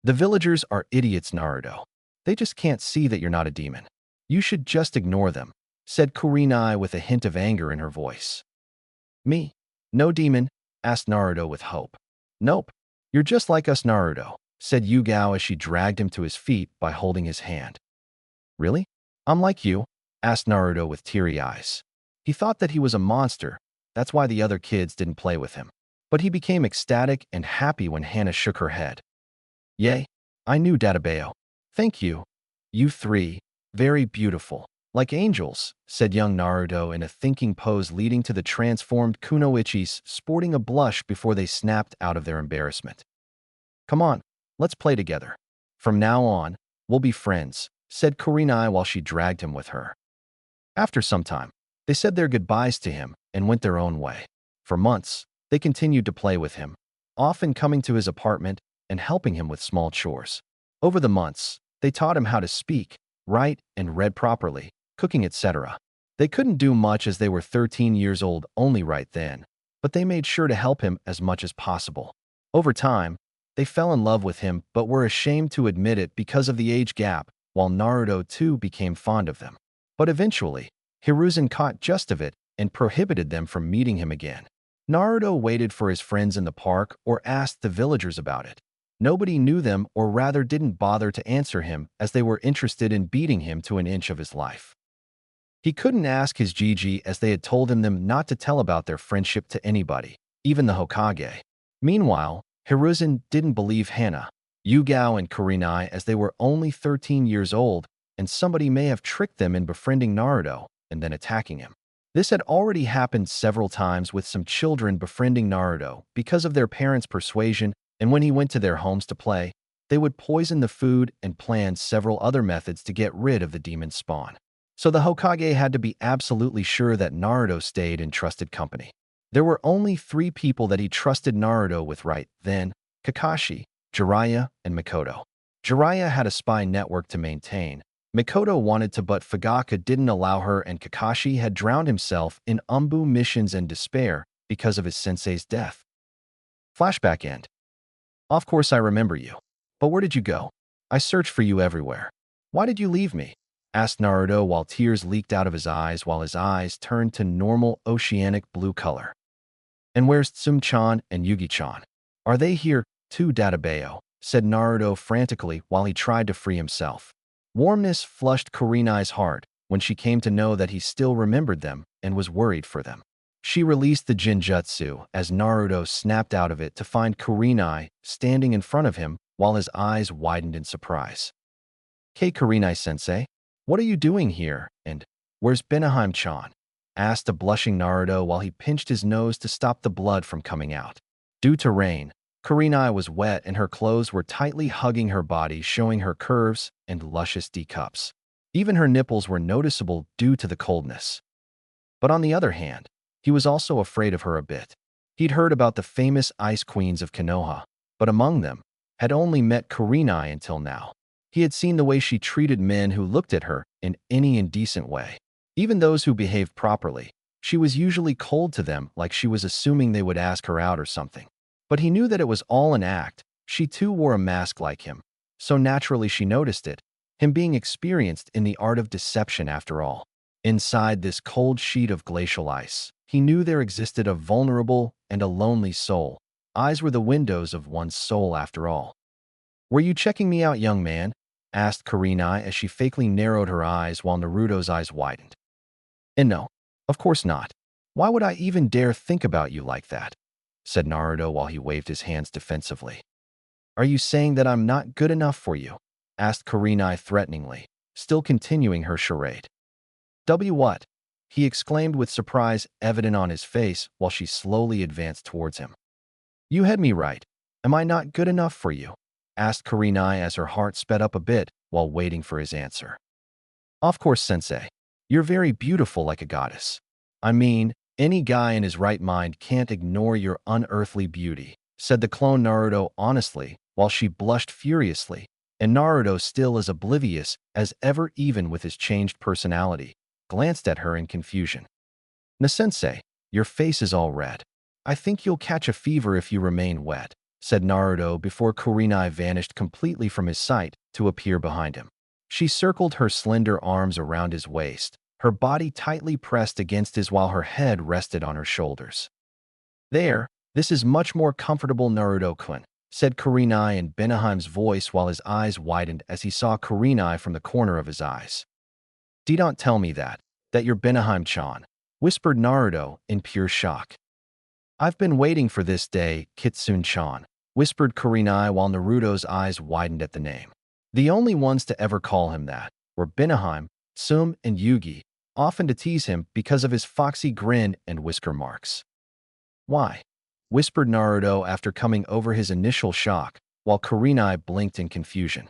"The villagers are idiots, Naruto. They just can't see that you're not a demon. You should just ignore them," said Kurenai with a hint of anger in her voice. "Me? No demon?" asked Naruto with hope. "Nope. You're just like us, Naruto," said Yugao as she dragged him to his feet by holding his hand. "Really? I'm like you?" asked Naruto with teary eyes. He thought that he was a monster. That's why the other kids didn't play with him. But he became ecstatic and happy when Hana shook her head. "Yay, I knew Databeo. Thank you. You three, very beautiful. Like angels," said young Naruto in a thinking pose leading to the transformed Kunoichis sporting a blush before they snapped out of their embarrassment. "Come on, let's play together. From now on, we'll be friends," said Kurenai while she dragged him with her. After some time, they said their goodbyes to him and went their own way. For months, they continued to play with him, often coming to his apartment and helping him with small chores. Over the months, they taught him how to speak, write, and read properly, cooking, etc. They couldn't do much as they were 13 years old only right then, but they made sure to help him as much as possible. Over time, they fell in love with him but were ashamed to admit it because of the age gap, while Naruto too became fond of them. But eventually, Hiruzen caught just of it and prohibited them from meeting him again. Naruto waited for his friends in the park or asked the villagers about it. Nobody knew them, or rather didn't bother to answer him, as they were interested in beating him to an inch of his life. He couldn't ask his Gigi as they had told him not to tell about their friendship to anybody, even the Hokage. Meanwhile, Hiruzen didn't believe Hana, Yugao, and Kurenai as they were only 13 years old, and somebody may have tricked them in befriending Naruto and then attacking him. This had already happened several times with some children befriending Naruto because of their parents' persuasion, and when he went to their homes to play, they would poison the food and plan several other methods to get rid of the demon spawn. So the Hokage had to be absolutely sure that Naruto stayed in trusted company. There were only 3 people that he trusted Naruto with right then: Kakashi, Jiraiya, and Mikoto. Jiraiya had a spy network to maintain. Mikoto wanted to, but Fugaka didn't allow her, and Kakashi had drowned himself in Umbu missions in despair because of his sensei's death. Flashback end. "Of course I remember you. But where did you go? I searched for you everywhere. Why did you leave me?" asked Naruto while tears leaked out of his eyes while his eyes turned to normal oceanic blue color. "And where's Tsum-chan and Yugi-chan? Are they here too, Databeo?" said Naruto frantically while he tried to free himself. Warmness flushed Kurenai's heart when she came to know that he still remembered them and was worried for them. She released the Jinjutsu as Naruto snapped out of it to find Kurenai standing in front of him while his eyes widened in surprise. "Hey Kurenai-sensei, what are you doing here, and where's Benaheim-chan?" asked a blushing Naruto while he pinched his nose to stop the blood from coming out. Due to rain, Kurenai was wet and her clothes were tightly hugging her body, showing her curves and luscious D-cups. Even her nipples were noticeable due to the coldness. But on the other hand, he was also afraid of her a bit. He'd heard about the famous ice queens of Konoha, but among them, had only met Kurenai until now. He had seen the way she treated men who looked at her in any indecent way. Even those who behaved properly, she was usually cold to them, like she was assuming they would ask her out or something. But he knew that it was all an act. She too wore a mask like him, so naturally she noticed it, him being experienced in the art of deception after all. Inside this cold sheet of glacial ice, he knew there existed a vulnerable and a lonely soul. Eyes were the windows of one's soul after all. "Were you checking me out, young man?" asked Kurenai as she fakely narrowed her eyes while Naruto's eyes widened. "And no, of course not. Why would I even dare think about you like that? Said Naruto while he waved his hands defensively. Are you saying that I'm not good enough for you? Asked Kurenai threateningly, still continuing her charade. What? He exclaimed with surprise evident on his face while she slowly advanced towards him. You had me right. Am I not good enough for you? Asked Kurenai as her heart sped up a bit while waiting for his answer. Of course, Sensei. You're very beautiful like a goddess. I mean, any guy in his right mind can't ignore your unearthly beauty, said the clone Naruto honestly while she blushed furiously, and Naruto, still as oblivious as ever even with his changed personality, glanced at her in confusion. Sensei, your face is all red. I think you'll catch a fever if you remain wet, said Naruto before Kurenai vanished completely from his sight to appear behind him. She circled her slender arms around his waist, her body tightly pressed against his while her head rested on her shoulders. There, this is much more comfortable, Naruto-kun, said Kurenai in Benaheim's voice while his eyes widened as he saw Kurenai from the corner of his eyes. Don't tell me that you're Benaheim-chan, whispered Naruto in pure shock. I've been waiting for this day, Kitsune-chan, whispered Kurenai while Naruto's eyes widened at the name. The only ones to ever call him that were Benaheim, Sum, and Yugi, often to tease him because of his foxy grin and whisker marks. Why? Whispered Naruto after coming over his initial shock, while Kurenai blinked in confusion.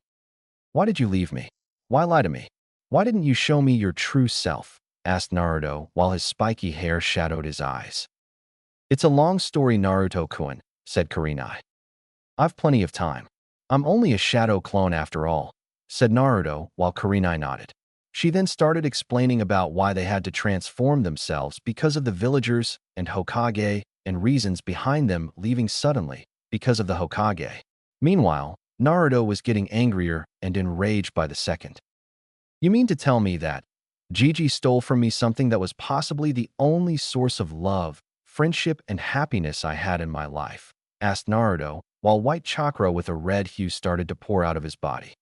Why did you leave me? Why lie to me? Why didn't you show me your true self? Asked Naruto while his spiky hair shadowed his eyes. It's a long story, Naruto-kun, said Kurenai. I've plenty of time. I'm only a shadow clone after all, said Naruto while Kurenai nodded. She then started explaining about why they had to transform themselves because of the villagers and Hokage and reasons behind them leaving suddenly because of the Hokage. Meanwhile, Naruto was getting angrier and enraged by the second. You mean to tell me that Gigi stole from me something that was possibly the only source of love, friendship, and happiness I had in my life? Asked Naruto, while white chakra with a red hue started to pour out of his body.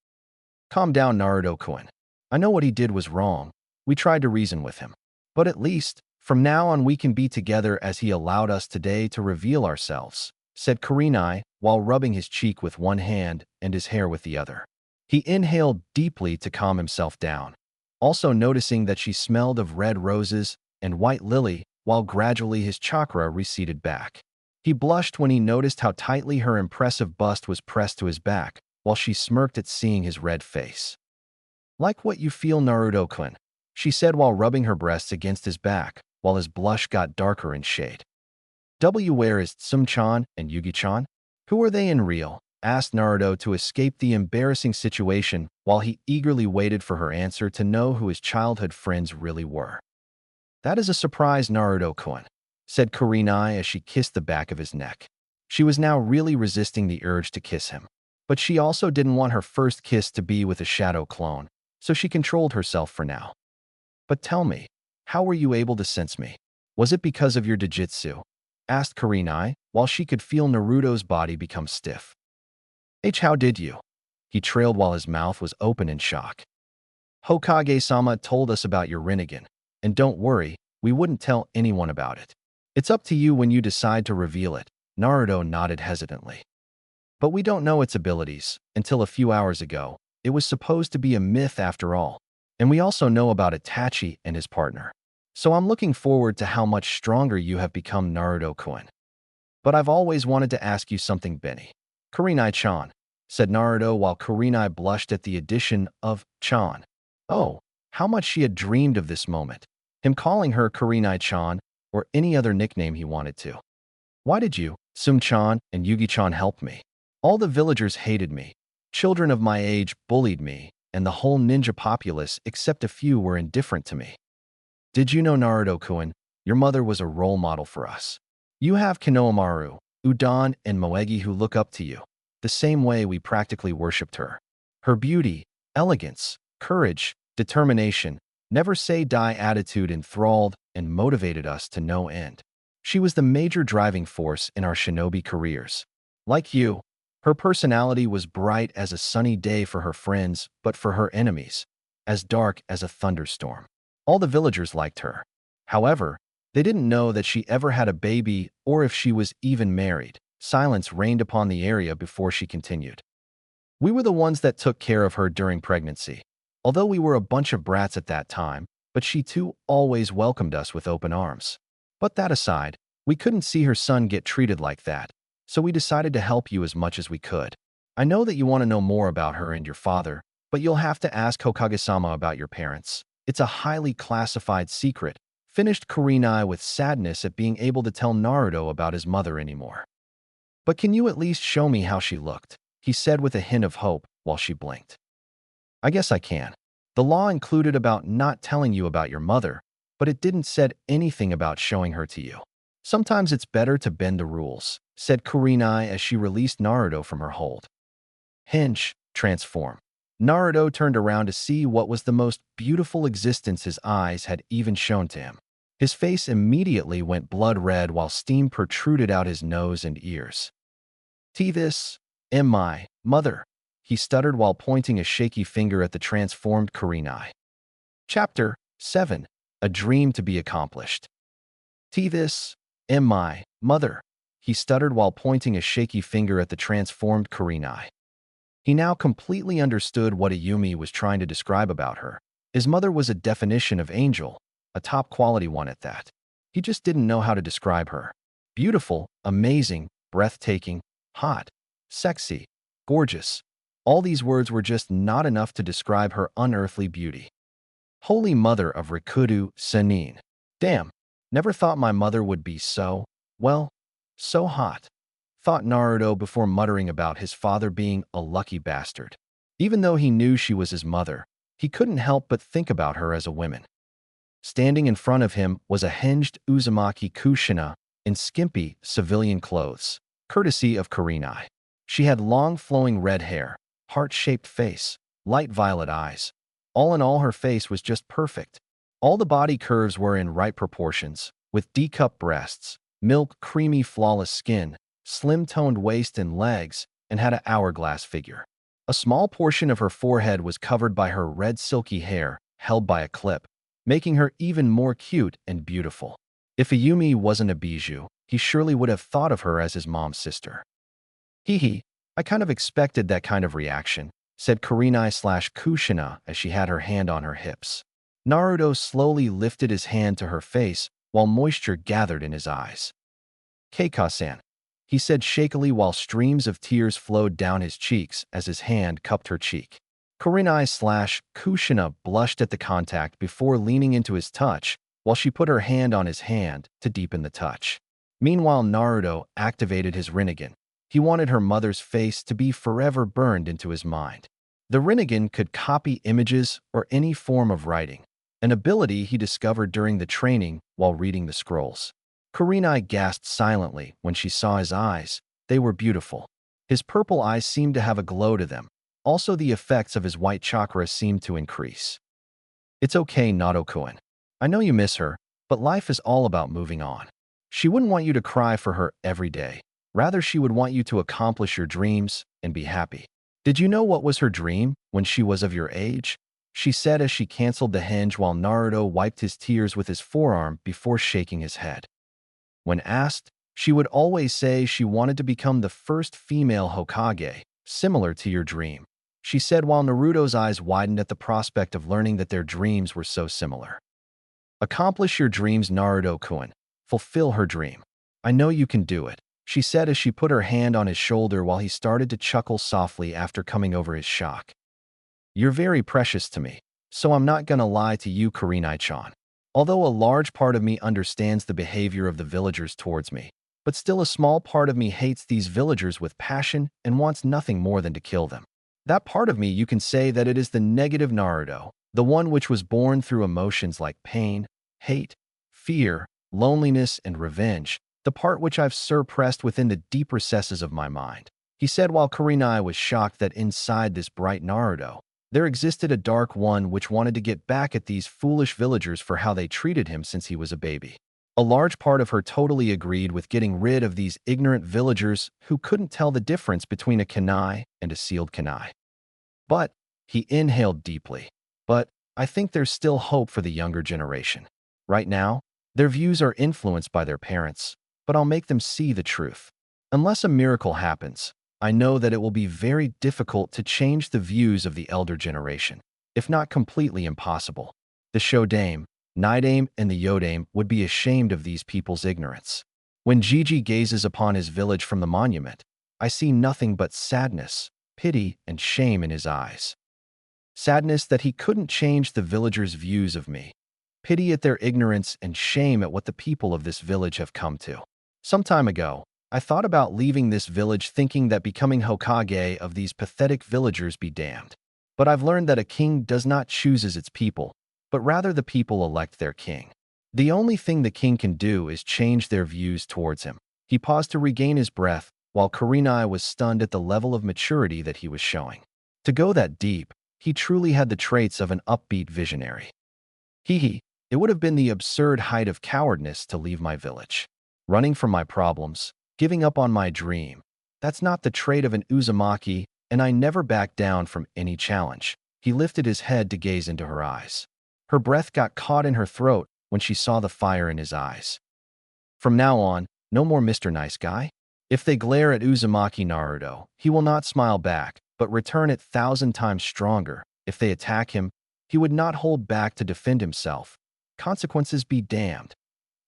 Calm down, Naruto-kun. I know what he did was wrong. We tried to reason with him. But at least, from now on we can be together as he allowed us today to reveal ourselves, said Kurenai while rubbing his cheek with one hand and his hair with the other. He inhaled deeply to calm himself down, also noticing that she smelled of red roses and white lily while gradually his chakra receded back. He blushed when he noticed how tightly her impressive bust was pressed to his back, while she smirked at seeing his red face. Like what you feel, Naruto-kun, she said while rubbing her breasts against his back, while his blush got darker in shade. Where is Tsum-chan and Yugi-chan? Who are they in real? Asked Naruto to escape the embarrassing situation while he eagerly waited for her answer to know who his childhood friends really were. That is a surprise, Naruto-kun, said Kurenai as she kissed the back of his neck. She was now really resisting the urge to kiss him, but she also didn't want her first kiss to be with a shadow clone, so she controlled herself for now. But tell me, how were you able to sense me? Was it because of your Jujutsu? Asked Kurenai, while she could feel Naruto's body become stiff. How did you? He trailed while his mouth was open in shock. Hokage-sama told us about your Rinnegan, and don't worry, we wouldn't tell anyone about it. It's up to you when you decide to reveal it, Naruto nodded hesitantly. But we don't know its abilities. Until a few hours ago, it was supposed to be a myth after all. And we also know about Itachi and his partner. So I'm looking forward to how much stronger you have become, Naruto-kun. But I've always wanted to ask you something, Benny. Kurenai-chan, said Naruto while Kurenai blushed at the addition of chan. Oh, how much she had dreamed of this moment. Him calling her Kurenai-chan or any other nickname he wanted to. Why did you, Sum-chan and Yugi-chan, help me? All the villagers hated me. Children of my age bullied me, and the whole ninja populace except a few were indifferent to me. Did you know, Naruto-kun, your mother was a role model for us? You have Konohamaru, Udon, and Moegi who look up to you, the same way we practically worshipped her. Her beauty, elegance, courage, determination, never say die attitude enthralled and motivated us to no end. She was the major driving force in our shinobi careers. Like you, her personality was bright as a sunny day for her friends, but for her enemies, as dark as a thunderstorm. All the villagers liked her. However, They didn't know that she ever had a baby or if she was even married. Silence reigned upon the area before she continued. We were the ones that took care of her during pregnancy. Although we were a bunch of brats at that time, but she too always welcomed us with open arms. But that aside, we couldn't see her son get treated like that, so we decided to help you as much as we could. I know that you want to know more about her and your father, but you'll have to ask Hokage-sama about your parents. It's a highly classified secret, finished Kurenai with sadness at being able to tell Naruto about his mother anymore. But can you at least show me how she looked? He said with a hint of hope while she blinked. I guess I can. The law included about not telling you about your mother, but it didn't said anything about showing her to you. Sometimes it's better to bend the rules, said Kurenai as she released Naruto from her hold. Hinge, transform. Naruto turned around to see what was the most beautiful existence his eyes had even shown to him. His face immediately went blood red while steam protruded out his nose and ears. This am my mother, he stuttered while pointing a shaky finger at the transformed Kurenai. Chapter 7. A Dream to be Accomplished. This am my mother, he stuttered while pointing a shaky finger at the transformed Kurenai. He now completely understood what Ayumi was trying to describe about her. His mother was a definition of angel, a top-quality one at that. He just didn't know how to describe her. Beautiful, amazing, breathtaking, hot, sexy, gorgeous. All these words were just not enough to describe her unearthly beauty. Holy Mother of Rikudo Sannin. Damn, never thought my mother would be so, well, so hot, thought Naruto before muttering about his father being a lucky bastard. Even though he knew she was his mother, he couldn't help but think about her as a woman. Standing in front of him was a hinged Uzumaki Kushina in skimpy civilian clothes, courtesy of Kurenai. She had long flowing red hair, heart-shaped face, light violet eyes. All in all, her face was just perfect. All the body curves were in right proportions, with D-cup breasts, milk creamy flawless skin, slim-toned waist and legs, and had an hourglass figure. A small portion of her forehead was covered by her red silky hair, held by a clip, making her even more cute and beautiful. If Ayumi wasn't a bijou, he surely would have thought of her as his mom's sister. Hee, I kind of expected that kind of reaction, said Kurenai/Kushina as she had her hand on her hips. Naruto slowly lifted his hand to her face while moisture gathered in his eyes. Keika-san, he said shakily while streams of tears flowed down his cheeks as his hand cupped her cheek. Kurenai/Kushina blushed at the contact before leaning into his touch while she put her hand on his hand to deepen the touch. Meanwhile, Naruto activated his Rinnegan. He wanted her mother's face to be forever burned into his mind. The Rinnegan could copy images or any form of writing, an ability he discovered during the training while reading the scrolls. Kurenai gasped silently when she saw his eyes. They were beautiful. His purple eyes seemed to have a glow to them. Also, the effects of his white chakra seemed to increase. It's okay, Naruto-kun. I know you miss her, but life is all about moving on. She wouldn't want you to cry for her every day. Rather, she would want you to accomplish your dreams and be happy. Did you know what was her dream when she was of your age? She said as she canceled the hinge while Naruto wiped his tears with his forearm before shaking his head. When asked, she would always say she wanted to become the first female Hokage, similar to your dream. She said while Naruto's eyes widened at the prospect of learning that their dreams were so similar. Accomplish your dreams, Naruto-kun. Fulfill her dream. I know you can do it, she said as she put her hand on his shoulder while he started to chuckle softly after coming over his shock. You're very precious to me, so I'm not gonna lie to you, Kurenai-chan. Although a large part of me understands the behavior of the villagers towards me, but still a small part of me hates these villagers with passion and wants nothing more than to kill them. That part of me, you can say that it is the negative Naruto, the one which was born through emotions like pain, hate, fear, loneliness, and revenge, the part which I've suppressed within the deep recesses of my mind, he said while Kurenai was shocked that inside this bright Naruto, there existed a dark one which wanted to get back at these foolish villagers for how they treated him since he was a baby. A large part of her totally agreed with getting rid of these ignorant villagers who couldn't tell the difference between a kunai and a sealed kunai. But, he inhaled deeply, but I think there's still hope for the younger generation. Right now, Their views are influenced by their parents, but I'll make them see the truth. Unless a miracle happens, I know that it will be very difficult to change the views of the elder generation, if not completely impossible. The Shodame, Nidame, and the Yodame would be ashamed of these people's ignorance. When Gigi gazes upon his village from the monument, I see nothing but sadness, pity, and shame in his eyes. Sadness that he couldn't change the villagers' views of me. Pity at their ignorance and shame at what the people of this village have come to. Some time ago, I thought about leaving this village thinking that becoming Hokage of these pathetic villagers be damned. But I've learned that a king does not choose its people, but rather the people elect their king. The only thing the king can do is change their views towards him. He paused to regain his breath, while Kurenai was stunned at the level of maturity that he was showing. To go that deep, he truly had the traits of an upbeat visionary. It would have been the absurd height of cowardness to leave my village. Running from my problems, giving up on my dream. That's not the trait of an Uzumaki, and I never back down from any challenge. He lifted his head to gaze into her eyes. Her breath got caught in her throat when she saw the fire in his eyes. From now on, no more Mr. Nice Guy. If they glare at Uzumaki Naruto, he will not smile back, but return it 1,000 times stronger. If they attack him, he would not hold back to defend himself. Consequences be damned.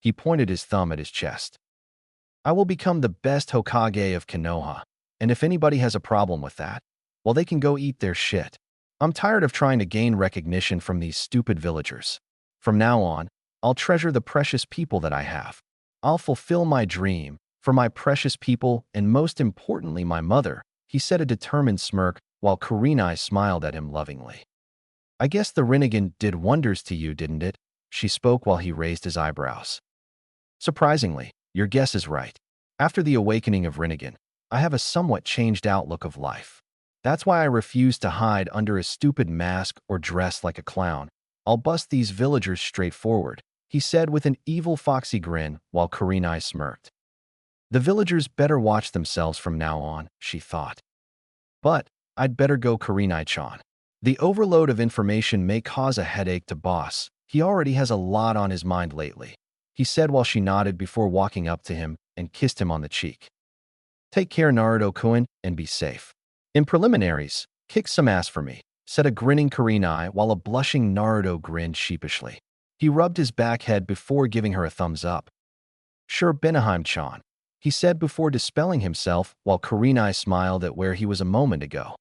He pointed his thumb at his chest. I will become the best Hokage of Konoha, and if anybody has a problem with that, well, they can go eat their shit. I'm tired of trying to gain recognition from these stupid villagers. From now on, I'll treasure the precious people that I have. I'll fulfill my dream for my precious people and most importantly my mother, he said, a determined smirk while Kurenai smiled at him lovingly. I guess the Rinnegan did wonders to you, didn't it? She spoke while he raised his eyebrows. Surprisingly, your guess is right. After the awakening of Rinnegan, I have a somewhat changed outlook of life. That's why I refuse to hide under a stupid mask or dress like a clown. I'll bust these villagers straightforward, he said with an evil foxy grin while Kurenai smirked. The villagers better watch themselves from now on, she thought. But I'd better go, Kurenai-chan. The overload of information may cause a headache to boss. He already has a lot on his mind lately, he said while she nodded before walking up to him and kissed him on the cheek. Take care, Naruto-kun, and be safe. In preliminaries, kick some ass for me, said a grinning Kurenai while a blushing Naruto grinned sheepishly. He rubbed his back head before giving her a thumbs up. Sure, Benaheim-chan, he said before dispelling himself while Kurenai smiled at where he was a moment ago.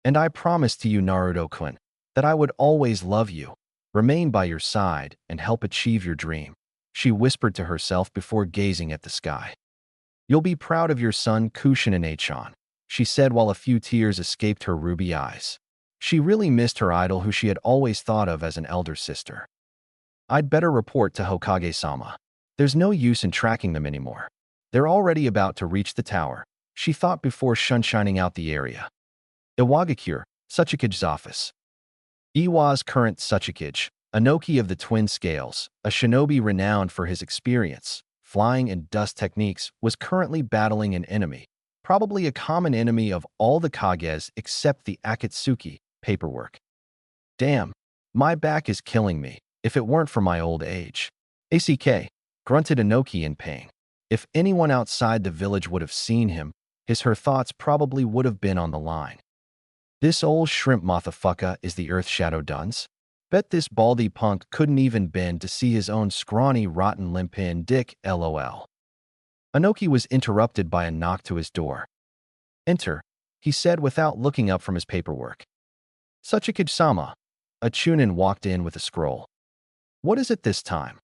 And I promised to you, Naruto-kun, that I would always love you, remain by your side, and help achieve your dream, she whispered to herself before gazing at the sky. You'll be proud of your son, Kushinae-chan, she said while a few tears escaped her ruby eyes. She really missed her idol who she had always thought of as an elder sister. I'd better report to Hokage-sama. There's no use in tracking them anymore. They're already about to reach the tower, she thought before sunshining out the area. Iwagakure, Tsuchikage's office. Iwa's current Tsuchikage, Anoki of the Twin Scales, a shinobi renowned for his experience, flying and dust techniques, was currently battling an enemy, probably a common enemy of all the Kages except the Akatsuki, paperwork. Damn, my back is killing me, if it weren't for my old age. ACK, grunted Anoki in pain. If anyone outside the village would have seen him, her thoughts probably would have been on the line. This old shrimp motherfucker is the Earth Shadow Duns? Bet this baldy punk couldn't even bend to see his own scrawny rotten limpin dick, lol. Anoki was interrupted by a knock to his door. Enter, he said without looking up from his paperwork. Tsuchikage-sama. A Chunin walked in with a scroll. What is it this time?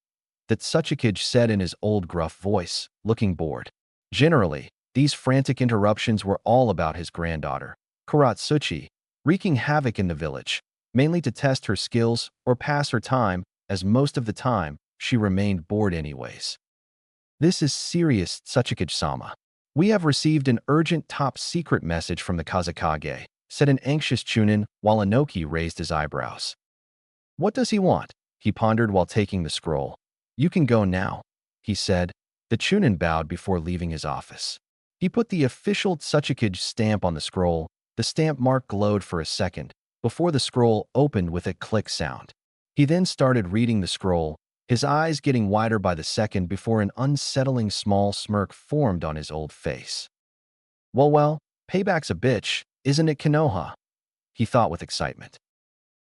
That Tsuchikage said in his old gruff voice, looking bored. Generally, these frantic interruptions were all about his granddaughter, Kuratsuchi, wreaking havoc in the village, mainly to test her skills or pass her time, as most of the time, she remained bored anyways. This is serious, Tsuchikage-sama. We have received an urgent top-secret message from the Kazekage, said an anxious Chunin while Anoki raised his eyebrows. What does he want? He pondered while taking the scroll. You can go now, he said. The Chunin bowed before leaving his office. He put the official Tsuchikage stamp on the scroll. The stamp mark glowed for a second, before the scroll opened with a click sound. He then started reading the scroll, his eyes getting wider by the second before an unsettling small smirk formed on his old face. Well, payback's a bitch, isn't it, Konoha? He thought with excitement.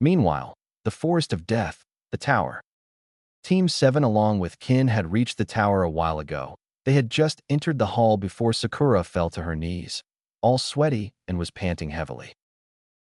Meanwhile, the Forest of Death, the tower. Team 7 along with Kin had reached the tower a while ago. They had just entered the hall before Sakura fell to her knees, all sweaty and was panting heavily.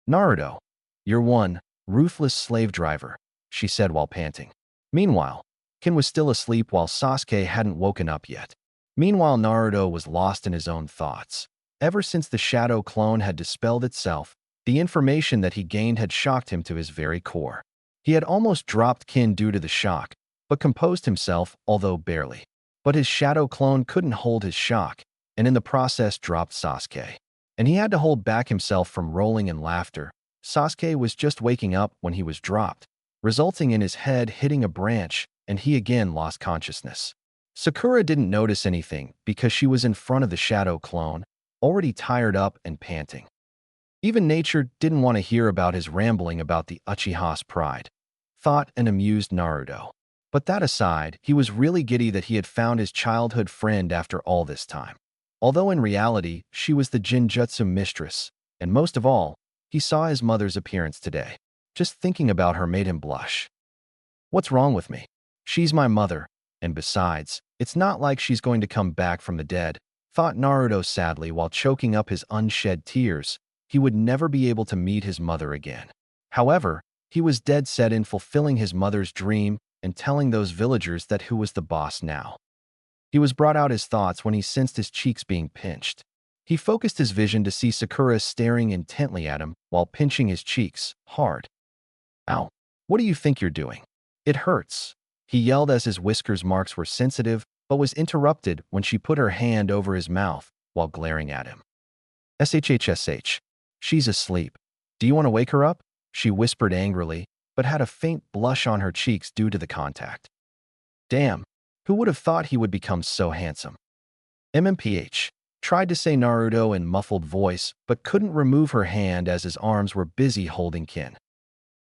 Naruto, you're one ruthless slave driver, she said while panting. Meanwhile, Kin was still asleep while Sasuke hadn't woken up yet. Meanwhile, Naruto was lost in his own thoughts. Ever since the shadow clone had dispelled itself, the information that he gained had shocked him to his very core. He had almost dropped Kin due to the shock, but composed himself, although barely. But his shadow clone couldn't hold his shock, and in the process dropped Sasuke. And he had to hold back himself from rolling in laughter. Sasuke was just waking up when he was dropped, resulting in his head hitting a branch, and he again lost consciousness. Sakura didn't notice anything because she was in front of the shadow clone, already tired up and panting. Even nature didn't want to hear about his rambling about the Uchiha's pride, thought and amused Naruto. But that aside, he was really giddy that he had found his childhood friend after all this time. Although in reality, she was the Jinjutsu mistress, and most of all, he saw his mother's appearance today. Just thinking about her made him blush. What's wrong with me? She's my mother, and besides, it's not like she's going to come back from the dead, thought Naruto sadly while choking up his unshed tears. He would never be able to meet his mother again. However, he was dead set in fulfilling his mother's dream and telling those villagers that who was the boss now. He was brought out his thoughts when he sensed his cheeks being pinched. He focused his vision to see Sakura staring intently at him while pinching his cheeks hard. Ow, what do you think you're doing? It hurts, he yelled as his whiskers marks were sensitive, but was interrupted when she put her hand over his mouth while glaring at him. SHHSH. She's asleep. Do you want to wake her up? She whispered angrily, but had a faint blush on her cheeks due to the contact. Damn, who would have thought he would become so handsome? MMPH. Tried to say Naruto in muffled voice, but couldn't remove her hand as his arms were busy holding Kin.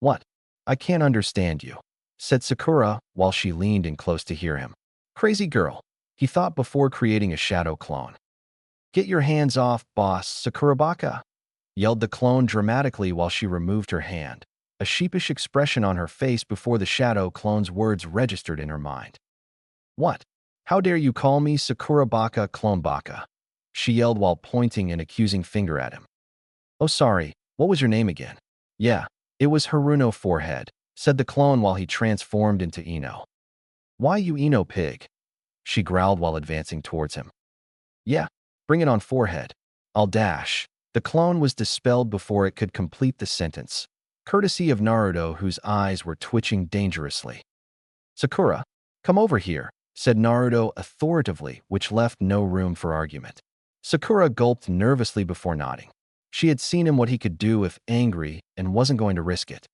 What? I can't understand you, said Sakura while she leaned in close to hear him. Crazy girl, he thought before creating a shadow clone. Get your hands off, boss, Sakurabaka, yelled the clone dramatically while she removed her hand, a sheepish expression on her face before the shadow clone's words registered in her mind. What? How dare you call me Sakurabaka Clonebaka? She yelled while pointing an accusing finger at him. Oh sorry, what was your name again? Yeah, it was Haruno Forehead, said the clone while he transformed into Ino. Why you Ino pig? She growled while advancing towards him. Yeah, bring it on Forehead. I'll dash. The clone was dispelled before it could complete the sentence, courtesy of Naruto whose eyes were twitching dangerously. Sakura, come over here, said Naruto authoritatively, which left no room for argument. Sakura gulped nervously before nodding. She had seen him what he could do if angry and wasn't going to risk it.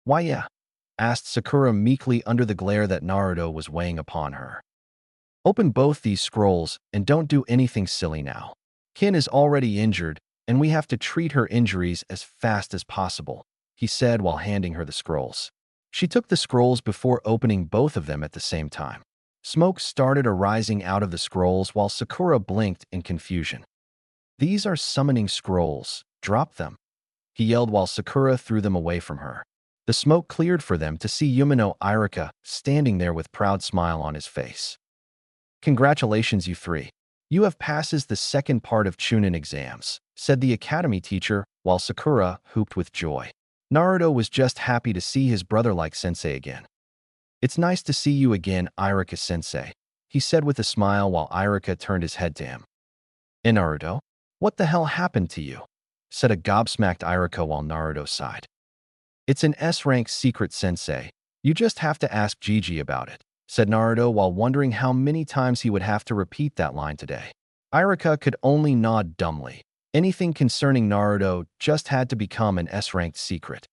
Why yeah? Asked Sakura meekly under the glare that Naruto was weighing upon her. Open both these scrolls and don't do anything silly now. Kin is already injured, and we have to treat her injuries as fast as possible, he said while handing her the scrolls. She took the scrolls before opening both of them at the same time. Smoke started arising out of the scrolls while Sakura blinked in confusion. These are summoning scrolls. Drop them, he yelled while Sakura threw them away from her. The smoke cleared for them to see Yumino Irika standing there with proud smile on his face. Congratulations, you three. You have passes the second part of Chunin exams, said the academy teacher while Sakura whooped with joy. Naruto was just happy to see his brother-like sensei again. It's nice to see you again, Irika-sensei, he said with a smile while Irika turned his head to him. And Naruto, what the hell happened to you? Said a gobsmacked Irika while Naruto sighed. It's an S-rank secret, sensei. You just have to ask Gigi about it, said Naruto while wondering how many times he would have to repeat that line today. Irika could only nod dumbly. Anything concerning Naruto just had to become an S-ranked secret.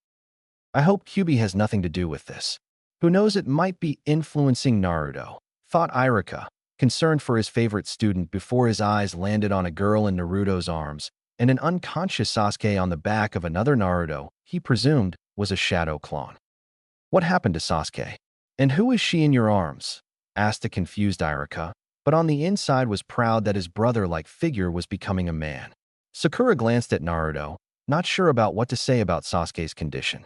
I hope Kyuubi has nothing to do with this. Who knows, it might be influencing Naruto, thought Irika, concerned for his favorite student before his eyes landed on a girl in Naruto's arms and an unconscious Sasuke on the back of another Naruto he presumed was a shadow clone. What happened to Sasuke? And who is she in your arms? Asked a confused Irika, but on the inside was proud that his brother-like figure was becoming a man. Sakura glanced at Naruto, not sure about what to say about Sasuke's condition.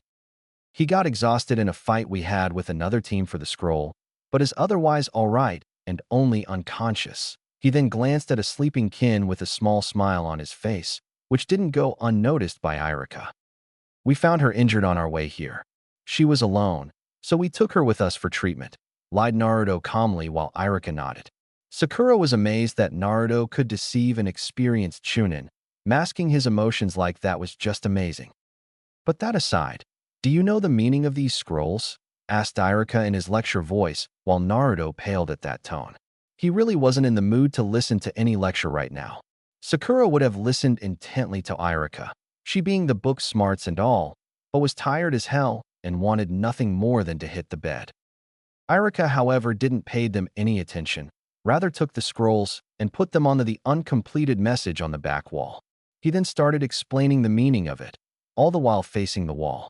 He got exhausted in a fight we had with another team for the scroll, but is otherwise alright and only unconscious. He then glanced at a sleeping Kin with a small smile on his face, which didn't go unnoticed by Irika. We found her injured on our way here. She was alone, so we took her with us for treatment, lied Naruto calmly while Irika nodded. Sakura was amazed that Naruto could deceive an experienced Chunin. Masking his emotions like that was just amazing. But that aside, do you know the meaning of these scrolls? Asked Irika in his lecture voice, while Naruto paled at that tone. He really wasn't in the mood to listen to any lecture right now. Sakura would have listened intently to Irika, she being the book smarts and all, but was tired as hell and wanted nothing more than to hit the bed. Irika, however, didn't pay them any attention, rather took the scrolls and put them onto the uncompleted message on the back wall. He then started explaining the meaning of it, all the while facing the wall.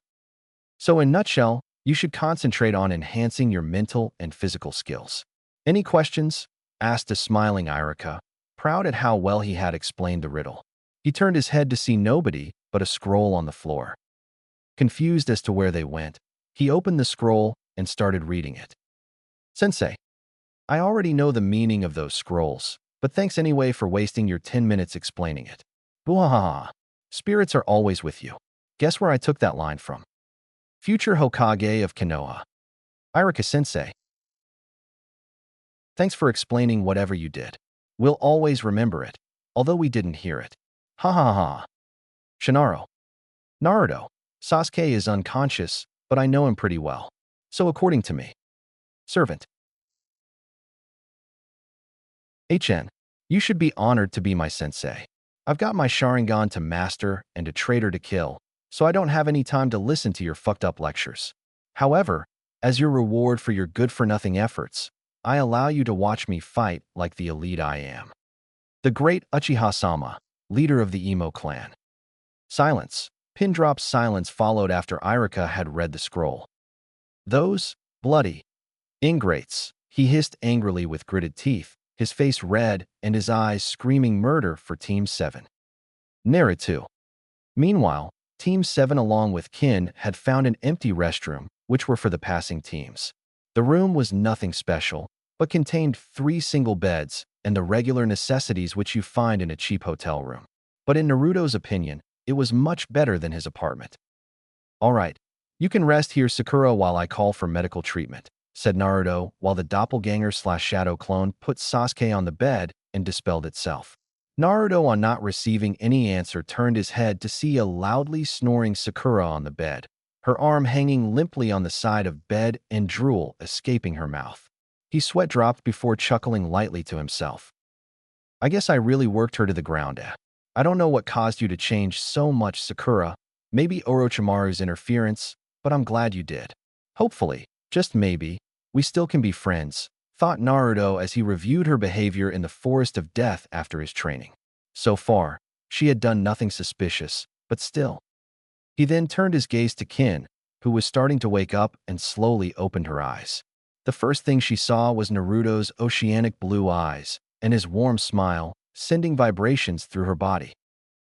So in a nutshell, you should concentrate on enhancing your mental and physical skills. Any questions? Asked a smiling Irika, proud at how well he had explained the riddle. He turned his head to see nobody but a scroll on the floor. Confused as to where they went, he opened the scroll and started reading it. Sensei, I already know the meaning of those scrolls, but thanks anyway for wasting your 10 minutes explaining it. Bwahaha. Spirits are always with you. Guess where I took that line from? Future Hokage of Konoha. Irika-sensei. Thanks for explaining whatever you did. We'll always remember it, although we didn't hear it. Ha ha ha. Shinaro. Naruto. Sasuke is unconscious, but I know him pretty well. So according to me. Servant. HN. You should be honored to be my sensei. I've got my Sharingan to master and a traitor to kill, so I don't have any time to listen to your fucked up lectures. However, as your reward for your good-for-nothing efforts, I allow you to watch me fight like the elite I am. The great Uchiha-sama, leader of the Emo clan. Silence. Pin drop silence followed after Irika had read the scroll. Those bloody ingrates, he hissed angrily with gritted teeth, his face red and his eyes screaming murder for Team 7. Naruto. Meanwhile, Team 7 along with Kin had found an empty restroom, which were for the passing teams. The room was nothing special, but contained 3 single beds and the regular necessities which you find in a cheap hotel room. But in Naruto's opinion, it was much better than his apartment. All right, you can rest here, Sakura, while I call for medical treatment, said Naruto, while the doppelganger/shadow clone put Sasuke on the bed and dispelled itself. Naruto, on not receiving any answer, turned his head to see a loudly snoring Sakura on the bed, her arm hanging limply on the side of bed and drool escaping her mouth. He sweat dropped before chuckling lightly to himself. I guess I really worked her to the ground. I don't know what caused you to change so much, Sakura. Maybe Orochimaru's interference, but I'm glad you did. Hopefully, just maybe, we still can be friends, thought Naruto as he reviewed her behavior in the Forest of Death after his training. So far, she had done nothing suspicious, but still. He then turned his gaze to Kin, who was starting to wake up and slowly opened her eyes. The first thing she saw was Naruto's oceanic blue eyes and his warm smile, sending vibrations through her body.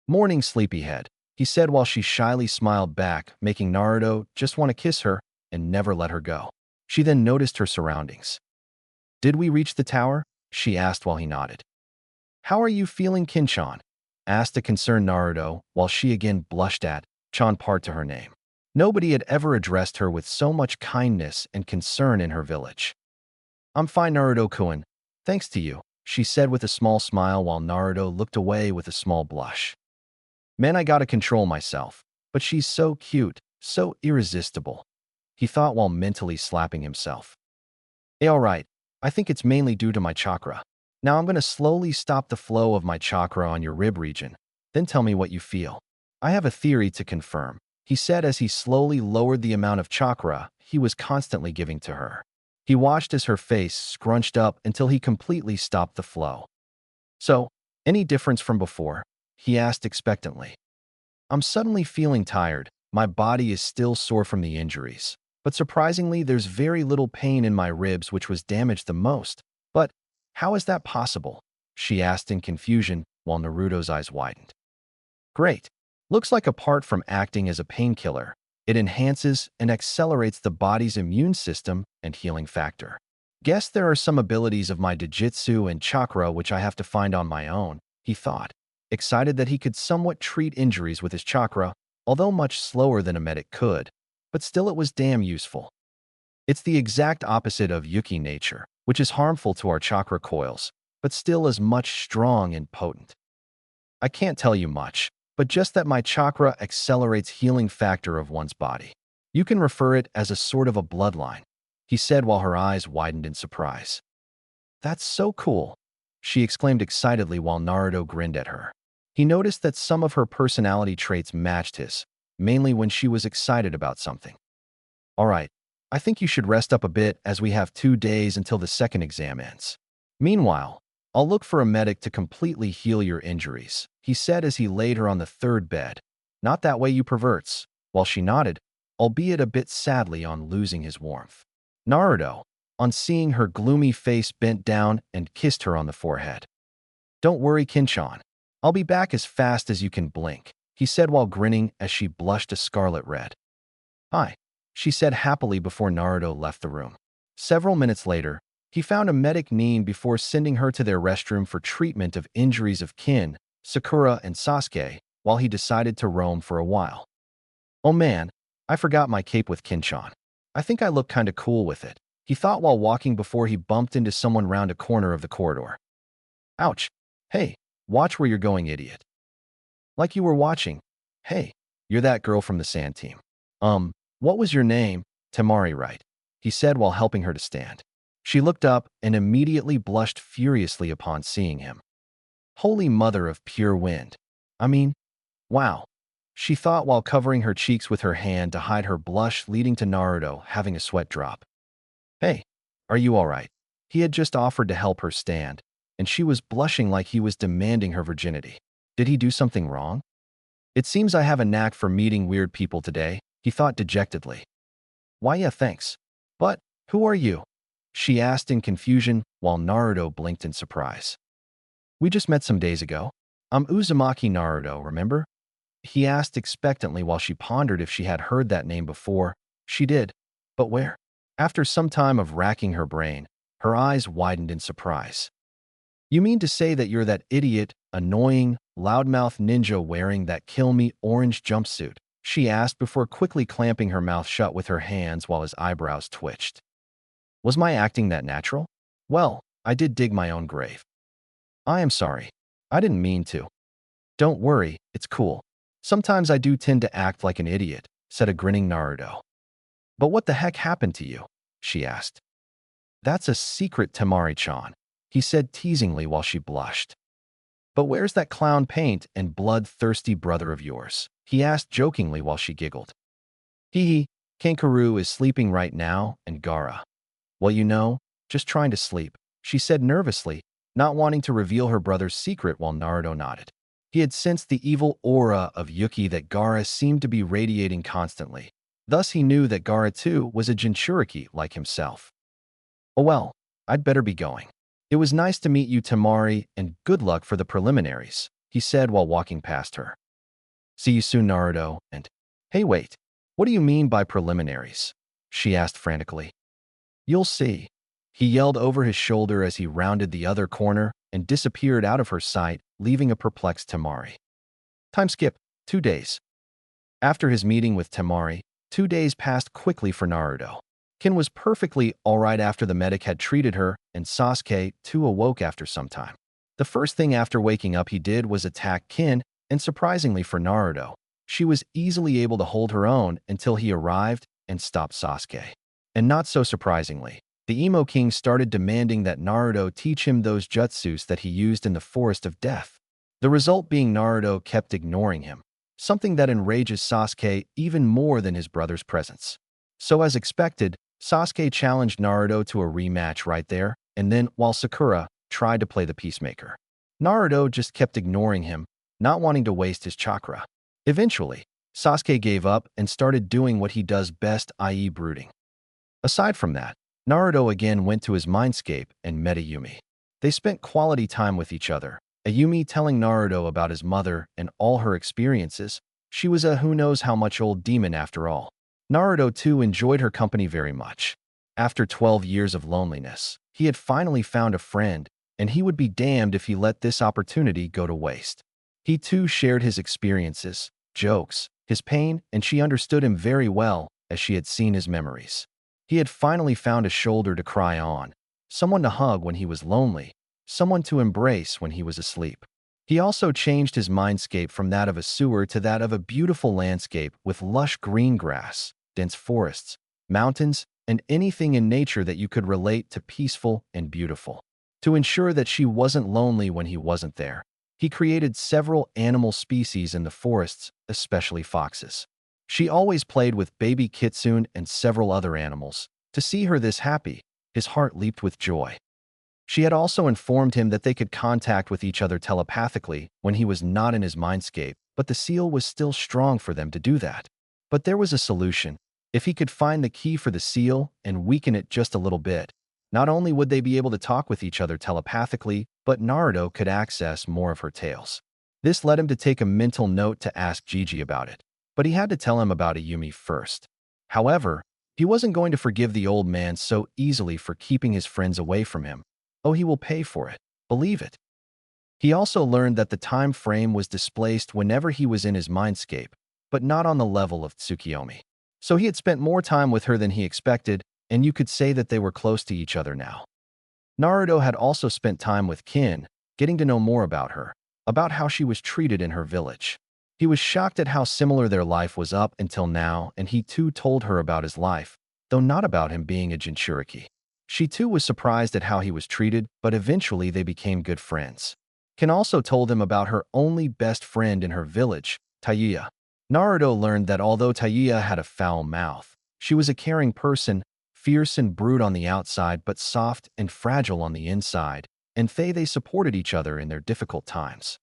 Morning, sleepyhead, he said while she shyly smiled back, making Naruto just want to kiss her and never let her go. She then noticed her surroundings. Did we reach the tower? She asked while he nodded. How are you feeling, Kin-chan? Asked a concerned Naruto while she again blushed at Chan part to her name. Nobody had ever addressed her with so much kindness and concern in her village. I'm fine, Naruto-kun. Thanks to you, she said with a small smile while Naruto looked away with a small blush. Man, I gotta control myself, but she's so cute, so irresistible, he thought while mentally slapping himself. Hey, alright, I think it's mainly due to my chakra. Now I'm gonna slowly stop the flow of my chakra on your rib region, then tell me what you feel. I have a theory to confirm, he said as he slowly lowered the amount of chakra he was constantly giving to her. He watched as her face scrunched up until he completely stopped the flow. So, any difference from before? He asked expectantly. I'm suddenly feeling tired. My body is still sore from the injuries. but surprisingly, there's very little pain in my ribs, which was damaged the most. But how is that possible? She asked in confusion while Naruto's eyes widened. Great. Looks like apart from acting as a painkiller, it enhances and accelerates the body's immune system and healing factor. Guess there are some abilities of my Jujutsu and chakra which I have to find on my own, he thought, excited that he could somewhat treat injuries with his chakra, although much slower than a medic could, but still it was damn useful. It's the exact opposite of Yuki nature, which is harmful to our chakra coils, but still is much strong and potent. I can't tell you much, but just that my chakra accelerates healing factor of one's body. You can refer it as a sort of a bloodline, he said while her eyes widened in surprise. That's so cool, she exclaimed excitedly while Naruto grinned at her. He noticed that some of her personality traits matched his, mainly when she was excited about something. All right, I think you should rest up a bit as we have 2 days until the second exam ends. Meanwhile, I'll look for a medic to completely heal your injuries, he said as he laid her on the third bed. Not that way, you perverts, while she nodded, albeit a bit sadly on losing his warmth. Naruto, on seeing her gloomy face, bent down and kissed her on the forehead. Don't worry, Kinchan. I'll be back as fast as you can blink, he said while grinning as she blushed a scarlet red. Hi, she said happily before Naruto left the room. Several minutes later, he found a medic Nin before sending her to their restroom for treatment of injuries of Kin, Sakura, and Sasuke, while he decided to roam for a while. Oh man, I forgot my cape with Kinchan. I think I look kinda cool with it, he thought while walking before he bumped into someone round a corner of the corridor. Ouch. Hey, watch where you're going, idiot. Like you were watching. Hey, you're that girl from the sand team. What was your name? Temari, right? He said while helping her to stand. She looked up and immediately blushed furiously upon seeing him. Holy mother of pure wind. I mean, wow, she thought while covering her cheeks with her hand to hide her blush, leading to Naruto having a sweat drop. Hey, are you all right? He had just offered to help her stand, and she was blushing like he was demanding her virginity. Did he do something wrong? It seems I have a knack for meeting weird people today, he thought dejectedly. Why, yeah, thanks. But who are you? She asked in confusion while Naruto blinked in surprise. We just met some days ago. I'm Uzumaki Naruto, remember? He asked expectantly while she pondered if she had heard that name before. She did, but where? After some time of racking her brain, her eyes widened in surprise. You mean to say that you're that idiot, annoying, loudmouth ninja wearing that kill-me orange jumpsuit? She asked before quickly clamping her mouth shut with her hands while his eyebrows twitched. Was my acting that natural? Well, I did dig my own grave. I am sorry. I didn't mean to. Don't worry, it's cool. Sometimes I do tend to act like an idiot, said a grinning Naruto. But what the heck happened to you? She asked. That's a secret, Temari-chan, he said teasingly while she blushed. But where's that clown paint and blood-thirsty brother of yours? He asked jokingly while she giggled. Hee, Kangaroo is sleeping right now, and Gaara. Well, you know, just trying to sleep, she said nervously, not wanting to reveal her brother's secret while Naruto nodded. He had sensed the evil aura of Yuki that Gaara seemed to be radiating constantly. Thus he knew that Gaara too was a Jinchuriki like himself. Oh well, I'd better be going. It was nice to meet you, Temari, and good luck for the preliminaries, he said while walking past her. See you soon, Naruto, and… Hey, wait, what do you mean by preliminaries? She asked frantically. You'll see, he yelled over his shoulder as he rounded the other corner and disappeared out of her sight, leaving a perplexed Temari. Time skip, 2 days. After his meeting with Temari, 2 days passed quickly for Naruto. Kin was perfectly alright after the medic had treated her, and Sasuke too awoke after some time. The first thing after waking up he did was attack Kin, and surprisingly for Naruto, she was easily able to hold her own until he arrived and stopped Sasuke. And not so surprisingly, the Emo King started demanding that Naruto teach him those jutsus that he used in the Forest of Death. The result being Naruto kept ignoring him, something that enrages Sasuke even more than his brother's presence. So as expected, Sasuke challenged Naruto to a rematch right there, and then, while Sakura tried to play the peacemaker, Naruto just kept ignoring him, not wanting to waste his chakra. Eventually, Sasuke gave up and started doing what he does best, i.e. brooding. Aside from that, Naruto again went to his mindscape and met Ayumi. They spent quality time with each other, Ayumi telling Naruto about his mother and all her experiences. She was a who knows how much old demon after all. Naruto too enjoyed her company very much. After 12 years of loneliness, he had finally found a friend, and he would be damned if he let this opportunity go to waste. He too shared his experiences, jokes, his pain, and she understood him very well as she had seen his memories. He had finally found a shoulder to cry on, someone to hug when he was lonely, someone to embrace when he was asleep. He also changed his mindscape from that of a sewer to that of a beautiful landscape with lush green grass, dense forests, mountains, and anything in nature that you could relate to peaceful and beautiful. To ensure that she wasn't lonely when he wasn't there, he created several animal species in the forests, especially foxes. She always played with baby Kitsune and several other animals. To see her this happy, his heart leaped with joy. She had also informed him that they could contact with each other telepathically when he was not in his mindscape, but the seal was still strong for them to do that. But there was a solution. If he could find the key for the seal and weaken it just a little bit, not only would they be able to talk with each other telepathically, but Naruto could access more of her tales. This led him to take a mental note to ask Gigi about it, but he had to tell him about Ayumi first. However, he wasn't going to forgive the old man so easily for keeping his friends away from him. Oh, he will pay for it. Believe it. He also learned that the time frame was displaced whenever he was in his mindscape, but not on the level of Tsukiyomi. So he had spent more time with her than he expected, and you could say that they were close to each other now. Naruto had also spent time with Kin, getting to know more about her, about how she was treated in her village. He was shocked at how similar their life was up until now, and he too told her about his life, though not about him being a Jinchuriki. She too was surprised at how he was treated, but eventually they became good friends. Kin also told him about her only best friend in her village, Taiya. Naruto learned that although Taiya had a foul mouth, she was a caring person, fierce and brute on the outside but soft and fragile on the inside, and they supported each other in their difficult times.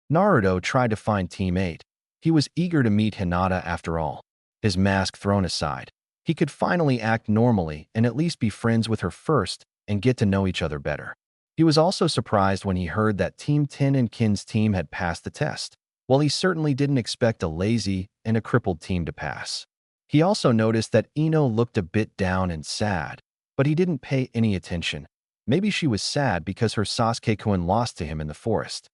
Naruto tried to find Team 8. He was eager to meet Hinata after all. His mask thrown aside, he could finally act normally and at least be friends with her first and get to know each other better. He was also surprised when he heard that Team 10 and Kin's team had passed the test. While he certainly didn't expect a lazy and a crippled team to pass. He also noticed that Ino looked a bit down and sad, but he didn't pay any attention. Maybe she was sad because her Sasuke-kun lost to him in the forest.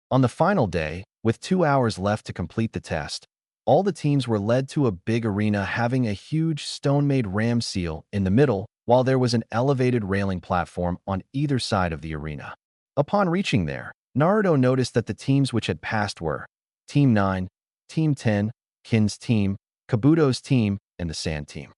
On the final day, with 2 hours left to complete the test, all the teams were led to a big arena having a huge stone-made ram seal in the middle, while there was an elevated railing platform on either side of the arena. Upon reaching there, Naruto noticed that the teams which had passed were Team 9, Team 10, Kin's team, Kabuto's team, and the Sand team.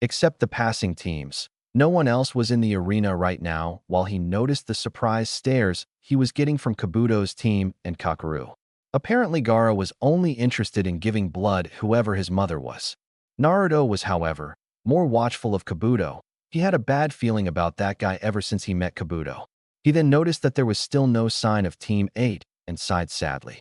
Except the passing teams, no one else was in the arena right now while he noticed the surprise stares he was getting from Kabuto's team and Kakeru. Apparently Gaara was only interested in giving blood whoever his mother was. Naruto was, however, more watchful of Kabuto. He had a bad feeling about that guy ever since he met Kabuto. He then noticed that there was still no sign of Team 8 and sighed sadly.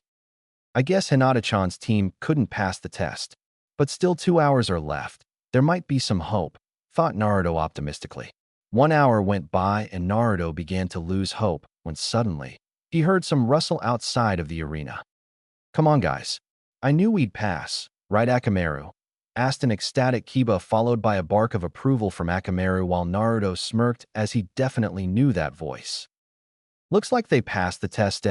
I guess Hinata-chan's team couldn't pass the test. But still 2 hours are left. There might be some hope, thought Naruto optimistically. 1 hour went by and Naruto began to lose hope when suddenly he heard some rustle outside of the arena. Come on guys. I knew we'd pass, right Akamaru? Asked an ecstatic Kiba followed by a bark of approval from Akamaru while Naruto smirked as he definitely knew that voice. Looks like they passed the test,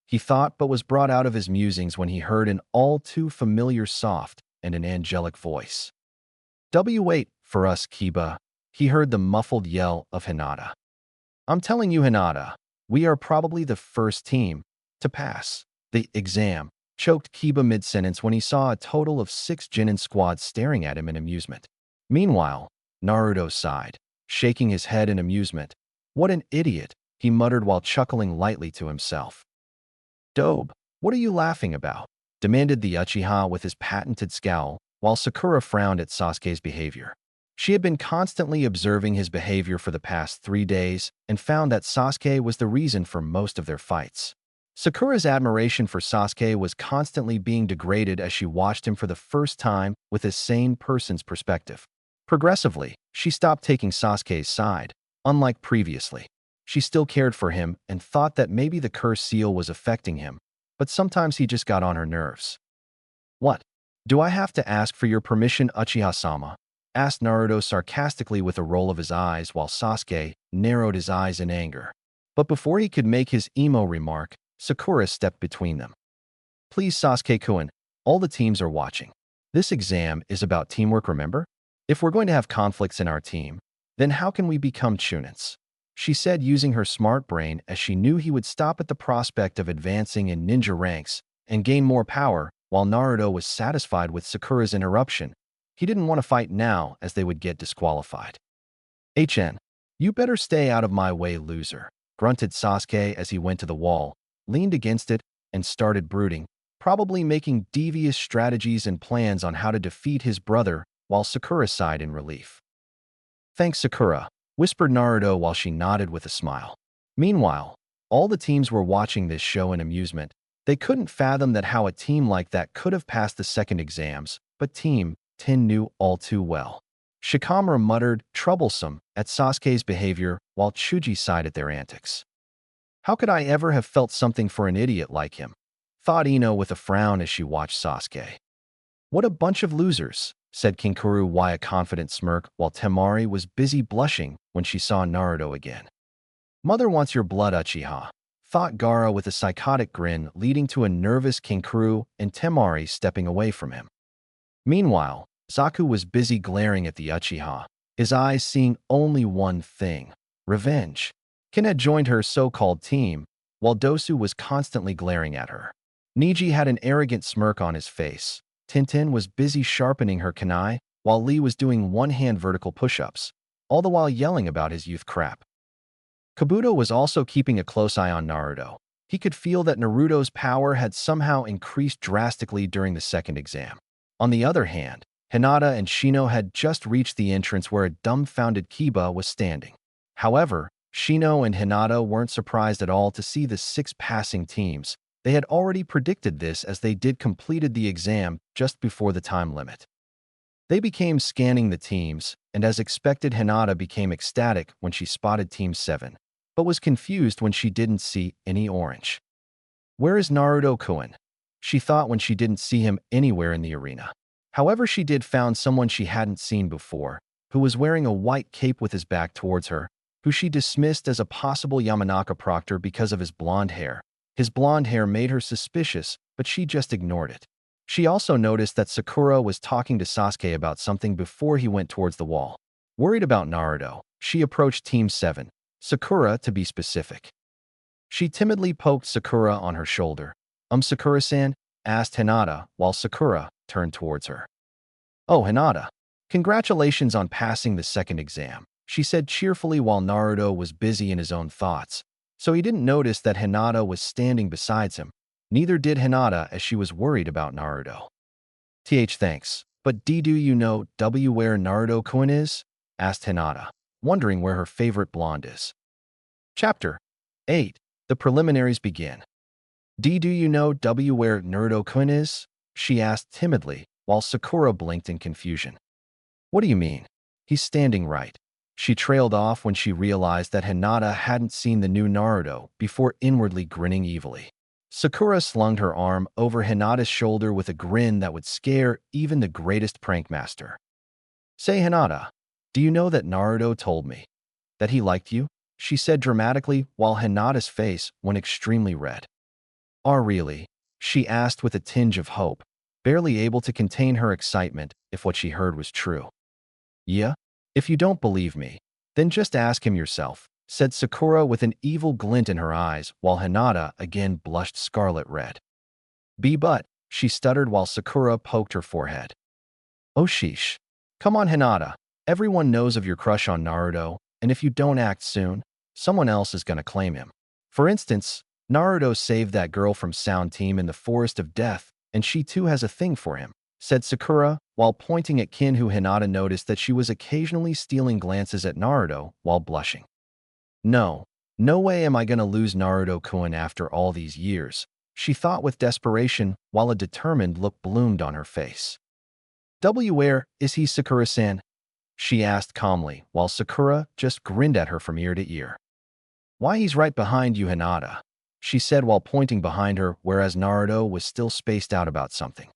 he thought, but was brought out of his musings when he heard an all too familiar soft and an angelic voice. Wait for us, Kiba, he heard the muffled yell of Hinata. I'm telling you, Hinata, we are probably the first team to pass the exam, choked Kiba mid-sentence when he saw a total of 6 Chunin squads staring at him in amusement. Meanwhile, Naruto sighed, shaking his head in amusement. What an idiot, he muttered while chuckling lightly to himself. Dobe, what are you laughing about? Demanded the Uchiha with his patented scowl, while Sakura frowned at Sasuke's behavior. She had been constantly observing his behavior for the past 3 days and found that Sasuke was the reason for most of their fights. Sakura's admiration for Sasuke was constantly being degraded as she watched him for the first time with a sane person's perspective. Progressively, she stopped taking Sasuke's side, unlike previously. She still cared for him and thought that maybe the cursed seal was affecting him, but sometimes he just got on her nerves. What? Do I have to ask for your permission, Uchiha-sama? Asked Naruto sarcastically with a roll of his eyes while Sasuke narrowed his eyes in anger. But before he could make his emo remark, Sakura stepped between them. Please, Sasuke-kun, all the teams are watching. This exam is about teamwork, remember? If we're going to have conflicts in our team, then how can we become Chunins? She said using her smart brain as she knew he would stop at the prospect of advancing in ninja ranks and gain more power while Naruto was satisfied with Sakura's interruption. He didn't want to fight now as they would get disqualified. HN, you better stay out of my way, loser, grunted Sasuke as he went to the wall, leaned against it, and started brooding, probably making devious strategies and plans on how to defeat his brother while Sakura sighed in relief. Thanks, Sakura, whispered Naruto while she nodded with a smile. Meanwhile, all the teams were watching this show in amusement. They couldn't fathom that how a team like that could have passed the second exams, but Team 10 knew all too well. Shikamaru muttered, troublesome, at Sasuke's behavior while Chuji sighed at their antics. How could I ever have felt something for an idiot like him? Thought Ino with a frown as she watched Sasuke. What a bunch of losers, said Kinkuru with a confident smirk while Temari was busy blushing when she saw Naruto again. Mother wants your blood, Uchiha, thought Gaara with a psychotic grin leading to a nervous Kinkuru and Temari stepping away from him. Meanwhile, Zaku was busy glaring at the Uchiha, his eyes seeing only one thing: revenge. Kin had joined her so-called team, while Dosu was constantly glaring at her. Niji had an arrogant smirk on his face. Tintin was busy sharpening her kunai, while Lee was doing one-hand vertical push-ups, all the while yelling about his youth crap. Kabuto was also keeping a close eye on Naruto. He could feel that Naruto's power had somehow increased drastically during the second exam. On the other hand, Hinata and Shino had just reached the entrance where a dumbfounded Kiba was standing. However, Shino and Hinata weren't surprised at all to see the 6 passing teams. They had already predicted this as they completed the exam just before the time limit. They began scanning the teams, and as expected, Hinata became ecstatic when she spotted Team 7, but was confused when she didn't see any orange. Where is Naruto-kun? She thought when she didn't see him anywhere in the arena. However, she did found someone she hadn't seen before, who was wearing a white cape with his back towards her, who she dismissed as a possible Yamanaka proctor because of his blonde hair. His blonde hair made her suspicious, but she just ignored it. She also noticed that Sakura was talking to Sasuke about something before he went towards the wall. Worried about Naruto, she approached Team 7, Sakura to be specific. She timidly poked Sakura on her shoulder. Sakura-san? Asked Hinata, while Sakura turned towards her. Oh, Hinata. Congratulations on passing the second exam, she said cheerfully while Naruto was busy in his own thoughts, so he didn't notice that Hinata was standing beside him. Neither did Hinata as she was worried about Naruto. Thanks, but do you know where Naruto-kun is? Asked Hinata, wondering where her favorite blonde is. Chapter 8. The preliminaries begin. Do you know where Naruto-kun is? She asked timidly, while Sakura blinked in confusion. What do you mean? He's standing right. She trailed off when she realized that Hinata hadn't seen the new Naruto before inwardly grinning evilly. Sakura slung her arm over Hinata's shoulder with a grin that would scare even the greatest prankmaster. Say, Hinata, do you know that Naruto told me that he liked you? She said dramatically while Hinata's face went extremely red. Oh, really? She asked with a tinge of hope, barely able to contain her excitement if what she heard was true. Yeah? If you don't believe me, then just ask him yourself, said Sakura with an evil glint in her eyes while Hinata again blushed scarlet red. But, she stuttered while Sakura poked her forehead. Oh sheesh. Come on, Hinata. Everyone knows of your crush on Naruto, and if you don't act soon, someone else is gonna claim him. For instance, Naruto saved that girl from Sound Team in the Forest of Death, and she too has a thing for him, said Sakura, while pointing at Kin, who Hinata noticed that she was occasionally stealing glances at Naruto while blushing. No, No way am I gonna lose Naruto-kun after all these years, she thought with desperation while a determined look bloomed on her face. Where is he, Sakura-san? She asked calmly, while Sakura just grinned at her from ear to ear. Why, he's right behind you, Hinata, she said while pointing behind her, whereas Naruto was still spaced out about something.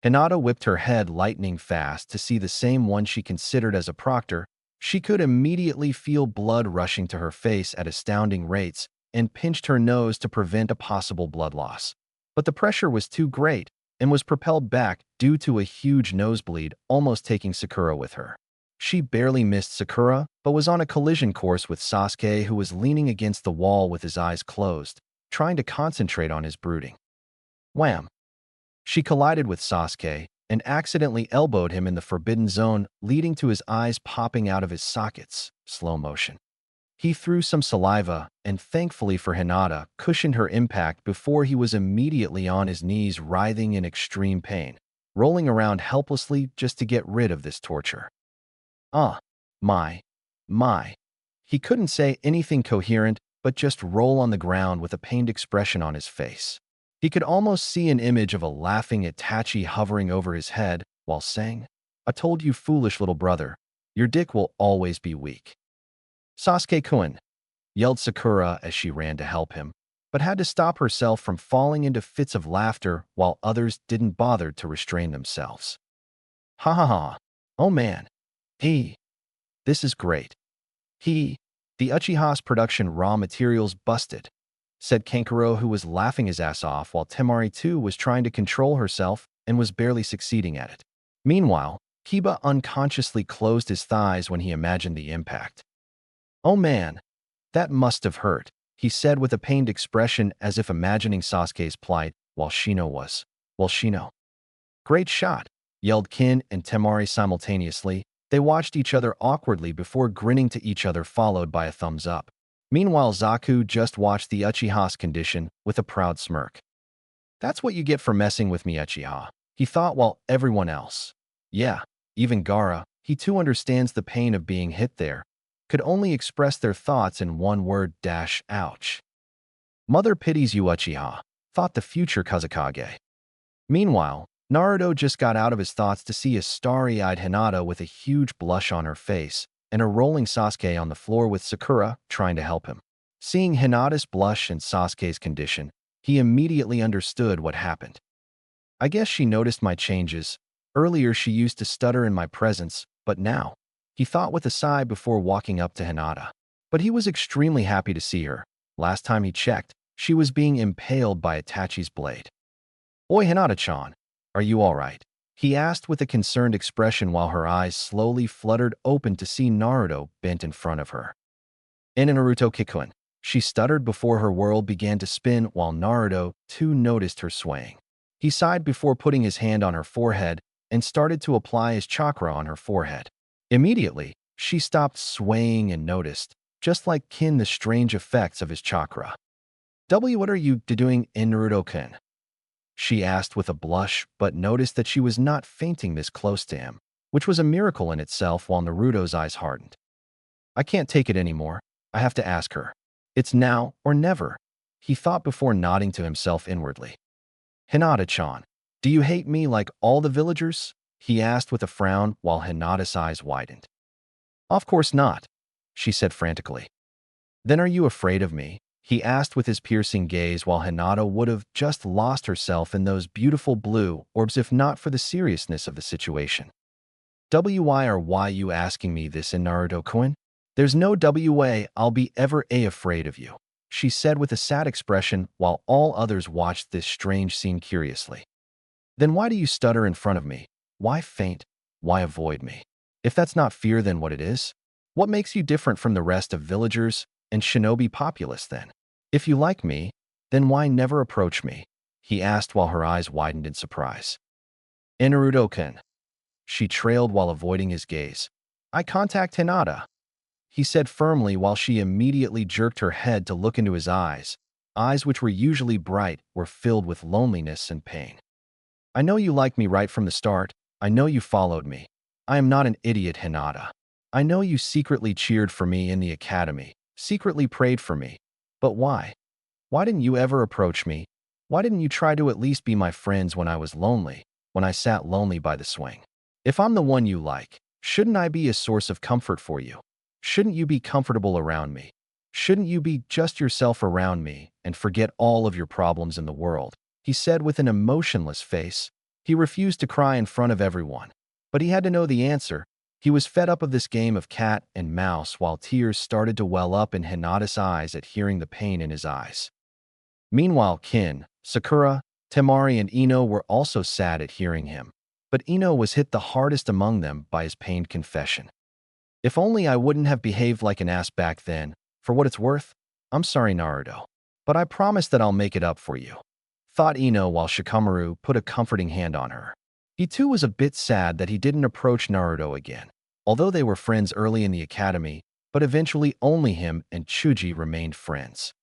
Hinata whipped her head lightning fast to see the same one she considered as a proctor. She could immediately feel blood rushing to her face at astounding rates and pinched her nose to prevent a possible blood loss. But the pressure was too great and was propelled back due to a huge nosebleed, almost taking Sakura with her. She barely missed Sakura, but was on a collision course with Sasuke, who was leaning against the wall with his eyes closed, trying to concentrate on his brooding. Wham! She collided with Sasuke and accidentally elbowed him in the forbidden zone, leading to his eyes popping out of his sockets, slow motion. He threw some saliva and, thankfully for Hinata, cushioned her impact before he was immediately on his knees writhing in extreme pain, rolling around helplessly just to get rid of this torture. My. He couldn't say anything coherent, but just roll on the ground with a pained expression on his face. He could almost see an image of a laughing Itachi hovering over his head while saying, I told you, foolish little brother, your dick will always be weak. Sasuke-kun, yelled Sakura as she ran to help him, but had to stop herself from falling into fits of laughter while others didn't bother to restrain themselves. Ha ha ha. Oh man. This is great. The Uchiha's production raw materials busted, said Kankuro, who was laughing his ass off while Temari too was trying to control herself and was barely succeeding at it. Meanwhile, Kiba unconsciously closed his thighs when he imagined the impact. Oh man, that must have hurt, he said with a pained expression as if imagining Sasuke's plight while Shino. Great shot, yelled Kin and Temari simultaneously. They watched each other awkwardly before grinning to each other, followed by a thumbs up. Meanwhile, Zaku just watched the Uchiha's condition with a proud smirk. That's what you get for messing with me, Uchiha, he thought, while everyone else, yeah, even Gaara, he too understands the pain of being hit there, could only express their thoughts in one word: ouch. Mother pities you, Uchiha, thought the future Kazekage. Meanwhile, Naruto just got out of his thoughts to see a starry-eyed Hinata with a huge blush on her face and a rolling Sasuke on the floor with Sakura trying to help him. Seeing Hinata's blush and Sasuke's condition, he immediately understood what happened. I guess she noticed my changes. Earlier she used to stutter in my presence, but now, he thought with a sigh before walking up to Hinata. But he was extremely happy to see her. Last time he checked, she was being impaled by Itachi's blade. Oi, Hinata-chan, are you all right? He asked with a concerned expression while her eyes slowly fluttered open to see Naruto bent in front of her. Naruto-kikun, she stuttered before her world began to spin while Naruto too noticed her swaying. He sighed before putting his hand on her forehead and started to apply his chakra on her forehead. Immediately, she stopped swaying and noticed, just like Kin, the strange effects of his chakra. What are you doing, Naruto-kun? She asked with a blush, but noticed that she was not fainting this close to him, which was a miracle in itself, while Naruto's eyes hardened. I can't take it anymore. I have to ask her. It's now or never, he thought before nodding to himself inwardly. Hinata-chan, do you hate me like all the villagers? He asked with a frown while Hinata's eyes widened. Of course not, she said frantically. Then are you afraid of me? He asked with his piercing gaze while Hinata would have just lost herself in those beautiful blue orbs if not for the seriousness of the situation. Why are you asking me this, in Naruto-kun? There's no way I'll be ever afraid of you, she said with a sad expression while all others watched this strange scene curiously. Then why do you stutter in front of me? Why faint? Why avoid me? If that's not fear, then what it is? What makes you different from the rest of villagers and shinobi populace then? If you like me, then why never approach me? He asked while her eyes widened in surprise. Naruto-kun, she trailed while avoiding his gaze. Eye contact, Hinata, he said firmly while she immediately jerked her head to look into his eyes. Eyes which were usually bright were filled with loneliness and pain. I know you like me right from the start. I know you followed me. I am not an idiot, Hinata. I know you secretly cheered for me in the academy, secretly prayed for me. But why? Why didn't you ever approach me? Why didn't you try to at least be my friends when I was lonely, when I sat lonely by the swing? If I'm the one you like, shouldn't I be a source of comfort for you? Shouldn't you be comfortable around me? Shouldn't you be just yourself around me and forget all of your problems in the world? He said with an emotionless face. He refused to cry in front of everyone, but he had to know the answer. He was fed up of this game of cat and mouse while tears started to well up in Hinata's eyes at hearing the pain in his eyes. Meanwhile, Kin, Sakura, Temari, and Ino were also sad at hearing him, but Ino was hit the hardest among them by his pained confession. If only I wouldn't have behaved like an ass back then. For what it's worth, I'm sorry, Naruto. But I promise that I'll make it up for you, thought Ino while Shikamaru put a comforting hand on her. He too was a bit sad that he didn't approach Naruto again, although they were friends early in the academy, but eventually only him and Chuji remained friends.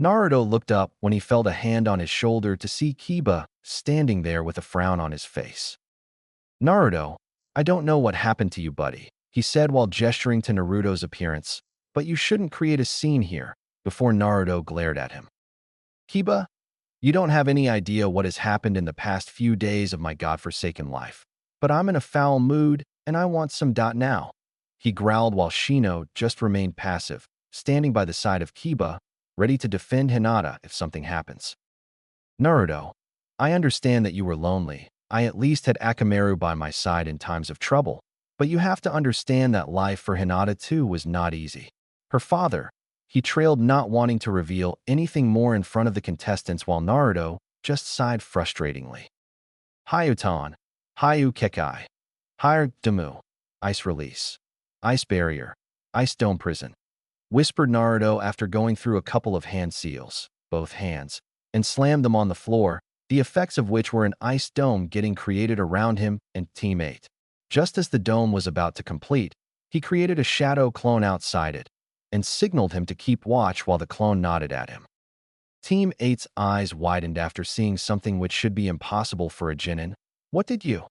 Naruto looked up when he felt a hand on his shoulder to see Kiba standing there with a frown on his face. Naruto, I don't know what happened to you, buddy, he said while gesturing to Naruto's appearance, but you shouldn't create a scene here, before Naruto glared at him. Kiba, you don't have any idea what has happened in the past few days of my godforsaken life, but I'm in a foul mood and I want some now. He growled while Shino just remained passive, standing by the side of Kiba, ready to defend Hinata if something happens. Naruto, I understand that you were lonely. I at least had Akamaru by my side in times of trouble, but you have to understand that life for Hinata too was not easy. Her father, he trailed, not wanting to reveal anything more in front of the contestants while Naruto just sighed frustratingly. Hayutan, Hayu Kekai, Hire Demu, Ice Release, Ice Barrier, Ice Dome Prison, whispered Naruto after going through a couple of hand seals, both hands, and slammed them on the floor, the effects of which were an ice dome getting created around him and Team 8. Just as the dome was about to complete, he created a shadow clone outside it and signaled him to keep watch while the clone nodded at him. Team 8's eyes widened after seeing something which should be impossible for a Chunin. What did you?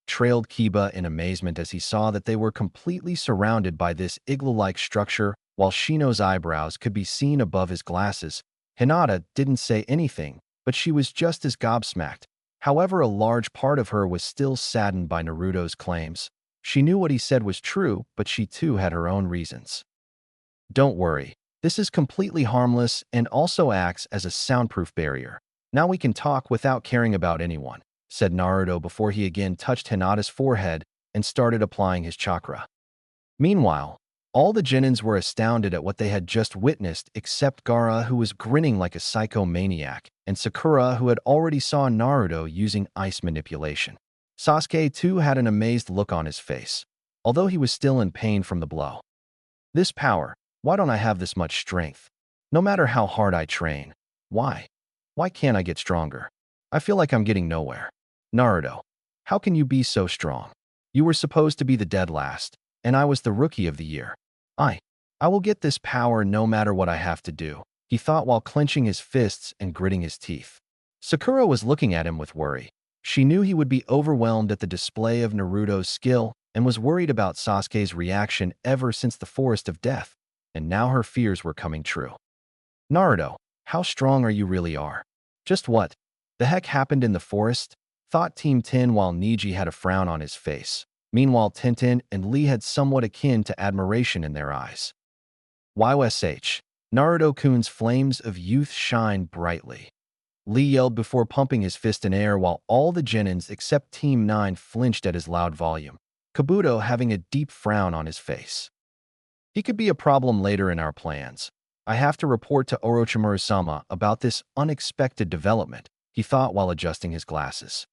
Trailed Kiba in amazement as he saw that they were completely surrounded by this igloo-like structure while Shino's eyebrows could be seen above his glasses. Hinata didn't say anything, but she was just as gobsmacked. However, a large part of her was still saddened by Naruto's claims. She knew what he said was true, but she too had her own reasons. Don't worry, this is completely harmless and also acts as a soundproof barrier. Now we can talk without caring about anyone, said Naruto before he again touched Hinata's forehead and started applying his chakra. Meanwhile, all the Chunins were astounded at what they had just witnessed except Gaara, who was grinning like a psychomaniac, and Sakura, who had already saw Naruto using ice manipulation. Sasuke too had an amazed look on his face, although he was still in pain from the blow. This power, why don't I have this much strength? No matter how hard I train. Why? Why can't I get stronger? I feel like I'm getting nowhere. Naruto, how can you be so strong? You were supposed to be the dead last, and I was the rookie of the year. I will get this power no matter what I have to do, he thought while clenching his fists and gritting his teeth. Sakura was looking at him with worry. She knew he would be overwhelmed at the display of Naruto's skill and was worried about Sasuke's reaction ever since the Forest of Death, and now her fears were coming true. Naruto, how strong are you really are? Just what the heck happened in the forest? Thought Team 10 while Neji had a frown on his face. Meanwhile, Tenten and Lee had somewhat akin to admiration in their eyes. YSH, Naruto-kun's flames of youth shine brightly. Lee yelled before pumping his fist in air while all the Genins except Team 9 flinched at his loud volume, Kabuto having a deep frown on his face. He could be a problem later in our plans. I have to report to Orochimaru-sama about this unexpected development, he thought while adjusting his glasses.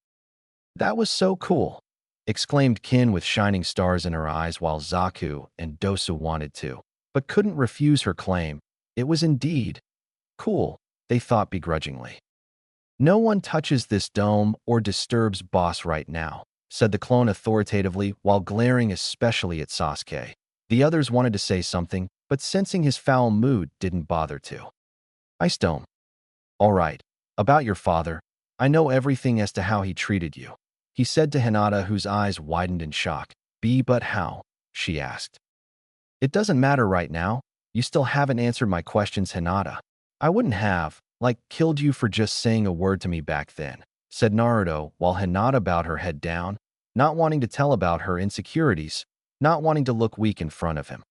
That was so cool, exclaimed Kin with shining stars in her eyes while Zaku and Dosu wanted to, but couldn't refuse her claim. It was indeed cool, they thought begrudgingly. No one touches this dome or disturbs boss right now, said the clone authoritatively while glaring especially at Sasuke. The others wanted to say something, but sensing his foul mood didn't bother to. Ice Dome. All right, about your father, I know everything as to how he treated you, he said to Hinata, whose eyes widened in shock. But how? She asked. It doesn't matter right now. You still haven't answered my questions, Hinata. I wouldn't have, killed you for just saying a word to me back then, said Naruto while Hinata bowed her head down, not wanting to tell about her insecurities, not wanting to look weak in front of him.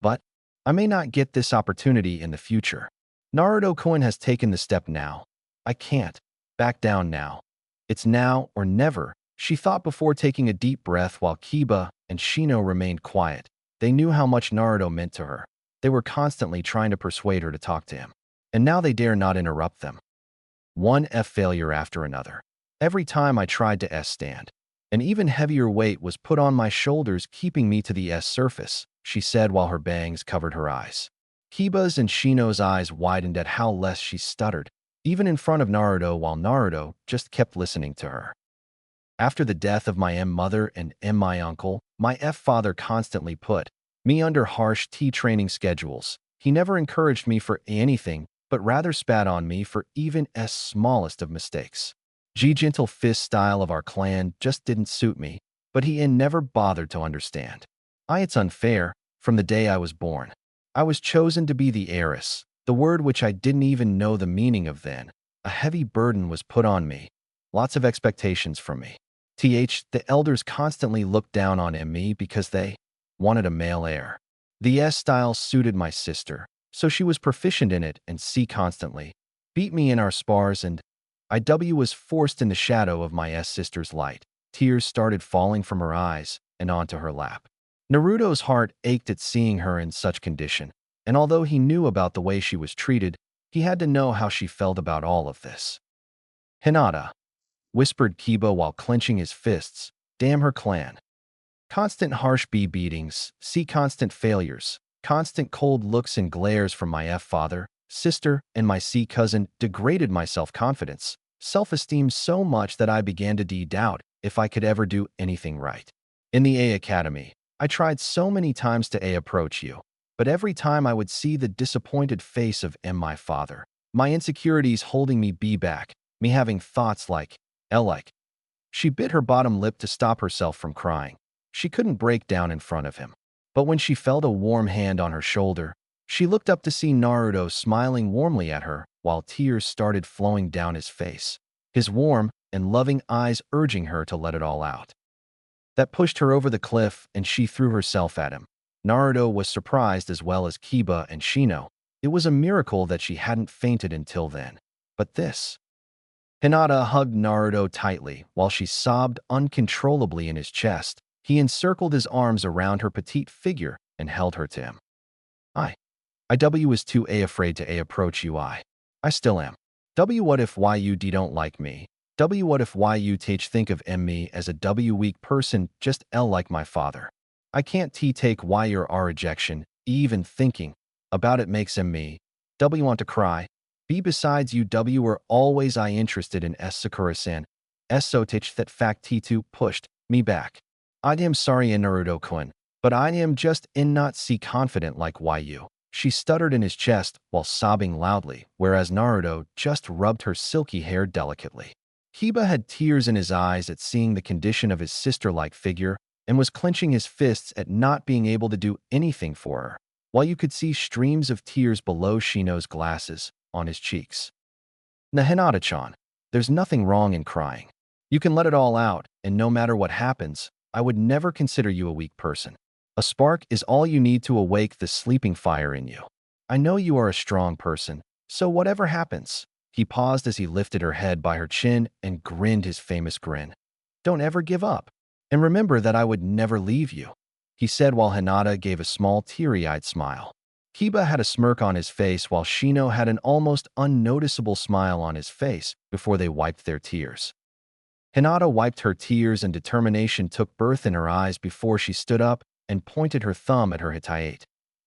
But I may not get this opportunity in the future. Naruto-kun has taken the step now. I can't back down now. It's now or never, she thought before taking a deep breath while Kiba and Shino remained quiet. They knew how much Naruto meant to her. They were constantly trying to persuade her to talk to him. And now they dare not interrupt them. One F failure after another. Every time I tried to S-stand, an even heavier weight was put on my shoulders, keeping me to the S surface, she said while her bangs covered her eyes. Kiba's and Shino's eyes widened at how less she stuttered, even in front of Naruto, while Naruto just kept listening to her. After the death of my mother and my uncle, my father constantly put me under harsh training schedules. He never encouraged me for anything, but rather spat on me for even smallest of mistakes. Gentle fist style of our clan just didn't suit me, but he never bothered to understand. It's unfair. From the day I was born, I was chosen to be the heiress, the word which I didn't even know the meaning of then. A heavy burden was put on me. Lots of expectations from me. The elders constantly looked down on me because they wanted a male heir. The S style suited my sister, so she was proficient in it and constantly beat me in our spars, and IW was forced in the shadow of my sister's light. Tears started falling from her eyes and onto her lap. Naruto's heart ached at seeing her in such condition, and although he knew about the way she was treated, he had to know how she felt about all of this. Hinata, whispered Kiba while clenching his fists, damn her clan. Constant harsh beatings, constant failures, constant cold looks and glares from my father, sister, and my cousin degraded my self-confidence, self-esteem so much that I began to doubt if I could ever do anything right. In the A Academy, I tried so many times to approach you, but every time I would see the disappointed face of my father, my insecurities holding me back, me having thoughts like. She bit her bottom lip to stop herself from crying. She couldn't break down in front of him. But when she felt a warm hand on her shoulder, she looked up to see Naruto smiling warmly at her while tears started flowing down his face, his warm and loving eyes urging her to let it all out. That pushed her over the cliff and she threw herself at him. Naruto was surprised as well as Kiba and Shino. It was a miracle that she hadn't fainted until then. But this. Hinata hugged Naruto tightly while she sobbed uncontrollably in his chest. He encircled his arms around her petite figure and held her to him. IW was too afraid to approach you. I still am. What if you don't like me? What if you think of me as a weak person just like my father? I can't take your rejection, even thinking about it makes me want to cry. Besides you were always interested in Sakura-san. So that fact T2 pushed me back. I am sorry Naruto-kun, but I am just not confident like you. She stuttered in his chest while sobbing loudly, whereas Naruto just rubbed her silky hair delicately. Kiba had tears in his eyes at seeing the condition of his sister-like figure and was clenching his fists at not being able to do anything for her, while you could see streams of tears below Shino's glasses on his cheeks. Hinata-chan, there's nothing wrong in crying. You can let it all out, and no matter what happens, I would never consider you a weak person. A spark is all you need to awake the sleeping fire in you. I know you are a strong person, so whatever happens. He paused as he lifted her head by her chin and grinned his famous grin. Don't ever give up. And remember that I would never leave you, he said while Hinata gave a small teary-eyed smile. Kiba had a smirk on his face while Shino had an almost unnoticeable smile on his face before they wiped their tears. Hinata wiped her tears and determination took birth in her eyes before she stood up and pointed her thumb at her Hittite.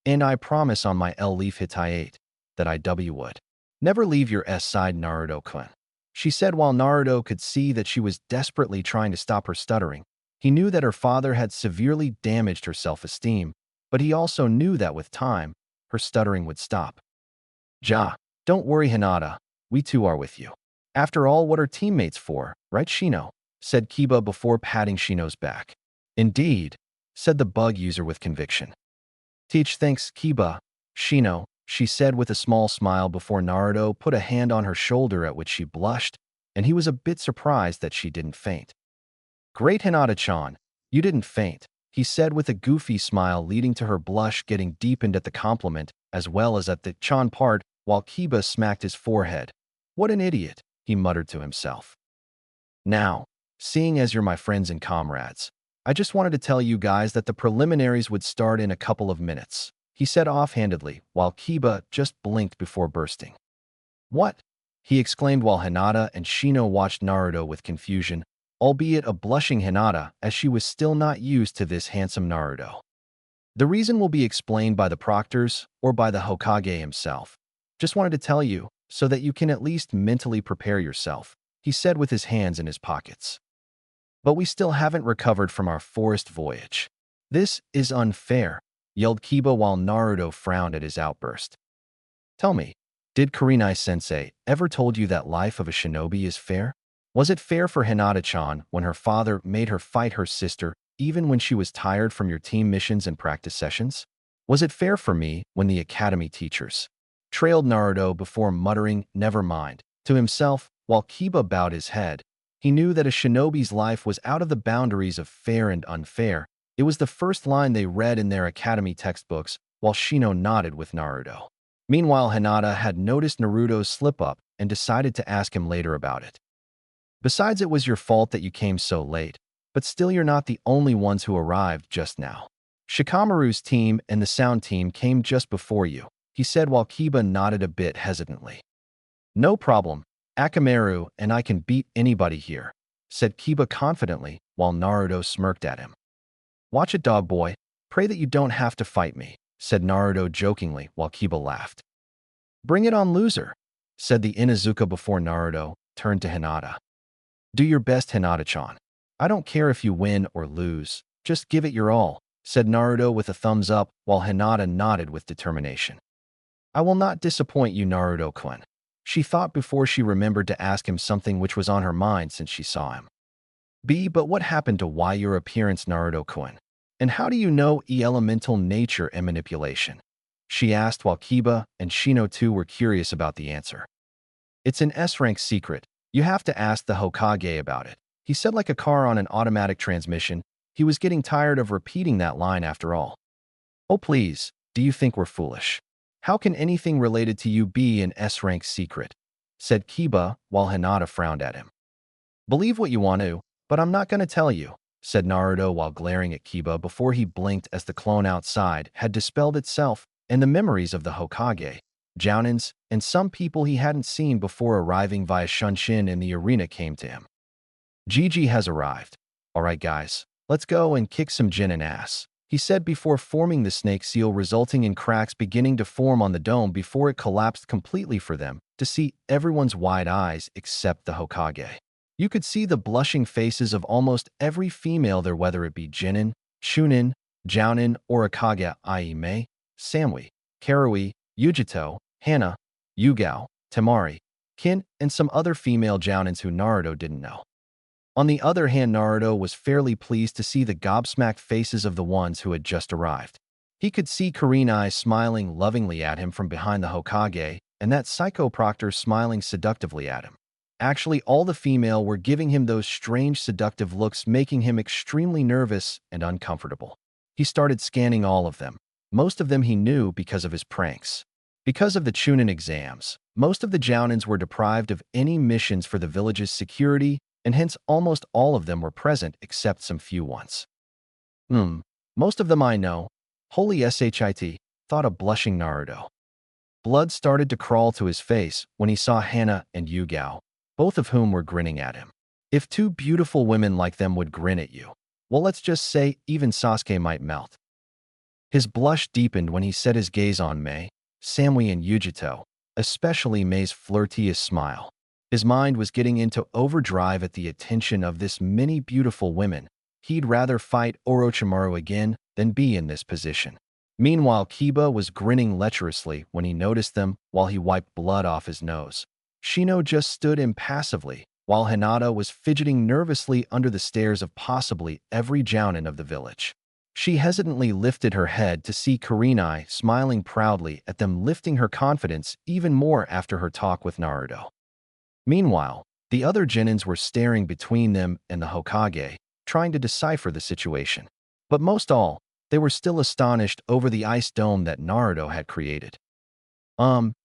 And I promise on my Leaf Hittite that IW would never leave your side, Naruto-kun, she said while Naruto could see that she was desperately trying to stop her stuttering. He knew that her father had severely damaged her self-esteem, but he also knew that with time, her stuttering would stop. Don't worry, Hinata. We too are with you. After all, what are teammates for, right, Shino? Said Kiba before patting Shino's back. Indeed, said the bug user with conviction. Thanks, Kiba. Shino, she said with a small smile before Naruto put a hand on her shoulder, at which she blushed, and he was a bit surprised that she didn't faint. Great Hinata-chan, you didn't faint, he said with a goofy smile, leading to her blush getting deepened at the compliment as well as at the chan part, while Kiba smacked his forehead. What an idiot, he muttered to himself. Now, seeing as you're my friends and comrades, I just wanted to tell you guys that the preliminaries would start in a couple of minutes, he said offhandedly, while Kiba just blinked before bursting. What? He exclaimed while Hinata and Shino watched Naruto with confusion, albeit a blushing Hinata, as she was still not used to this handsome Naruto. The reason will be explained by the proctors or by the Hokage himself. Just wanted to tell you, so that you can at least mentally prepare yourself, he said with his hands in his pockets. But we still haven't recovered from our forest voyage. This is unfair, yelled Kiba while Naruto frowned at his outburst. Tell me, did Kurenai-sensei ever told you that life of a shinobi is fair? Was it fair for Hinata-chan when her father made her fight her sister even when she was tired from your team missions and practice sessions? Was it fair for me when the academy teachers trailed Naruto before muttering, "Never mind," to himself while Kiba bowed his head? He knew that a shinobi's life was out of the boundaries of fair and unfair. It was the first line they read in their academy textbooks, while Shino nodded with Naruto. Meanwhile, Hinata had noticed Naruto's slip-up and decided to ask him later about it. Besides, it was your fault that you came so late, but still you're not the only ones who arrived just now. Shikamaru's team and the sound team came just before you, he said while Kiba nodded a bit hesitantly. No problem, Akamaru and I can beat anybody here, said Kiba confidently while Naruto smirked at him. Watch it, dog boy. Pray that you don't have to fight me, said Naruto jokingly while Kiba laughed. Bring it on, loser, said the Inuzuka before Naruto turned to Hinata. Do your best, Hinata-chan. I don't care if you win or lose, just give it your all, said Naruto with a thumbs up while Hinata nodded with determination. I will not disappoint you, Naruto-kun, she thought before she remembered to ask him something which was on her mind since she saw him. But what happened to why your appearance, Naruto-kun? And how do you know elemental nature and manipulation? She asked while Kiba and Shino too were curious about the answer. It's an S-rank secret. You have to ask the Hokage about it, he said like a car on an automatic transmission. He was getting tired of repeating that line after all. Oh please, do you think we're foolish? How can anything related to you be an S-rank secret? Said Kiba while Hinata frowned at him. Believe what you want to, but I'm not going to tell you, said Naruto while glaring at Kiba before he blinked as the clone outside had dispelled itself and the memories of the Hokage, Jounins, and some people he hadn't seen before arriving via Shunshin in the arena came to him. Gigi has arrived. All right, guys, let's go and kick some Jinin ass, he said before forming the snake seal, resulting in cracks beginning to form on the dome before it collapsed completely for them to see everyone's wide eyes except the Hokage. You could see the blushing faces of almost every female there, whether it be Jinin, Chunin, Jounin, or Akage, i.e. Mei, Samui, Karui, Yujito, Hana, Yugao, Temari, Kin, and some other female Jounins who Naruto didn't know. On the other hand, Naruto was fairly pleased to see the gobsmacked faces of the ones who had just arrived. He could see Kurenai smiling lovingly at him from behind the Hokage, and that psycho proctor smiling seductively at him. Actually, all the female were giving him those strange seductive looks, making him extremely nervous and uncomfortable. He started scanning all of them. Most of them he knew because of his pranks. Because of the Chunin exams, most of the Jounins were deprived of any missions for the village's security, and hence almost all of them were present except some few ones. Most of them I know. Holy shit, thought a blushing Naruto. Blood started to crawl to his face when he saw Hana and Yugao, both of whom were grinning at him. If two beautiful women like them would grin at you, well, let's just say even Sasuke might melt. His blush deepened when he set his gaze on Mei, Samui, and Yujito, especially Mei's flirtatious smile. His mind was getting into overdrive at the attention of this many beautiful women. He'd rather fight Orochimaru again than be in this position. Meanwhile, Kiba was grinning lecherously when he noticed them while he wiped blood off his nose. Shino just stood impassively, while Hinata was fidgeting nervously under the stares of possibly every Jounin of the village. She hesitantly lifted her head to see Kurenai smiling proudly at them, lifting her confidence even more after her talk with Naruto. Meanwhile, the other Genins were staring between them and the Hokage, trying to decipher the situation. But most all, they were still astonished over the ice dome that Naruto had created.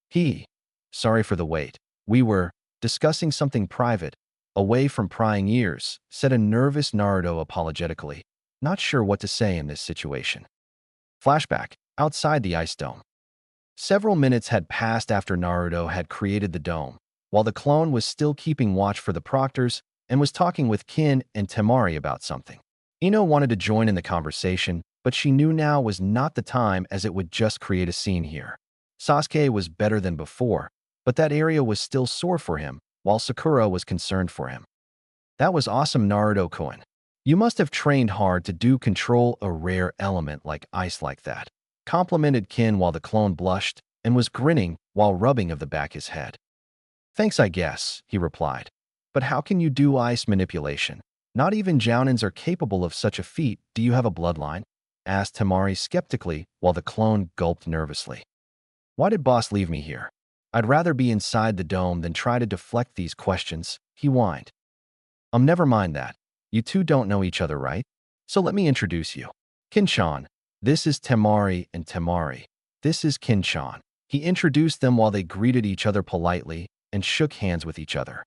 He. Sorry for the wait. We were discussing something private, away from prying ears, said a nervous Naruto apologetically, not sure what to say in this situation. Flashback, outside the ice dome. Several minutes had passed after Naruto had created the dome, while the clone was still keeping watch for the proctors and was talking with Kin and Temari about something. Ino wanted to join in the conversation, but she knew now was not the time as it would just create a scene here. Sasuke was better than before, but that area was still sore for him, while Sakura was concerned for him. That was awesome, Naruto-kun. You must have trained hard to control a rare element like ice like that, complimented Kin while the clone blushed and was grinning while rubbing of the back his head. Thanks, I guess, he replied. But how can you do ice manipulation? Not even Jounins are capable of such a feat. Do you have a bloodline? Asked Temari skeptically while the clone gulped nervously. Why did boss leave me here? I'd rather be inside the dome than try to deflect these questions, he whined. Never mind that. You two don't know each other, right? So let me introduce you. Kinchan. This is Temari and Temari. This is Kinchan. He introduced them while they greeted each other politely and shook hands with each other.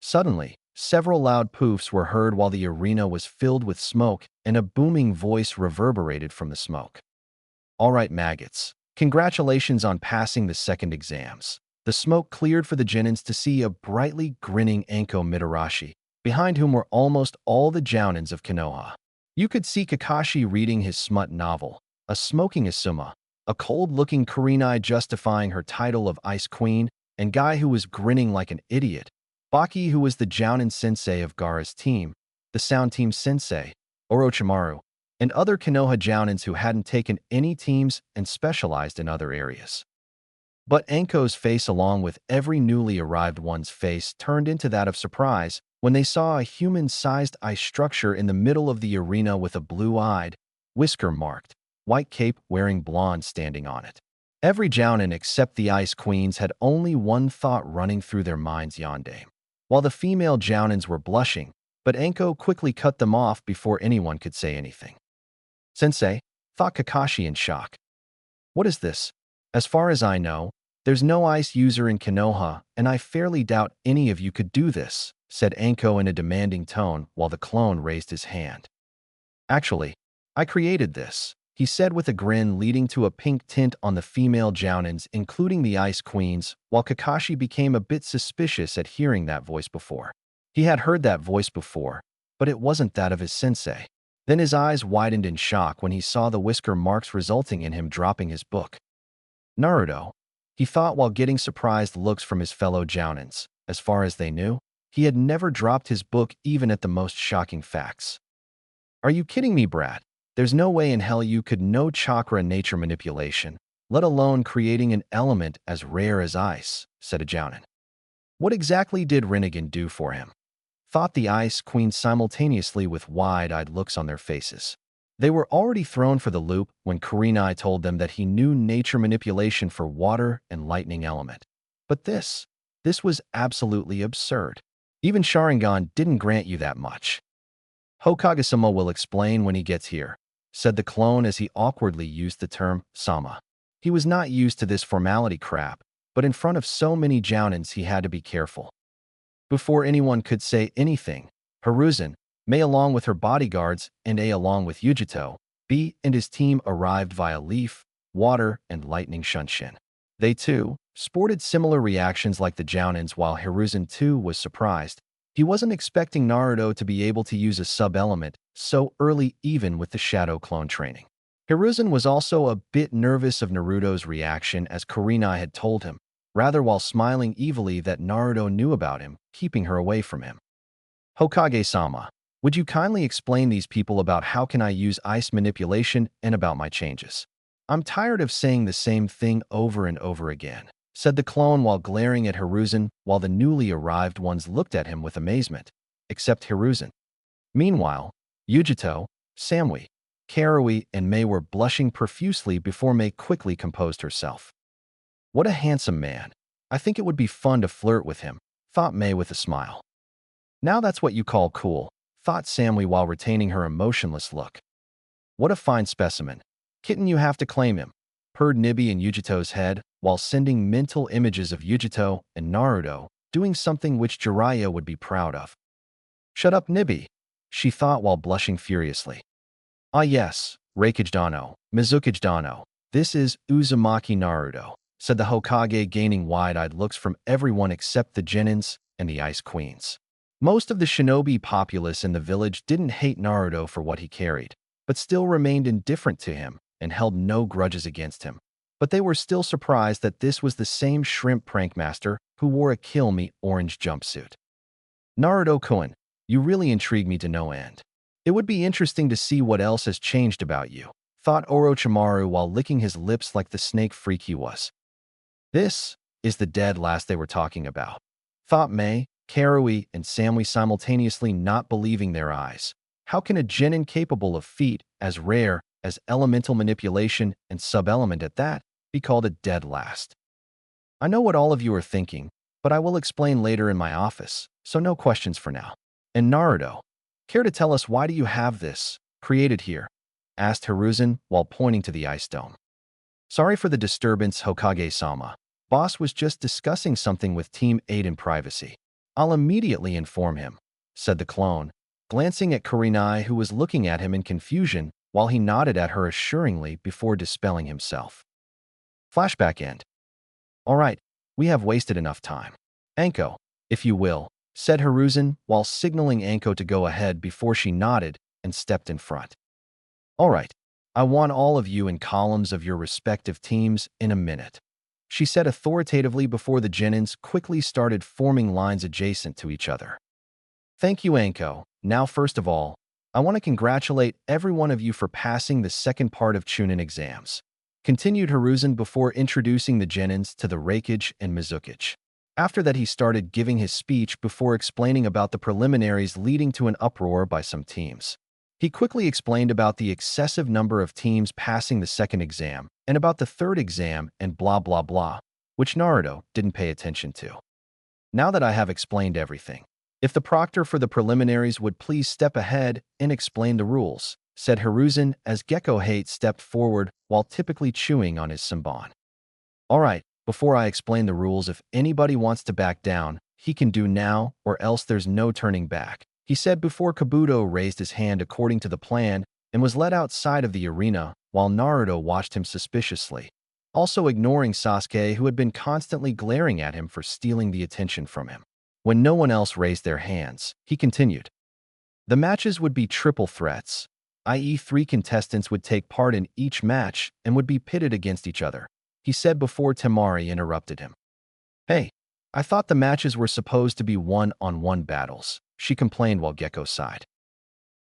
Suddenly, several loud poofs were heard while the arena was filled with smoke and a booming voice reverberated from the smoke. All right, maggots. Congratulations on passing the second exams. The smoke cleared for the Genins to see a brightly grinning Anko Mitarashi, behind whom were almost all the Jounins of Konoha. You could see Kakashi reading his smut novel, a smoking Asuma, a cold-looking Kurenai justifying her title of Ice Queen, and Guy who was grinning like an idiot, Baki who was the Jounin sensei of Gaara's team, the Sound Team sensei, Orochimaru, and other Konoha Jounins who hadn't taken any teams and specialized in other areas. But Anko's face, along with every newly arrived one's face, turned into that of surprise when they saw a human-sized ice structure in the middle of the arena with a blue-eyed, whisker-marked, white cape wearing blonde standing on it. Every Jounin except the Ice Queens had only one thought running through their minds: yondaime. While the female Jounins were blushing, but Anko quickly cut them off before anyone could say anything. Sensei, thought Kakashi in shock. What is this? As far as I know, there's no ice user in Konoha, and I fairly doubt any of you could do this, said Anko in a demanding tone while the clone raised his hand. Actually, I created this, he said with a grin leading to a pink tint on the female Jounins, including the Ice Queens, while Kakashi became a bit suspicious at hearing that voice before. He had heard that voice before, but it wasn't that of his sensei. Then his eyes widened in shock when he saw the whisker marks resulting in him dropping his book. Naruto, he thought while getting surprised looks from his fellow Jounins. As far as they knew, he had never dropped his book even at the most shocking facts. Are you kidding me, Brad? There's no way in hell you could know chakra nature manipulation, let alone creating an element as rare as ice, said a Jounin. What exactly did Rinnegan do for him? Thought the Ice Queen simultaneously with wide-eyed looks on their faces. They were already thrown for the loop when Kurenai told them that he knew nature manipulation for water and lightning element. But this was absolutely absurd. Even Sharingan didn't grant you that much. Hokage-sama will explain when he gets here, said the clone as he awkwardly used the term sama. He was not used to this formality crap, but in front of so many Jounins he had to be careful. Before anyone could say anything, Hiruzen, Mei along with her bodyguards, and A along with Yujito, B and his team arrived via Leaf, Water, and Lightning Shunshin. They, too, sported similar reactions like the Jounins while Hiruzen, too, was surprised. He wasn't expecting Naruto to be able to use a sub-element so early even with the Shadow Clone training. Hiruzen was also a bit nervous of Naruto's reaction as Kurenai had told him, rather while smiling evilly that Naruto knew about him, keeping her away from him. Hokage-sama, would you kindly explain these people about how can I use ice manipulation and about my changes? I'm tired of saying the same thing over and over again, said the clone while glaring at Hiruzen while the newly arrived ones looked at him with amazement, except Hiruzen. Meanwhile, Yujito, Samui, Karui and Mei were blushing profusely before Mei quickly composed herself. What a handsome man. I think it would be fun to flirt with him, thought Mei with a smile. Now that's what you call cool, thought Samui while retaining her emotionless look. What a fine specimen. Kitten, you have to claim him, purred Nibi in Yujito's head while sending mental images of Yujito and Naruto doing something which Jiraiya would be proud of. Shut up, Nibi, she thought while blushing furiously. Ah yes, Reikage Dano, Mizukage Dano, this is Uzumaki Naruto, said the Hokage, gaining wide-eyed looks from everyone except the Genins and the Ice Queens. Most of the shinobi populace in the village didn't hate Naruto for what he carried, but still remained indifferent to him and held no grudges against him. But they were still surprised that this was the same shrimp prankmaster who wore a kill me orange jumpsuit. Naruto-kun, you really intrigue me to no end. It would be interesting to see what else has changed about you, thought Orochimaru while licking his lips like the snake freak he was. This is the dead last they were talking about, thought Mei, Karui, and Samui simultaneously not believing their eyes. How can a genin capable of feat as rare as elemental manipulation and sub-element at that be called a dead last? I know what all of you are thinking, but I will explain later in my office, so no questions for now. And Naruto, care to tell us why do you have this created here? Asked Hiruzen while pointing to the ice dome. Sorry for the disturbance, Hokage-sama. Boss was just discussing something with Team 8 in privacy. I'll immediately inform him, said the clone, glancing at Kurenai, who was looking at him in confusion while he nodded at her assuringly before dispelling himself. Flashback end. All right, we have wasted enough time. Anko, if you will, said Hiruzen while signaling Anko to go ahead before she nodded and stepped in front. All right, I want all of you in columns of your respective teams in a minute, she said authoritatively before the Genins quickly started forming lines adjacent to each other. Thank you, Anko. Now, first of all, I want to congratulate every one of you for passing the second part of Chunin exams, continued Hiruzen before introducing the Genins to the Reikage and Mizukage. After that, he started giving his speech before explaining about the preliminaries leading to an uproar by some teams. He quickly explained about the excessive number of teams passing the second exam and about the third exam and blah blah blah, which Naruto didn't pay attention to. Now that I have explained everything, if the proctor for the preliminaries would please step ahead and explain the rules, said Hiruzen as Gecko Hate stepped forward while typically chewing on his Senbon. All right, before I explain the rules, if anybody wants to back down, he can do now or else there's no turning back, he said before Kabuto raised his hand according to the plan and was led outside of the arena while Naruto watched him suspiciously, also ignoring Sasuke, who had been constantly glaring at him for stealing the attention from him. When no one else raised their hands, he continued. The matches would be triple threats, i.e. 3 contestants would take part in each match and would be pitted against each other, he said before Temari interrupted him. Hey, I thought the matches were supposed to be one-on-one battles, she complained while Gecko sighed.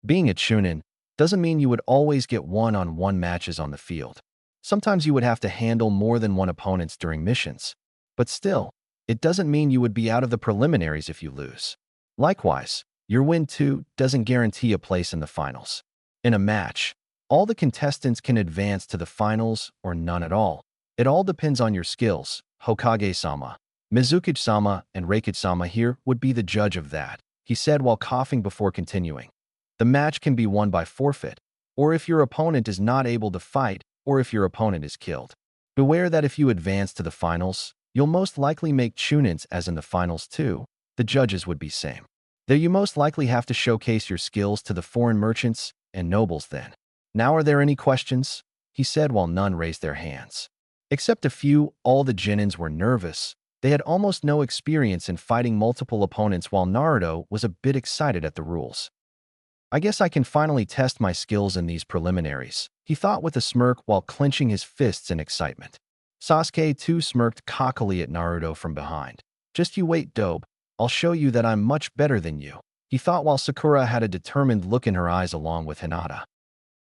Being a Chunin doesn't mean you would always get one-on-one matches on the field. Sometimes you would have to handle more than one opponents during missions, but still, it doesn't mean you would be out of the preliminaries if you lose. Likewise, your win too doesn't guarantee a place in the finals. In a match, all the contestants can advance to the finals or none at all. It all depends on your skills. Hokage-sama, Mizukage-sama, and Reikage-sama here would be the judge of that, he said while coughing before continuing. The match can be won by forfeit, or if your opponent is not able to fight, or if your opponent is killed. Beware that if you advance to the finals, you'll most likely make Chunins as in the finals too. The judges would be same. Though you most likely have to showcase your skills to the foreign merchants and nobles then. Now are there any questions? He said while none raised their hands. Except a few, all the Genins were nervous. They had almost no experience in fighting multiple opponents while Naruto was a bit excited at the rules. I guess I can finally test my skills in these preliminaries, he thought with a smirk while clenching his fists in excitement. Sasuke too smirked cockily at Naruto from behind. Just you wait, Dobe. I'll show you that I'm much better than you, he thought while Sakura had a determined look in her eyes along with Hinata.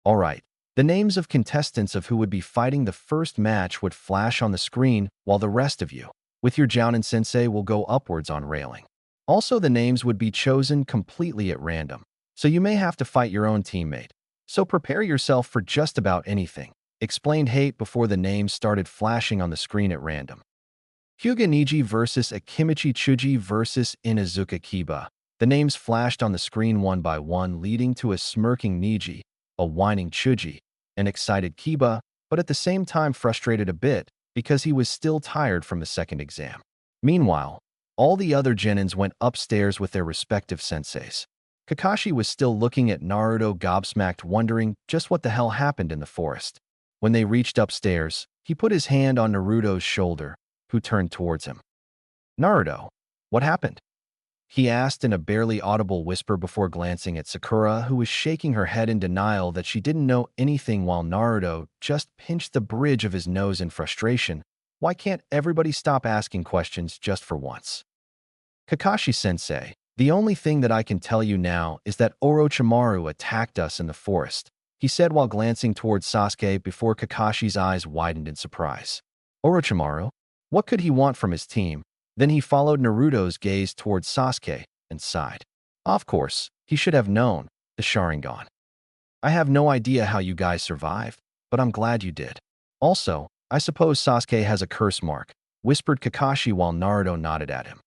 All right. The names of contestants of who would be fighting the first match would flash on the screen while the rest of you, with your Jounin sensei, will go upwards on railing. Also, the names would be chosen completely at random, so you may have to fight your own teammate. So prepare yourself for just about anything, explained Hate before the names started flashing on the screen at random. Hyuga Niji versus Akimichi Chuji versus Inazuka Kiba. The names flashed on the screen one by one, leading to a smirking Niji, a whining Chuji, an excited Kiba, but at the same time frustrated a bit because he was still tired from the second exam. Meanwhile, all the other genins went upstairs with their respective senseis. Kakashi was still looking at Naruto gobsmacked, wondering just what the hell happened in the forest. When they reached upstairs, he put his hand on Naruto's shoulder, who turned towards him. "Naruto, what happened?" he asked in a barely audible whisper before glancing at Sakura, who was shaking her head in denial that she didn't know anything while Naruto just pinched the bridge of his nose in frustration. Why can't everybody stop asking questions just for once? "Kakashi-sensei, the only thing that I can tell you now is that Orochimaru attacked us in the forest," he said while glancing towards Sasuke before Kakashi's eyes widened in surprise. "Orochimaru? What could he want from his team?" Then he followed Naruto's gaze towards Sasuke and sighed. "Of course, he should have known, the Sharingan. I have no idea how you guys survived, but I'm glad you did. Also, I suppose Sasuke has a curse mark," whispered Kakashi while Naruto nodded at him.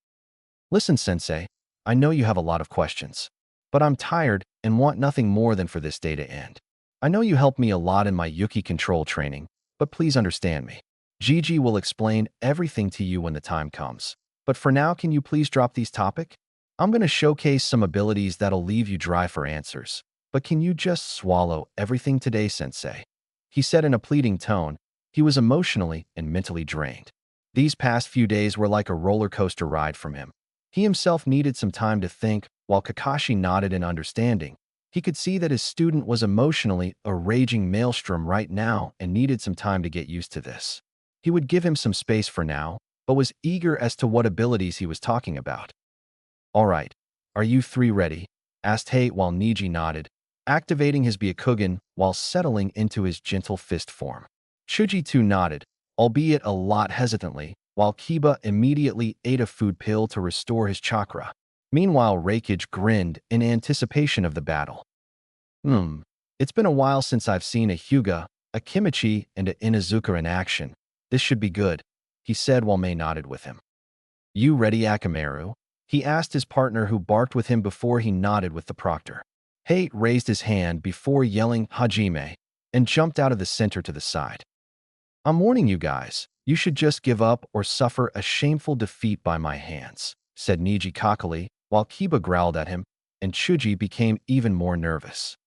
"Listen, Sensei, I know you have a lot of questions, but I'm tired and want nothing more than for this day to end. I know you helped me a lot in my Yuki control training, but please understand me. Gigi will explain everything to you when the time comes. But for now, can you please drop these topics? I'm going to showcase some abilities that'll leave you dry for answers. But can you just swallow everything today, Sensei?" he said in a pleading tone. He was emotionally and mentally drained. These past few days were like a roller coaster ride from him. He himself needed some time to think, while Kakashi nodded in understanding. He could see that his student was emotionally a raging maelstrom right now and needed some time to get used to this. He would give him some space for now, but was eager as to what abilities he was talking about. "All right, are you three ready?" asked Hate while Niji nodded, activating his Byakugan while settling into his gentle fist form. Chuji too nodded, albeit a lot hesitantly, while Kiba immediately ate a food pill to restore his chakra. Meanwhile, Raikage grinned in anticipation of the battle. It's been a while since I've seen a Hyuga, a Kimichi, and a Inazuka in action. This should be good," he said while Mei nodded with him. "You ready, Akamaru?" he asked his partner, who barked with him before he nodded with the proctor. Hate raised his hand before yelling "Hajime" and jumped out of the center to the side. "I'm warning you guys, you should just give up or suffer a shameful defeat by my hands," said Niji cockily, while Kiba growled at him, and Chuji became even more nervous.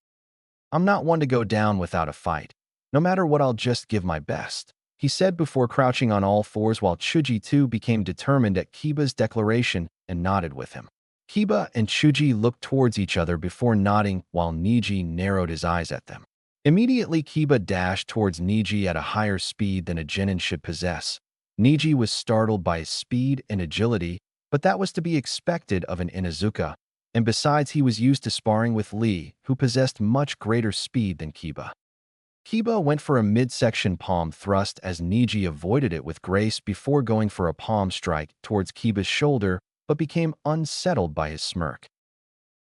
"I'm not one to go down without a fight. No matter what, I'll just give my best," he said before crouching on all fours, while Chuji too became determined at Kiba's declaration and nodded with him. Kiba and Chuji looked towards each other before nodding while Niji narrowed his eyes at them. Immediately, Kiba dashed towards Niji at a higher speed than a genin should possess. Niji was startled by his speed and agility, but that was to be expected of an Inazuka, and besides, he was used to sparring with Lee, who possessed much greater speed than Kiba. Kiba went for a midsection palm thrust as Niji avoided it with grace before going for a palm strike towards Kiba's shoulder, but became unsettled by his smirk.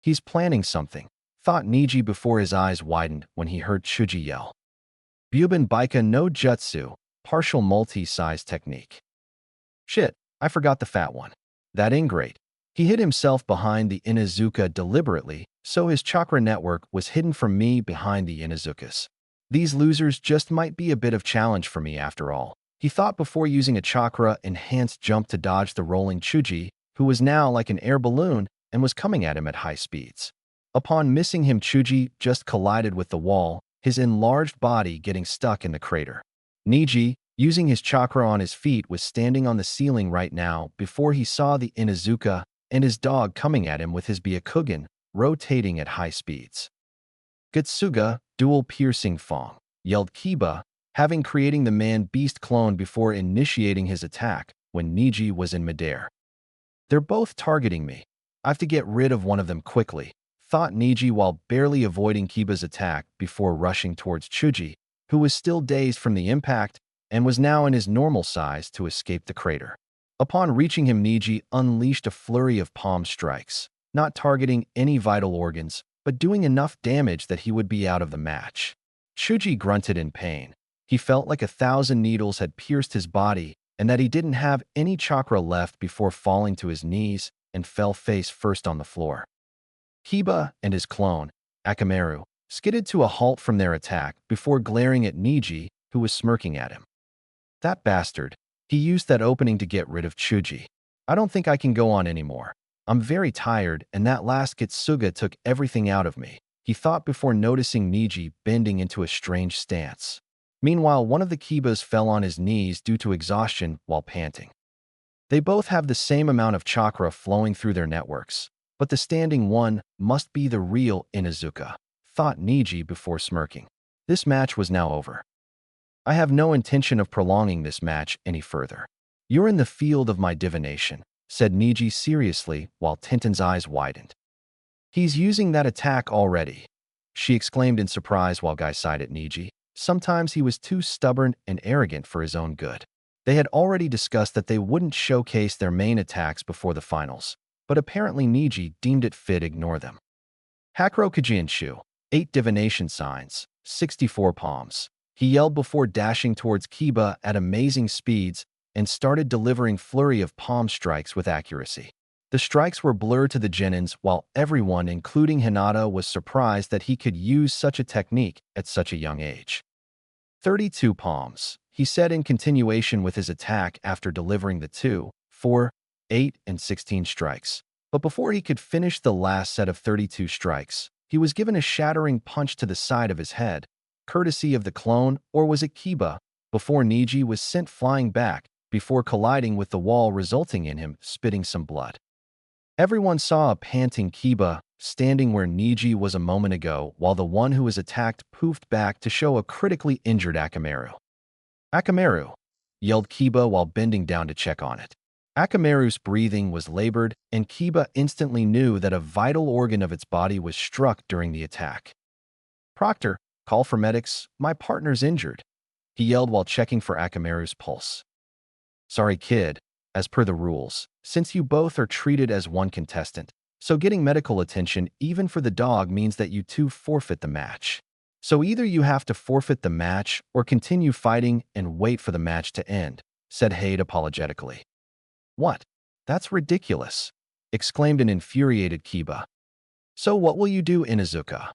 "He's planning something," thought Niji before his eyes widened when he heard Chuji yell. "Buban Baika no Jutsu, partial multi-size technique. Shit, I forgot the fat one. That ingrate." He hid himself behind the Inazuka deliberately, so his chakra network was hidden from me behind the Inazukas. "These losers just might be a bit of challenge for me after all," he thought before using a chakra-enhanced jump to dodge the rolling Chuji, who was now like an air balloon and was coming at him at high speeds. Upon missing him, Chuji just collided with the wall, his enlarged body getting stuck in the crater. Niji, using his chakra on his feet, was standing on the ceiling right now before he saw the Inazuka and his dog coming at him with his Byakugan, rotating at high speeds. "Gutsuga, dual piercing fong," yelled Kiba, having creating the man-beast clone before initiating his attack when Niji was in midair. "They're both targeting me. I have to get rid of one of them quickly," thought Niji while barely avoiding Kiba's attack before rushing towards Chuji, who was still dazed from the impact and was now in his normal size, to escape the crater. Upon reaching him, Niji unleashed a flurry of palm strikes, not targeting any vital organs, but doing enough damage that he would be out of the match. Chuji grunted in pain. He felt like 1,000 needles had pierced his body and that he didn't have any chakra left before falling to his knees and fell face first on the floor. Kiba and his clone, Akamaru, skidded to a halt from their attack before glaring at Niji, who was smirking at him. That bastard. He used that opening to get rid of Chuji. I don't think I can go on anymore. I'm very tired, and that last Kitsuga took everything out of me, he thought before noticing Niji bending into a strange stance. Meanwhile, one of the Kibas fell on his knees due to exhaustion while panting. They both have the same amount of chakra flowing through their networks, but the standing one must be the real Inuzuka, thought Niji before smirking. This match was now over. I have no intention of prolonging this match any further. You're in the field of my divination, said Niji seriously while Tintin's eyes widened. He's using that attack already, she exclaimed in surprise while Guy sighed at Niji. Sometimes he was too stubborn and arrogant for his own good. They had already discussed that they wouldn't showcase their main attacks before the finals, but apparently Niji deemed it fit to ignore them. Hakro Kajinshu, 8 divination signs, 64 palms. He yelled before dashing towards Kiba at amazing speeds and started delivering flurry of palm strikes with accuracy. The strikes were blurred to the Genins while everyone, including Hinata, was surprised that he could use such a technique at such a young age. 32 palms, he said in continuation with his attack after delivering the 2, 4, 8, and 16 strikes. But before he could finish the last set of 32 strikes, he was given a shattering punch to the side of his head, courtesy of the clone, or was it Kiba, before Niji was sent flying back, before colliding with the wall resulting in him spitting some blood. Everyone saw a panting Kiba standing where Niji was a moment ago while the one who was attacked poofed back to show a critically injured Akamaru. Akamaru, yelled Kiba while bending down to check on it. Akamaru's breathing was labored, and Kiba instantly knew that a vital organ of its body was struck during the attack. Proctor, call for medics, my partner's injured, he yelled while checking for Akamaru's pulse. Sorry, kid, as per the rules, since you both are treated as one contestant, so getting medical attention even for the dog means that you two forfeit the match. So either you have to forfeit the match or continue fighting and wait for the match to end, said Hade apologetically. What? That's ridiculous, exclaimed an infuriated Kiba. So what will you do, Inuzuka?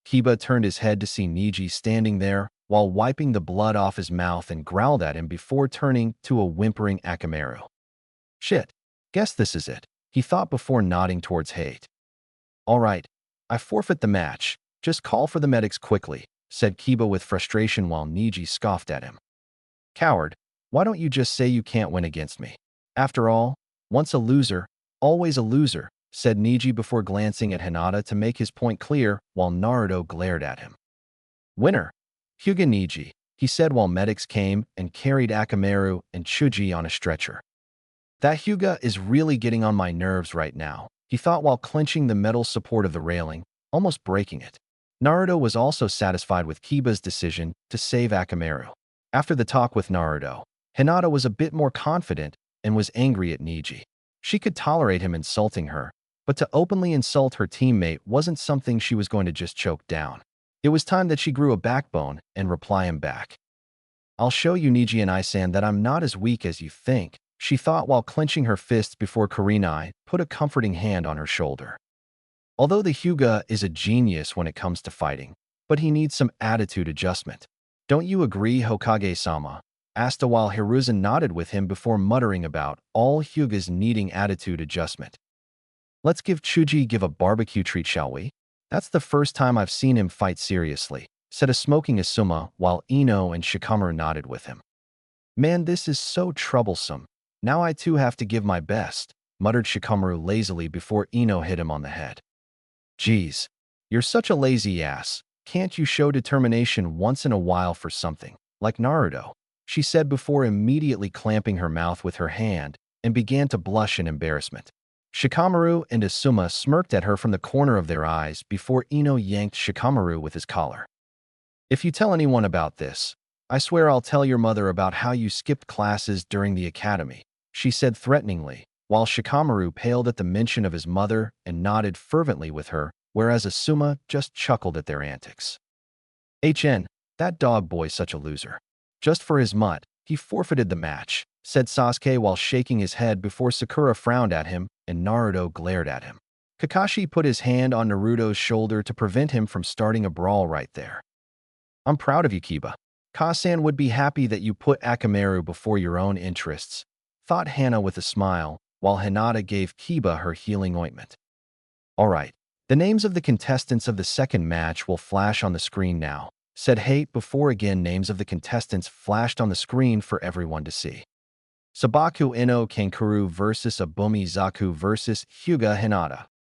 Kiba turned his head to see Niji standing there while wiping the blood off his mouth and growled at him before turning to a whimpering Akamaru. Shit, guess this is it, he thought before nodding towards Hate. All right, I forfeit the match. Just call for the medics quickly, said Kiba with frustration while Niji scoffed at him. Coward, why don't you just say you can't win against me? After all, once a loser, always a loser, said Niji before glancing at Hinata to make his point clear while Naruto glared at him. Winner, Hyuga Niji, he said while medics came and carried Akamaru and Chuji on a stretcher. That Hyuga is really getting on my nerves right now, he thought while clenching the metal support of the railing, almost breaking it. Naruto was also satisfied with Kiba's decision to save Akamaru. After the talk with Naruto, Hinata was a bit more confident and was angry at Niji. She could tolerate him insulting her, but to openly insult her teammate wasn't something she was going to just choke down. It was time that she grew a backbone and reply him back. I'll show you, Niji and Isan, that I'm not as weak as you think, she thought while clenching her fists before Kurenai put a comforting hand on her shoulder. Although the Hyuga is a genius when it comes to fighting, but he needs some attitude adjustment. Don't you agree, Hokage-sama? Asked while Hiruzen nodded with him before muttering about all Hyugas needing attitude adjustment. Let's give Chuji a barbecue treat, shall we? That's the first time I've seen him fight seriously, said a smoking Asuma while Ino and Shikamaru nodded with him. Man, this is so troublesome. Now I too have to give my best, muttered Shikamaru lazily before Ino hit him on the head. Geez, you're such a lazy ass. Can't you show determination once in a while for something, like Naruto? She said before immediately clamping her mouth with her hand and began to blush in embarrassment. Shikamaru and Asuma smirked at her from the corner of their eyes before Ino yanked Shikamaru with his collar. If you tell anyone about this, I swear I'll tell your mother about how you skipped classes during the academy, she said threateningly, while Shikamaru paled at the mention of his mother and nodded fervently with her whereas Asuma just chuckled at their antics. That dog boy's such a loser. Just for his mutt, he forfeited the match, said Sasuke while shaking his head before Sakura frowned at him and Naruto glared at him. Kakashi put his hand on Naruto's shoulder to prevent him from starting a brawl right there. I'm proud of you, Kiba. Kasan would be happy that you put Akamaru before your own interests, thought Hana with a smile, while Hinata gave Kiba her healing ointment. All right, the names of the contestants of the second match will flash on the screen now, said Hate before again names of the contestants flashed on the screen for everyone to see. Sabaku Ino Kankuru versus Abumi Zaku versus Hyuga Hinata.